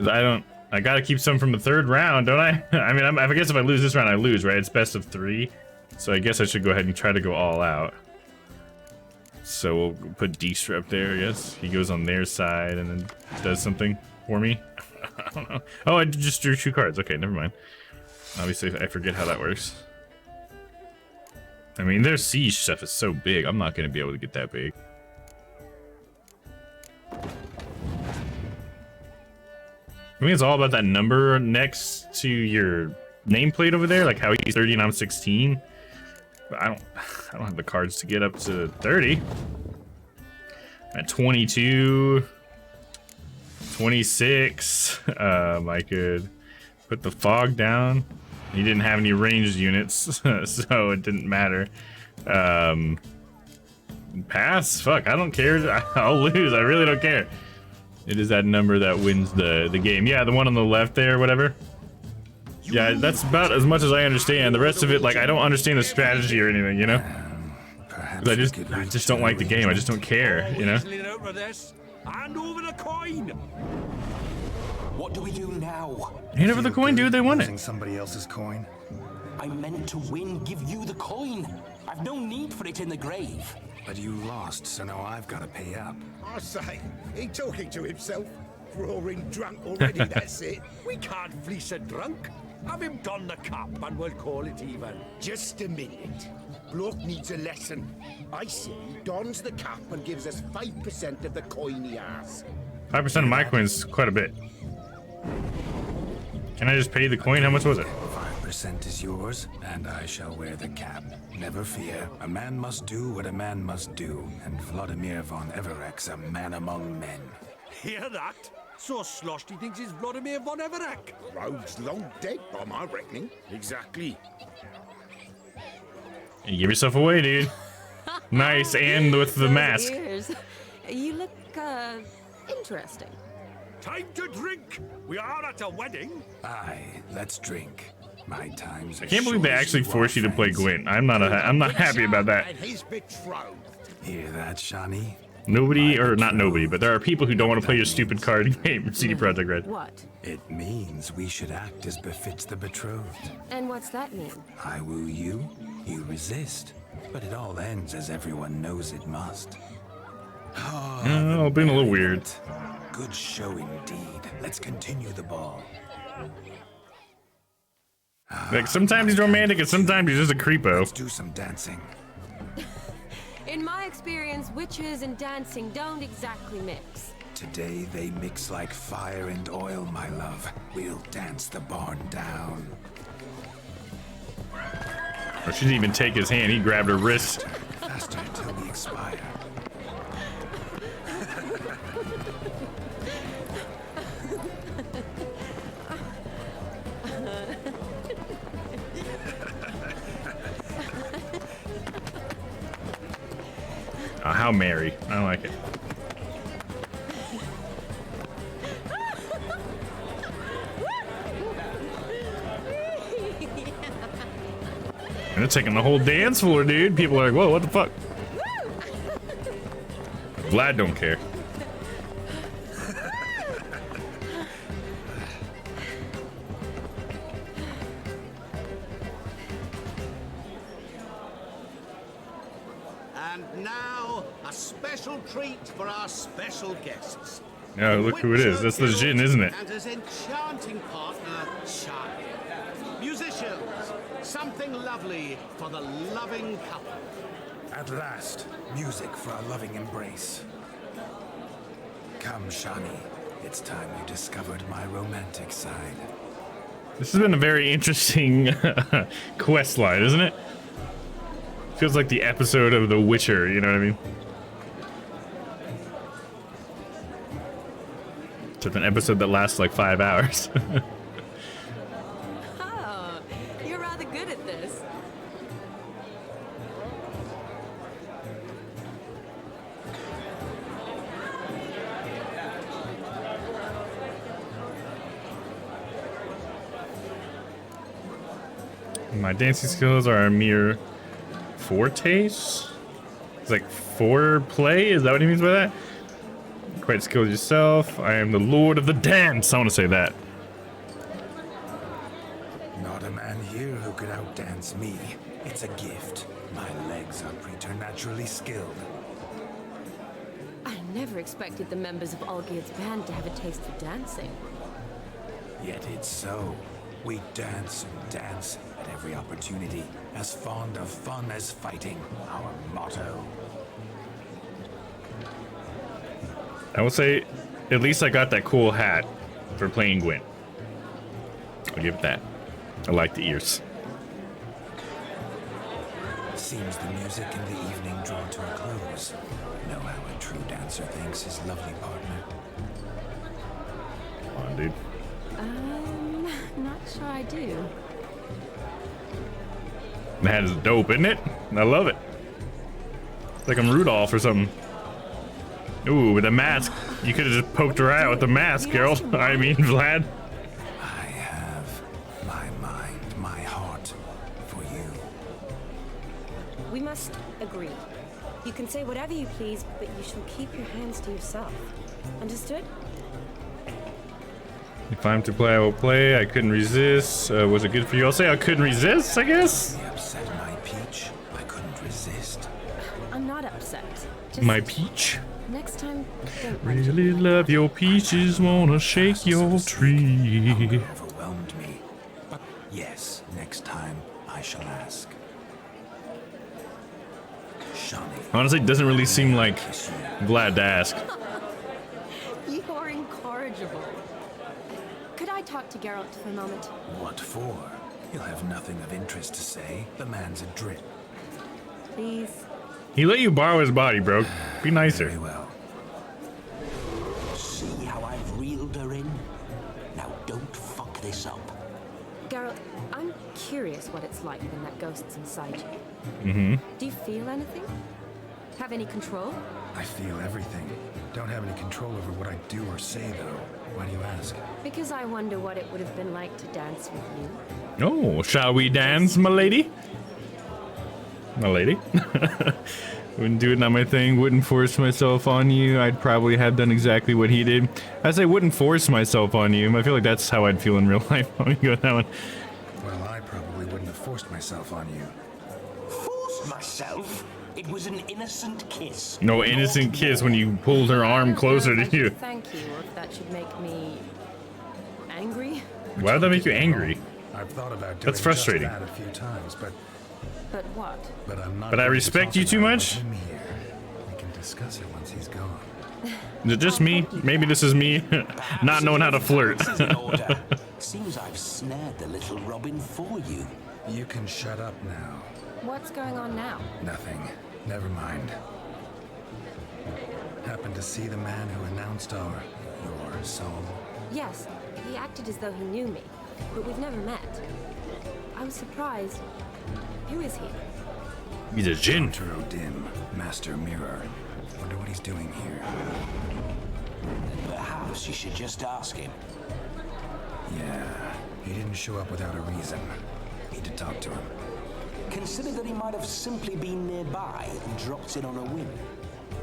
I don't... I gotta keep some from the third round, don't I? I mean, I guess if I lose this round, I lose, right? It's best of 3. So I guess I should go ahead and try to go all out. So we'll put Dijkstra up there, I guess. He goes on their side and then does something for me. I don't know. Oh, I just drew 2 cards. Okay, never mind. Obviously, I forget how that works. I mean, their siege stuff is so big. I'm not going to be able to get that big. I mean, it's all about that number next to your nameplate over there, like how he's 30 and I'm 16. But I don't have the cards to get up to 30. At 22, 26, I could put the fog down. He didn't have any ranged units, so it didn't matter. Pass? Fuck, I don't care. I'll lose. I really don't care. It is that number that wins the game. Yeah, the one on the left there, whatever. Yeah, that's about as much as I understand. The rest of it, like, I don't understand the strategy or anything, you know? I just don't like the game. I just don't care, you know? Hand over the coin. What do we do now? Hand over the coin, dude. They won it. Somebody else's coin. I meant to win, give you the coin. I've no need for it in the grave. But you lost, so now I've got to pay up. I say, he talking to himself. Roaring drunk already, that's it. We can't fleece a drunk. Have him don the cup and we'll call it even. Just a minute. Bloke needs a lesson. I say he dons the cap and gives us 5% of the coin he has. 5% of my coin's quite a bit. Can I just pay the coin? How much was it? 5% is yours, and I shall wear the cap. Never fear. A man must do what a man must do, and Vladimir von Everek's a man among men. Hear that? So sloshed he thinks he's Vladimir von Everek. Rogue's long dead by my reckoning. Exactly. You give yourself away, dude. Nice, and with the mask. Ears. You look, interesting. Time to drink. We are at a wedding. Aye, let's drink. My time's. I can't believe they actually force you to play Gwent. I'm not happy about that. And his betrothed. Hear that, Shani? Nobody, or not nobody, but there are people who don't want to play your stupid card game, CD Projekt Red. What? It means we should act as befits the betrothed. And what's that mean? I woo you, you resist. But it all ends as everyone knows it must. Oh, being a little weird. Good show indeed. Let's continue the ball. Like, sometimes he's romantic and sometimes he's just a creepo. Let's do some dancing. In my experience, witches and dancing don't exactly mix. Today they mix like fire and oil, my love. We'll dance the barn down. Or she didn't even take his hand, he grabbed her wrist. Faster till we expire. Oh, how merry. I like it. And they're taking the whole dance floor, dude. People are like, whoa, what the fuck? Vlad don't care. And now, a special treat for our special guests. Oh, look who it is. That's the Jin, isn't it? And his enchanting partner, Shai. Musicians, something lovely for the loving couple. At last, music for a loving embrace. Come, Shani. It's time you discovered my romantic side. This has been a very interesting quest line, isn't it? Feels like the episode of The Witcher, you know what I mean? It's an episode that lasts like 5 hours. Oh, you're rather good at this. My dancing skills are a mere fortes? It's like foreplay? Is that what he means by that? Quite skilled yourself. I am the lord of the dance. I want to say that. hear who could outdance me. It's a gift. My legs are preternaturally skilled. I never expected the members of Olgierd's band to have a taste for dancing. Yet it's so. We dance and dance at every opportunity, as fond of fun as fighting, our motto. I will say, at least I got that cool hat for playing Gwyn. I'll give it that. I like the ears. Seems the music and the evening draw to a close. Know how a true dancer thanks his lovely partner. Come on, dude. Not sure I do. That is dope, isn't it? I love it. It's like I'm Rudolph or something. Ooh, with a mask. You could have just poked her out with the mask, girl. I mean, Vlad. I have my mind, my heart for you. We must agree. You can say whatever you please, but you shall keep your hands to yourself. Understood? If I'm to play, I will play. I couldn't resist. Was it good for you? I'll say I couldn't resist, I guess. You upset my peach. I couldn't resist. I'm not upset. Just My peach. next time, don't Really love your peaches, wanna shake your tree. Overwhelmed me. But yes, next time I shall ask. Shawnee. Honestly, it doesn't really seem like Vlad to ask. You are incorrigible. Could I talk to Geralt for a moment? What for? You'll have nothing of interest to say. The man's a drip. Please. He let you borrow his body, bro. Be nicer. Very well. See how I've reeled her in? Now don't fuck this up. Geralt, I'm curious what it's like when that ghost's inside you. Mm-hmm. Do you feel anything? Have any control? I feel everything. Don't have any control over what I do or say, though. Why do you ask? Because I wonder what it would have been like to dance with you. Oh, shall we dance, my lady? My lady? Wouldn't do it, not my thing. Wouldn't force myself on you. I'd probably have done exactly what he did. I say wouldn't force myself on you. I feel like that's how I'd feel in real life. Let me go with that one. Well, I probably wouldn't have forced myself on you. Forced myself? It was an innocent kiss. No innocent kiss when you pulled her arm closer to you. Thank you, or if that should make me angry. Why would that make you angry? I've thought about doing That's frustrating. just that a few times, but what? But I'm not. But I going to respect talk you too about it much? with him here. We can discuss it once he's gone. Is it just me? Maybe this is me not knowing how to flirt. Seems I've snared the little Robin for you. You can shut up now. What's going on now? Nothing. Never mind. Happened to see the man who announced your song? Yes, he acted as though he knew me, but we've never met. I was surprised. Who is he? He's a djinn. Conturo Dim, Master Mirror. Wonder what he's doing here. Perhaps you should just ask him. Yeah, he didn't show up without a reason. Need to talk to him. Consider that he might have simply been nearby and dropped in on a whim.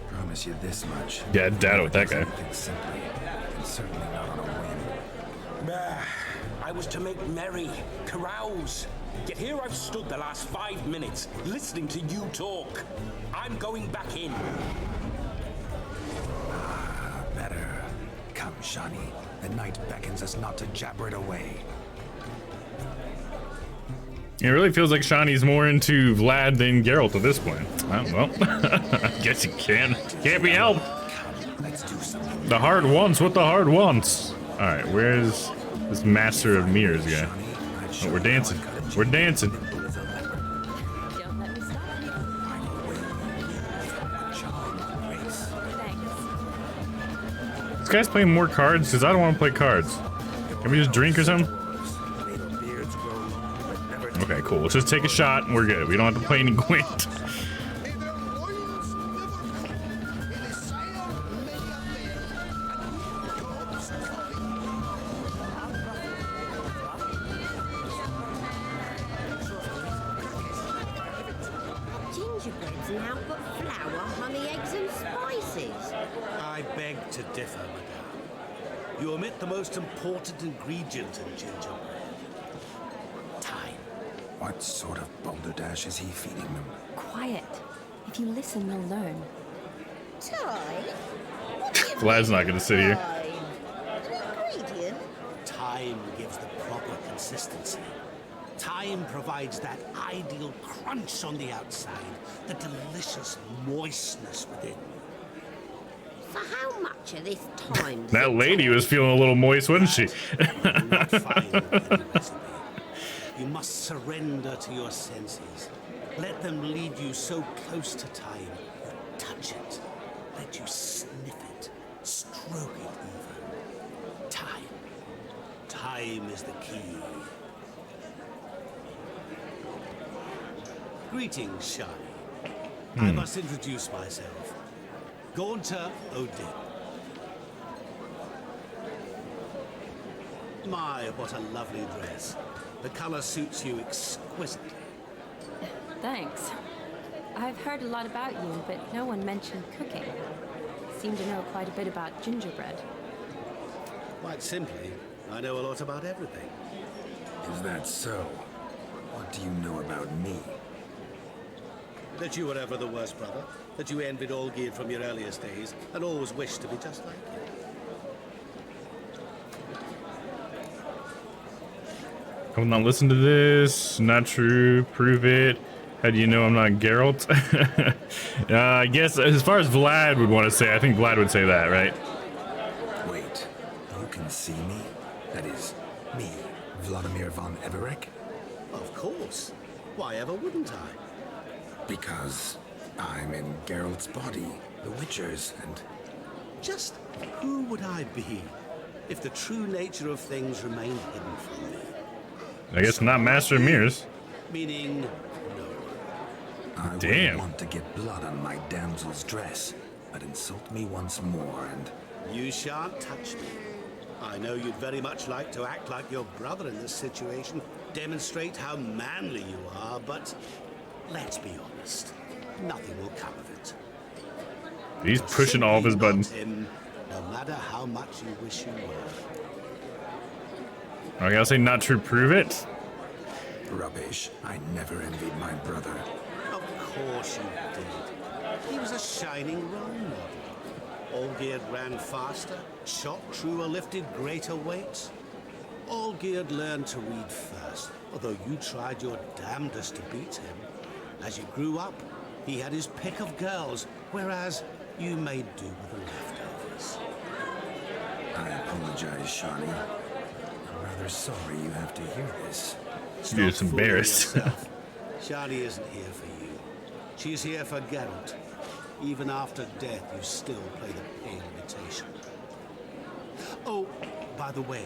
Promise you this much. Yeah, I doubt it with that guy. Anything simply, and certainly not on a whim. I was to make merry, carouse. Yet here I've stood the last 5 minutes, listening to you talk. I'm going back in. Better. Come, Shawnee. The night beckons us not to jabber it away. It really feels like Shawnee's more into Vlad than Geralt at this point. Well, I guess you can't be helped. The heart wants what the heart wants. All right, where's this Master of Mirrors guy? Oh, we're dancing. We're dancing. This guy's playing more cards because I don't want to play cards. Can we just drink or something? Okay, cool. Let's just take a shot and we're good. We don't have to play any Gwent. Gingerbread's now got flour, honey, eggs and spices. I beg to differ, madame. You omit the most important ingredient in gingerbread. Time. What sort of balderdash is he feeding them? Quiet. If you listen, you'll learn. Time? Vlad's not gonna sit here. An ingredient? Time gives the proper consistency. Time provides that ideal crunch on the outside, the delicious moistness within. For how much of this time? That lady was feeling a little moist, wasn't she? You must surrender to your senses. Let them lead you so close to time. You touch it. Let you sniff it. Stroke it even. Time. Time is the key. Greetings, Shani. I must introduce myself. Gaunter Odin. My, what a lovely dress. The color suits you exquisitely. Thanks. I've heard a lot about you, but no one mentioned cooking. Seem to know quite a bit about gingerbread. Quite simply, I know a lot about everything. Is that so? What do you know about me? That you were ever the worst brother, that you envied Olgierd from your earliest days, and always wished to be just like him. I will not listen to this. Not true. Prove it. How do you know I'm not Geralt? I guess as far as Vlad would want to say, I think Vlad would say that, right? Wait, you can see me? That is, me, Vladimir von Everec? Of course. Why ever wouldn't I? Because I'm in Geralt's body, the Witcher's, and... Just who would I be if the true nature of things remained hidden from me? I guess not Master of Mirrors. Meaning, no. I wouldn't want to get blood on my damsel's dress, but insult me once more and... You shan't touch me. I know you'd very much like to act like your brother in this situation, demonstrate how manly you are, but let's be honest, nothing will come of it. He's pushing all of his buttons. Him, no matter how much you wish you were. I gotta say, not true. Prove it. Rubbish. I never envied my brother. Of course you did. He was a shining role model. Olgierd ran faster, shot truer, lifted greater weights. Olgierd learned to read first, although you tried your damnedest to beat him. As you grew up, he had his pick of girls, whereas you made do with the leftovers. I apologize, Shani. I'm rather sorry you have to hear this. You're just embarrassed. Shani isn't here for you. She's here for Geralt. Even after death, you still play the pale imitation. Oh, by the way,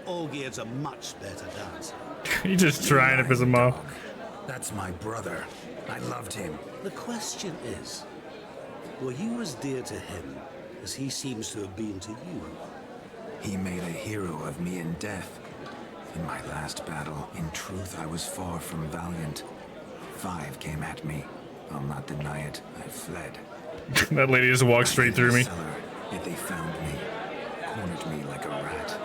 Olgierd's a much better dancer. He's just trying to piss him off. That's my brother. I loved him. The question is, were you as dear to him as he seems to have been to you? He made a hero of me in death. In my last battle, in truth, I was far from valiant. 5 came at me. I'll not deny it. I fled. That lady just walked straight through me. Yet they found me, cornered me like a rat.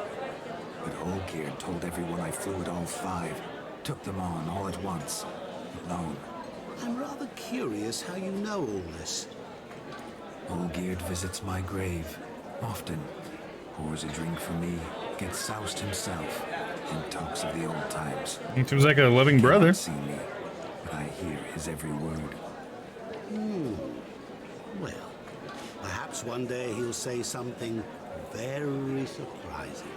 But Olgierd told everyone I flew at all 5, took them on all at once, alone. I'm rather curious how you know all this. Olgierd visits my grave, often. Pours a drink for me, gets soused himself, and talks of the old times. He seems like a loving brother. See me, but I hear his every word. Well, perhaps one day he'll say something very surprising.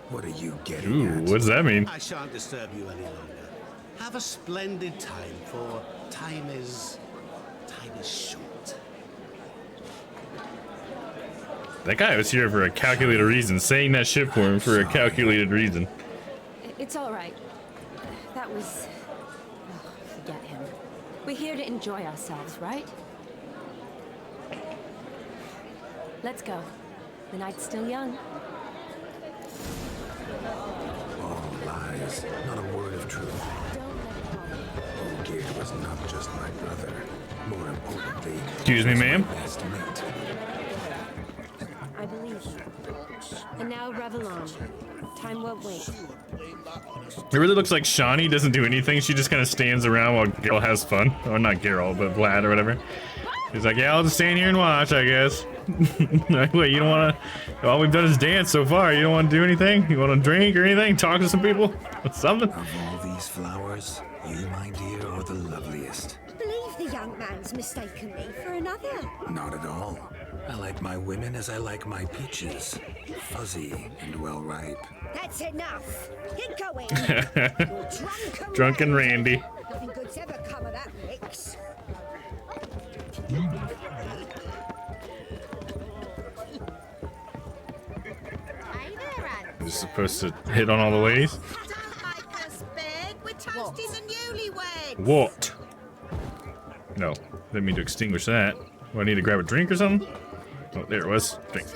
What are you getting at? What does that mean? I shan't disturb you any longer. Have a splendid time, for time is short. That guy was here for a calculated reason, saying that shit for him for a calculated reason. It's all right. That was... Oh, forget him. We're here to enjoy ourselves, right? Let's go. The night's still young. All lies, not a word of truth. Olgierd was not just my brother. More importantly, excuse me, ma'am. Best mate. I believe you. And now revel on. time, won't we? It really looks like Shawnee doesn't do anything. She just kind of stands around while Geralt has fun. Or not Geralt, but Vlad or whatever. He's like, yeah, I'll just stand here and watch, I guess. Like, wait, you don't want to... All we've done is dance so far. You don't want to do anything? You want to drink or anything? Talk to some people? Something? Of all these flowers, you, my dear, are the loveliest. I believe the young man's mistaken me for another. Not at all. I like my women as I like my peaches. Fuzzy and well ripe. That's enough. Get going. Drunken Randy. Nothing good's ever come of that mix. You're supposed to hit on all the ladies? We're toasting the newlyweds. What? No, didn't mean to extinguish that. Do I need to grab a drink or something? Oh, there it was. Drink.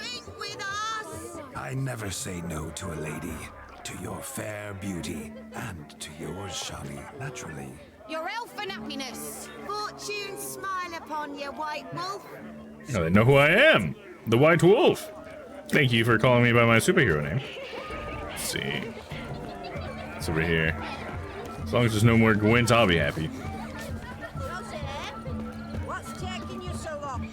I never say no to a lady. To your fair beauty. And to yours, Shawnee, naturally. Your elfin happiness. Fortune smile upon you, White Wolf. Oh, they know who I am. The White Wolf. Thank you for calling me by my superhero name. Let's see. It's over here. As long as there's no more Gwent, I'll be happy. What's taking you so long?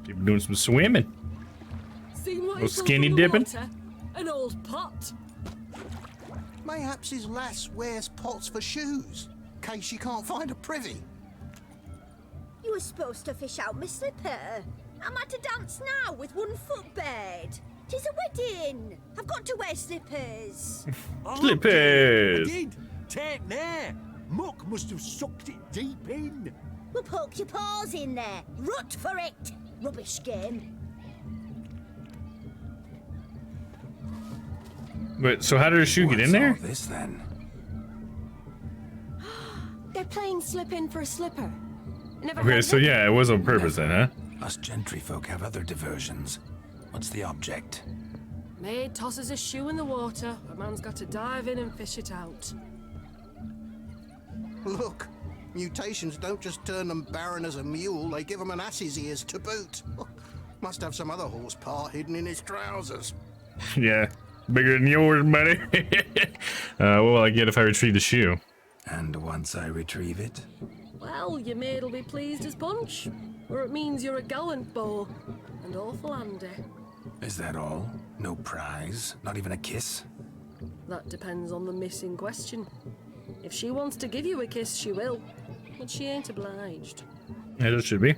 People doing some swimming. Seem like Little skinny dipping. An old pot. Mayhaps his lass wears pots for shoes, in case she can't find a privy. You were supposed to fish out my slipper. Am I to dance now with one foot bared? 'Tis a wedding. I've got to wear slippers. Slippers. I did. Take there. Muck must have sucked it deep in. Well, poke your paws in there. Rut for it. Rubbish game. Wait, so how did her shoe get in there? This then. They're playing slip in for a slipper. Never Okay, heard so of it? yeah, it was on purpose then, huh? Us gentry folk have other diversions. What's the object? Maid tosses a shoe in the water. A man's got to dive in and fish it out. Look, mutations don't just turn them barren as a mule, they give them an ass's ears to boot. Must have some other horse part hidden in his trousers. Yeah, bigger than yours, buddy. What will I get if I retrieve the shoe? And once I retrieve it? Well, your maid'll be pleased as punch. Or it means you're a gallant beau. And awful handy. Is that all? No prize? Not even a kiss? That depends on the miss in question. If she wants to give you a kiss, she will. But she ain't obliged. As it should be.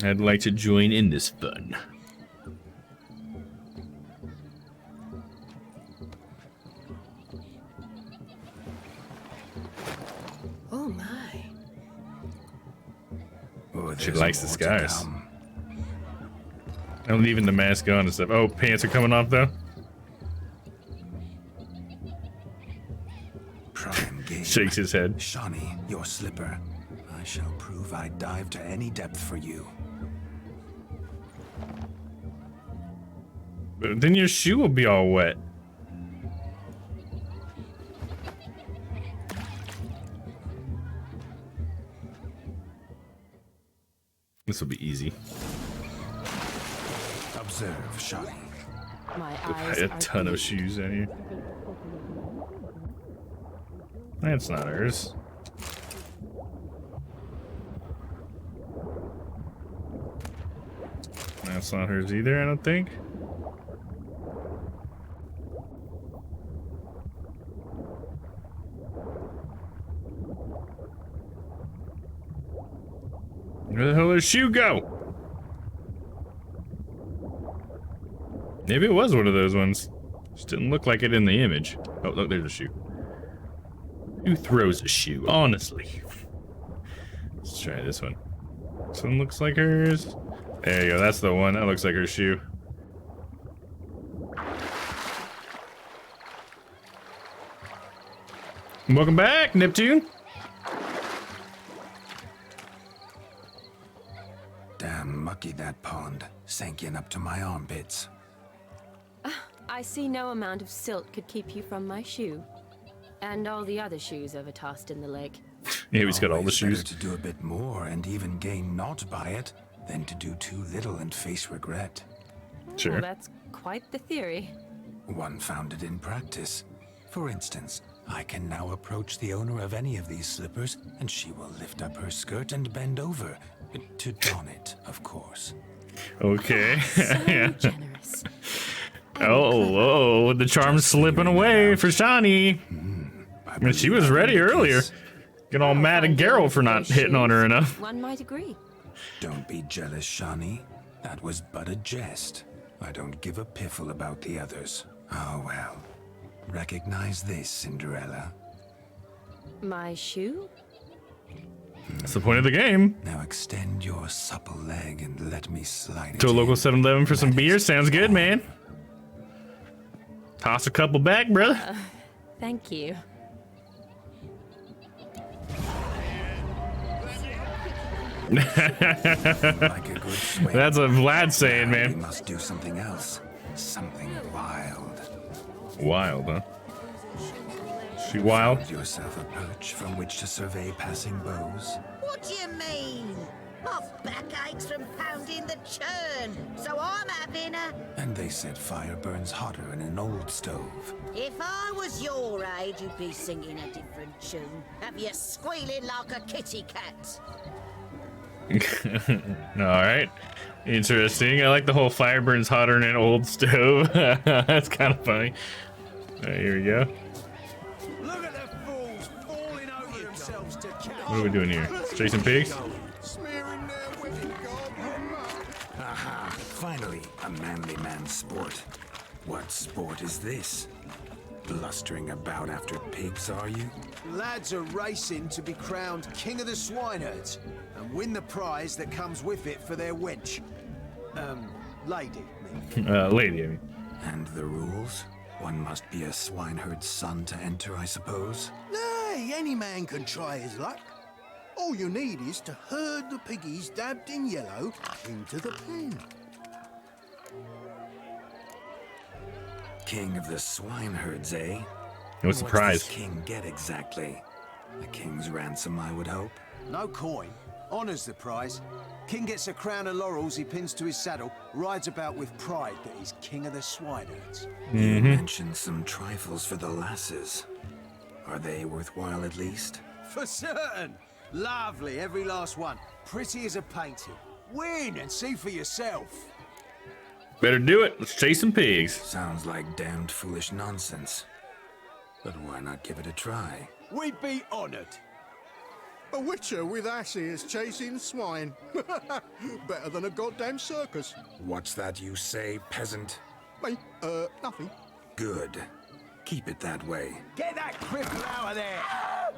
I'd like to join in this fun. Oh my. Oh, She likes the scars. I'm leaving the mask on and stuff. Oh, pants are coming off though. Prime game. Shakes his head. Shawnee, your slipper. I shall prove I'd dive to any depth for you. But then your shoe will be all wet. This will be easy. Observe, Shawnee. My I a ton of shoes in here. That's not hers. That's not hers either, I don't think. Where the hell did her shoe go? Maybe it was one of those ones. Just didn't look like it in the image. Oh, look, there's a shoe. Who throws a shoe? Honestly. Let's try this one. This one looks like hers. There you go, that's the one. That looks like her shoe. Welcome back, Neptune. Damn mucky that pond. Sank in up to my armpits. I see no amount of silt could keep you from my shoe. And all the other shoes ever tossed in the lake. Yeah, he's got all the shoes. Better to do a bit more and even gain naught by it than to do too little and face regret. Sure. Well, that's quite the theory. One founded in practice. For instance, I can now approach the owner of any of these slippers, and she will lift up her skirt and bend over. To don it, of course. Okay. So generous. Oh, the charm's slipping away for Shani. I mean, she was ready earlier. Get all mad at Geralt for not hitting on her enough. One might agree. Don't be jealous, Shani. That was but a jest. I don't give a piffle about the others. Oh well. Recognize this, Cinderella. My shoe? That's the point of the game. Now extend your supple leg and let me slide it To a local in. 7-Eleven for some beer. Sounds good, man. Toss a couple back, brother. Thank you. Like a good swing. That's what Vlad's saying, We man. must do something else. Something wild. Wild, huh? She wild? Find yourself a perch from which to survey passing bows. What do you mean? My back aches from pounding the churn, so I'm having a... And they said fire burns hotter in an old stove. If I was your age, you'd be singing a different tune. Have you squealing like a kitty cat? Alright. Interesting. I like the whole fire burns hotter in an old stove. That's kind of funny. Alright, here we go. Look at the fools falling over themselves to catch. What are we doing here? Chasing pigs? Smearing their wedding garb on mud. Aha! Finally, a manly man's sport. What sport is this? Blustering about after pigs, are you? Lads are racing to be crowned king of the swineherds and win the prize that comes with it for their wench. Lady. Lady, I mean. And the rules? One must be a swineherd's son to enter, I suppose. Nay, any man can try his luck. All you need is to herd the piggies dabbed in yellow into the pen. King of the swineherds, eh? What's the What prize? does king get exactly? A king's ransom, I would hope. No coin. Honours the prize. King gets a crown of laurels he pins to his saddle, rides about with pride that he's king of the swineherds. You mentioned some trifles for the lasses. Are they worthwhile at least? For certain. Lovely, every last one. Pretty as a painting. Win and see for yourself. Better do it. Let's chase some pigs. Sounds like damned foolish nonsense. But why not give it a try? We'd be honoured. A witcher with asses chasing swine. Better than a goddamn circus. What's that you say, peasant? Me? Nothing. Good. Keep it that way. Get that cripple out of there.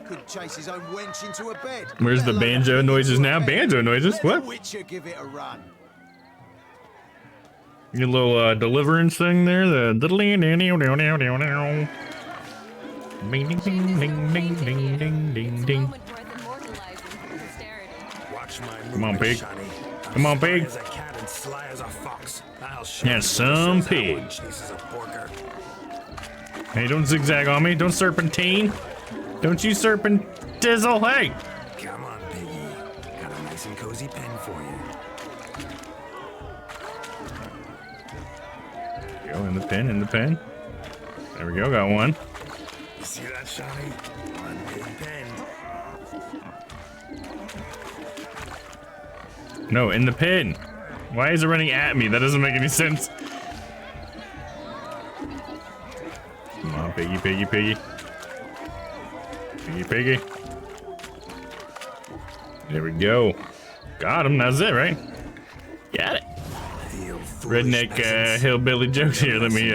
Could chase his own wench into a bed. Where's the banjo noises now? Banjo noises? Let What? the witcher give it a run. Your little deliverance thing there? The Bing, ding, ding, ding, ding, ding, ding, ding, ding. Watch my Come on, movement, pig. Shani. Come on, Sly pig. as a cat and sly as a fox. I'll show Yeah, you some who says pig. how one chases a porker. Hey, don't zigzag on me. Don't serpentine. Don't you serpentizzle. Hey. Come on, piggy. Got a nice and cozy pen for you. Go in the pen, in the pen. There we go, got one. You see that, Shani? One big pen. No, in the pen. Why is it running at me? That doesn't make any sense. Come on, piggy, piggy, piggy. Piggy, piggy. There we go. Got him, that's it, right? Got it. Redneck hillbilly jokes here. Let me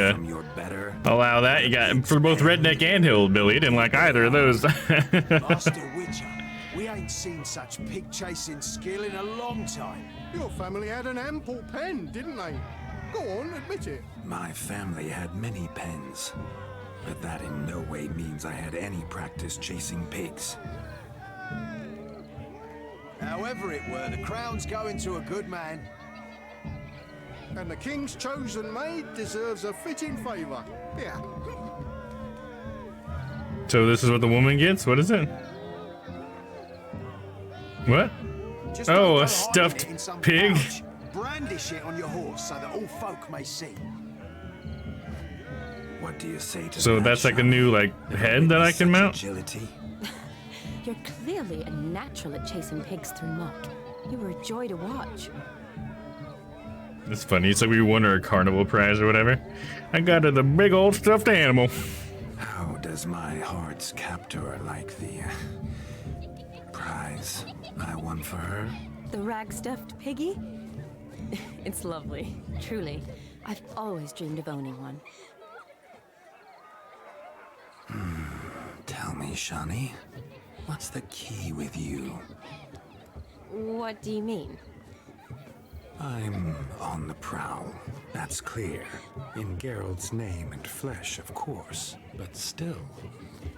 allow that. You got for both redneck and hillbilly. Didn't like either of those. Master Witcher, we ain't seen such pig chasing skill in a long time. Your family had an ample pen, didn't they? Go on, admit it. My family had many pens, but that in no way means I had any practice chasing pigs. However it were, the crown's going to a good man. And the king's chosen maid deserves a fitting favour. Yeah. So this is what the woman gets? What is it? What? Just Oh, don't a go stuffed hiding it in some pig? pouch. Brandish it on your horse so that all folk may see. What do you say to So that, that's like a Shawnee? new head that I can mount? Agility? You're clearly a natural at chasing pigs through muck. You were a joy to watch. It's funny. It's like we won a carnival prize or whatever. I got her the big old stuffed animal. How does my heart's captor like the prize I won for her? The rag-stuffed piggy? It's lovely, truly. I've always dreamed of owning one. Tell me, Shawnee, what's the key with you? What do you mean? I'm on the prowl. That's clear. In Geralt's name and flesh, of course. But still,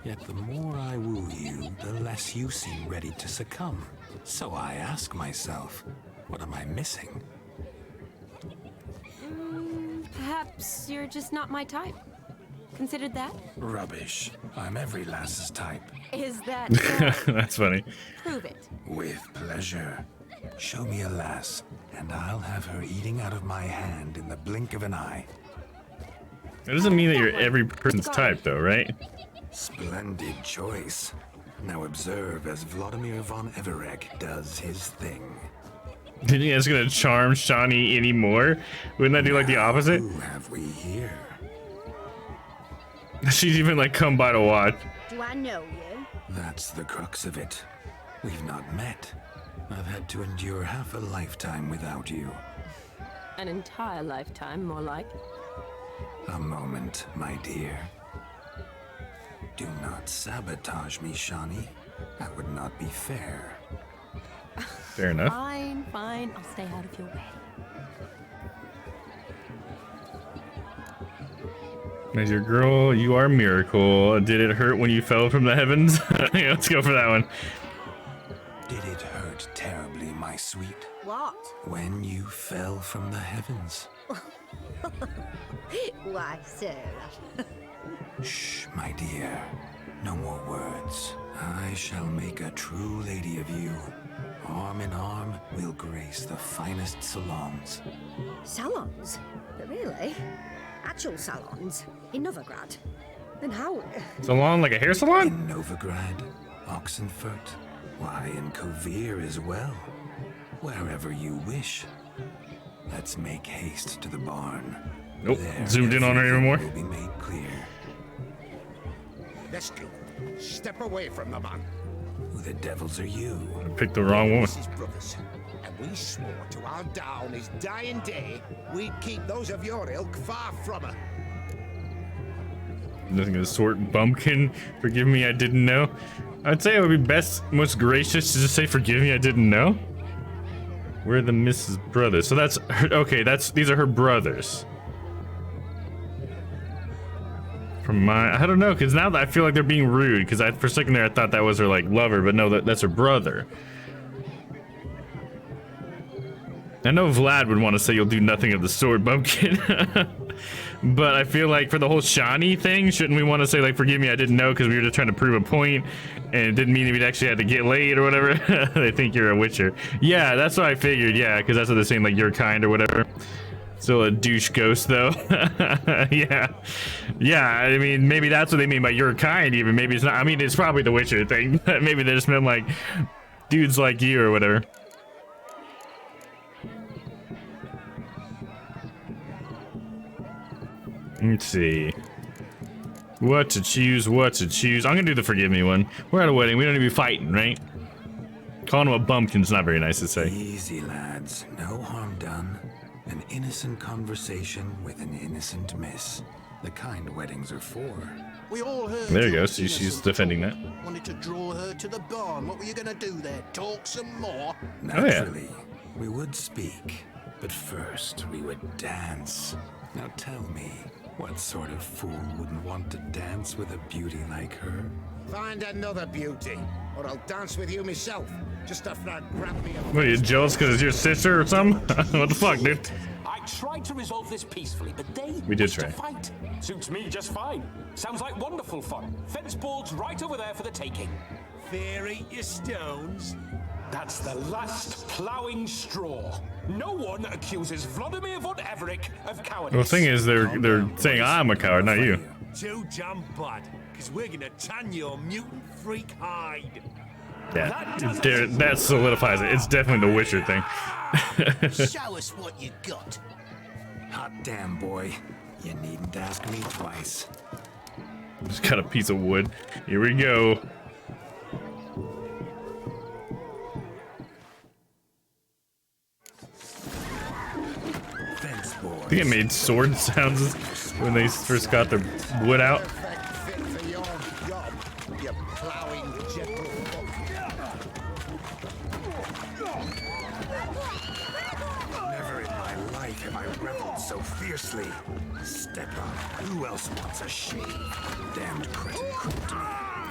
yet the more I woo you, the less you seem ready to succumb. So I ask myself, what am I missing? Perhaps you're just not my type. Considered that? Rubbish. I'm every lass's type. Is that so? That's funny. Prove it. With pleasure. Show me a lass, and I'll have her eating out of my hand in the blink of an eye. It doesn't mean that you're every person's type, though, right? Splendid choice. Now observe as Vladimir von Everek does his thing. Do you think that's gonna charm Shawnee anymore? Wouldn't that do like the opposite? Who have we here? She'd even like come by to watch. Do I know you? That's the crux of it. We've not met. I've had to endure half a lifetime without you. An entire lifetime, more like. A moment, my dear. Do not sabotage me, Shawnee. That would not be fair. Fair enough. Fine, fine. I'll stay out of your way. As your girl, you are a miracle. Did it hurt when you fell from the heavens? Yeah, let's go for that one. Did it hurt terribly, my sweet? What? When you fell from the heavens? Why, Sarah? Shh, my dear. No more words. I shall make a true lady of you. Arm in arm, we'll grace the finest salons. Salons? Really? Actual salons? In Novigrad? Then how? Salon like a hair salon? In Novigrad, Oxenfurt, why, in Kovir as well. Wherever you wish. Let's make haste to the barn. Nope, There, zoomed in on her even more. will be made clear. Let's go. Step away from the man. Who the devils are you? I picked the wrong woman. This is brothers, and we swore to our Dow on his dying day we'd keep those of your ilk far from her. Nothing of the sort, bumpkin. Forgive me, I didn't know. I'd say it would be best, most gracious to just say, forgive me, I didn't know. We're the Mrs. Brothers. So that's her, okay. These are her brothers. From my, I don't know, because now that I feel like they're being rude. Because for a second there, I thought that was her like lover, but no, that's her brother. I know Vlad would want to say you'll do nothing of the sort, bumpkin. But I feel like for the whole Shawnee thing, shouldn't we want to say like, forgive me, I didn't know, because we were just trying to prove a point, and it didn't mean we'd actually had to get laid or whatever. They think you're a witcher. Yeah, that's what I figured. Yeah, because that's what they're saying, like you're kind or whatever. Still a douche ghost though. Yeah, I mean, maybe that's what they mean by you're kind. Even maybe it's not. I mean, it's probably the Witcher thing. Maybe they just meant like dudes like you or whatever. Let's see. What to choose, what to choose. I'm gonna do the forgive me one. We're at a wedding, we don't need to be fighting, right? Calling him a bumpkin's not very nice to say. Easy, lads. No harm done. An innocent conversation with an innocent miss. The kind weddings are for. We all heard. There you go, your she's innocent defending that. Wanted to draw her to the barn. What were you gonna do there? Talk some more? Naturally, we would speak, but first we would dance. Now tell me, what sort of fool wouldn't want to dance with a beauty like her? Find another beauty, or I'll dance with you myself. Just after I grab me a... What, are you jealous because it's your sister or something? What the fuck, dude? I tried to resolve this peacefully, but they We did wish to try. fight. Suits me just fine. Sounds like wonderful fun. Fence boards right over there for the taking. Fear eat your stones. That's the last ploughing straw. No one accuses Vladimir von Everett of cowardice. Well, the thing is, they're saying I'm a coward, not you. Too jam bad, because we're gonna tan your mutant freak hide. Yeah, that solidifies it. It's definitely the Witcher thing. Show us what you got. Hot damn, boy. You needn't ask me twice. Just got a piece of wood. Here we go. Thanks, boy. I think it made sword sounds when they first got their wood out. Fit for your job, you plowing gentle. Never in my life have I reveled so fiercely. Step up. Who else wants a shave? Damned critic crooked me.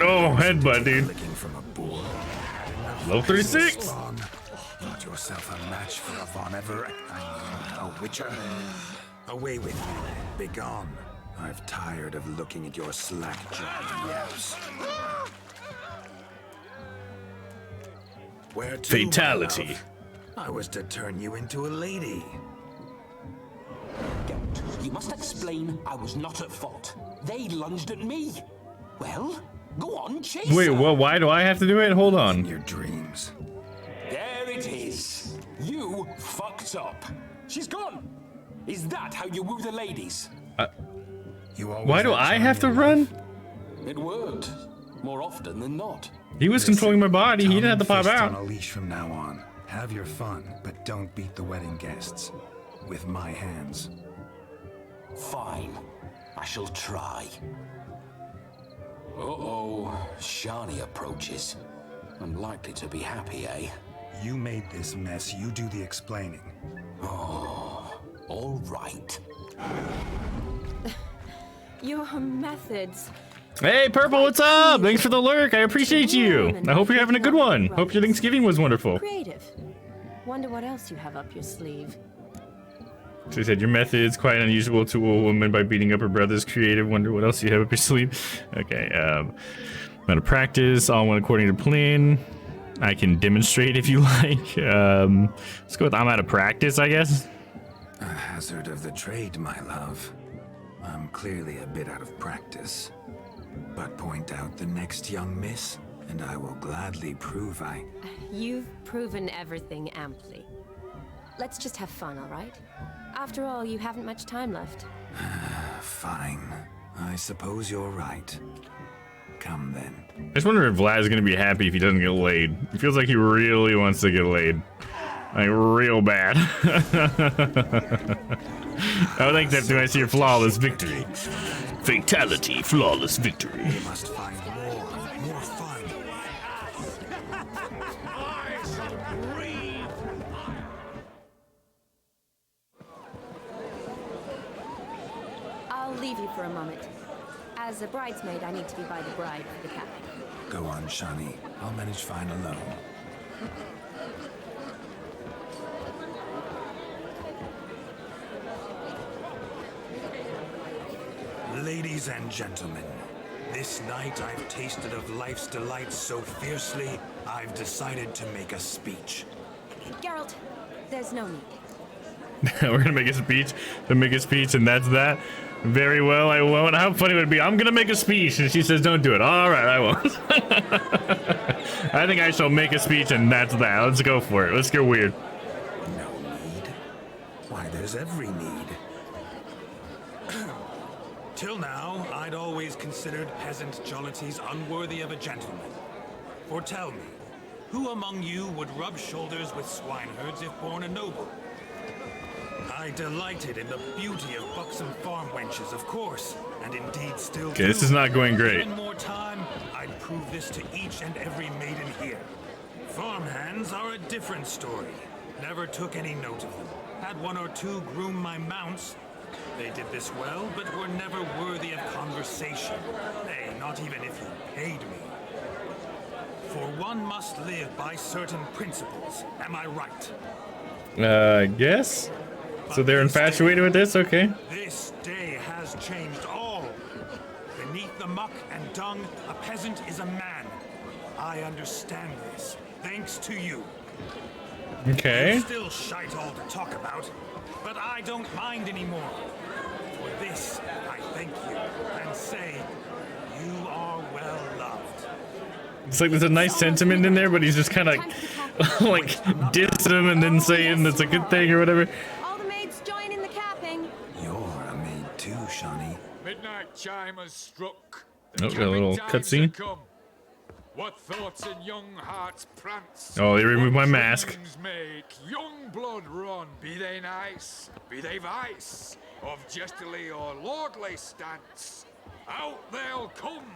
Oh, headbutt, dude. Licking from a boar. Level 36. Thought yourself a match for a Von Everett. A Witcher. Away with you. Begone. I've tired of looking at your slack-jawed yaps. Where to, Fatality. I was to turn you into a lady. You must explain I was not at fault. They lunged at me. Well, go on, chase Wait, her. well, why do I have to do it? Hold on. Your dreams. There it is. You fucked up. She's gone. Is that how you woo the ladies? Why do I have to run? It worked. More often than not. He was controlling my body. He didn't have to pop Fist out. on a leash from now on. Have your fun, but don't beat the wedding guests. With my hands. Fine. I shall try. Uh-oh. Shani approaches. I'm likely to be happy, eh? You made this mess. You do the explaining. Oh, all right. Your methods. Hey, Purple, what's up? Thanks for the lurk. I appreciate you. I hope you're having a good one. Hope your Thanksgiving was wonderful. Creative. Wonder what else you have up your sleeve. She said, your method's quite unusual to a woman by beating up her brother's creative. Wonder what else you have up your sleeve. Okay, I'm gonna practice. All went according to plan. I can demonstrate if you like. Let's go with I'm out of practice, I guess. A hazard of the trade, my love. I'm clearly a bit out of practice. But point out the next young miss, and I will gladly prove I... You've proven everything amply. Let's just have fun, all right? After all, you haven't much time left. Fine. I suppose you're right. Come then. I just wonder if Vlad's gonna be happy if he doesn't get laid. He feels like he really wants to get laid. Like, real bad. I would like that when I see a flawless victory. Fatality, flawless victory. You must find more fun. I'll leave you for a moment. As a bridesmaid, I need to be by the bride for the cap. Go on, Shani. I'll manage fine alone. Ladies and gentlemen, this night I've tasted of life's delights so fiercely, I've decided to make a speech. Geralt, there's no need. We're gonna make a speech, and that's that. Very well, I won't. How funny would it be? I'm gonna make a speech, and she says, don't do it. All right, I won't. I think I shall make a speech, and that's that. Let's go for it. Let's get weird. No need? Why, there's every need. Till now, I'd always considered peasant jollities unworthy of a gentleman. For tell me, who among you would rub shoulders with swineherds if born a noble? I delighted in the beauty of buxom farm wenches, of course, and indeed still Okay, this is not going great. Given more time, I'd prove this to each and every maiden here. Farmhands are a different story. Never took any note of them. Had one or two groom my mounts. They did this well, but were never worthy of conversation. Nay, not even if you paid me. For one must live by certain principles. Am I right? I guess. So they're infatuated with this? Okay. This day has changed all. Beneath the muck and dung, a peasant is a man. I understand this, thanks to you. Okay. It's still shite all to talk about, but I don't mind anymore. For this, I thank you and say, you are well loved. It's like there's a nice sentiment in there, but he's just kind of like dissing him and then saying that's a good thing or whatever. All the maids join in the capping. You're a maid too, Shawnee. Midnight chime has struck. Oh, got a little cutscene. What thoughts in young hearts prance? Oh, they removed my mask. Dreams make young blood run, be they nice, be they vice, of jestily or lordly stance. Out they'll come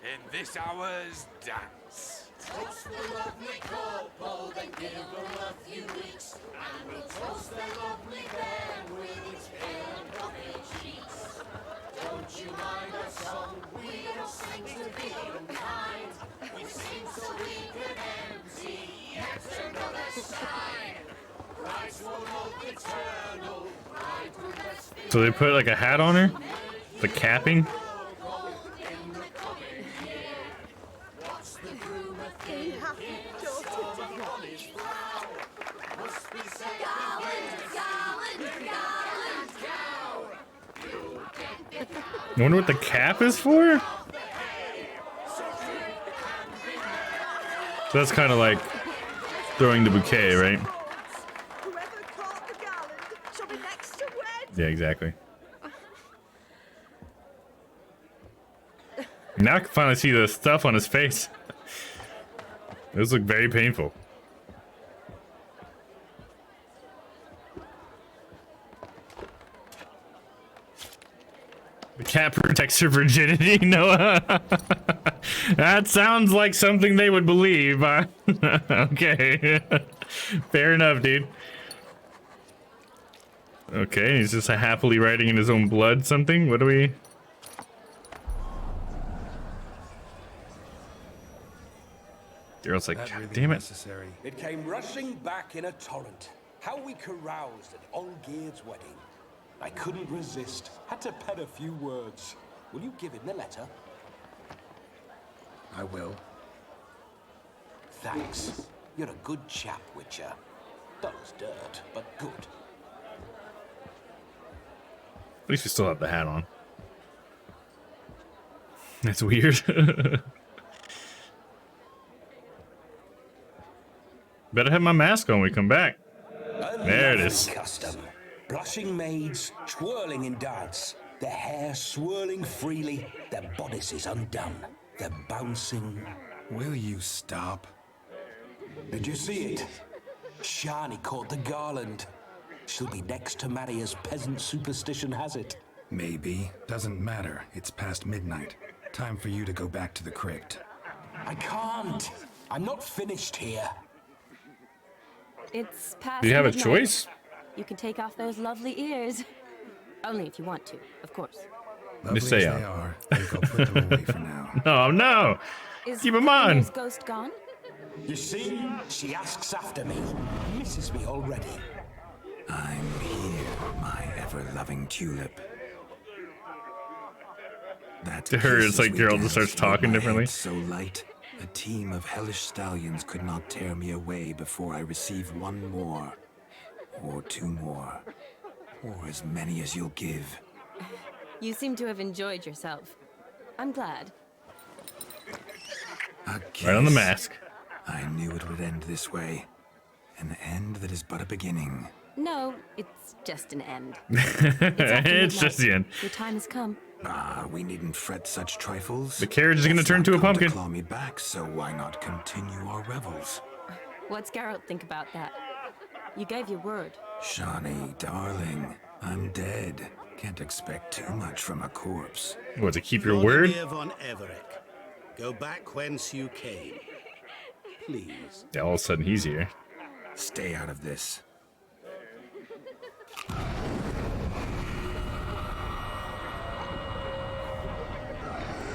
in this hour's dance. Toast the lovely couple, then give them a few weeks, and we'll toast the lovely band with its pale and puffy cheeks. Don't you mind our song? We don't sing to be unkind. We sing so we can empty yet another side. Christ will hope eternal, pride will rest. So they put like a hat on her? The capping? I wonder what the cap is for? So that's kind of like throwing the bouquet, right? Yeah, exactly. Now I can finally see the stuff on his face. Those look very painful. The cat protects her virginity, Noah. That sounds like something they would believe. Okay. Fair enough, dude. Okay, he's just happily writing in his own blood something. What do we... Girl's like, God damn it. It came rushing back in a torrent. How we caroused at Olgierd's wedding. I couldn't resist. Had to pen a few words. Will you give him the letter? I will. Thanks. You're a good chap, Witcher. Dull as dirt, but good. At least you still have the hat on. That's weird. Better have my mask on when we come back. There it is. Custom. Blushing maids, twirling in dance, their hair swirling freely, their bodices undone, their bouncing. Will you stop? Did you see it? Shani caught the garland. She'll be next to marry as peasant superstition has it. Maybe. Doesn't matter. It's past midnight. Time for you to go back to the crypt. I can't. I'm not finished here. It's past Do you have midnight. a choice? You can take off those lovely ears. Only if you want to, of course. Lovely Just say as they are, I think I'll put them away for now. Oh no! Is Keep him on! His ghost gone? You see, she asks after me, misses me already. I'm here, my ever-loving tulip. That To her, it's kisses like we Geralt just starts danced made talking my differently. head so light, a team of hellish stallions could not tear me away before I receive one more, or two more, or as many as you'll give. You seem to have enjoyed yourself. I'm glad. A Right on the kiss. mask. I knew it would end this way. An end that is but a beginning. No, it's just an end. It's just the end. Your time has come. Ah, we needn't fret such trifles. The carriage is gonna turn It's to a not come pumpkin. claw me back, so why not continue our revels? What's Geralt think about that? You gave your word. Shawnee, darling, I'm dead. Can't expect too much from a corpse. What, to keep your word? Vladimir von Everett, go back whence you came. Please. Yeah, all of a sudden he's here. Stay out of this.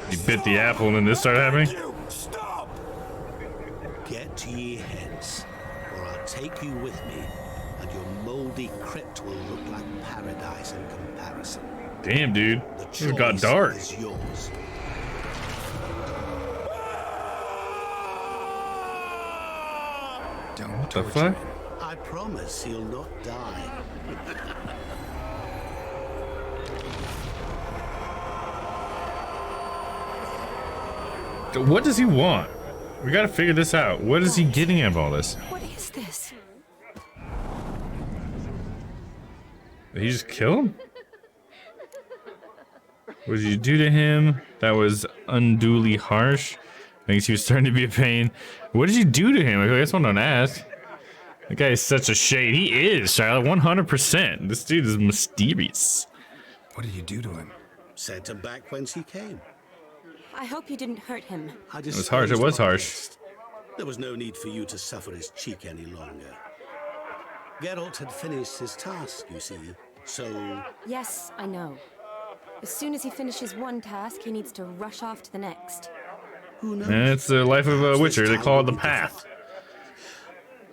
He bit the apple and then this started happening? Stop! Get ye hence, or I'll take you with me, and your moldy crypt will look like paradise in comparison. Damn, dude. The It got choice dark. is yours. Don't The fuck? I promise he'll not die. What does he want? We gotta figure this out. What is he getting out of all this? What is this? Did he just kill him? What did you do to him? That was unduly harsh. I think he was starting to be a pain. What did you do to him? I guess I don't ask. The guy is such a shade. He is, Shiloh, 100%. This dude is mysterious. What did you do to him? Sent him back whence he came. I hope you didn't hurt him. I It was harsh. It was harsh. There was no need for you to suffer his cheek any longer. Geralt had finished his task, you see, so... Yes, I know. As soon as he finishes one task, he needs to rush off to the next. Who knows? And it's the life of a Witcher. They call it the path.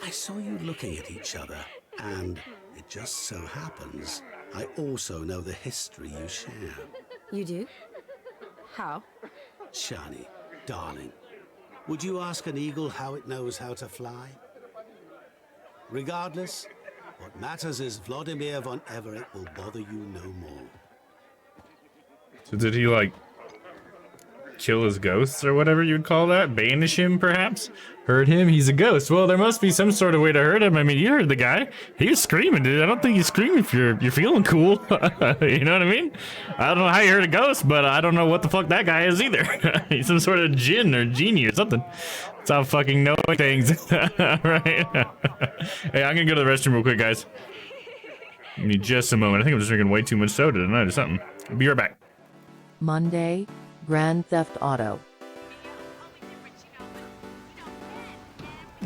I saw you looking at each other, and it just so happens I also know the history you share. You do? How? Shani, darling, would you ask an eagle how it knows how to fly? Regardless, what matters is Vladimir von Everett will bother you no more. So did he, like, kill his ghosts or whatever you'd call that? Banish him, perhaps? Hurt him? He's a ghost. Well, there must be some sort of way to hurt him. I mean, you heard the guy. He was screaming, dude. I don't think he's screaming if you're feeling cool. You know what I mean? I don't know how you hurt a ghost, but I don't know what the fuck that guy is either. He's some sort of djinn or genie or something. Stop fucking knowing things. Right? Hey, I'm gonna go to the restroom real quick, guys. Give me just a moment. I think I'm just drinking way too much soda tonight or something. I'll be right back. Monday, Grand Theft Auto.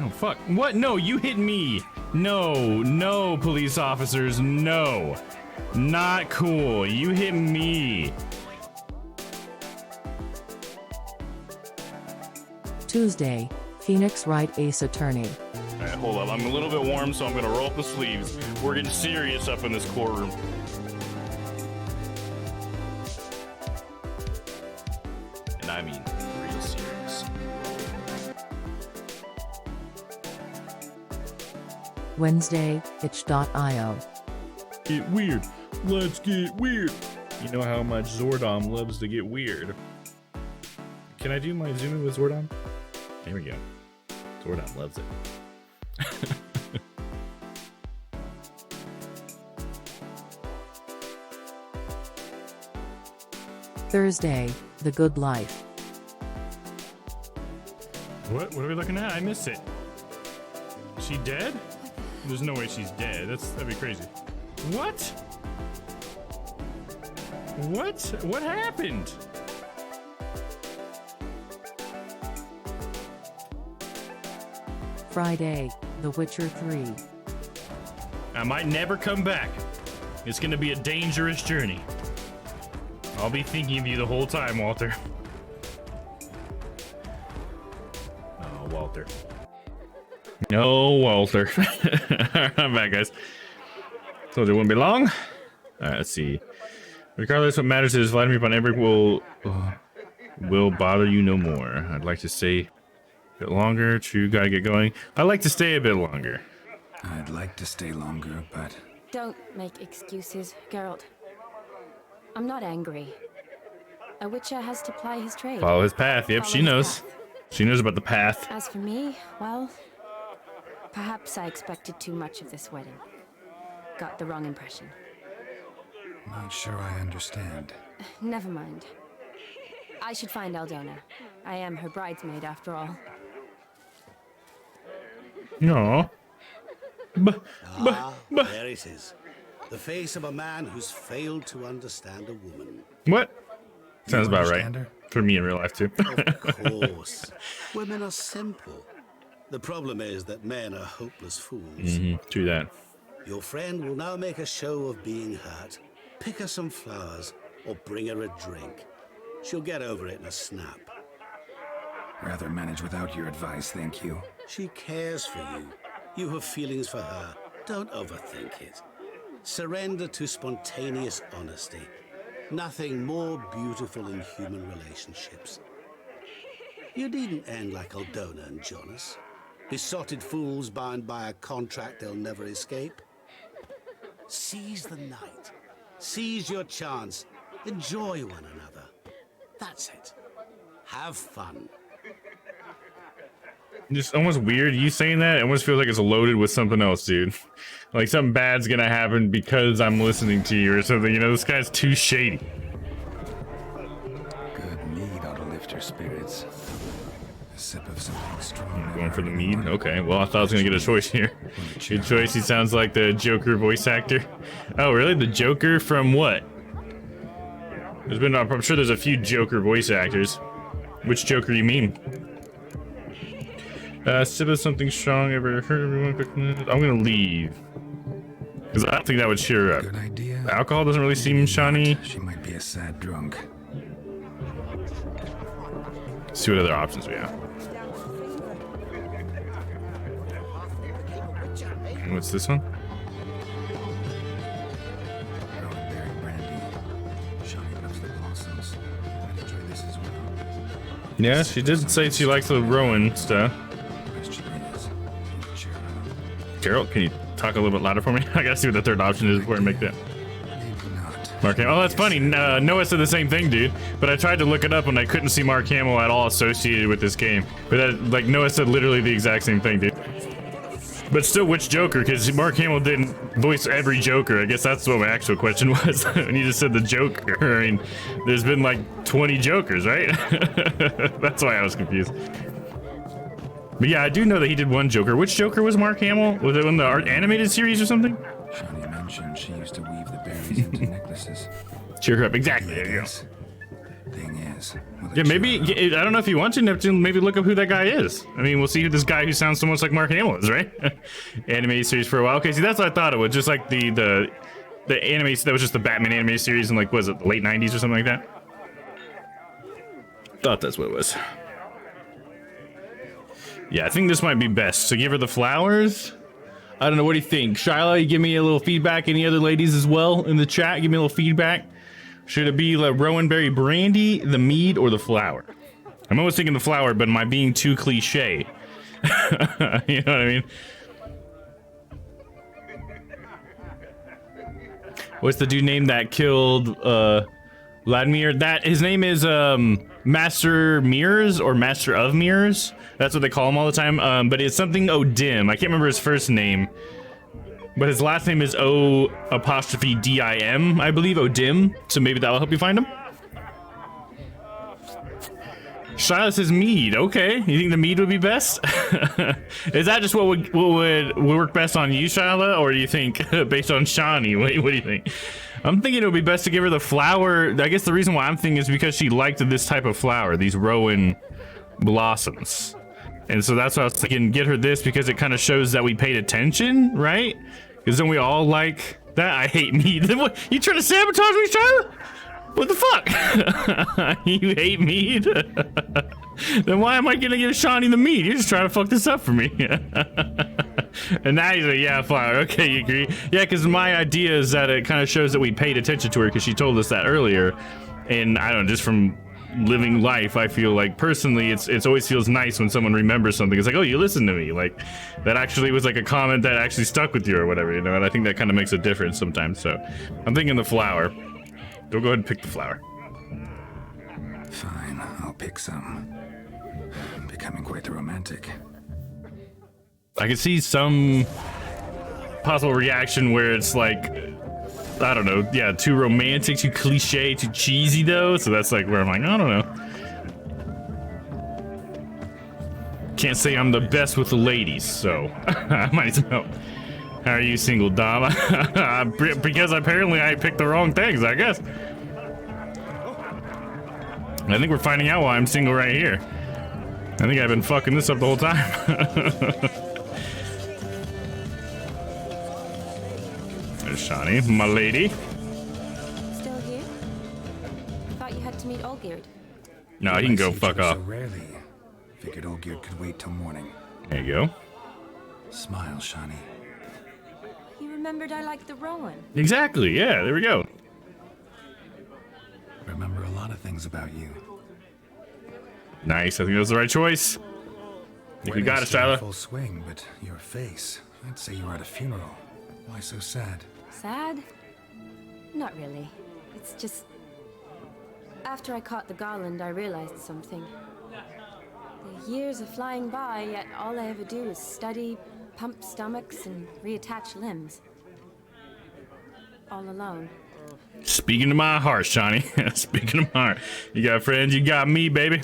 Oh, fuck. What? No, you hit me. No, police officers, no. Not cool. You hit me. Tuesday, Phoenix Wright Ace Attorney. All right, hold up. I'm a little bit warm, so I'm going to roll up the sleeves. We're getting serious up in this courtroom. And I mean real serious. Wednesday, itch.io. Get weird. Let's get weird. You know how much Zordom loves to get weird. Can I do my zoom in with Zordom? There we go. Zordom loves it. Thursday, The Good Life. What are we looking at? I missed it. Is she dead? There's no way she's dead. That'd be crazy. What? What happened? Friday, The Witcher 3. I might never come back. It's gonna be a dangerous journey. I'll be thinking of you the whole time, Walter. Oh, Walter. No, Walter. I'm back, guys. Told you it wouldn't be long. All right, let's see. Regardless, what matters is Vladimir von Everett will bother you no more. I'd like to stay a bit longer. True, gotta get going. I'd like to stay a bit longer. I'd like to stay longer, but... Don't make excuses, Geralt. I'm not angry. A Witcher has to ply his trade. Follow his path. Yep, she knows. She knows about the path. As for me, well, perhaps I expected too much of this wedding. Got the wrong impression. Not sure I understand. Never mind. I should find Aldona. I am her bridesmaid after all. No. There it is. The face of a man who's failed to understand a woman. What? Sounds about right. For me in real life, too. Of course. Women are simple. The problem is that men are hopeless fools. True that. Your friend will now make a show of being hurt. Pick her some flowers, or bring her a drink. She'll get over it in a snap. Rather manage without your advice, thank you. She cares for you. You have feelings for her. Don't overthink it. Surrender to spontaneous honesty. Nothing more beautiful in human relationships. You needn't end like Aldona and Jonas. Besotted fools bound by a contract they'll never escape. Seize the night. Seize your chance. Enjoy one another. That's it. Have fun. Just almost weird. You saying that, it almost feels like it's loaded with something else, dude. Like something bad's gonna happen because I'm listening to you or something. You know, this guy's too shady. Good mead ought to lift your spirits. A sip of something strong. Going for the mead? Okay, well, I thought I was gonna get a choice here. Good choice. He sounds like the Joker voice actor. Oh, really? The Joker from what? There's been, I'm sure there's a few Joker voice actors. Which Joker you mean? Sip of something strong. Ever heard everyone quickly? I'm gonna leave. Because I don't think that would cheer her up. Good idea. Alcohol doesn't really seem shiny. She might be a sad drunk. Let's see what other options we have. And what's this one? Yeah, she did say she likes the Rowan stuff. Carol, can you talk a little bit louder for me? I gotta see what the third option is before I make that. Mark Hamill. Oh, that's funny. Noah said the same thing, dude. But I tried to look it up and I couldn't see Mark Hamill at all associated with this game. But that, like, Noah said literally the exact same thing, dude. But still, which Joker? Because Mark Hamill didn't voice every Joker. I guess that's what my actual question was. And you just said the Joker. I mean, there's been like 20 Jokers, right? That's why I was confused. But yeah, I do know that he did one Joker. Which Joker was Mark Hamill? Was it in the animated series or something? Shani mentioned she used to weave the berries into necklaces. Cheer her up. Exactly. There you go. Thing is, Yeah, maybe, I don't know if you want to maybe look up who that guy is. I mean, we'll see who this guy who sounds so much like Mark Hamill is, right? Animated series for a while. Okay, see, that's what I thought it was. Just like the anime, that was just the Batman animated series in, like, was it the late 90s or something like that? Thought that's what it was. Yeah, I think this might be best. So give her the flowers. I don't know, what do you think? Shyla, you give me a little feedback. Any other ladies as well in the chat? Give me a little feedback. Should it be the Rowan Berry brandy, the mead, or the flower? I'm always thinking the flower, but am I being too cliche? You know what I mean? What's the dude name that killed Vladimir? His name is Master Mirrors or Master of Mirrors. That's what they call him all the time. But it's something O'Dim. I can't remember his first name. But his last name is O''DIM, I believe, O'Dim. So maybe that will help you find him. Shyla says mead. Okay, you think the mead would be best? Is that just what would work best on you, Shyla, or do you think based on Shani? What do you think? I'm thinking it would be best to give her the flower. I guess the reason why I'm thinking is because she liked this type of flower, these Rowan blossoms. And so that's why I was thinking, get her this because it kind of shows that we paid attention, right? Because then we all like that. I hate mead. You trying to sabotage me, Shyla? What the fuck? You hate mead? Then why am I gonna give Shawnee the mead? You're just trying to fuck this up for me. And now he's like, yeah, flower. Okay, you agree? Yeah, because my idea is that it kind of shows that we paid attention to her because she told us that earlier. And I don't know, just from living life, I feel like personally it's always feels nice when someone remembers something. It's like, oh, you listened to me, like that actually was like a comment that actually stuck with you or whatever, you know. And I think that kind of makes a difference sometimes. So I'm thinking the flower. Go ahead and pick the flower. Fine, I'll pick some. I'm becoming quite the romantic. I can see some possible reaction where it's like, I don't know, yeah, too romantic, too cliche, too cheesy though. So that's like where I'm like, I don't know. Can't say I'm the best with the ladies, so I might as well. How are you, single Dom? Because apparently I picked the wrong things, I guess. I think we're finding out why I'm single right here. I think I've been fucking this up the whole time. There's Shani, my lady. Still here? Thought you had to meet Olgierd. No, he can go fuck off. So rarely. Figured Olgierd could wait till morning. There you go. Smile, Shani. You remembered I liked the Rowan. Exactly, yeah, there we go. Remember a lot of things about you. Nice, I think that was the right choice. If you got it, Shyla. Full swing, but your face, I'd say you were at a funeral. Why so sad? Sad? Not really. It's just... After I caught the garland, I realized something. The years are flying by, yet all I ever do is study, pump stomachs, and reattach limbs. All alone. Speaking to my heart, Shawnee. Speaking to my heart. You got friends, you got me, baby.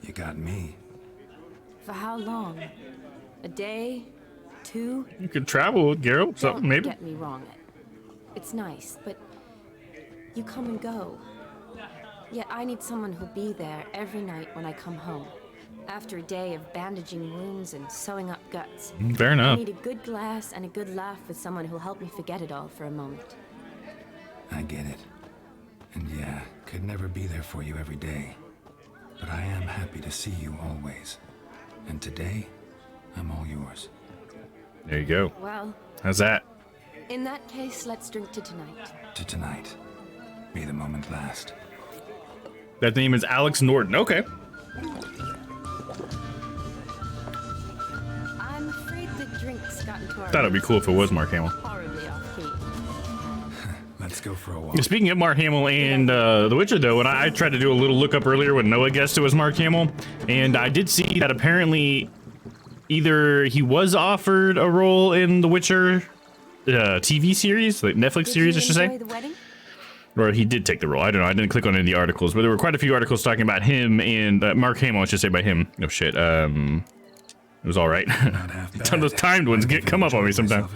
You got me. For how long? A day? 2? You could travel with Geralt, something maybe. Don't get me wrong. It's nice, but you come and go. Yet I need someone who'll be there every night when I come home. After a day of bandaging wounds and sewing up guts. Fair enough. I need a good glass and a good laugh with someone who'll help me forget it all for a moment. I get it. And yeah, could never be there for you every day. But I am happy to see you always. And today, I'm all yours. There you go. Well, how's that? In that case, let's drink to tonight. To tonight. May the moment last. That name is Alex Norton. Okay. I'm afraid the drinks got into our... Thought it'd be cool if it was Mark Hamill. Horribly off key. Let's go for a walk. Speaking of Mark Hamill and The Witcher, though, when I tried to do a little lookup earlier when Noah guessed it was Mark Hamill, and I did see that apparently either he was offered a role in The Witcher TV series, like Netflix series, I should say, or he did take the role. I don't know. I didn't click on any of the articles, but there were quite a few articles talking about him and Mark Hamill. I should say by him. No shit. It was all right. Those timed ones come up on me sometimes.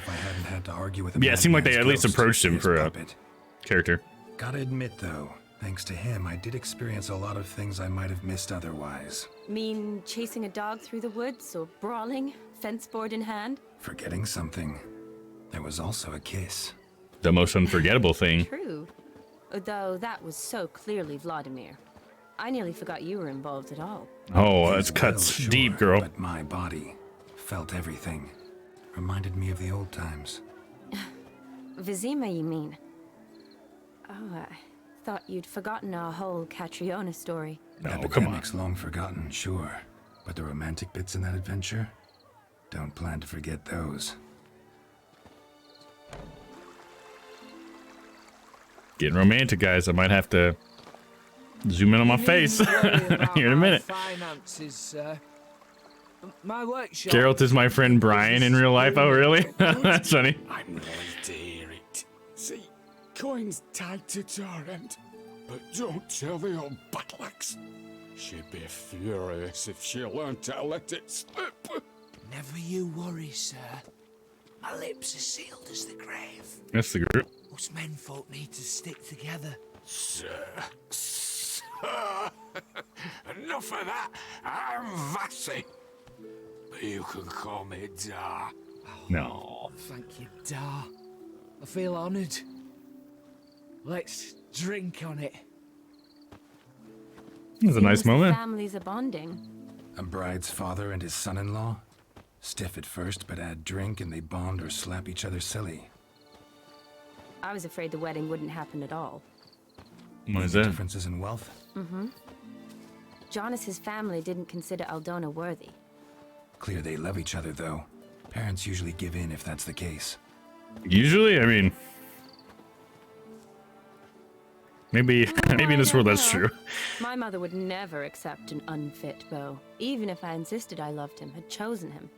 Yeah, it seemed like they at least approached him for a character. Gotta admit, though, thanks to him, I did experience a lot of things I might have missed otherwise. Mean chasing a dog through the woods or brawling, fence board in hand? Forgetting something. There was also a kiss. The most unforgettable thing. True. Though that was so clearly Vladimir. I nearly forgot you were involved at all. Oh, that's cuts deep, girl. But my body felt everything. Reminded me of the old times. Vizima, you mean? Oh, I thought you'd forgotten our whole Catriona story. No, Epidemics long forgotten, sure. But the romantic bits in that adventure? Don't plan to forget those. Getting romantic, guys. I might have to zoom in on my face here in a minute. Finances, sir. My workshop. Geralt is my friend Brian in real life. Oh, really? That's funny. I'm ready to hear it. See, coin's tied to Torrent, but don't tell the old battle-axe. She'd be furious if she learned to let it slip. Never you worry, sir. My lips are sealed as the grave. That's the group. Us menfolk need to stick together. Sir. Enough of that. I'm Vassy. But you can call me Dar. No. Thank you, Dar. I feel honoured. Let's drink on it. It was a nice moment. Families are bonding. A bride's father and his son-in-law? Stiff at first, but add drink and they bond or slap each other silly. I was afraid the wedding wouldn't happen at all. Why is that? Differences in wealth? Mm-hmm. Jonas's family didn't consider Aldona worthy. Clear they love each other, though. Parents usually give in if that's the case. Usually? I mean... Maybe in this world that's true. My mother would never accept an unfit beau, even if I insisted I loved him, had chosen him.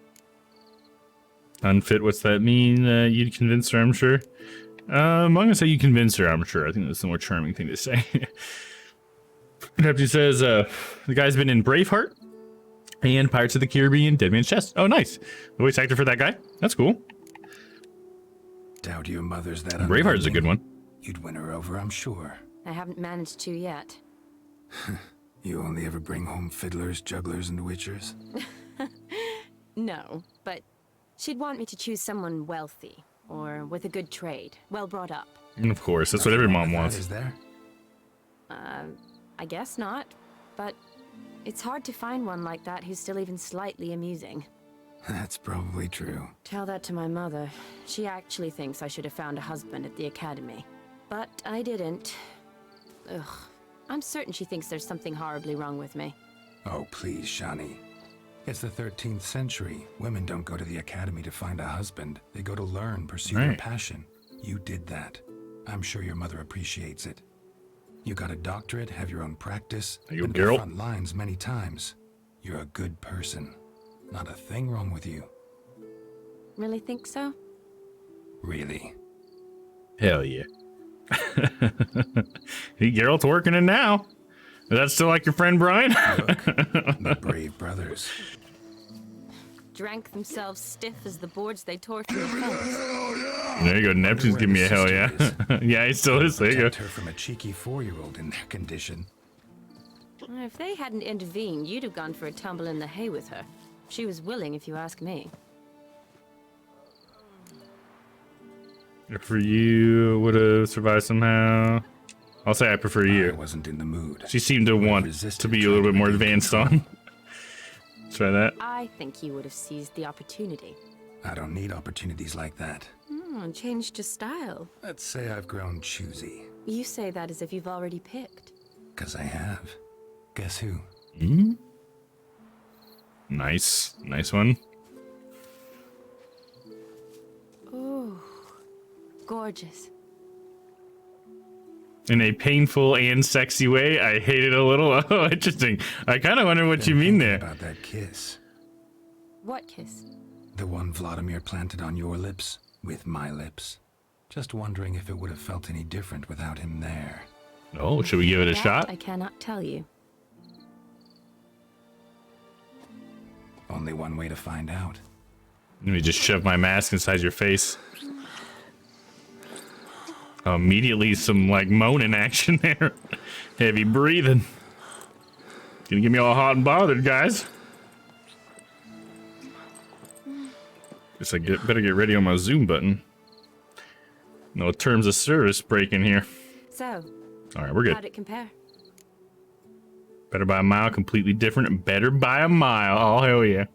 Unfit, what's that mean? You'd convince her, I'm sure. I'm gonna say you convince her, I'm sure. I think that's the more charming thing to say. Neptune says, the guy's been in Braveheart and Pirates of the Caribbean, Dead Man's Chest. Oh, nice. The voice actor for that guy. That's cool. Doubt your mother's that Braveheart's a good one. You'd win her over, I'm sure. I haven't managed to yet. You only ever bring home fiddlers, jugglers, and witchers? No, but she'd want me to choose someone wealthy, or with a good trade, well brought up. And of course, that's what every mom wants. Is there? I guess not, but it's hard to find one like that who's still even slightly amusing. That's probably true. Tell that to my mother. She actually thinks I should have found a husband at the academy. But I didn't. Ugh. I'm certain she thinks there's something horribly wrong with me. Oh, please, Shani. It's the 13th century. Women don't go to the academy to find a husband. They go to learn, pursue their passion. You did that. I'm sure your mother appreciates it. You got a doctorate, have your own practice, been to the front lines many times. You're a good person. Not a thing wrong with you. Really think so? Really? Hell yeah. Hey, Geralt's working it now. Is that still like your friend Brian? Look, the brave brothers. Drank themselves stiff as the boards they tore through the fence. There you go. Neptune's giving me a hell yeah. Yeah, he still is. There you go. Protect her from a cheeky 4-year-old in their condition. If they hadn't intervened, you'd have gone for a tumble in the hay with her. She was willing, if you ask me. For you, would have survived somehow. I'll say I prefer you. I wasn't in the mood. She seemed to want to be a little bit more advanced on. Let's try that. I think you would have seized the opportunity. I don't need opportunities like that. Changed your style. Let's say I've grown choosy. You say that as if you've already picked. 'Cause I have. Guess who? Nice. Nice one. Ooh. Gorgeous. In a painful and sexy way. I hate it a little. Oh, interesting. I kind of wonder what you mean there. About that kiss. What kiss? The one Vladimir planted on your lips with my lips. Just wondering if it would have felt any different without him there. Oh, should we give it a shot? I cannot tell you. Only one way to find out. Let me just shove my mask inside your face. Immediately some like moaning action there. Heavy breathing. Gonna get me all hot and bothered, guys. Guess I better get ready on my zoom button. No terms of service breaking here. So, alright, we're good. How'd it compare? Better by a mile, completely different. Better by a mile. Oh, hell yeah.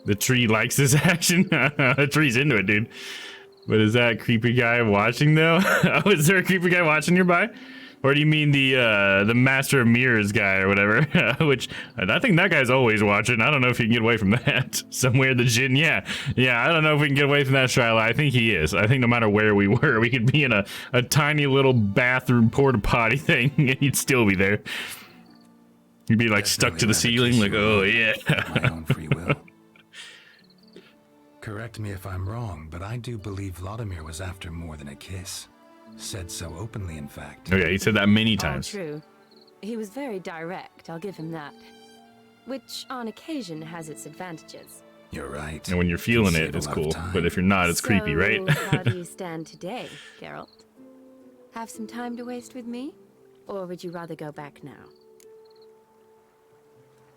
The tree likes this action. The tree's into it, dude. But is that creepy guy watching though? Oh, is there a creepy guy watching nearby? Or do you mean the Master of Mirrors guy or whatever? Which I think that guy's always watching. I don't know if he can get away from that. Somewhere the gin, yeah. I don't know if we can get away from that, Shyla. I think he is. I think no matter where we were, we could be in a tiny little bathroom porta potty thing, and he'd still be there. He'd be like stuck to the ceiling, like, oh yeah. My own free will. Correct me if I'm wrong, but I do believe Vladimir was after more than a kiss. Said so openly, in fact. Okay, he said that many times. True. He was very direct, I'll give him that. Which, on occasion, has its advantages. You're right. And when you're feeling it, it's cool. But if you're not, it's creepy, right? How do you stand today, Geralt? Have some time to waste with me? Or would you rather go back now?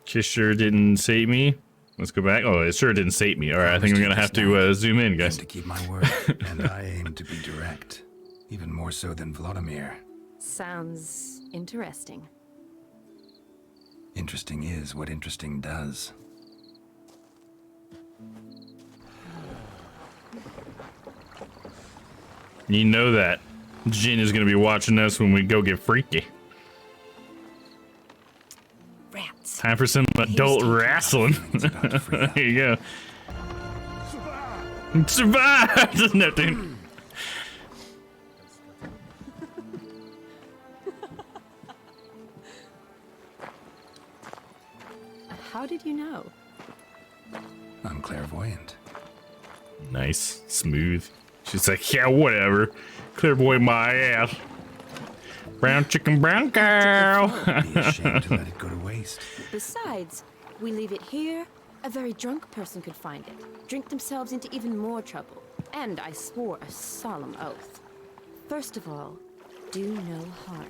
Kiss sure didn't sate me. Let's go back. Oh, it sure didn't sate me. All right, I think we're gonna have to zoom in, guys. To keep my word, and I aim to be direct, even more so than Vladimir. Sounds interesting. Interesting is what interesting does. You know that Jin is gonna be watching us when we go get freaky. Rats. Time for some adult wrestling. There you go. Survive! Neptune. How did you know? I'm clairvoyant. Nice. Smooth. She's like, yeah, whatever. Clairvoyant my ass. Brown chicken, brown cow. Be ashamed to let it go to waste. Besides, we leave it here, a very drunk person could find it, drink themselves into even more trouble. And I swore a solemn oath. First of all, do no harm.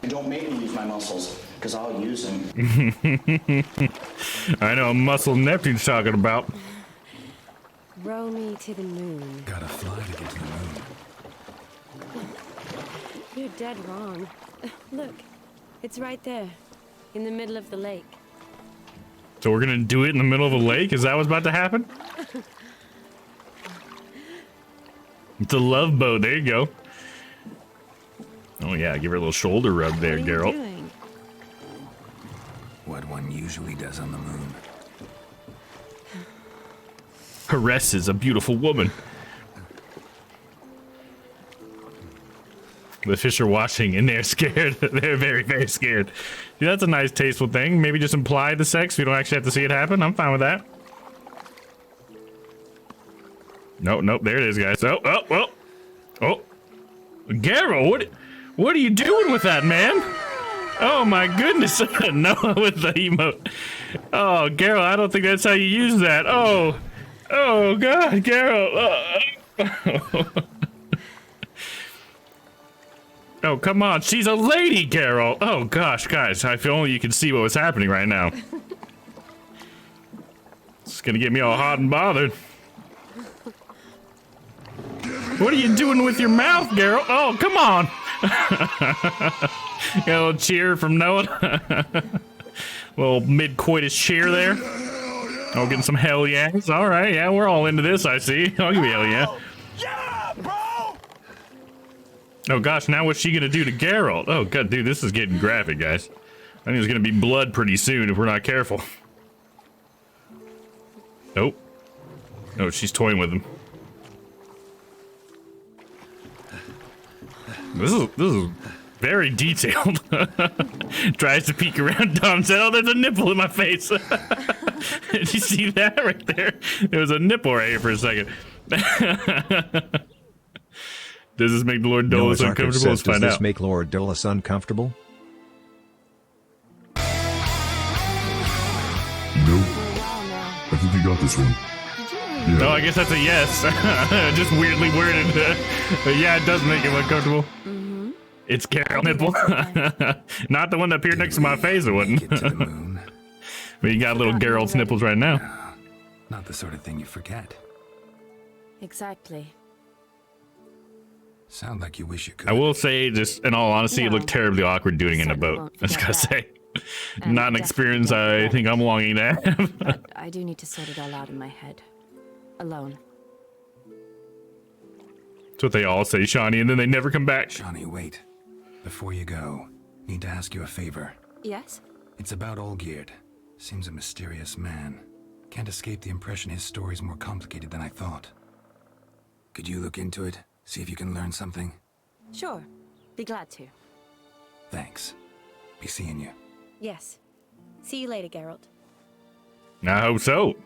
Don't make me use my muscles, because I'll use them. I know a muscle Neptune's talking about. Row me to the moon. Gotta fly to get to the moon. You're dead wrong. Look, it's right there, in the middle of the lake. So we're gonna do it in the middle of a lake? Is that what's about to happen? It's a love boat. There you go. Oh, Oh yeah, give her a little shoulder rub there, What are you Geralt. doing? What one usually does on the moon. Caresses a beautiful woman. The fish are watching and they're scared. They're very, very scared. Yeah, that's a nice, tasteful thing. Maybe just imply the sex. We don't actually have to see it happen. I'm fine with that. Nope, nope. There it is, guys. Oh. Geralt, what are you doing with that, man? Oh my goodness. No, with the emote. Oh, Geralt, I don't think that's how you use that. Oh God, Geralt. Oh, come on. She's a lady, Geralt. Oh, gosh, guys. If only you could see what was happening right now. It's gonna get me all hot and bothered. What are you doing with your mouth, Geralt? Oh, come on. Got a little cheer from Noah. Little mid-coitus cheer there. Oh, getting some hell yeahs. All right, yeah, we're all into this, I see. I'll give you hell yeah. Oh gosh, now what's she gonna do to Geralt? Oh god, dude, this is getting graphic, guys. I think there's gonna be blood pretty soon if we're not careful. Oh. Oh, she's toying with him. This is very detailed. Tries to peek around Dom, said, oh, there's a nipple in my face. Did you see that right there? There was a nipple right here for a second. Does this make Lord Dolus uncomfortable? Let's find out. Does this make Lord Dolus uncomfortable? Nope. I think you got this one. Yeah. No, I guess that's a yes. Just weirdly worded. But yeah, it does make him uncomfortable. Mm-hmm. It's Carol nipple. Not the one that appeared next to my face, it wouldn't. But you got little Geralt's nipples right now. Not the sort of thing you forget. Exactly. Sound like you wish you could. I will say, just in all honesty, it looked terribly awkward doing it in a boat. I was gonna say. Not an experience I think I'm longing to have. But I do need to sort it all out in my head. Alone. That's what they all say, Shawnee, and then they never come back. Shawnee, wait. Before you go, need to ask you a favor. Yes? It's about Olgierd. Seems a mysterious man. Can't escape the impression his story's more complicated than I thought. Could you look into it? See if you can learn something? Sure. Be glad to. Thanks. Be seeing you. Yes. See you later, Geralt. I hope so.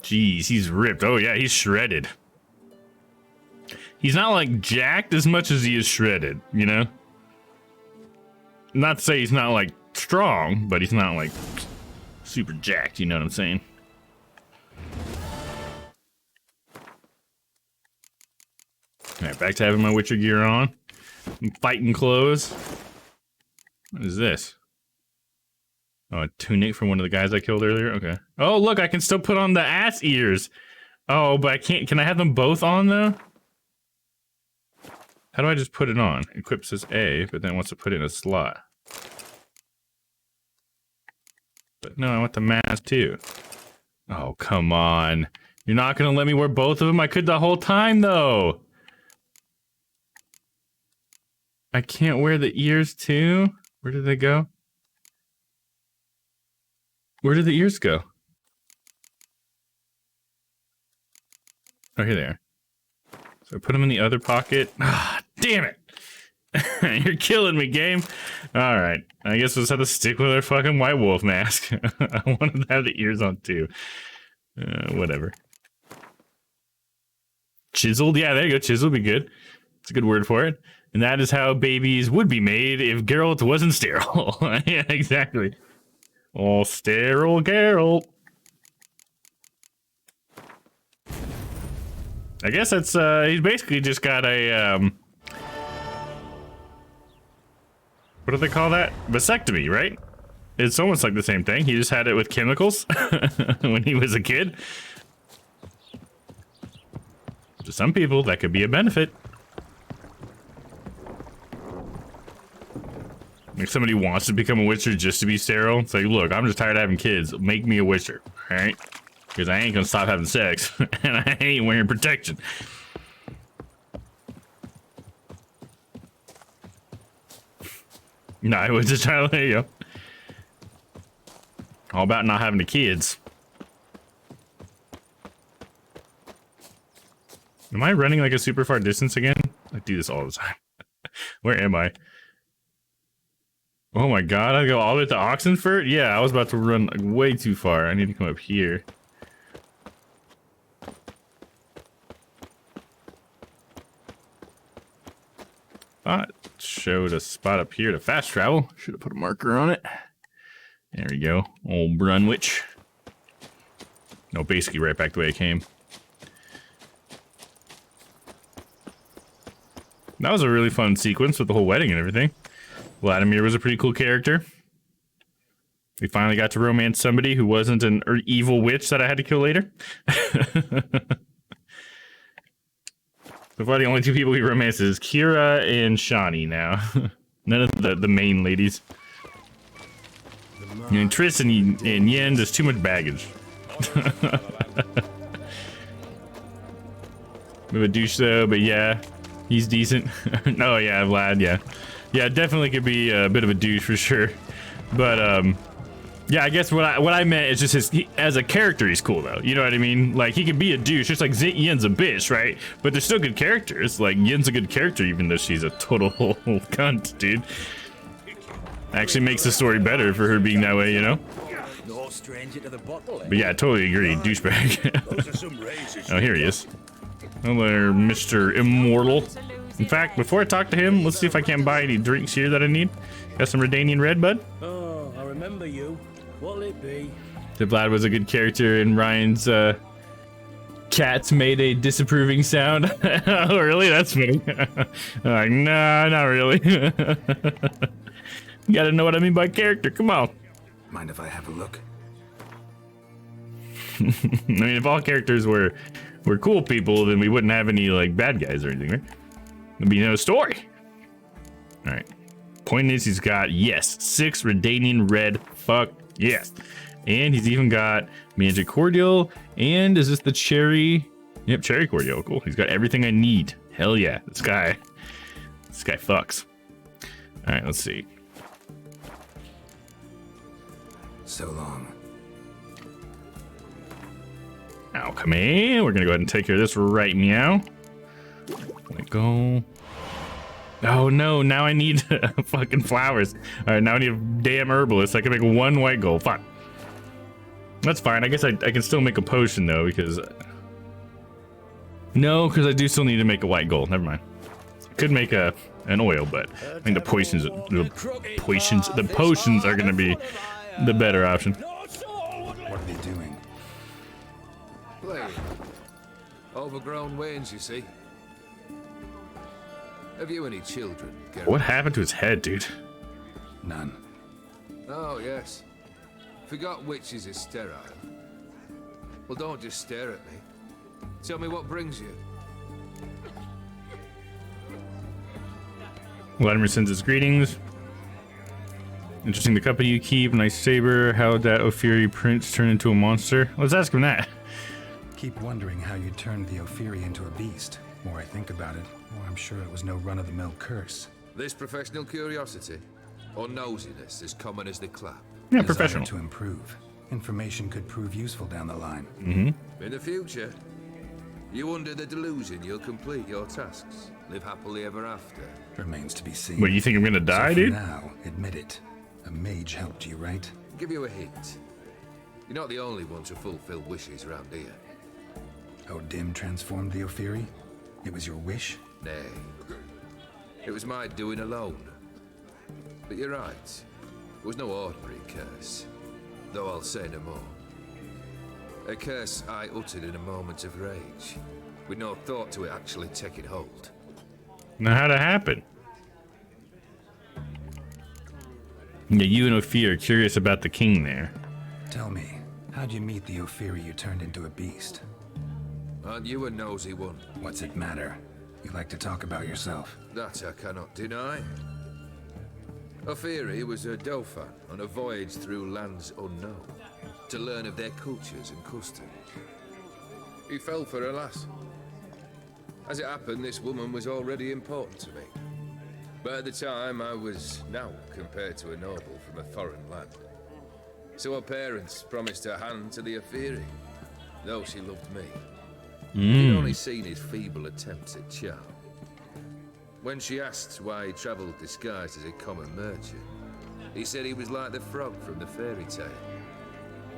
Jeez, he's ripped. Oh yeah, he's shredded. He's not like jacked as much as he is shredded, you know? Not to say he's not like strong, but he's not like super jacked, you know what I'm saying? Alright, back to having my Witcher gear on. Fighting clothes. What is this? Oh, a tunic from one of the guys I killed earlier? Okay. Oh, look, I can still put on the ass ears. Oh, but I can't. Can I have them both on, though? How do I just put it on? Equip says A, but then wants to put it in a slot. But no, I want the mask, too. Oh, come on. You're not going to let me wear both of them? I could the whole time, though. I can't wear the ears, too? Where did they go? Where did the ears go? Oh, here they are. So I put them in the other pocket. Ah, damn it! You're killing me, game. All right, I guess we'll just have to stick with our fucking White Wolf mask. I wanted to have the ears on too. Whatever. Chiseled, yeah, there you go. Chiseled would be good. It's a good word for it. And that is how babies would be made if Geralt wasn't sterile. Yeah, exactly. Oh, sterile Geralt. I guess that's, he's basically just got a, what do they call that? Vasectomy, right? It's almost like the same thing. He just had it with chemicals when he was a kid. To some people, that could be a benefit. Like somebody wants to become a Witcher just to be sterile. It's like, look, I'm just tired of having kids. Make me a Witcher, all right? Because I ain't gonna stop having sex, and I ain't wearing protection. No, I was just trying to let you go. All about not having the kids. Am I running like a super far distance again? I do this all the time. Where am I? Oh my god, I go all the way to Oxenfurt? Yeah, I was about to run like, way too far. I need to come up here. Showed a spot up here to fast travel. Should have put a marker on it. There we go. Old Brunwich. No, basically right back the way I came. That was a really fun sequence with the whole wedding and everything. Vladimir was a pretty cool character. We finally got to romance somebody who wasn't an evil witch that I had to kill later. So far, the only two people we romance is Kira and Shani now. None of the main ladies. And Triss and Yen, there's too much baggage. We have a douche though, but yeah, he's decent. Oh yeah, Vlad, yeah. Yeah, definitely could be a bit of a douche for sure. But yeah, I guess what I meant is just as a character, he's cool though. You know what I mean? Like he can be a douche, just like Yen's a bitch, right? But they're still good characters. Like Yen's a good character, even though she's a total cunt, dude. Actually makes the story better for her being that way, you know? No stranger to the bottle, eh? But yeah, I totally agree, douchebag. Those are some razors. Oh, here he is. Hello there, Mr. Immortal. In fact, before I talk to him, let's see if I can't buy any drinks here that I need. Got some Redanian Red, bud? Oh, I remember you. What'll it be? The Vlad was a good character, and Ryan's cats made a disapproving sound. Oh, really? That's funny. I'm like, nah, not really. You gotta know what I mean by character. Come on. Mind if I have a look? I mean, if all characters were cool people, then we wouldn't have any like bad guys or anything, right? There'd be no story. All right. Point is, he's got 6 Redanian Red. Fuck yes. And he's even got Magic Cordial. And is this the cherry? Yep, cherry cordial. Cool. He's got everything I need. Hell yeah. This guy fucks. All right, let's see. So long. Now, come in. We're gonna go ahead and take care of this right meow. Let it go. Oh no, now I need fucking flowers. All right, now I need a damn herbalist. I can make 1 white gold. Fine. That's fine. I guess I can still make a potion though, because no, because I do still need to make a white gold. Never mind. Could make an oil, but I think the potions are gonna be the better option. What are they doing? Playing. Overgrown wains, you see. Have you any children, Garrett? What happened to his head, dude? None. Oh, yes. Forgot witches is sterile. Well, don't just stare at me. Tell me what brings you. Vladimir sends his greetings. Interesting, the company you keep, nice saber. How did that Ophiri prince turn into a monster? Let's ask him that. Keep wondering how you turned the Ophiri into a beast. The more I think about it, the more I'm sure it was no run-of-the-mill curse. This professional curiosity, or nosiness, as common as the clap. Yeah, professional. To improve. Information could prove useful down the line. Mm-hmm. In the future, you under the delusion you'll complete your tasks, live happily ever after. Remains to be seen. Wait, you think I'm gonna die, so dude? Now, admit it. A mage helped you, right? Give you a hint. You're not the only one to fulfill wishes around here. Dim transformed the Ophiri? It was your wish? Nay. It was my doing alone. But you're right. It was no ordinary curse. Though I'll say no more. A curse I uttered in a moment of rage, with no thought to it actually taking hold. Now, how'd it happen? Yeah, you and Ophir are curious about the king there. Tell me, how'd you meet the Ophiri you turned into a beast? Aren't you a nosy one? What's it matter? You like to talk about yourself. That I cannot deny. Ophiri was a Dauphin on a voyage through lands unknown, to learn of their cultures and customs. He fell for a lass. As it happened, this woman was already important to me. But at the time, I was now compared to a noble from a foreign land. So her parents promised her hand to the Ophiri, though she loved me. He'd only seen his feeble attempts at charm. When she asked why he travelled disguised as a common merchant, he said he was like the frog from the fairy tale.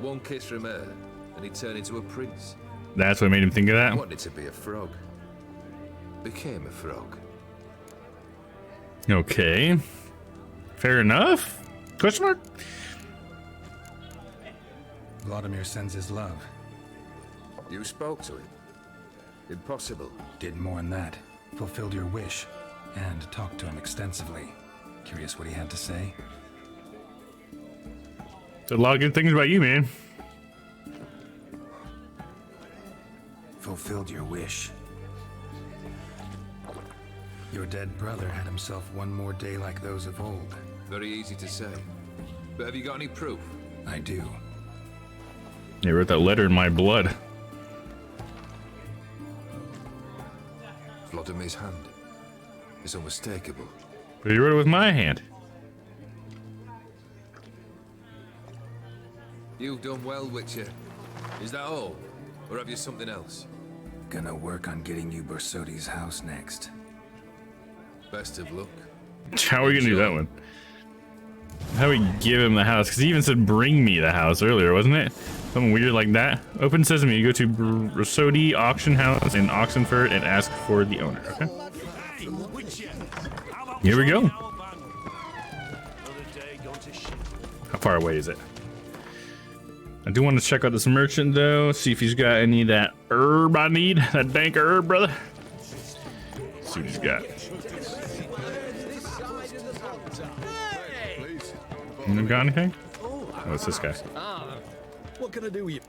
One kiss from her, and he'd turn into a prince. That's what made him think of that? Wanted to be a frog. Became a frog. Okay. Fair enough? Question mark? Vladimir sends his love. You spoke to him? Impossible. Did more than that. Fulfilled your wish. And talked to him extensively. Curious what he had to say? Said a lot of good things about you, man. Fulfilled your wish. Your dead brother had himself one more day like those of old. Very easy to say. But have you got any proof? I do. They wrote that letter in my blood. Vladimir's hand. It's unmistakable. But he wrote it with my hand. You've done well, Witcher. Is that all? Or have you something else? Gonna work on getting you Bersodi's house next. Best of luck. How are we gonna do that one? How do we give him the house? Because he even said bring me the house earlier, wasn't it? Something weird like that. Open Sesame, you go to Bersodi Auction House in Oxenford and ask for the owner. Okay. Here we go. How far away is it? I do want to check out this merchant though, see if he's got any of that herb I need. That dank herb, brother. Let's see what he's got. You got anything? Oh, it's this guy. What can I do with you?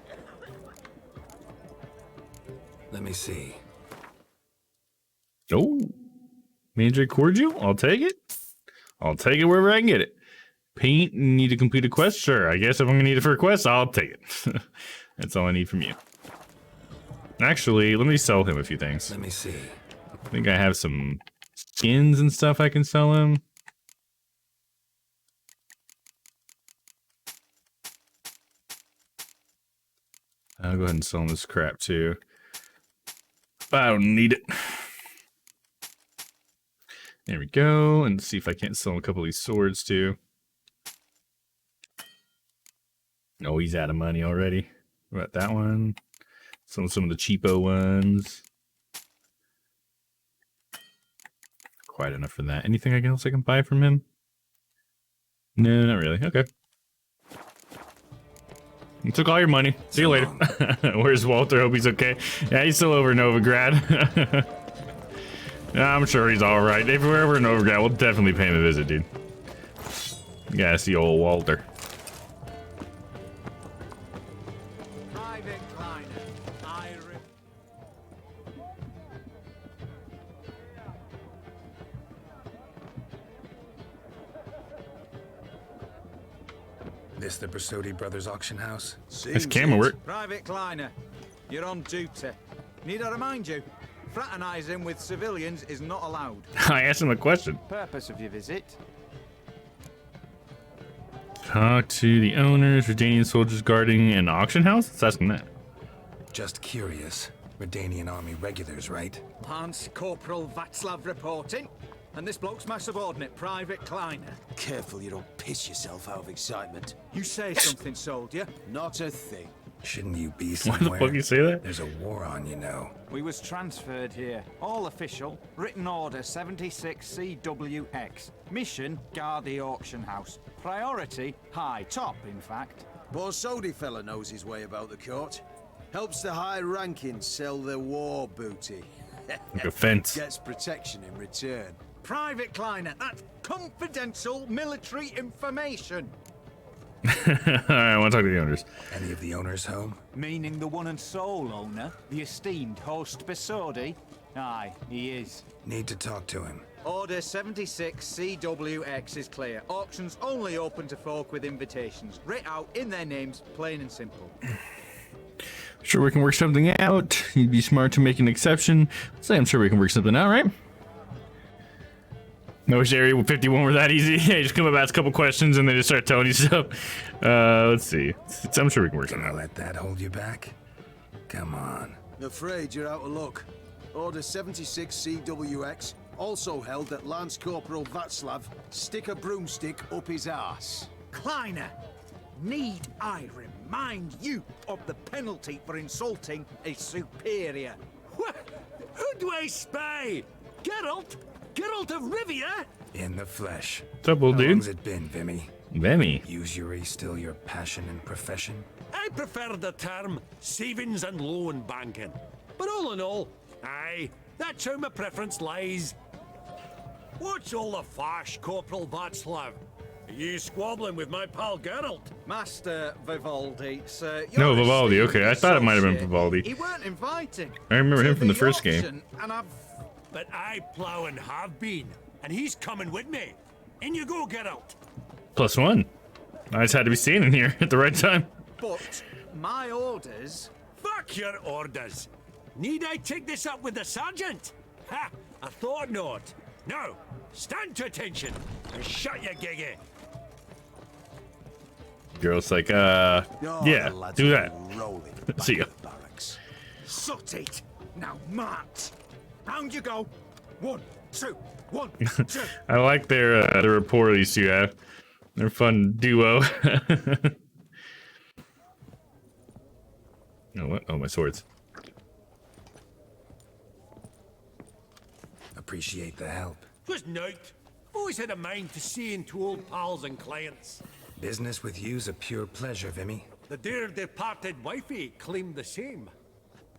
Let me see. Oh, Mandrake cordial? I'll take it. I'll take it wherever I can get it. Paint, need to complete a quest? Sure, I guess if I'm gonna need it for a quest, I'll take it. That's all I need from you. Actually, let me sell him a few things. Let me see. I think I have some skins and stuff I can sell him. I'll go ahead and sell him this crap too. I don't need it. There we go. And see if I can't sell him a couple of these swords too. Oh, he's out of money already. What about that one? Some of the cheapo ones. Quite enough for that. Anything else I can buy from him? No, not really. Okay. You took all your money. See you later. Where's Walter? Hope he's okay. Yeah, he's still over in Novigrad. I'm sure he's all right. If we're ever in Novigrad, we'll definitely pay him a visit, dude. You gotta see old Walter. This the Bersodi Brothers auction house? This camera work. Private Kleiner, you're on duty. Need I remind you, fraternizing with civilians is not allowed. I asked him a question. Purpose of your visit? Talk to the owners, Redanian soldiers guarding an auction house? Let's ask him that. Just curious. Redanian army regulars, right? Lance Corporal Václav reporting. And this bloke's my subordinate, Private Kleiner. Careful you don't piss yourself out of excitement. You say something, soldier? Not a thing. Shouldn't you be Why somewhere? the fuck you say that? There's a war on, you know. We was transferred here. All official. Written order 76 CWX. Mission, guard the auction house. Priority, high. Top, in fact. Borsodi fella knows his way about the court. Helps the high rankings sell their war booty. Like a fence. Gets protection in return. Private Kleiner, that's confidential military information. Alright, I want to talk to the owners. Any of the owners home? Meaning the one and sole owner, the esteemed host Bersodi? Aye, he is. Need to talk to him. Order 76 CWX is clear. Auctions only open to folk with invitations. Writ out in their names, plain and simple. Sure we can work something out. You'd be smart to make an exception. Say I'm sure we can work something out, right? I wish Area 51 were that easy. Yeah, you just come up, ask a couple questions, and they just start telling you stuff. Let's see. I'm sure we can work it out. Let that hold you back? Come on. Afraid you're out of luck. Order 76 CWX also held that Lance Corporal Václav stick a broomstick up his ass. Kleiner, need I remind you of the penalty for insulting a superior? What? Who do I spy? Geralt? Geralt of Rivia? In the flesh. What's up, old dude? How long's it been, Vimy? Vimy? Usury still your passion and profession? I prefer the term savings and loan banking. But all in all, aye, that's how my preference lies. What's all the fash, Corporal Václav? Are you squabbling with my pal Geralt? Master Vivaldi, sir. No, Vivaldi. Okay, I thought it might have been Vivaldi. He weren't invited. I remember him from the first game. And I've... But I plow and have been, and he's coming with me. In you go, Geralt. +1. I just had to be standing here at the right time. But my orders... Fuck your orders. Need I take this up with the sergeant? Ha! I thought not. No, stand to attention and shut your giggy. Girl's like, yeah, do that. See ya. Sut it. Now march. Round you go. 1, 2, 1, 2. I like their the rapport these two have. They're a fun duo. Oh, what? Oh, my swords. Appreciate the help. Was night. Always had a mind to see into old pals and clients. Business with you's a pure pleasure, Vimy. The dear departed wifey claimed the same.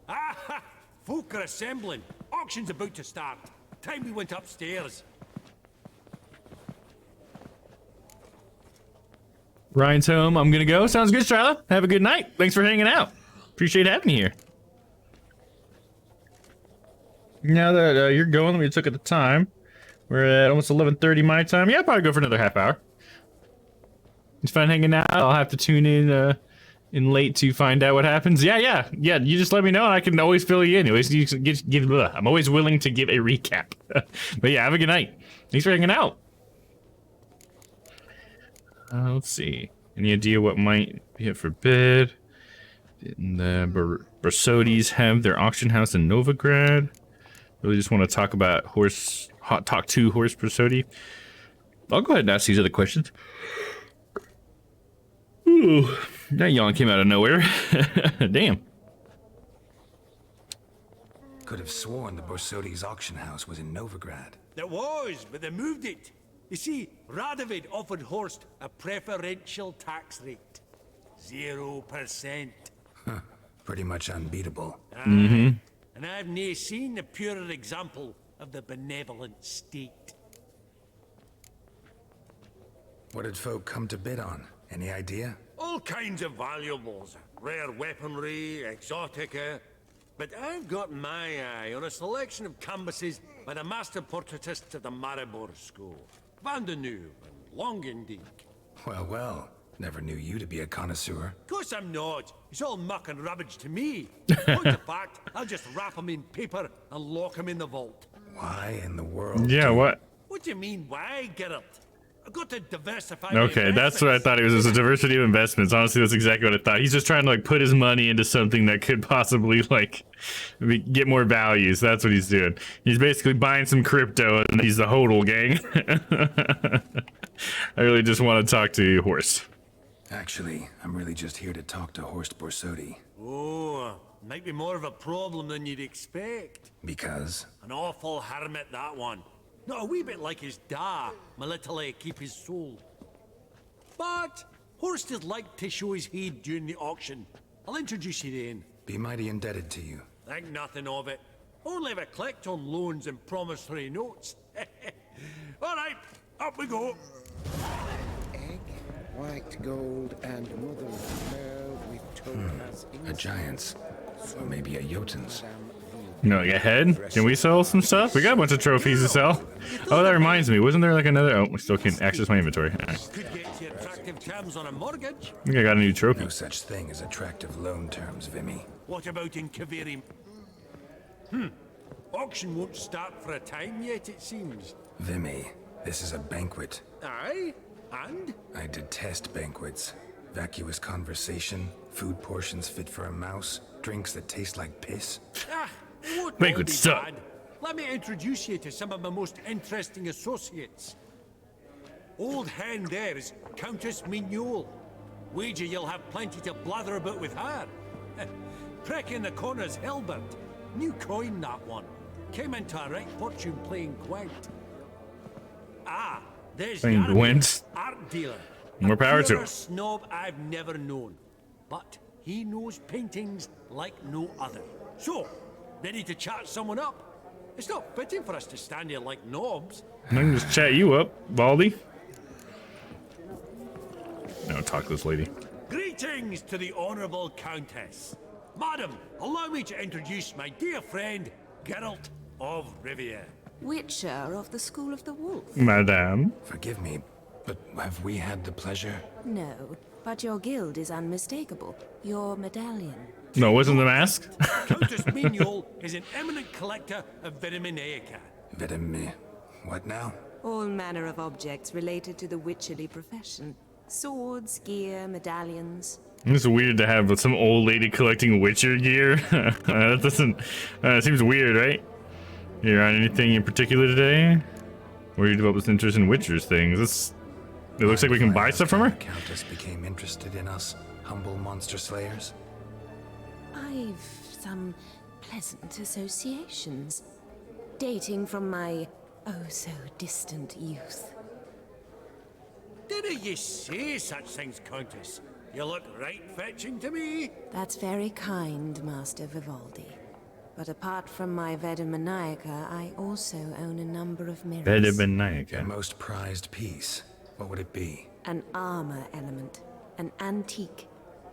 Ah, folk are assembling. Auction's about to start. Time we went upstairs. Ryan's home. I'm gonna go. Sounds good, Strala. Have a good night. Thanks for hanging out. Appreciate having you here. Now that you're going, we took at the time. We're at almost 11:30 my time. Yeah, I'll probably go for another half hour. It's fun hanging out. I'll have to tune in late to find out what happens. Yeah. You just let me know, and I can always fill you in. Always I'm always willing to give a recap. But yeah, have a good night. Thanks for hanging out. Let's see. Any idea what might be up for bid? Didn't the Bersodis have their auction house in Novigrad? Really just want to talk about Talk 2 Horse Bersodi. I'll go ahead and ask these other questions. Ooh, that yawn came out of nowhere. Damn. Could have sworn the Bersodis' auction house was in Novigrad. There was, but they moved it. You see, Radovid offered Horst a preferential tax rate. 0%. Huh. Pretty much unbeatable. Mm-hmm. And I've nae seen a purer example of the benevolent state. What did folk come to bid on? Any idea? All kinds of valuables. Rare weaponry, exotica. But I've got my eye on a selection of canvases by the master portraitists of the Maribor School. Van de Nieuw and Longendijk. Well. Never knew you to be a connoisseur. Of course I'm not. It's all muck and rubbish to me. Point of fact, I'll just wrap them in paper and lock them in the vault. Why in the world? Yeah, what? What do you mean, why, Geralt? I've got to diversify Okay, that's what I thought it was a diversity of investments. Honestly, that's exactly what I thought. He's just trying to, like, put his money into something that could possibly, like, get more value. So that's what he's doing. He's basically buying some crypto, and he's the hodl gang. I really just want to talk to you, Horse. Actually, I'm really just here to talk to Horst Bersodi. Oh, might be more of a problem than you'd expect. Because? An awful hermit, that one. Not a wee bit like his da, my little keep his soul. But Horst is like to show his heed during the auction. I'll introduce you then. Be mighty indebted to you. Think nothing of it. Only if I clicked on loans and promissory notes. All right, up we go. White gold and mother of pearl with topaz. A giant's. Or maybe a Jotun's. No, like a head? Can we sell some stuff? We got a bunch of trophies to sell. Oh, that reminds me. Wasn't there like another... Oh, we still can't access my inventory. Right. Could get you attractive terms on a mortgage. I think I got a new trophy. No such thing as attractive loan terms, Vimy. What about in Kaviri? Auction won't start for a time yet, it seems. Vimy, This is a banquet. Aye, and? I detest banquets. Vacuous conversation, food portions fit for a mouse, drinks that taste like piss. Ah, it won't all Banquets be suck. bad. Let me introduce you to some of my most interesting associates. Old hen there is Countess Mignole. Wager you'll have plenty to blather about with her. Prick in the corner's Hilbert. New coin, that one. Came into a right fortune playing Gwent. Ah, there's Playing Yarmir, Gwent. art dealer. More power to Purer him. snob I've never known. But he knows paintings like no other. So, ready to chat someone up? It's not fitting for us to stand here like knobs. I can just chat you up, Baldy. No, talk to this lady. Greetings to the Honourable Countess. Madam, allow me to introduce my dear friend, Geralt of Rivia. Witcher of the School of the Wolf. Madame. Forgive me, but have we had the pleasure? No, but your guild is unmistakable. Your medallion. No, it wasn't the mask. Countess Mignole is an eminent collector of Vitaminaica. What now? All manner of objects related to the witcherly profession. Swords, gear, medallions. It's weird to have some old lady collecting Witcher gear. That doesn't. Seems weird, right? You're on anything in particular today? Where you develop this interest in Witcher's things? It looks like we can buy stuff from her. Countess became interested in us, humble monster slayers. I've some pleasant associations, dating from my oh-so-distant youth. Didn't you say such things, Countess? You look right fetching to me. That's very kind, Master Vivaldi. But apart from my Vitaminaica, I also own a number of mirrors. Vitaminaica. Your most prized piece. What would it be? An armor element. An antique.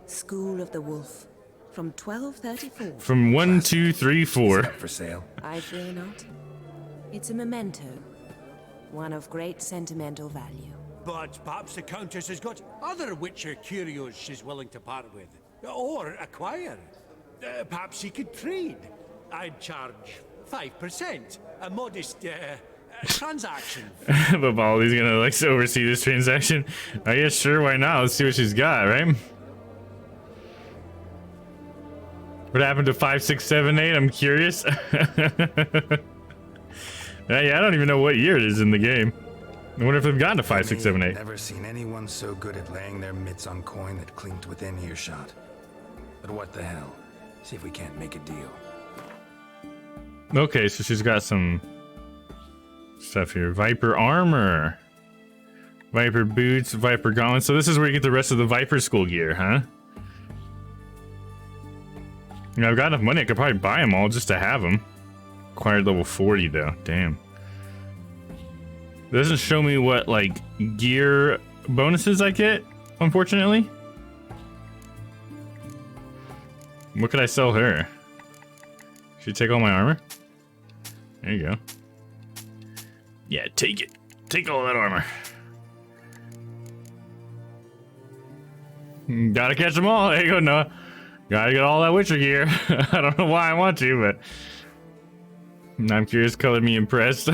School of the Wolf. From 1234. From 1, 2, 3, 4. For sale? I fear not. It's a memento. One of great sentimental value. But perhaps the Countess has got other Witcher curios she's willing to part with. Or acquire. Perhaps she could trade. I'd charge 5%. A modest transaction. But Baldy's gonna like oversee this transaction. I guess sure, why not? Let's see what she's got, right? What happened to 5, 6, 7, 8? I'm curious. Yeah, I don't even know what year it is in the game. I wonder if they've gotten to 5, 6, 7, 8. Never seen anyone so good at laying their mitts on coin that clinked within earshot. But what the hell? See if we can't make a deal. Okay, so she's got some stuff here. Viper armor. Viper boots, Viper gauntlets. So this is where you get the rest of the Viper school gear, huh? You know, I've got enough money, I could probably buy them all just to have them. Acquired level 40 though, damn. It doesn't show me what, like, gear bonuses I get, unfortunately. What could I sell her? Should you take all my armor? There you go. Yeah, take it. Take all that armor. Gotta catch them all. There you go, Noah. Gotta get all that Witcher gear. I don't know why I want to, but I'm curious. Color me impressed.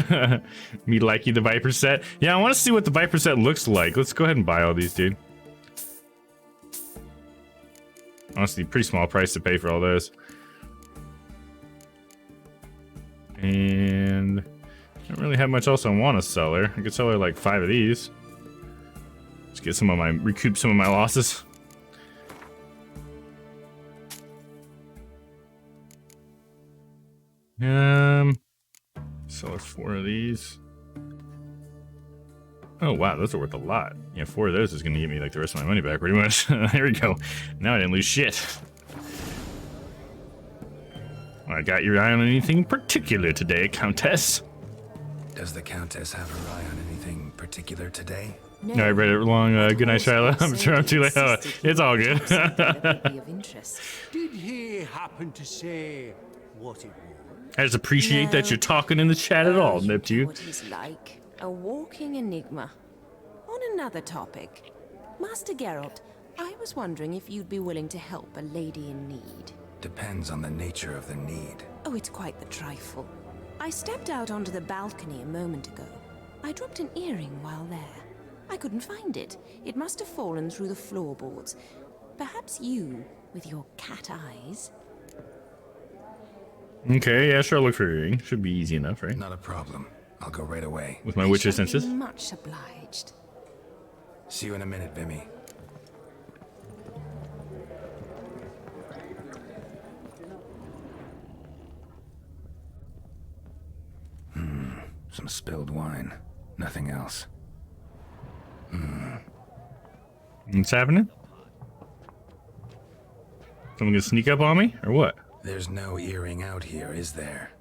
Me liking the Viper set. Yeah, I want to see what the Viper set looks like. Let's go ahead and buy all these, dude. Honestly, pretty small price to pay for all those. And I don't really have much else I want to sell her. I could sell her like 5 of these. Just get some of my, recoup some of my losses. Sell her 4 of these. Oh wow, those are worth a lot. Yeah, 4 of those is gonna give me like the rest of my money back pretty much. There we go. Now I didn't lose shit. I got your eye on anything particular today, Countess? Does the Countess have her eye on anything particular today? No, I read it wrong. Good night, Shiloh. I'm sure I'm too late. Oh, it's all good. Did he happen to say what it was? I just appreciate that you're talking in the chat at all, Neptune. What he's like. A walking enigma. On another topic. Master Geralt, I was wondering if you'd be willing to help a lady in need. Depends on the nature of the need. Oh, it's quite the trifle. I stepped out onto the balcony a moment ago. I dropped an earring while there. I couldn't find it. It must have fallen through the floorboards. Perhaps you, with your cat eyes. Okay, yeah, sure. I'll look for your earring. Should be easy enough, right? Not a problem. I'll go right away. With my witcher senses. Much obliged. See you in a minute, Vimy. Some spilled wine. Nothing else. What's happening? Someone gonna sneak up on me, or what? There's no earring out here, is there?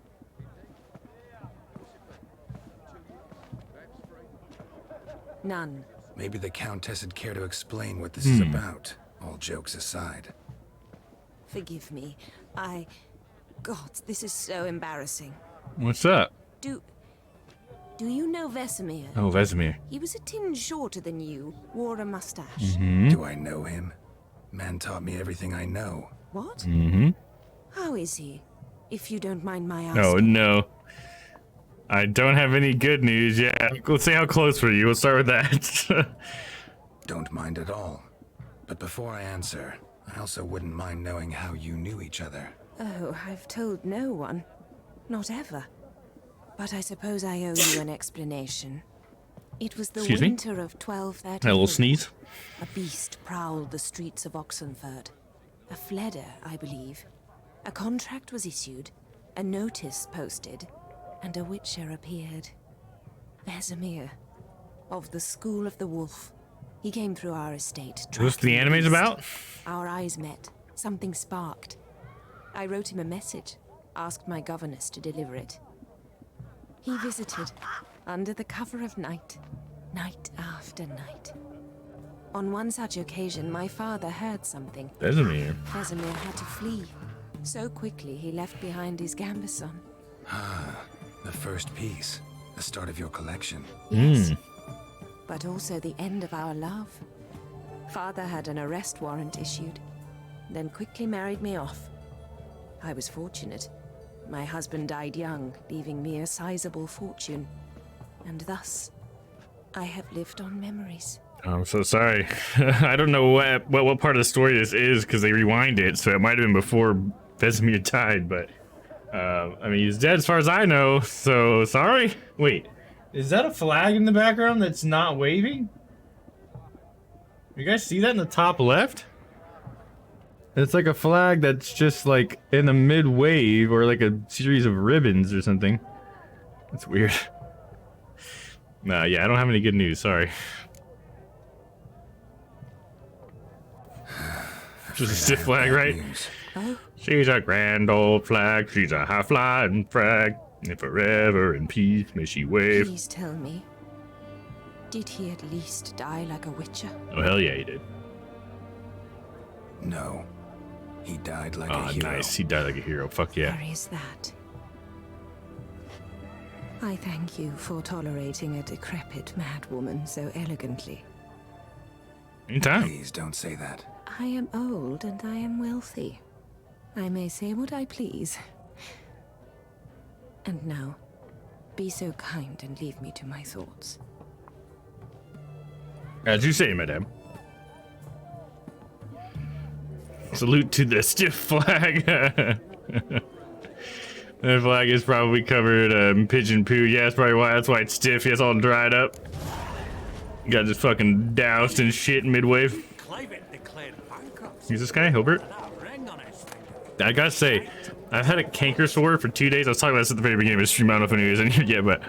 None. Maybe the Countess would care to explain what this is about, all jokes aside. Forgive me. God, this is so embarrassing. What's up? Do you know Vesemir? Oh, Vesemir. He was a tinge shorter than you, wore a mustache. Do I know him? Man taught me everything I know. What? Mm-hmm. How is he? If you don't mind my asking. Oh, no. I don't have any good news yet. Let's see how close were you. We'll start with that. Don't mind at all. But before I answer, I also wouldn't mind knowing how you knew each other. Oh, I've told no one. Not ever. But I suppose I owe you an explanation. It was the Excuse me? winter of 1230. A little sneeze. A beast prowled the streets of Oxenford. A fledder, I believe. A contract was issued, a notice posted, and a witcher appeared. Vesemir, of the School of the Wolf. He came through our estate. What's the tracking anime's beast. about? Our eyes met. Something sparked. I wrote him a message, asked my governess to deliver it. He visited, under the cover of night, night after night. On one such occasion, my father heard something. Vesemir. Vesemir had to flee. So quickly, he left behind his gambeson. The first piece. The start of your collection. Yes. But also the end of our love. Father had an arrest warrant issued, then quickly married me off. I was fortunate. My husband died young, leaving me a sizable fortune. And thus, I have lived on memories. I'm so sorry. I don't know what part of the story this is because they rewind it, so it might have been before Vesemir died, but I mean, he's dead as far as I know, so sorry. Wait, is that a flag in the background that's not waving? You guys see that in the top left? It's like a flag that's just like in the mid wave or like a series of ribbons or something. That's weird. Nah, yeah, I don't have any good news, sorry. Just a stiff flag, right? She's a grand old flag, she's a high-flying flag, and forever in peace may she wave. Please tell me, did he at least die like a witcher? Oh, hell yeah, he did. No. He died like a hero. Nice, he died like a hero, fuck yeah. There is that. I thank you for tolerating a decrepit madwoman so elegantly. Anytime. Please don't say that. I am old and I am wealthy. I may say what I please. And now, be so kind and leave me to my thoughts. As you say, madame. Salute to the stiff flag. That flag is probably covered in pigeon poo. Yeah, that's probably why. That's why it's stiff. Yeah, it's all dried up. Got just fucking doused in shit midwave. Who's this guy, Hilbert? I gotta say, I've had a canker sore for 2 days. I was talking about this at the very beginning of the stream. I don't know if anyone was in here yet, but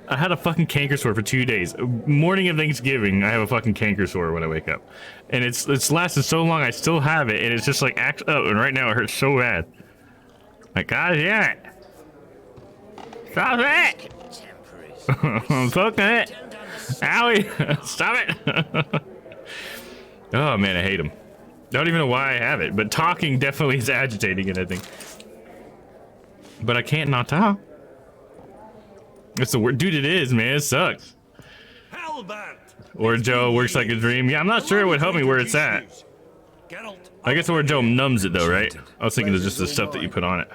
I had a fucking canker sore for 2 days. Morning of Thanksgiving, I have a fucking canker sore when I wake up. And it's lasted so long, I still have it, and it's just like acts up, and right now it hurts so bad. Like, god damn it. Stop it! I'm fucking it! Owie! Stop it! Oh man, I hate him. Don't even know why I have it, but talking definitely is agitating it, I think. But I can't not talk. It's the word, dude. It is, man. It sucks. Or Joe works like a dream. Yeah, I'm not sure it would help me where it's at. I guess where Joe numbs it though, right? I was thinking it's just the stuff that you put on it.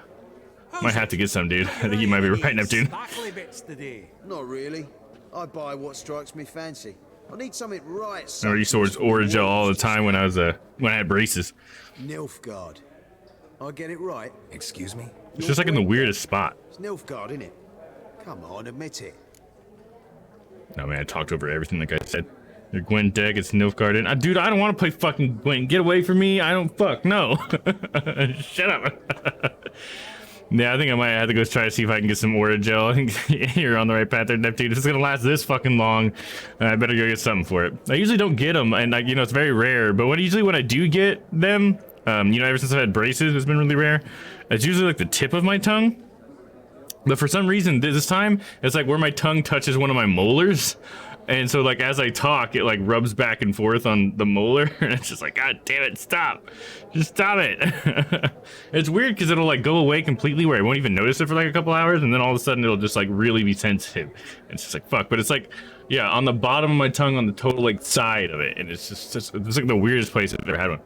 Might have to get some, dude. I think you might be right, Neptune. Not really. I buy what strikes me fancy. I need something right. I used to use Orajel all the time when I had braces. Nilfgaard. I get it right? Excuse me? It's just like in the weirdest spot. It's Nilfgaard, isn't it? Come on, admit it. No man, I talked over everything like I said. Your Gwen deck, it's Nilfgaard in. Dude, I don't want to play fucking Gwen. Get away from me. I don't fuck. No. Shut up. Yeah, I think I might have to go try to see if I can get some Orajel. I think you're on the right path there, Neptune. If it's gonna last this fucking long, I better go get something for it. I usually don't get them, and you know, it's very rare. But when I do get them, you know, ever since I've had braces, it's been really rare. It's usually like the tip of my tongue. But for some reason, this time, it's like where my tongue touches one of my molars. And so, like, as I talk, it, like, rubs back and forth on the molar. And it's just like, God damn it, stop. Just stop it. It's weird because it'll, like, go away completely where I won't even notice it for, like, a couple hours. And then all of a sudden, it'll just, like, really be sensitive. And it's just like, fuck. But it's like, yeah, on the bottom of my tongue, on the total, like, side of it. And it's just it's like the weirdest place I've ever had one.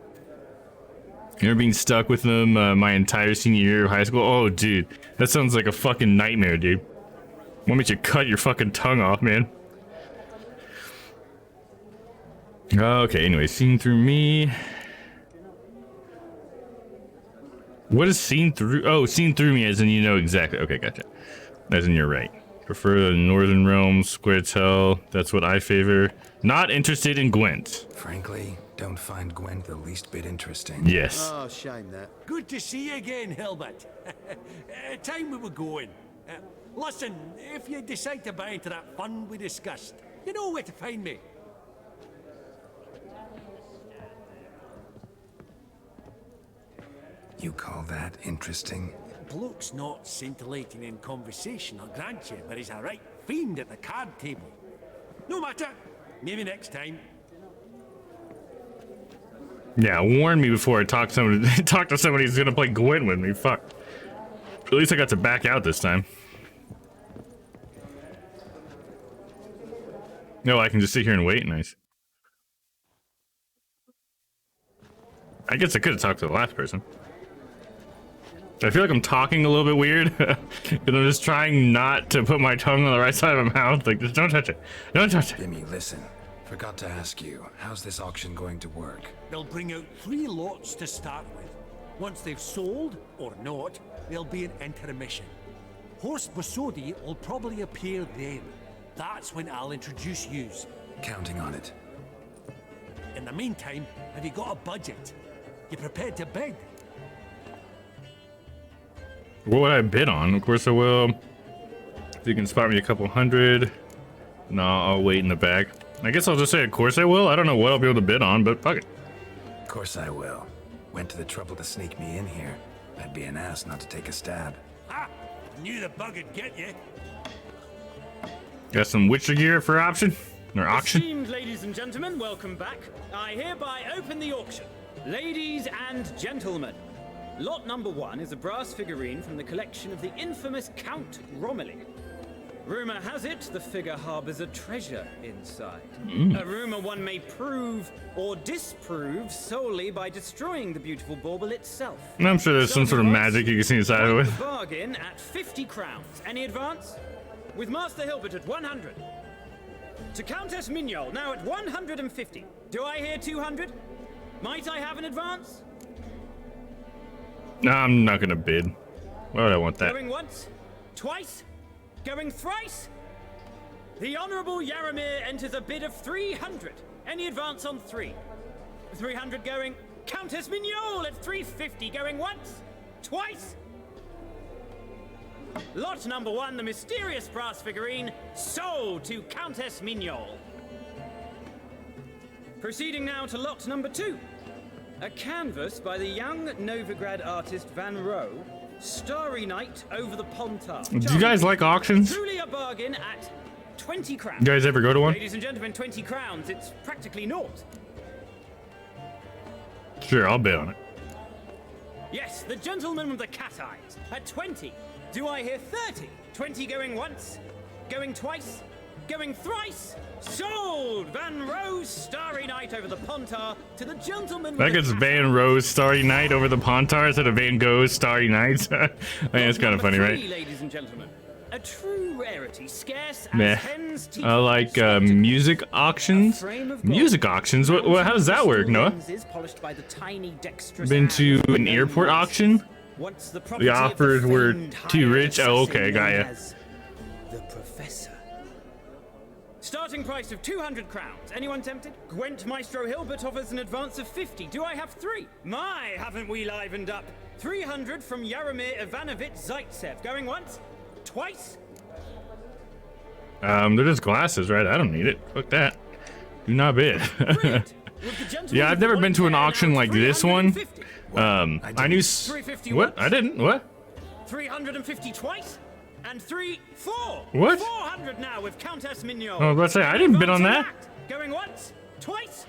You ever being stuck with them my entire senior year of high school? Oh, dude. That sounds like a fucking nightmare, dude. What makes you cut your fucking tongue off, man? Okay, anyway, seen through me. What is seen through? Oh, seen through me as in you know exactly. Okay, gotcha. As in you're right. Prefer the Northern Realms, Square Tell. That's what I favor. Not interested in Gwent. Frankly, don't find Gwent the least bit interesting. Yes. Oh, shame that. Good to see you again, Hilbert. Time we were going. Listen, if you decide to buy into that fund we discussed, you know where to find me. You call that interesting? Bloke's not scintillating in conversation, I'll grant you, but he's a right fiend at the card table. No matter. Maybe next time. Yeah, warn me before I talk to somebody who's gonna play Gwent with me. Fuck. At least I got to back out this time. No, I can just sit here and wait. Nice. I guess I could have talked to the last person. I feel like I'm talking a little bit weird. And I'm just trying not to put my tongue on the right side of my mouth. Like, just don't touch it. Don't touch it. Jimmy, listen. Forgot to ask you, how's this auction going to work? They'll bring out 3 lots to start with. Once they've sold, or not, there'll be an intermission. Horst Bosodi will probably appear then. That's when I'll introduce yous. Counting on it. In the meantime, have you got a budget? You prepared to bid? What would I bid on? Of course I will. If you can spot me a couple hundred. No, I'll wait in the back. I guess I'll just say, of course I will. I don't know what I'll be able to bid on, but fuck it. Of course I will. Went to the trouble to sneak me in here. I'd be an ass not to take a stab. Ha! Knew the bug'd get you. Got some Witcher gear for option? Or auction? Esteemed ladies and gentlemen, welcome back. I hereby open the auction. Ladies and gentlemen, lot number 1 is a brass figurine from the collection of the infamous Count Romilly. Rumor has it the figure harbors a treasure inside. A rumor one may prove or disprove solely by destroying the beautiful bauble itself. I'm sure there's some sort of magic you can see inside of it. Bargain at 50 crowns. Any advance? With Master Hilbert at 100. To Countess Mignol now at 150. Do I hear 200? Might I have an advance? No, I'm not gonna bid. Why would I want that? Going once? Twice? Going thrice? The Honourable Yaramir enters a bid of 300. Any advance on 3? 300 going. Countess Mignol at 350 going once? Twice? Lot number 1, the mysterious brass figurine, sold to Countess Mignol. Proceeding now to lot number 2. A canvas by the young Novigrad artist Van Rohe, Starry Night over the Pontar. Do you guys like auctions? Truly a bargain at 20 crowns. You guys ever go to one? Ladies and gentlemen, 20 crowns. It's practically naught. Sure, I'll bid on it. Yes, the gentleman with the cat eyes at 20. Do I hear 30? 20 going once, going twice, going thrice. Sold! Van Rohe's Starry Night over the Pontar to the gentleman. That gets Van Rohe's Starry Night over the Pontar instead of Van Gogh's Starry Nights. I mean, it's kind of funny, 3, right? Ladies and gentlemen, A true rarity, scarce Meh. as hen's teeth. I like music auctions. Music auctions? How does that work, Noah? Polished by the tiny dexterous Been to hands an airport auction? Once the The offers were too rich? Oh, okay, got ya. The Professor. Starting price of 200 crowns. Anyone tempted? Gwent Maestro Hilbert offers an advance of 50. Do I have 3? My, haven't we livened up? 300 from Yaromir Ivanovich Zaitsev. Going once? Twice? They're just glasses, right? I don't need it. Fuck that. Do not bid. Yeah, I've never been to an auction like this one. I knew. What? I didn't. What? 350 twice? And 4. What? 400 now with Countess Mignon. I was about to say, I didn't bid on that. Going once? Twice?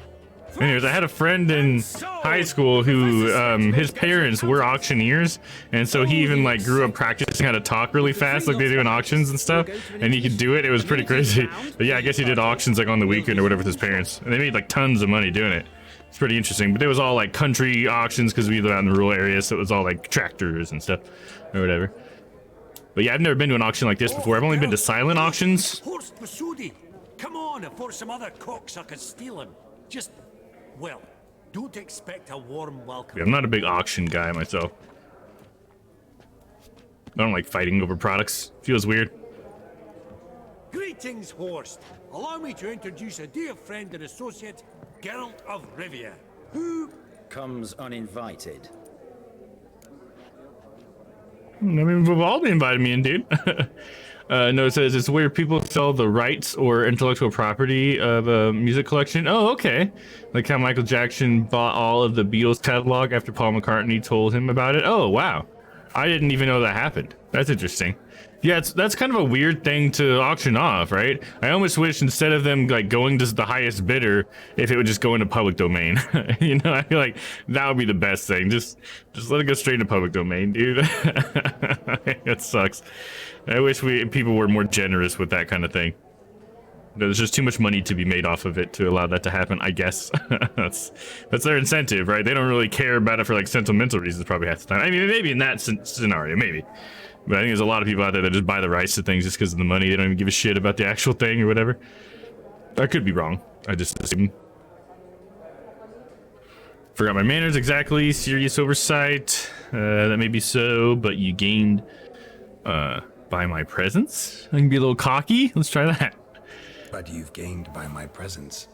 Anyways, I had a friend in high school who, his parents were auctioneers, and so he even like grew up practicing how to talk really fast, like they do in auctions and stuff, and he could do it. It was pretty crazy. But yeah, I guess he did auctions like on the weekend or whatever with his parents, and they made like tons of money doing it. It's pretty interesting. But it was all like country auctions because we live out in the rural area, so it was all like tractors and stuff or whatever. But yeah, I've never been to an auction like this before. I've only been to silent auctions. Horst Masudi, come on before some other cocksuckers steal him. Just, well, don't expect a warm welcome. Yeah, I'm not a big auction guy myself. I don't like fighting over products. Feels weird. Greetings, Horst. Allow me to introduce a dear friend and associate, Geralt of Rivia, who comes uninvited. I mean, Vivaldi invited me in, dude. No, it says it's where people sell the rights or intellectual property of a music collection. Oh, okay. Like how Michael Jackson bought all of the Beatles catalog after Paul McCartney told him about it. Oh, wow. I didn't even know that happened. That's interesting. Yeah, that's kind of a weird thing to auction off, right? I almost wish instead of them like going to the highest bidder, if it would just go into public domain. You know, I feel like that would be the best thing. Just let it go straight into public domain, dude. It sucks. I wish people were more generous with that kind of thing. There's just too much money to be made off of it to allow that to happen, I guess. That's their incentive, right? They don't really care about it for like sentimental reasons probably half the time. I mean, maybe in that scenario, maybe. But I think there's a lot of people out there that just buy the rights to things just because of the money. They don't even give a shit about the actual thing or whatever. I could be wrong. I just assume. Forgot my manners exactly. Serious oversight. That may be so, but you gained by my presence. I can be a little cocky. Let's try that. But you've gained by my presence.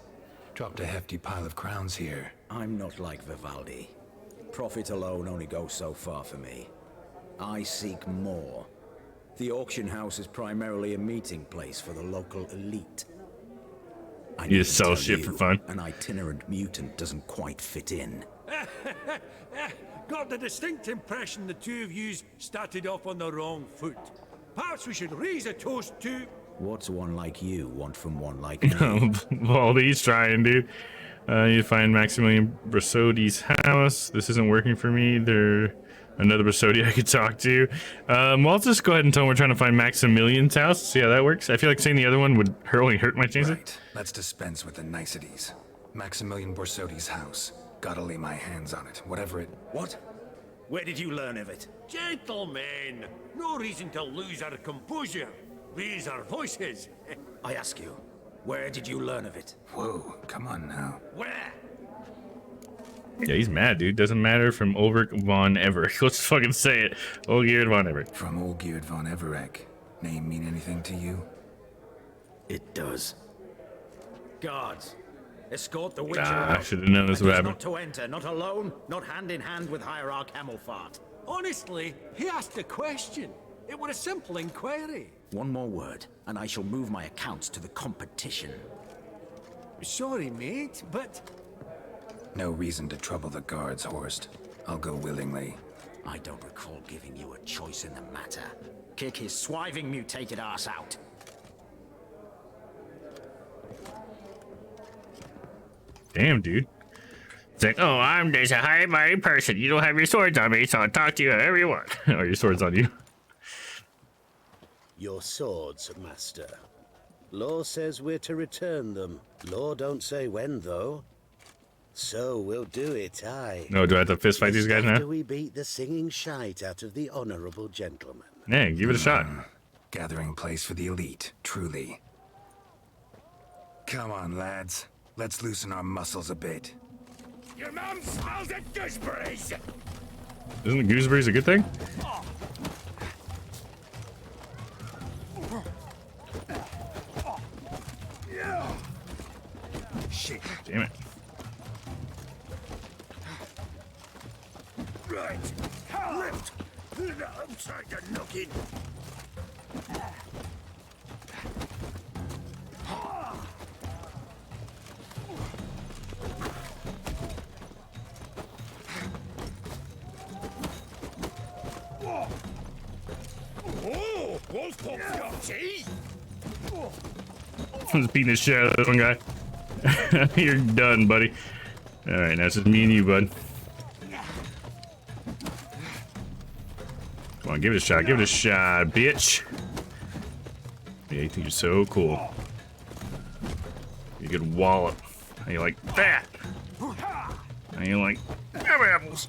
Dropped a hefty pile of crowns here. I'm not like Vivaldi. Profit alone only goes so far for me. I seek more. The auction house is primarily a meeting place for the local elite. You just sell shit for fun. An itinerant mutant doesn't quite fit in. got the distinct impression the two of yous started off on the wrong foot. Perhaps we should raise a toast to... What's one like you want from one like me? Well, he's trying, dude. You find Maximilian Brassodi's house. This isn't working for me. There another Brassodi I could talk to. Well, I'll just go ahead and tell him we're trying to find Maximilian's house. See how that works. I feel like saying the other one would only hurt my chances. Right. Let's dispense with the niceties. Maximilian Brassodi's house. Gotta lay my hands on it, whatever it... What? Where did you learn of it? Gentlemen, no reason to lose our composure. Raise our voices. I ask you, where did you learn of it? Whoa, come on now. Where? Yeah, he's mad, dude. Doesn't matter from Ulrich von Everett. Let's fucking say it. Olgierd von Everett. From Olgierd von Everett. Name mean anything to you? It does. Guards, escort the Witcher I out. should have known this would happen. Not to enter, not alone, not hand in hand with Hierarch Hamelfart. Honestly, he asked a question. It was a simple inquiry. One more word, and I shall move my accounts to the competition. Sorry, mate, but... No reason to trouble the guards, Horst. I'll go willingly. I don't recall giving you a choice in the matter. Kick his swiving mutated ass out. Damn, dude. It's like, oh, I'm just a high-minded person. You don't have your swords on me, so I'll talk to you however you want. Or your sword's on you. Your swords, master. Law says we're to return them. Law don't say when, though. So we'll do it, aye. No, do I have to fist fight these guys now? After we beat the singing shite out of the honorable gentleman. Yeah, give it a shot. Gathering place for the elite, truly. Come on, lads. Let's loosen our muscles a bit. Your mum smells of gooseberries! Isn't gooseberries a good thing? Shit. Damn it. Right. Lift. Outside the nookie. Oh, Wolf Pop's got teeth. I'm just beating the shit out of this one guy. You're done, buddy. Alright, now it's just me and you, bud. Come on, give it a shot. Give it a shot, bitch. Yeah, you think you're so cool. You could wallop. How you like that? How you like them apples?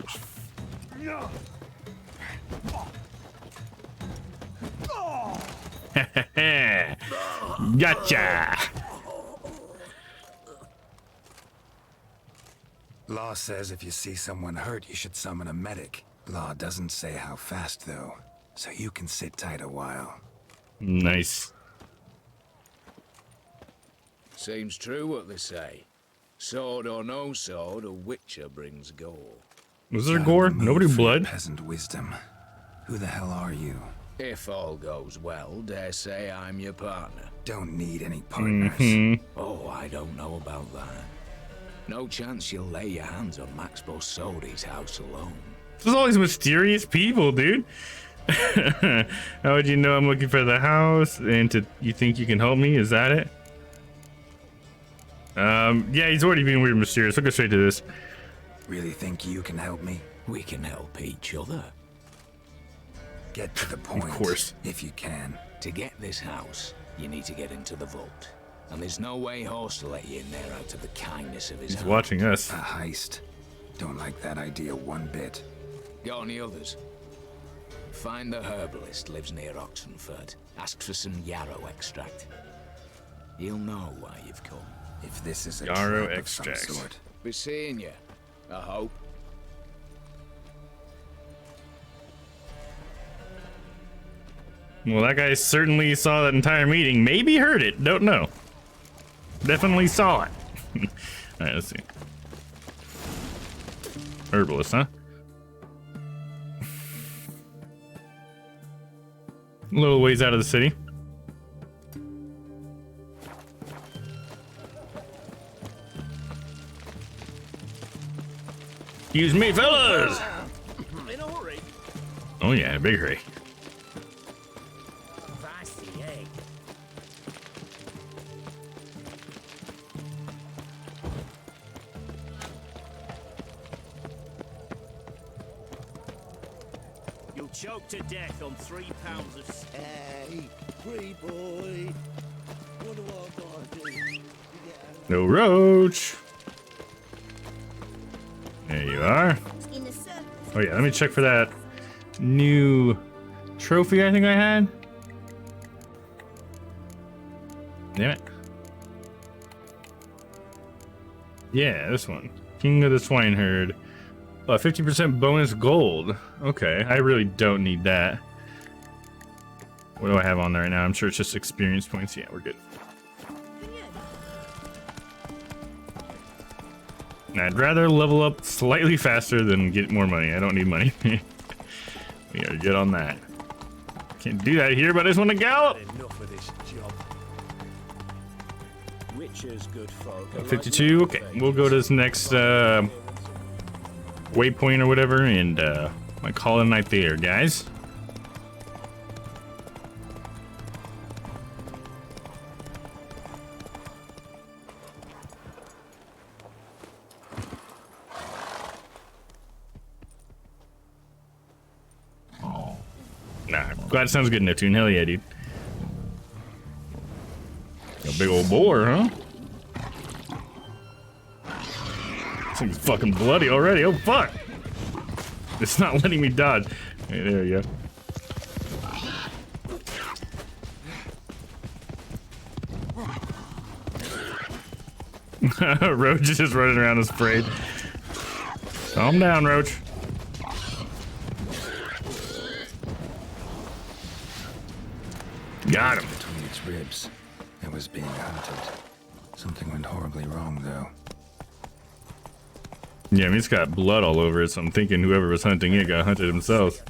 Gotcha! Law says if you see someone hurt, you should summon a medic. Law doesn't say how fast, though, so you can sit tight a while. Nice. Seems true what they say. Sword or no sword, a witcher brings gore. Was there gore? Nobody blood? Peasant wisdom. Who the hell are you? If all goes well, dare say I'm your partner. Don't need any partners. Oh, I don't know about that. No chance you'll lay your hands on Max Bosodi's house alone. There's all these mysterious people, dude. How would you know I'm looking for the house? And you think you can help me? Is that it? Yeah, he's already being weird and mysterious. We'll go straight to this. Really think you can help me? We can help each other. Get to the point. Of course. If you can. To get this house, you need to get into the vault. And there's no way Horst will let you in there out of the kindness of his He's heart. watching us. A heist. Don't like that idea one bit. Got any others? Find the herbalist lives near Oxenford. Ask for some yarrow extract. He'll know why you've come. If this is a yarrow trap extract. of some sort. Be seeing you, I hope. Well, that guy certainly saw that entire meeting. Maybe heard it. Don't know. Definitely saw it. Alright, let's see. Herbalist, huh? A little ways out of the city. Excuse me, fellas! In a hurry. Oh yeah, big hurry. Fancy egg. You'll choke to death on 3 pounds of... Hey, free boy. What do I gotta do? No roach. There you are. Oh yeah, let me check for that new trophy I think I had. Damn it. Yeah, this one. King of the Swineherd. 50% bonus gold. Okay, I really don't need that. What do I have on there right now? I'm sure it's just experience points. Yeah, we're good. I'd rather level up slightly faster than get more money. I don't need money. We gotta get on that. Can't do that here, but I just want to gallop. Enough of this job. Witcher's good folk. 52. Okay, we'll go to this next waypoint or whatever, and might call it a night there, guys. Nah, glad it sounds good in there, tune. Hell yeah, dude. A big old boar, huh? This thing's fucking bloody already. Oh, fuck. It's not letting me dodge. Hey, there you go. Roach is just running around afraid. Calm down, Roach. Got him. Between its ribs, it was being hunted. Something went horribly wrong, though. Yeah, I mean, it's got blood all over it, so I'm thinking whoever was hunting it got hunted themselves.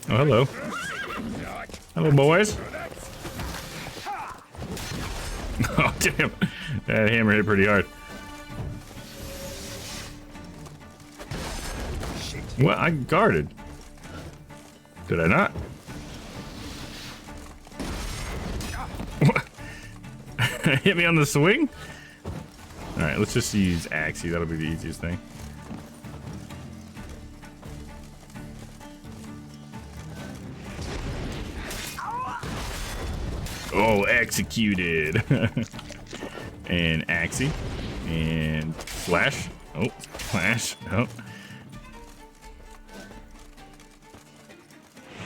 Oh, hello. Hello, boys. Oh, damn. That hammer hit pretty hard. What? I guarded. Did I not? What? Hit me on the swing? Alright, let's just use Axie. That'll be the easiest thing. Oh, executed. And Axie. And Flash. Oh, Flash. Oh.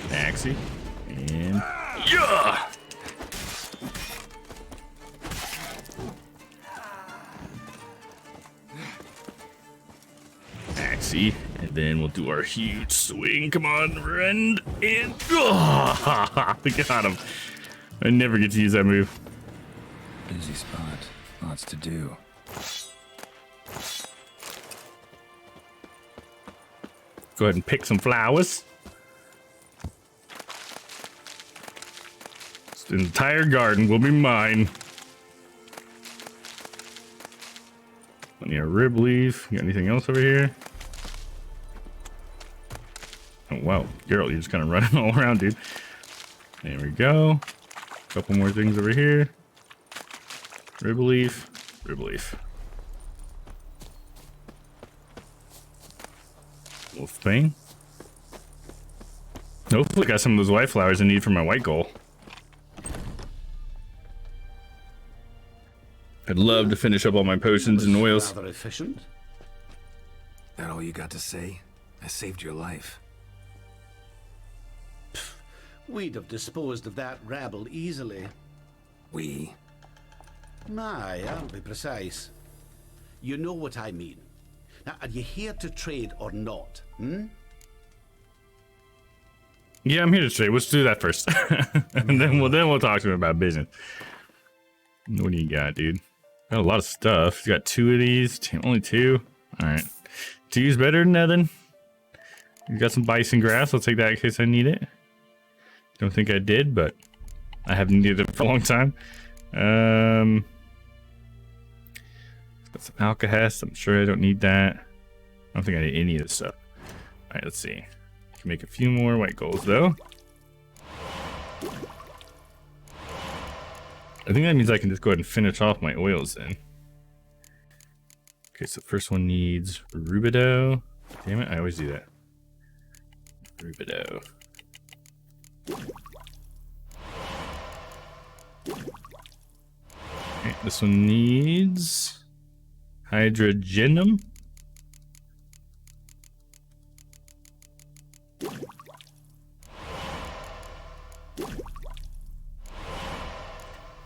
Axie. And yeah! Axie. And then we'll do our huge swing. Come on, run. And oh, we got him. I never get to use that move. Busy spot. Lots to do. Go ahead and pick some flowers. The entire garden will be mine. Plenty of rib leaf. You got anything else over here? Oh, wow. Geralt, you're just kind of running all around, dude. There we go. Couple more things over here. Rib leaf. Rib leaf. Wolf thing. Hopefully I got some of those white flowers I need for my white goal. I'd love to finish up all my potions and oils. Rather efficient. That all you got to say? I saved your life. We'd have disposed of that rabble easily. We? My, I'll be precise. You know what I mean. Now, are you here to trade or not? Hmm? Yeah, I'm here to trade. Let's do that first. And then we'll talk to him about business. What do you got, dude? Got a lot of stuff. You got 2 of these. Only 2. All right. 2's better than nothing. You got some bison grass. I'll take that in case I need it. Don't think I did, but I haven't needed it for a long time. Got some alkahest. I'm sure I don't need that. I don't think I need any of this stuff. All right, let's see. Can make a few more white golds though. I think that means I can just go ahead and finish off my oils then. Okay, so first one needs rubido. Damn it, I always do that. Rubido. Okay, this one needs hydrogenum.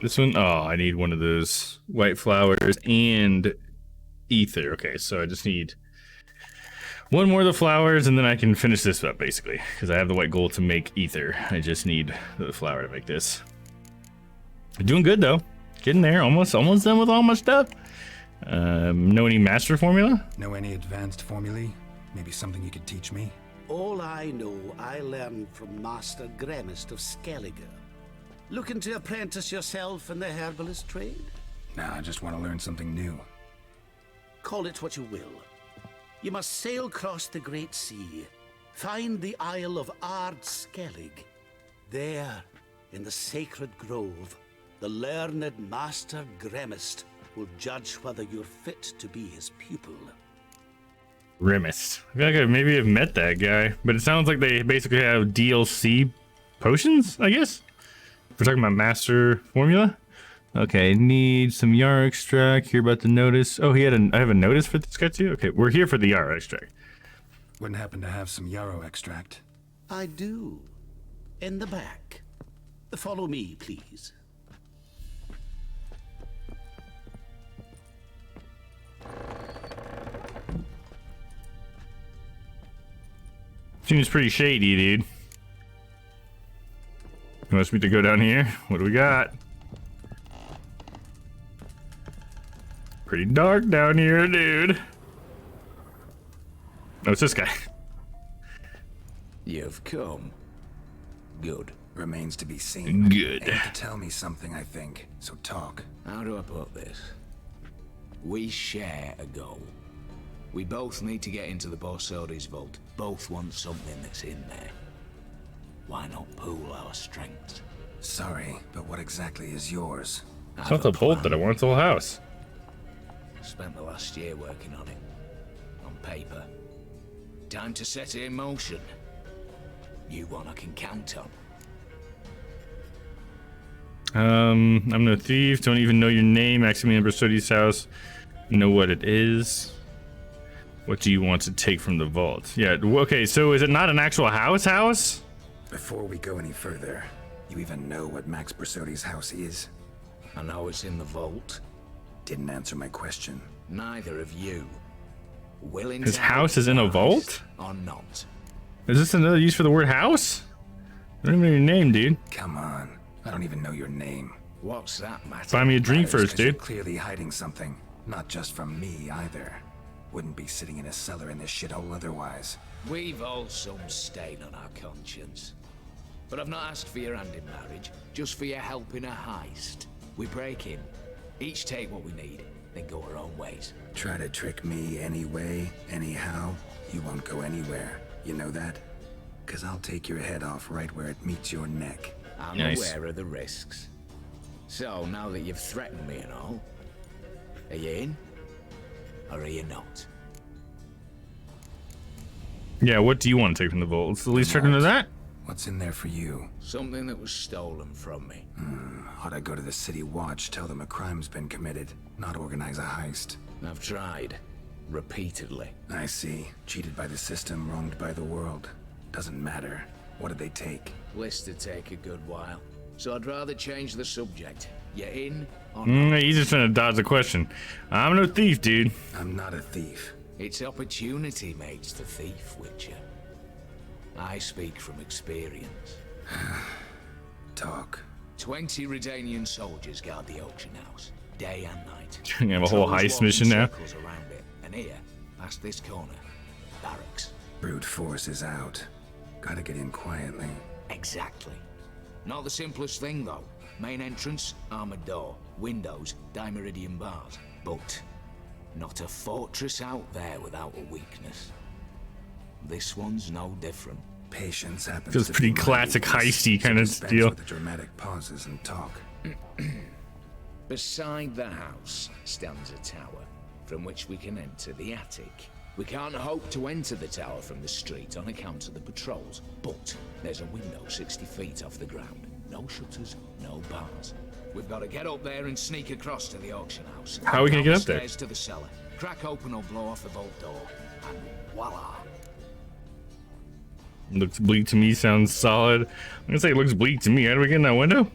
This one, oh, I need one of those white flowers and ether. Okay, so I just need one more of the flowers and then I can finish this up basically because I have the white gold to make ether. I just need the flower to make this. Doing good though. Getting there. Almost done with all my stuff. Know any master formula? Know any advanced formulae? Maybe something you could teach me? All I know, I learned from Master Gremist of Skellige. Looking to apprentice yourself in the herbalist trade? Nah, I just want to learn something new. Call it what you will. You must sail across the Great Sea, find the Isle of Ard Skellig. There, in the sacred grove, the learned Master Gremist will judge whether you're fit to be his pupil. Gremist. I feel like I maybe have met that guy, but it sounds like they basically have DLC potions, I guess? We're talking about master formula. Okay, need some yarrow extract. Hear about the notice. Oh, I have a notice for this guy too? Okay, we're here for the yarrow extract. Wouldn't happen to have some yarrow extract? I do. In the back. Follow me, please. Seems pretty shady, dude. You want me to go down here? What do we got? Pretty dark down here, dude. Oh, it's this guy. You've come. Good. Remains to be seen. Good. Aim to tell me something, I think. So talk. How do I put this? We share a goal. We both need to get into the Borsodi's vault. Both want something that's in there. Why not pool our strengths? Sorry, but what exactly is yours? It's not the vault that I want, it's the whole house. Spent the last year working on it. On paper. Time to set it in motion. You one I can count on. I'm no thief, don't even know your name. Asking me in Borsodi's house. Know what it is. What do you want to take from the vault? Yeah, okay, so is it not an actual house? Before we go any further, you even know what Max Borsodi's house is? I know it's in the vault. Didn't answer my question. Neither of you. Willing His to house is in a vault? Or not? Is this another use for the word house? I don't even know your name, dude. Come on. I don't even know your name. What's that matter? Buy me a drink first, You're dude. clearly hiding something. Not just from me, either. Wouldn't be sitting in a cellar in this shithole otherwise. We've all some stain on our conscience. But I've not asked for your hand in marriage, just for your help in a heist. We break in, each take what we need, then go our own ways. Try to trick me anyway, anyhow, you won't go anywhere. You know that? 'Cause I'll take your head off right where it meets your neck. I'm Nice. aware of the risks. So, now that you've threatened me and all, are you in? Or are you not? Yeah, what do you want to take from the vault? Let's at least check into that. What's in there for you? Something that was stolen from me. Ought I go to the city watch, tell them a crime's been committed, not organize a heist? I've tried. Repeatedly. I see. Cheated by the system, wronged by the world. Doesn't matter. What did they take? List to take a good while. So I'd rather change the subject. You in or not? He's just trying to dodge the question. I'm no thief, dude. I'm not a thief. It's opportunity makes the thief, Witcher. I speak from experience. Talk. 20 Redanian soldiers guard the auction house, day and night. You have a whole Patrols heist walk in mission now. circles around it, and here, past this corner, barracks. Brute force is out. Gotta get in quietly. Exactly. Not the simplest thing, though. Main entrance, armored door. Windows, dimeridian bars. But not a fortress out there without a weakness. This one's no different. Patience happens. Feels to pretty be my classic weakness, heisty so kind of dispense deal. with the dramatic pauses and talk. Beside the house stands a tower, from which we can enter the attic. We can't hope to enter the tower from the street on account of the patrols, but there's a window 60 feet off the ground. No shutters, no bars. We've got to get up there and sneak across to the auction house. How are we gonna get up there? Downstairs to the cellar. Crack open or blow off the vault door, and voila. Looks bleak to me, sounds solid. I'm gonna say it looks bleak to me. How do we get in that window?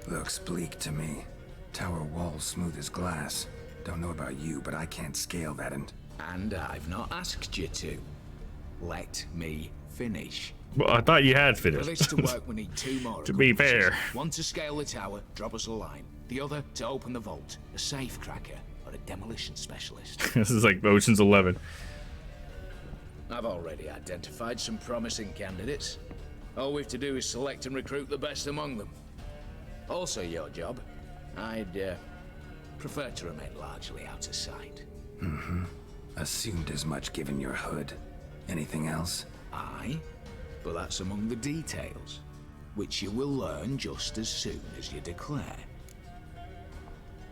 Looks bleak to me. Tower wall smooth as glass. Don't know about you, but I can't scale that and... And I've not asked you to. Let me finish. Well, I thought you had For this finished. to work, we need two more. To be fair. accomplices. One to scale the tower, drop us a line. The other to open the vault, a safe cracker or a demolition specialist. This is like Ocean's 11. I've already identified some promising candidates. All we have to do is select and recruit the best among them. Also your job. I'd prefer to remain largely out of sight. Assumed as much given your hood. Anything else? Aye, but that's among the details, which you will learn just as soon as you declare.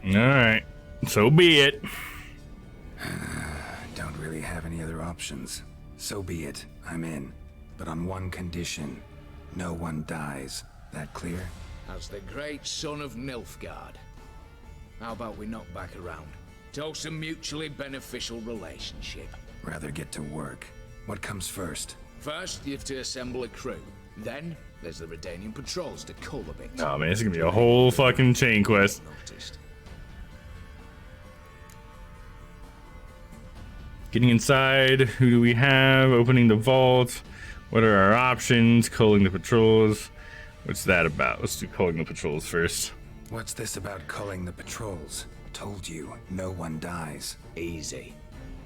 Alright, so be it. Don't really have any other options. So be it. I'm in. But on one condition. No one dies. That clear? As the great son of Nilfgaard. How about we knock back around? Toast a mutually beneficial relationship. Rather get to work. What comes first? First, you have to assemble a crew. Then, there's the Redanian patrols to cull a bit. Oh man, this is gonna be a whole fucking chain quest. Noticed. Getting inside, who do we have? Opening the vault. What are our options? Culling the patrols. What's that about? Let's do culling the patrols first. What's this about culling the patrols? Told you, no one dies. Easy.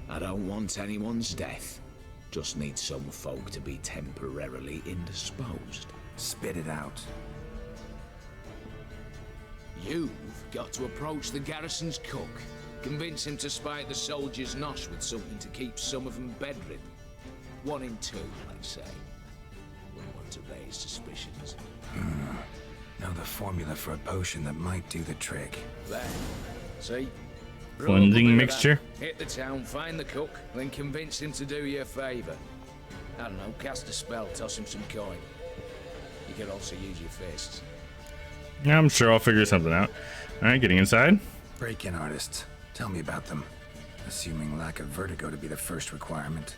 I don't want anyone's death. Just need some folk to be temporarily indisposed. Spit it out. You've got to approach the garrison's cook. Convince him to spike the soldiers' nosh with something to keep some of them bedridden. 1 in 2, let's say. Wouldn't want to raise suspicions. Know the formula for a potion that might do the trick. There. See? Cleansing mixture. Hit the town, find the cook, then convince him to do you a favor. I don't know, cast a spell, toss him some coin. You can also use your fists. I'm sure I'll figure something out. All right, getting inside. Break-in artists. Tell me about them. Assuming lack of vertigo to be the first requirement.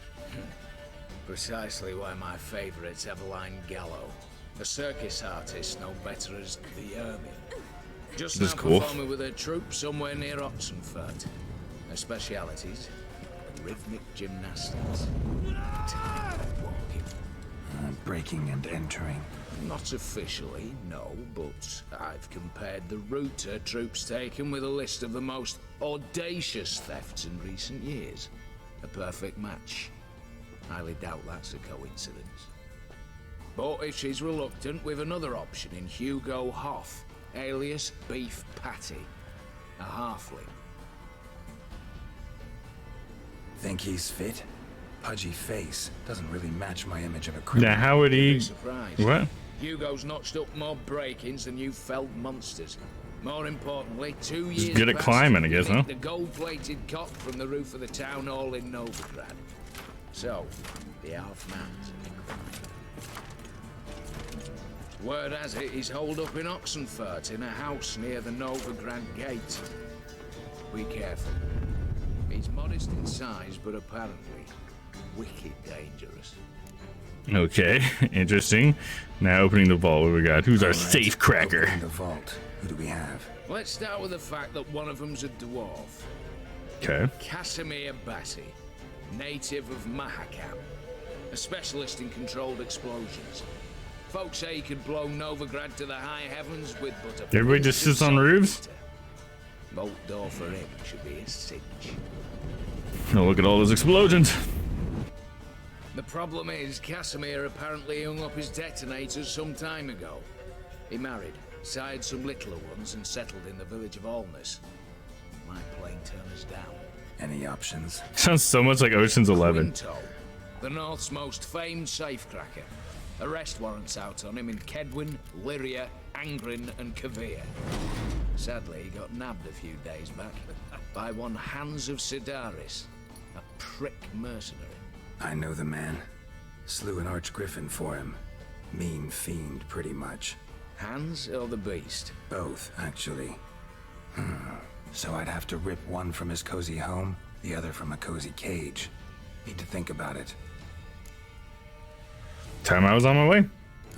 Precisely why my favorite's Eveline Gallo. A circus artist no better as the Ermine. Just This now is cool. performing with her troupe somewhere near Oxenfurt. Her specialities, rhythmic gymnastics, time walking. Breaking and entering. Not officially, no, but I've compared the route her troops taken with a list of the most audacious thefts in recent years. A perfect match. Highly doubt that's a coincidence. But if she's reluctant, we've another option in Hugo Hoff, alias Beef Patty, a halfling. Think he's fit? Pudgy face doesn't really match my image of a criminal. Now, how would You'd he? be surprised. What? Hugo's notched up more break-ins than you felled monsters. More importantly, 2 years good at past, climbing, I guess, he huh? nicked the gold-plated cot from the roof of the town hall in Novigrad. So, the half-man's a crime. Word has it he's holed up in Oxenfurt in a house near the Novigrad gate. Be careful. He's modest in size, but apparently wicked dangerous. Okay, interesting. Now opening the vault. What do we got? Who's our safe cracker? Opening the vault. Who do we have? Let's start with the fact that one of them's a dwarf. Okay. Casimir Bassi, native of Mahakam, a specialist in controlled explosions. Folks say he could blow Novigrad to the high heavens with but a... Everybody just sits on roofs? Bolt door for him should be a cinch. Oh, look at all those explosions. The problem is, Casimir apparently hung up his detonators some time ago. He married, sired some littler ones, and settled in the village of Alness. Might plain turn us down. Any options? Sounds so much like Ocean's 11. Quinto, the North's most famed safecracker. Arrest warrants out on him in Kedwin, Lyria, Angrin, and Kavir. Sadly, he got nabbed a few days back by one Hans of Sidaris, a prick mercenary. I know the man. Slew an archgriffin for him. Mean fiend, pretty much. Hans or the beast? Both, actually. So I'd have to rip one from his cozy home, the other from a cozy cage. Need to think about it. Time I was on my way.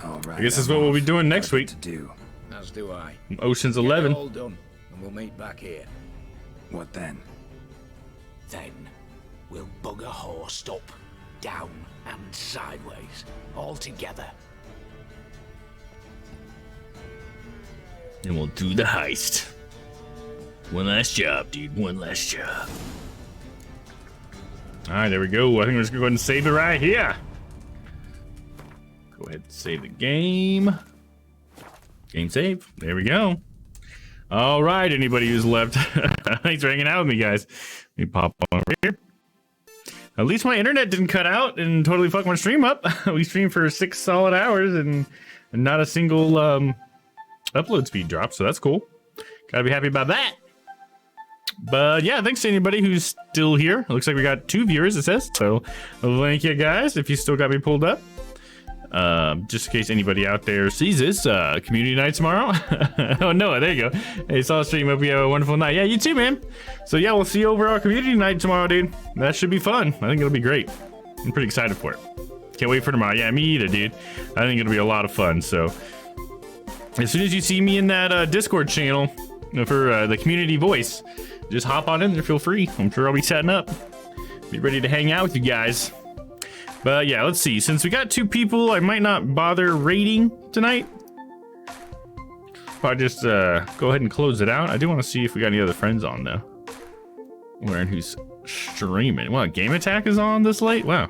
All right, I guess that's I'm what we'll be off. doing next week. To do. As do I. Ocean's Get it 11. all done, and we'll meet back here. What then? Then we'll bugger horsed up, down, and sideways, all together. And we'll do the heist. One last job, dude. One last job. All right, there we go. I think we're just gonna go ahead and save it right here. Go ahead and save the game. Game save. There we go. All right, anybody who's left, thanks for hanging out with me, guys. Let me pop over here. At least my internet didn't cut out and totally fuck my stream up. We streamed for 6 solid hours and not a single upload speed drop, so that's cool. Gotta be happy about that. But yeah, thanks to anybody who's still here. It looks like we got 2 viewers, it says. So thank you guys if you still got me pulled up. Just in case anybody out there sees this, community night tomorrow. Oh, Noah, there you go. Hey, saw the stream. Hope you have a wonderful night. Yeah, you too, man. So yeah, we'll see you over our community night tomorrow, dude. That should be fun. I think it'll be great. I'm pretty excited for it. Can't wait for tomorrow. Yeah, me either, dude. I think it'll be a lot of fun. So as soon as you see me in that Discord channel for the community voice, just hop on in there. Feel free. I'm sure I'll be setting up. Be ready to hang out with you guys. But yeah, let's see. Since we got 2 people, I might not bother raiding tonight. I'll just go ahead and close it out. I do want to see if we got any other friends on though. Wondering who's streaming. Wow, Game Attack is on this late? Wow.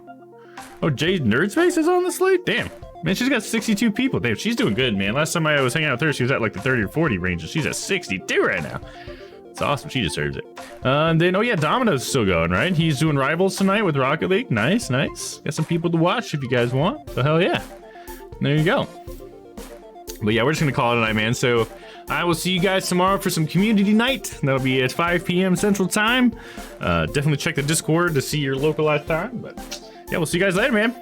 Oh, Jade Nerdspace is on this late? Damn. Man, she's got 62 people. Damn, she's doing good, man. Last time I was hanging out with her, she was at like the 30 or 40 range. She's at 62 right now. It's awesome. She deserves it. And then, oh yeah, Domino's still going, right? He's doing Rivals tonight with Rocket League. Nice, nice. Got some people to watch if you guys want. So hell yeah. There you go. But yeah, we're just gonna call it a night, man. So I will see you guys tomorrow for some community night. That'll be at 5 p.m. Central Time. Definitely check the Discord to see your localized time. But yeah, we'll see you guys later, man.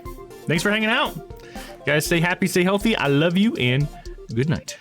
Thanks for hanging out. You guys stay happy, stay healthy. I love you, and good night.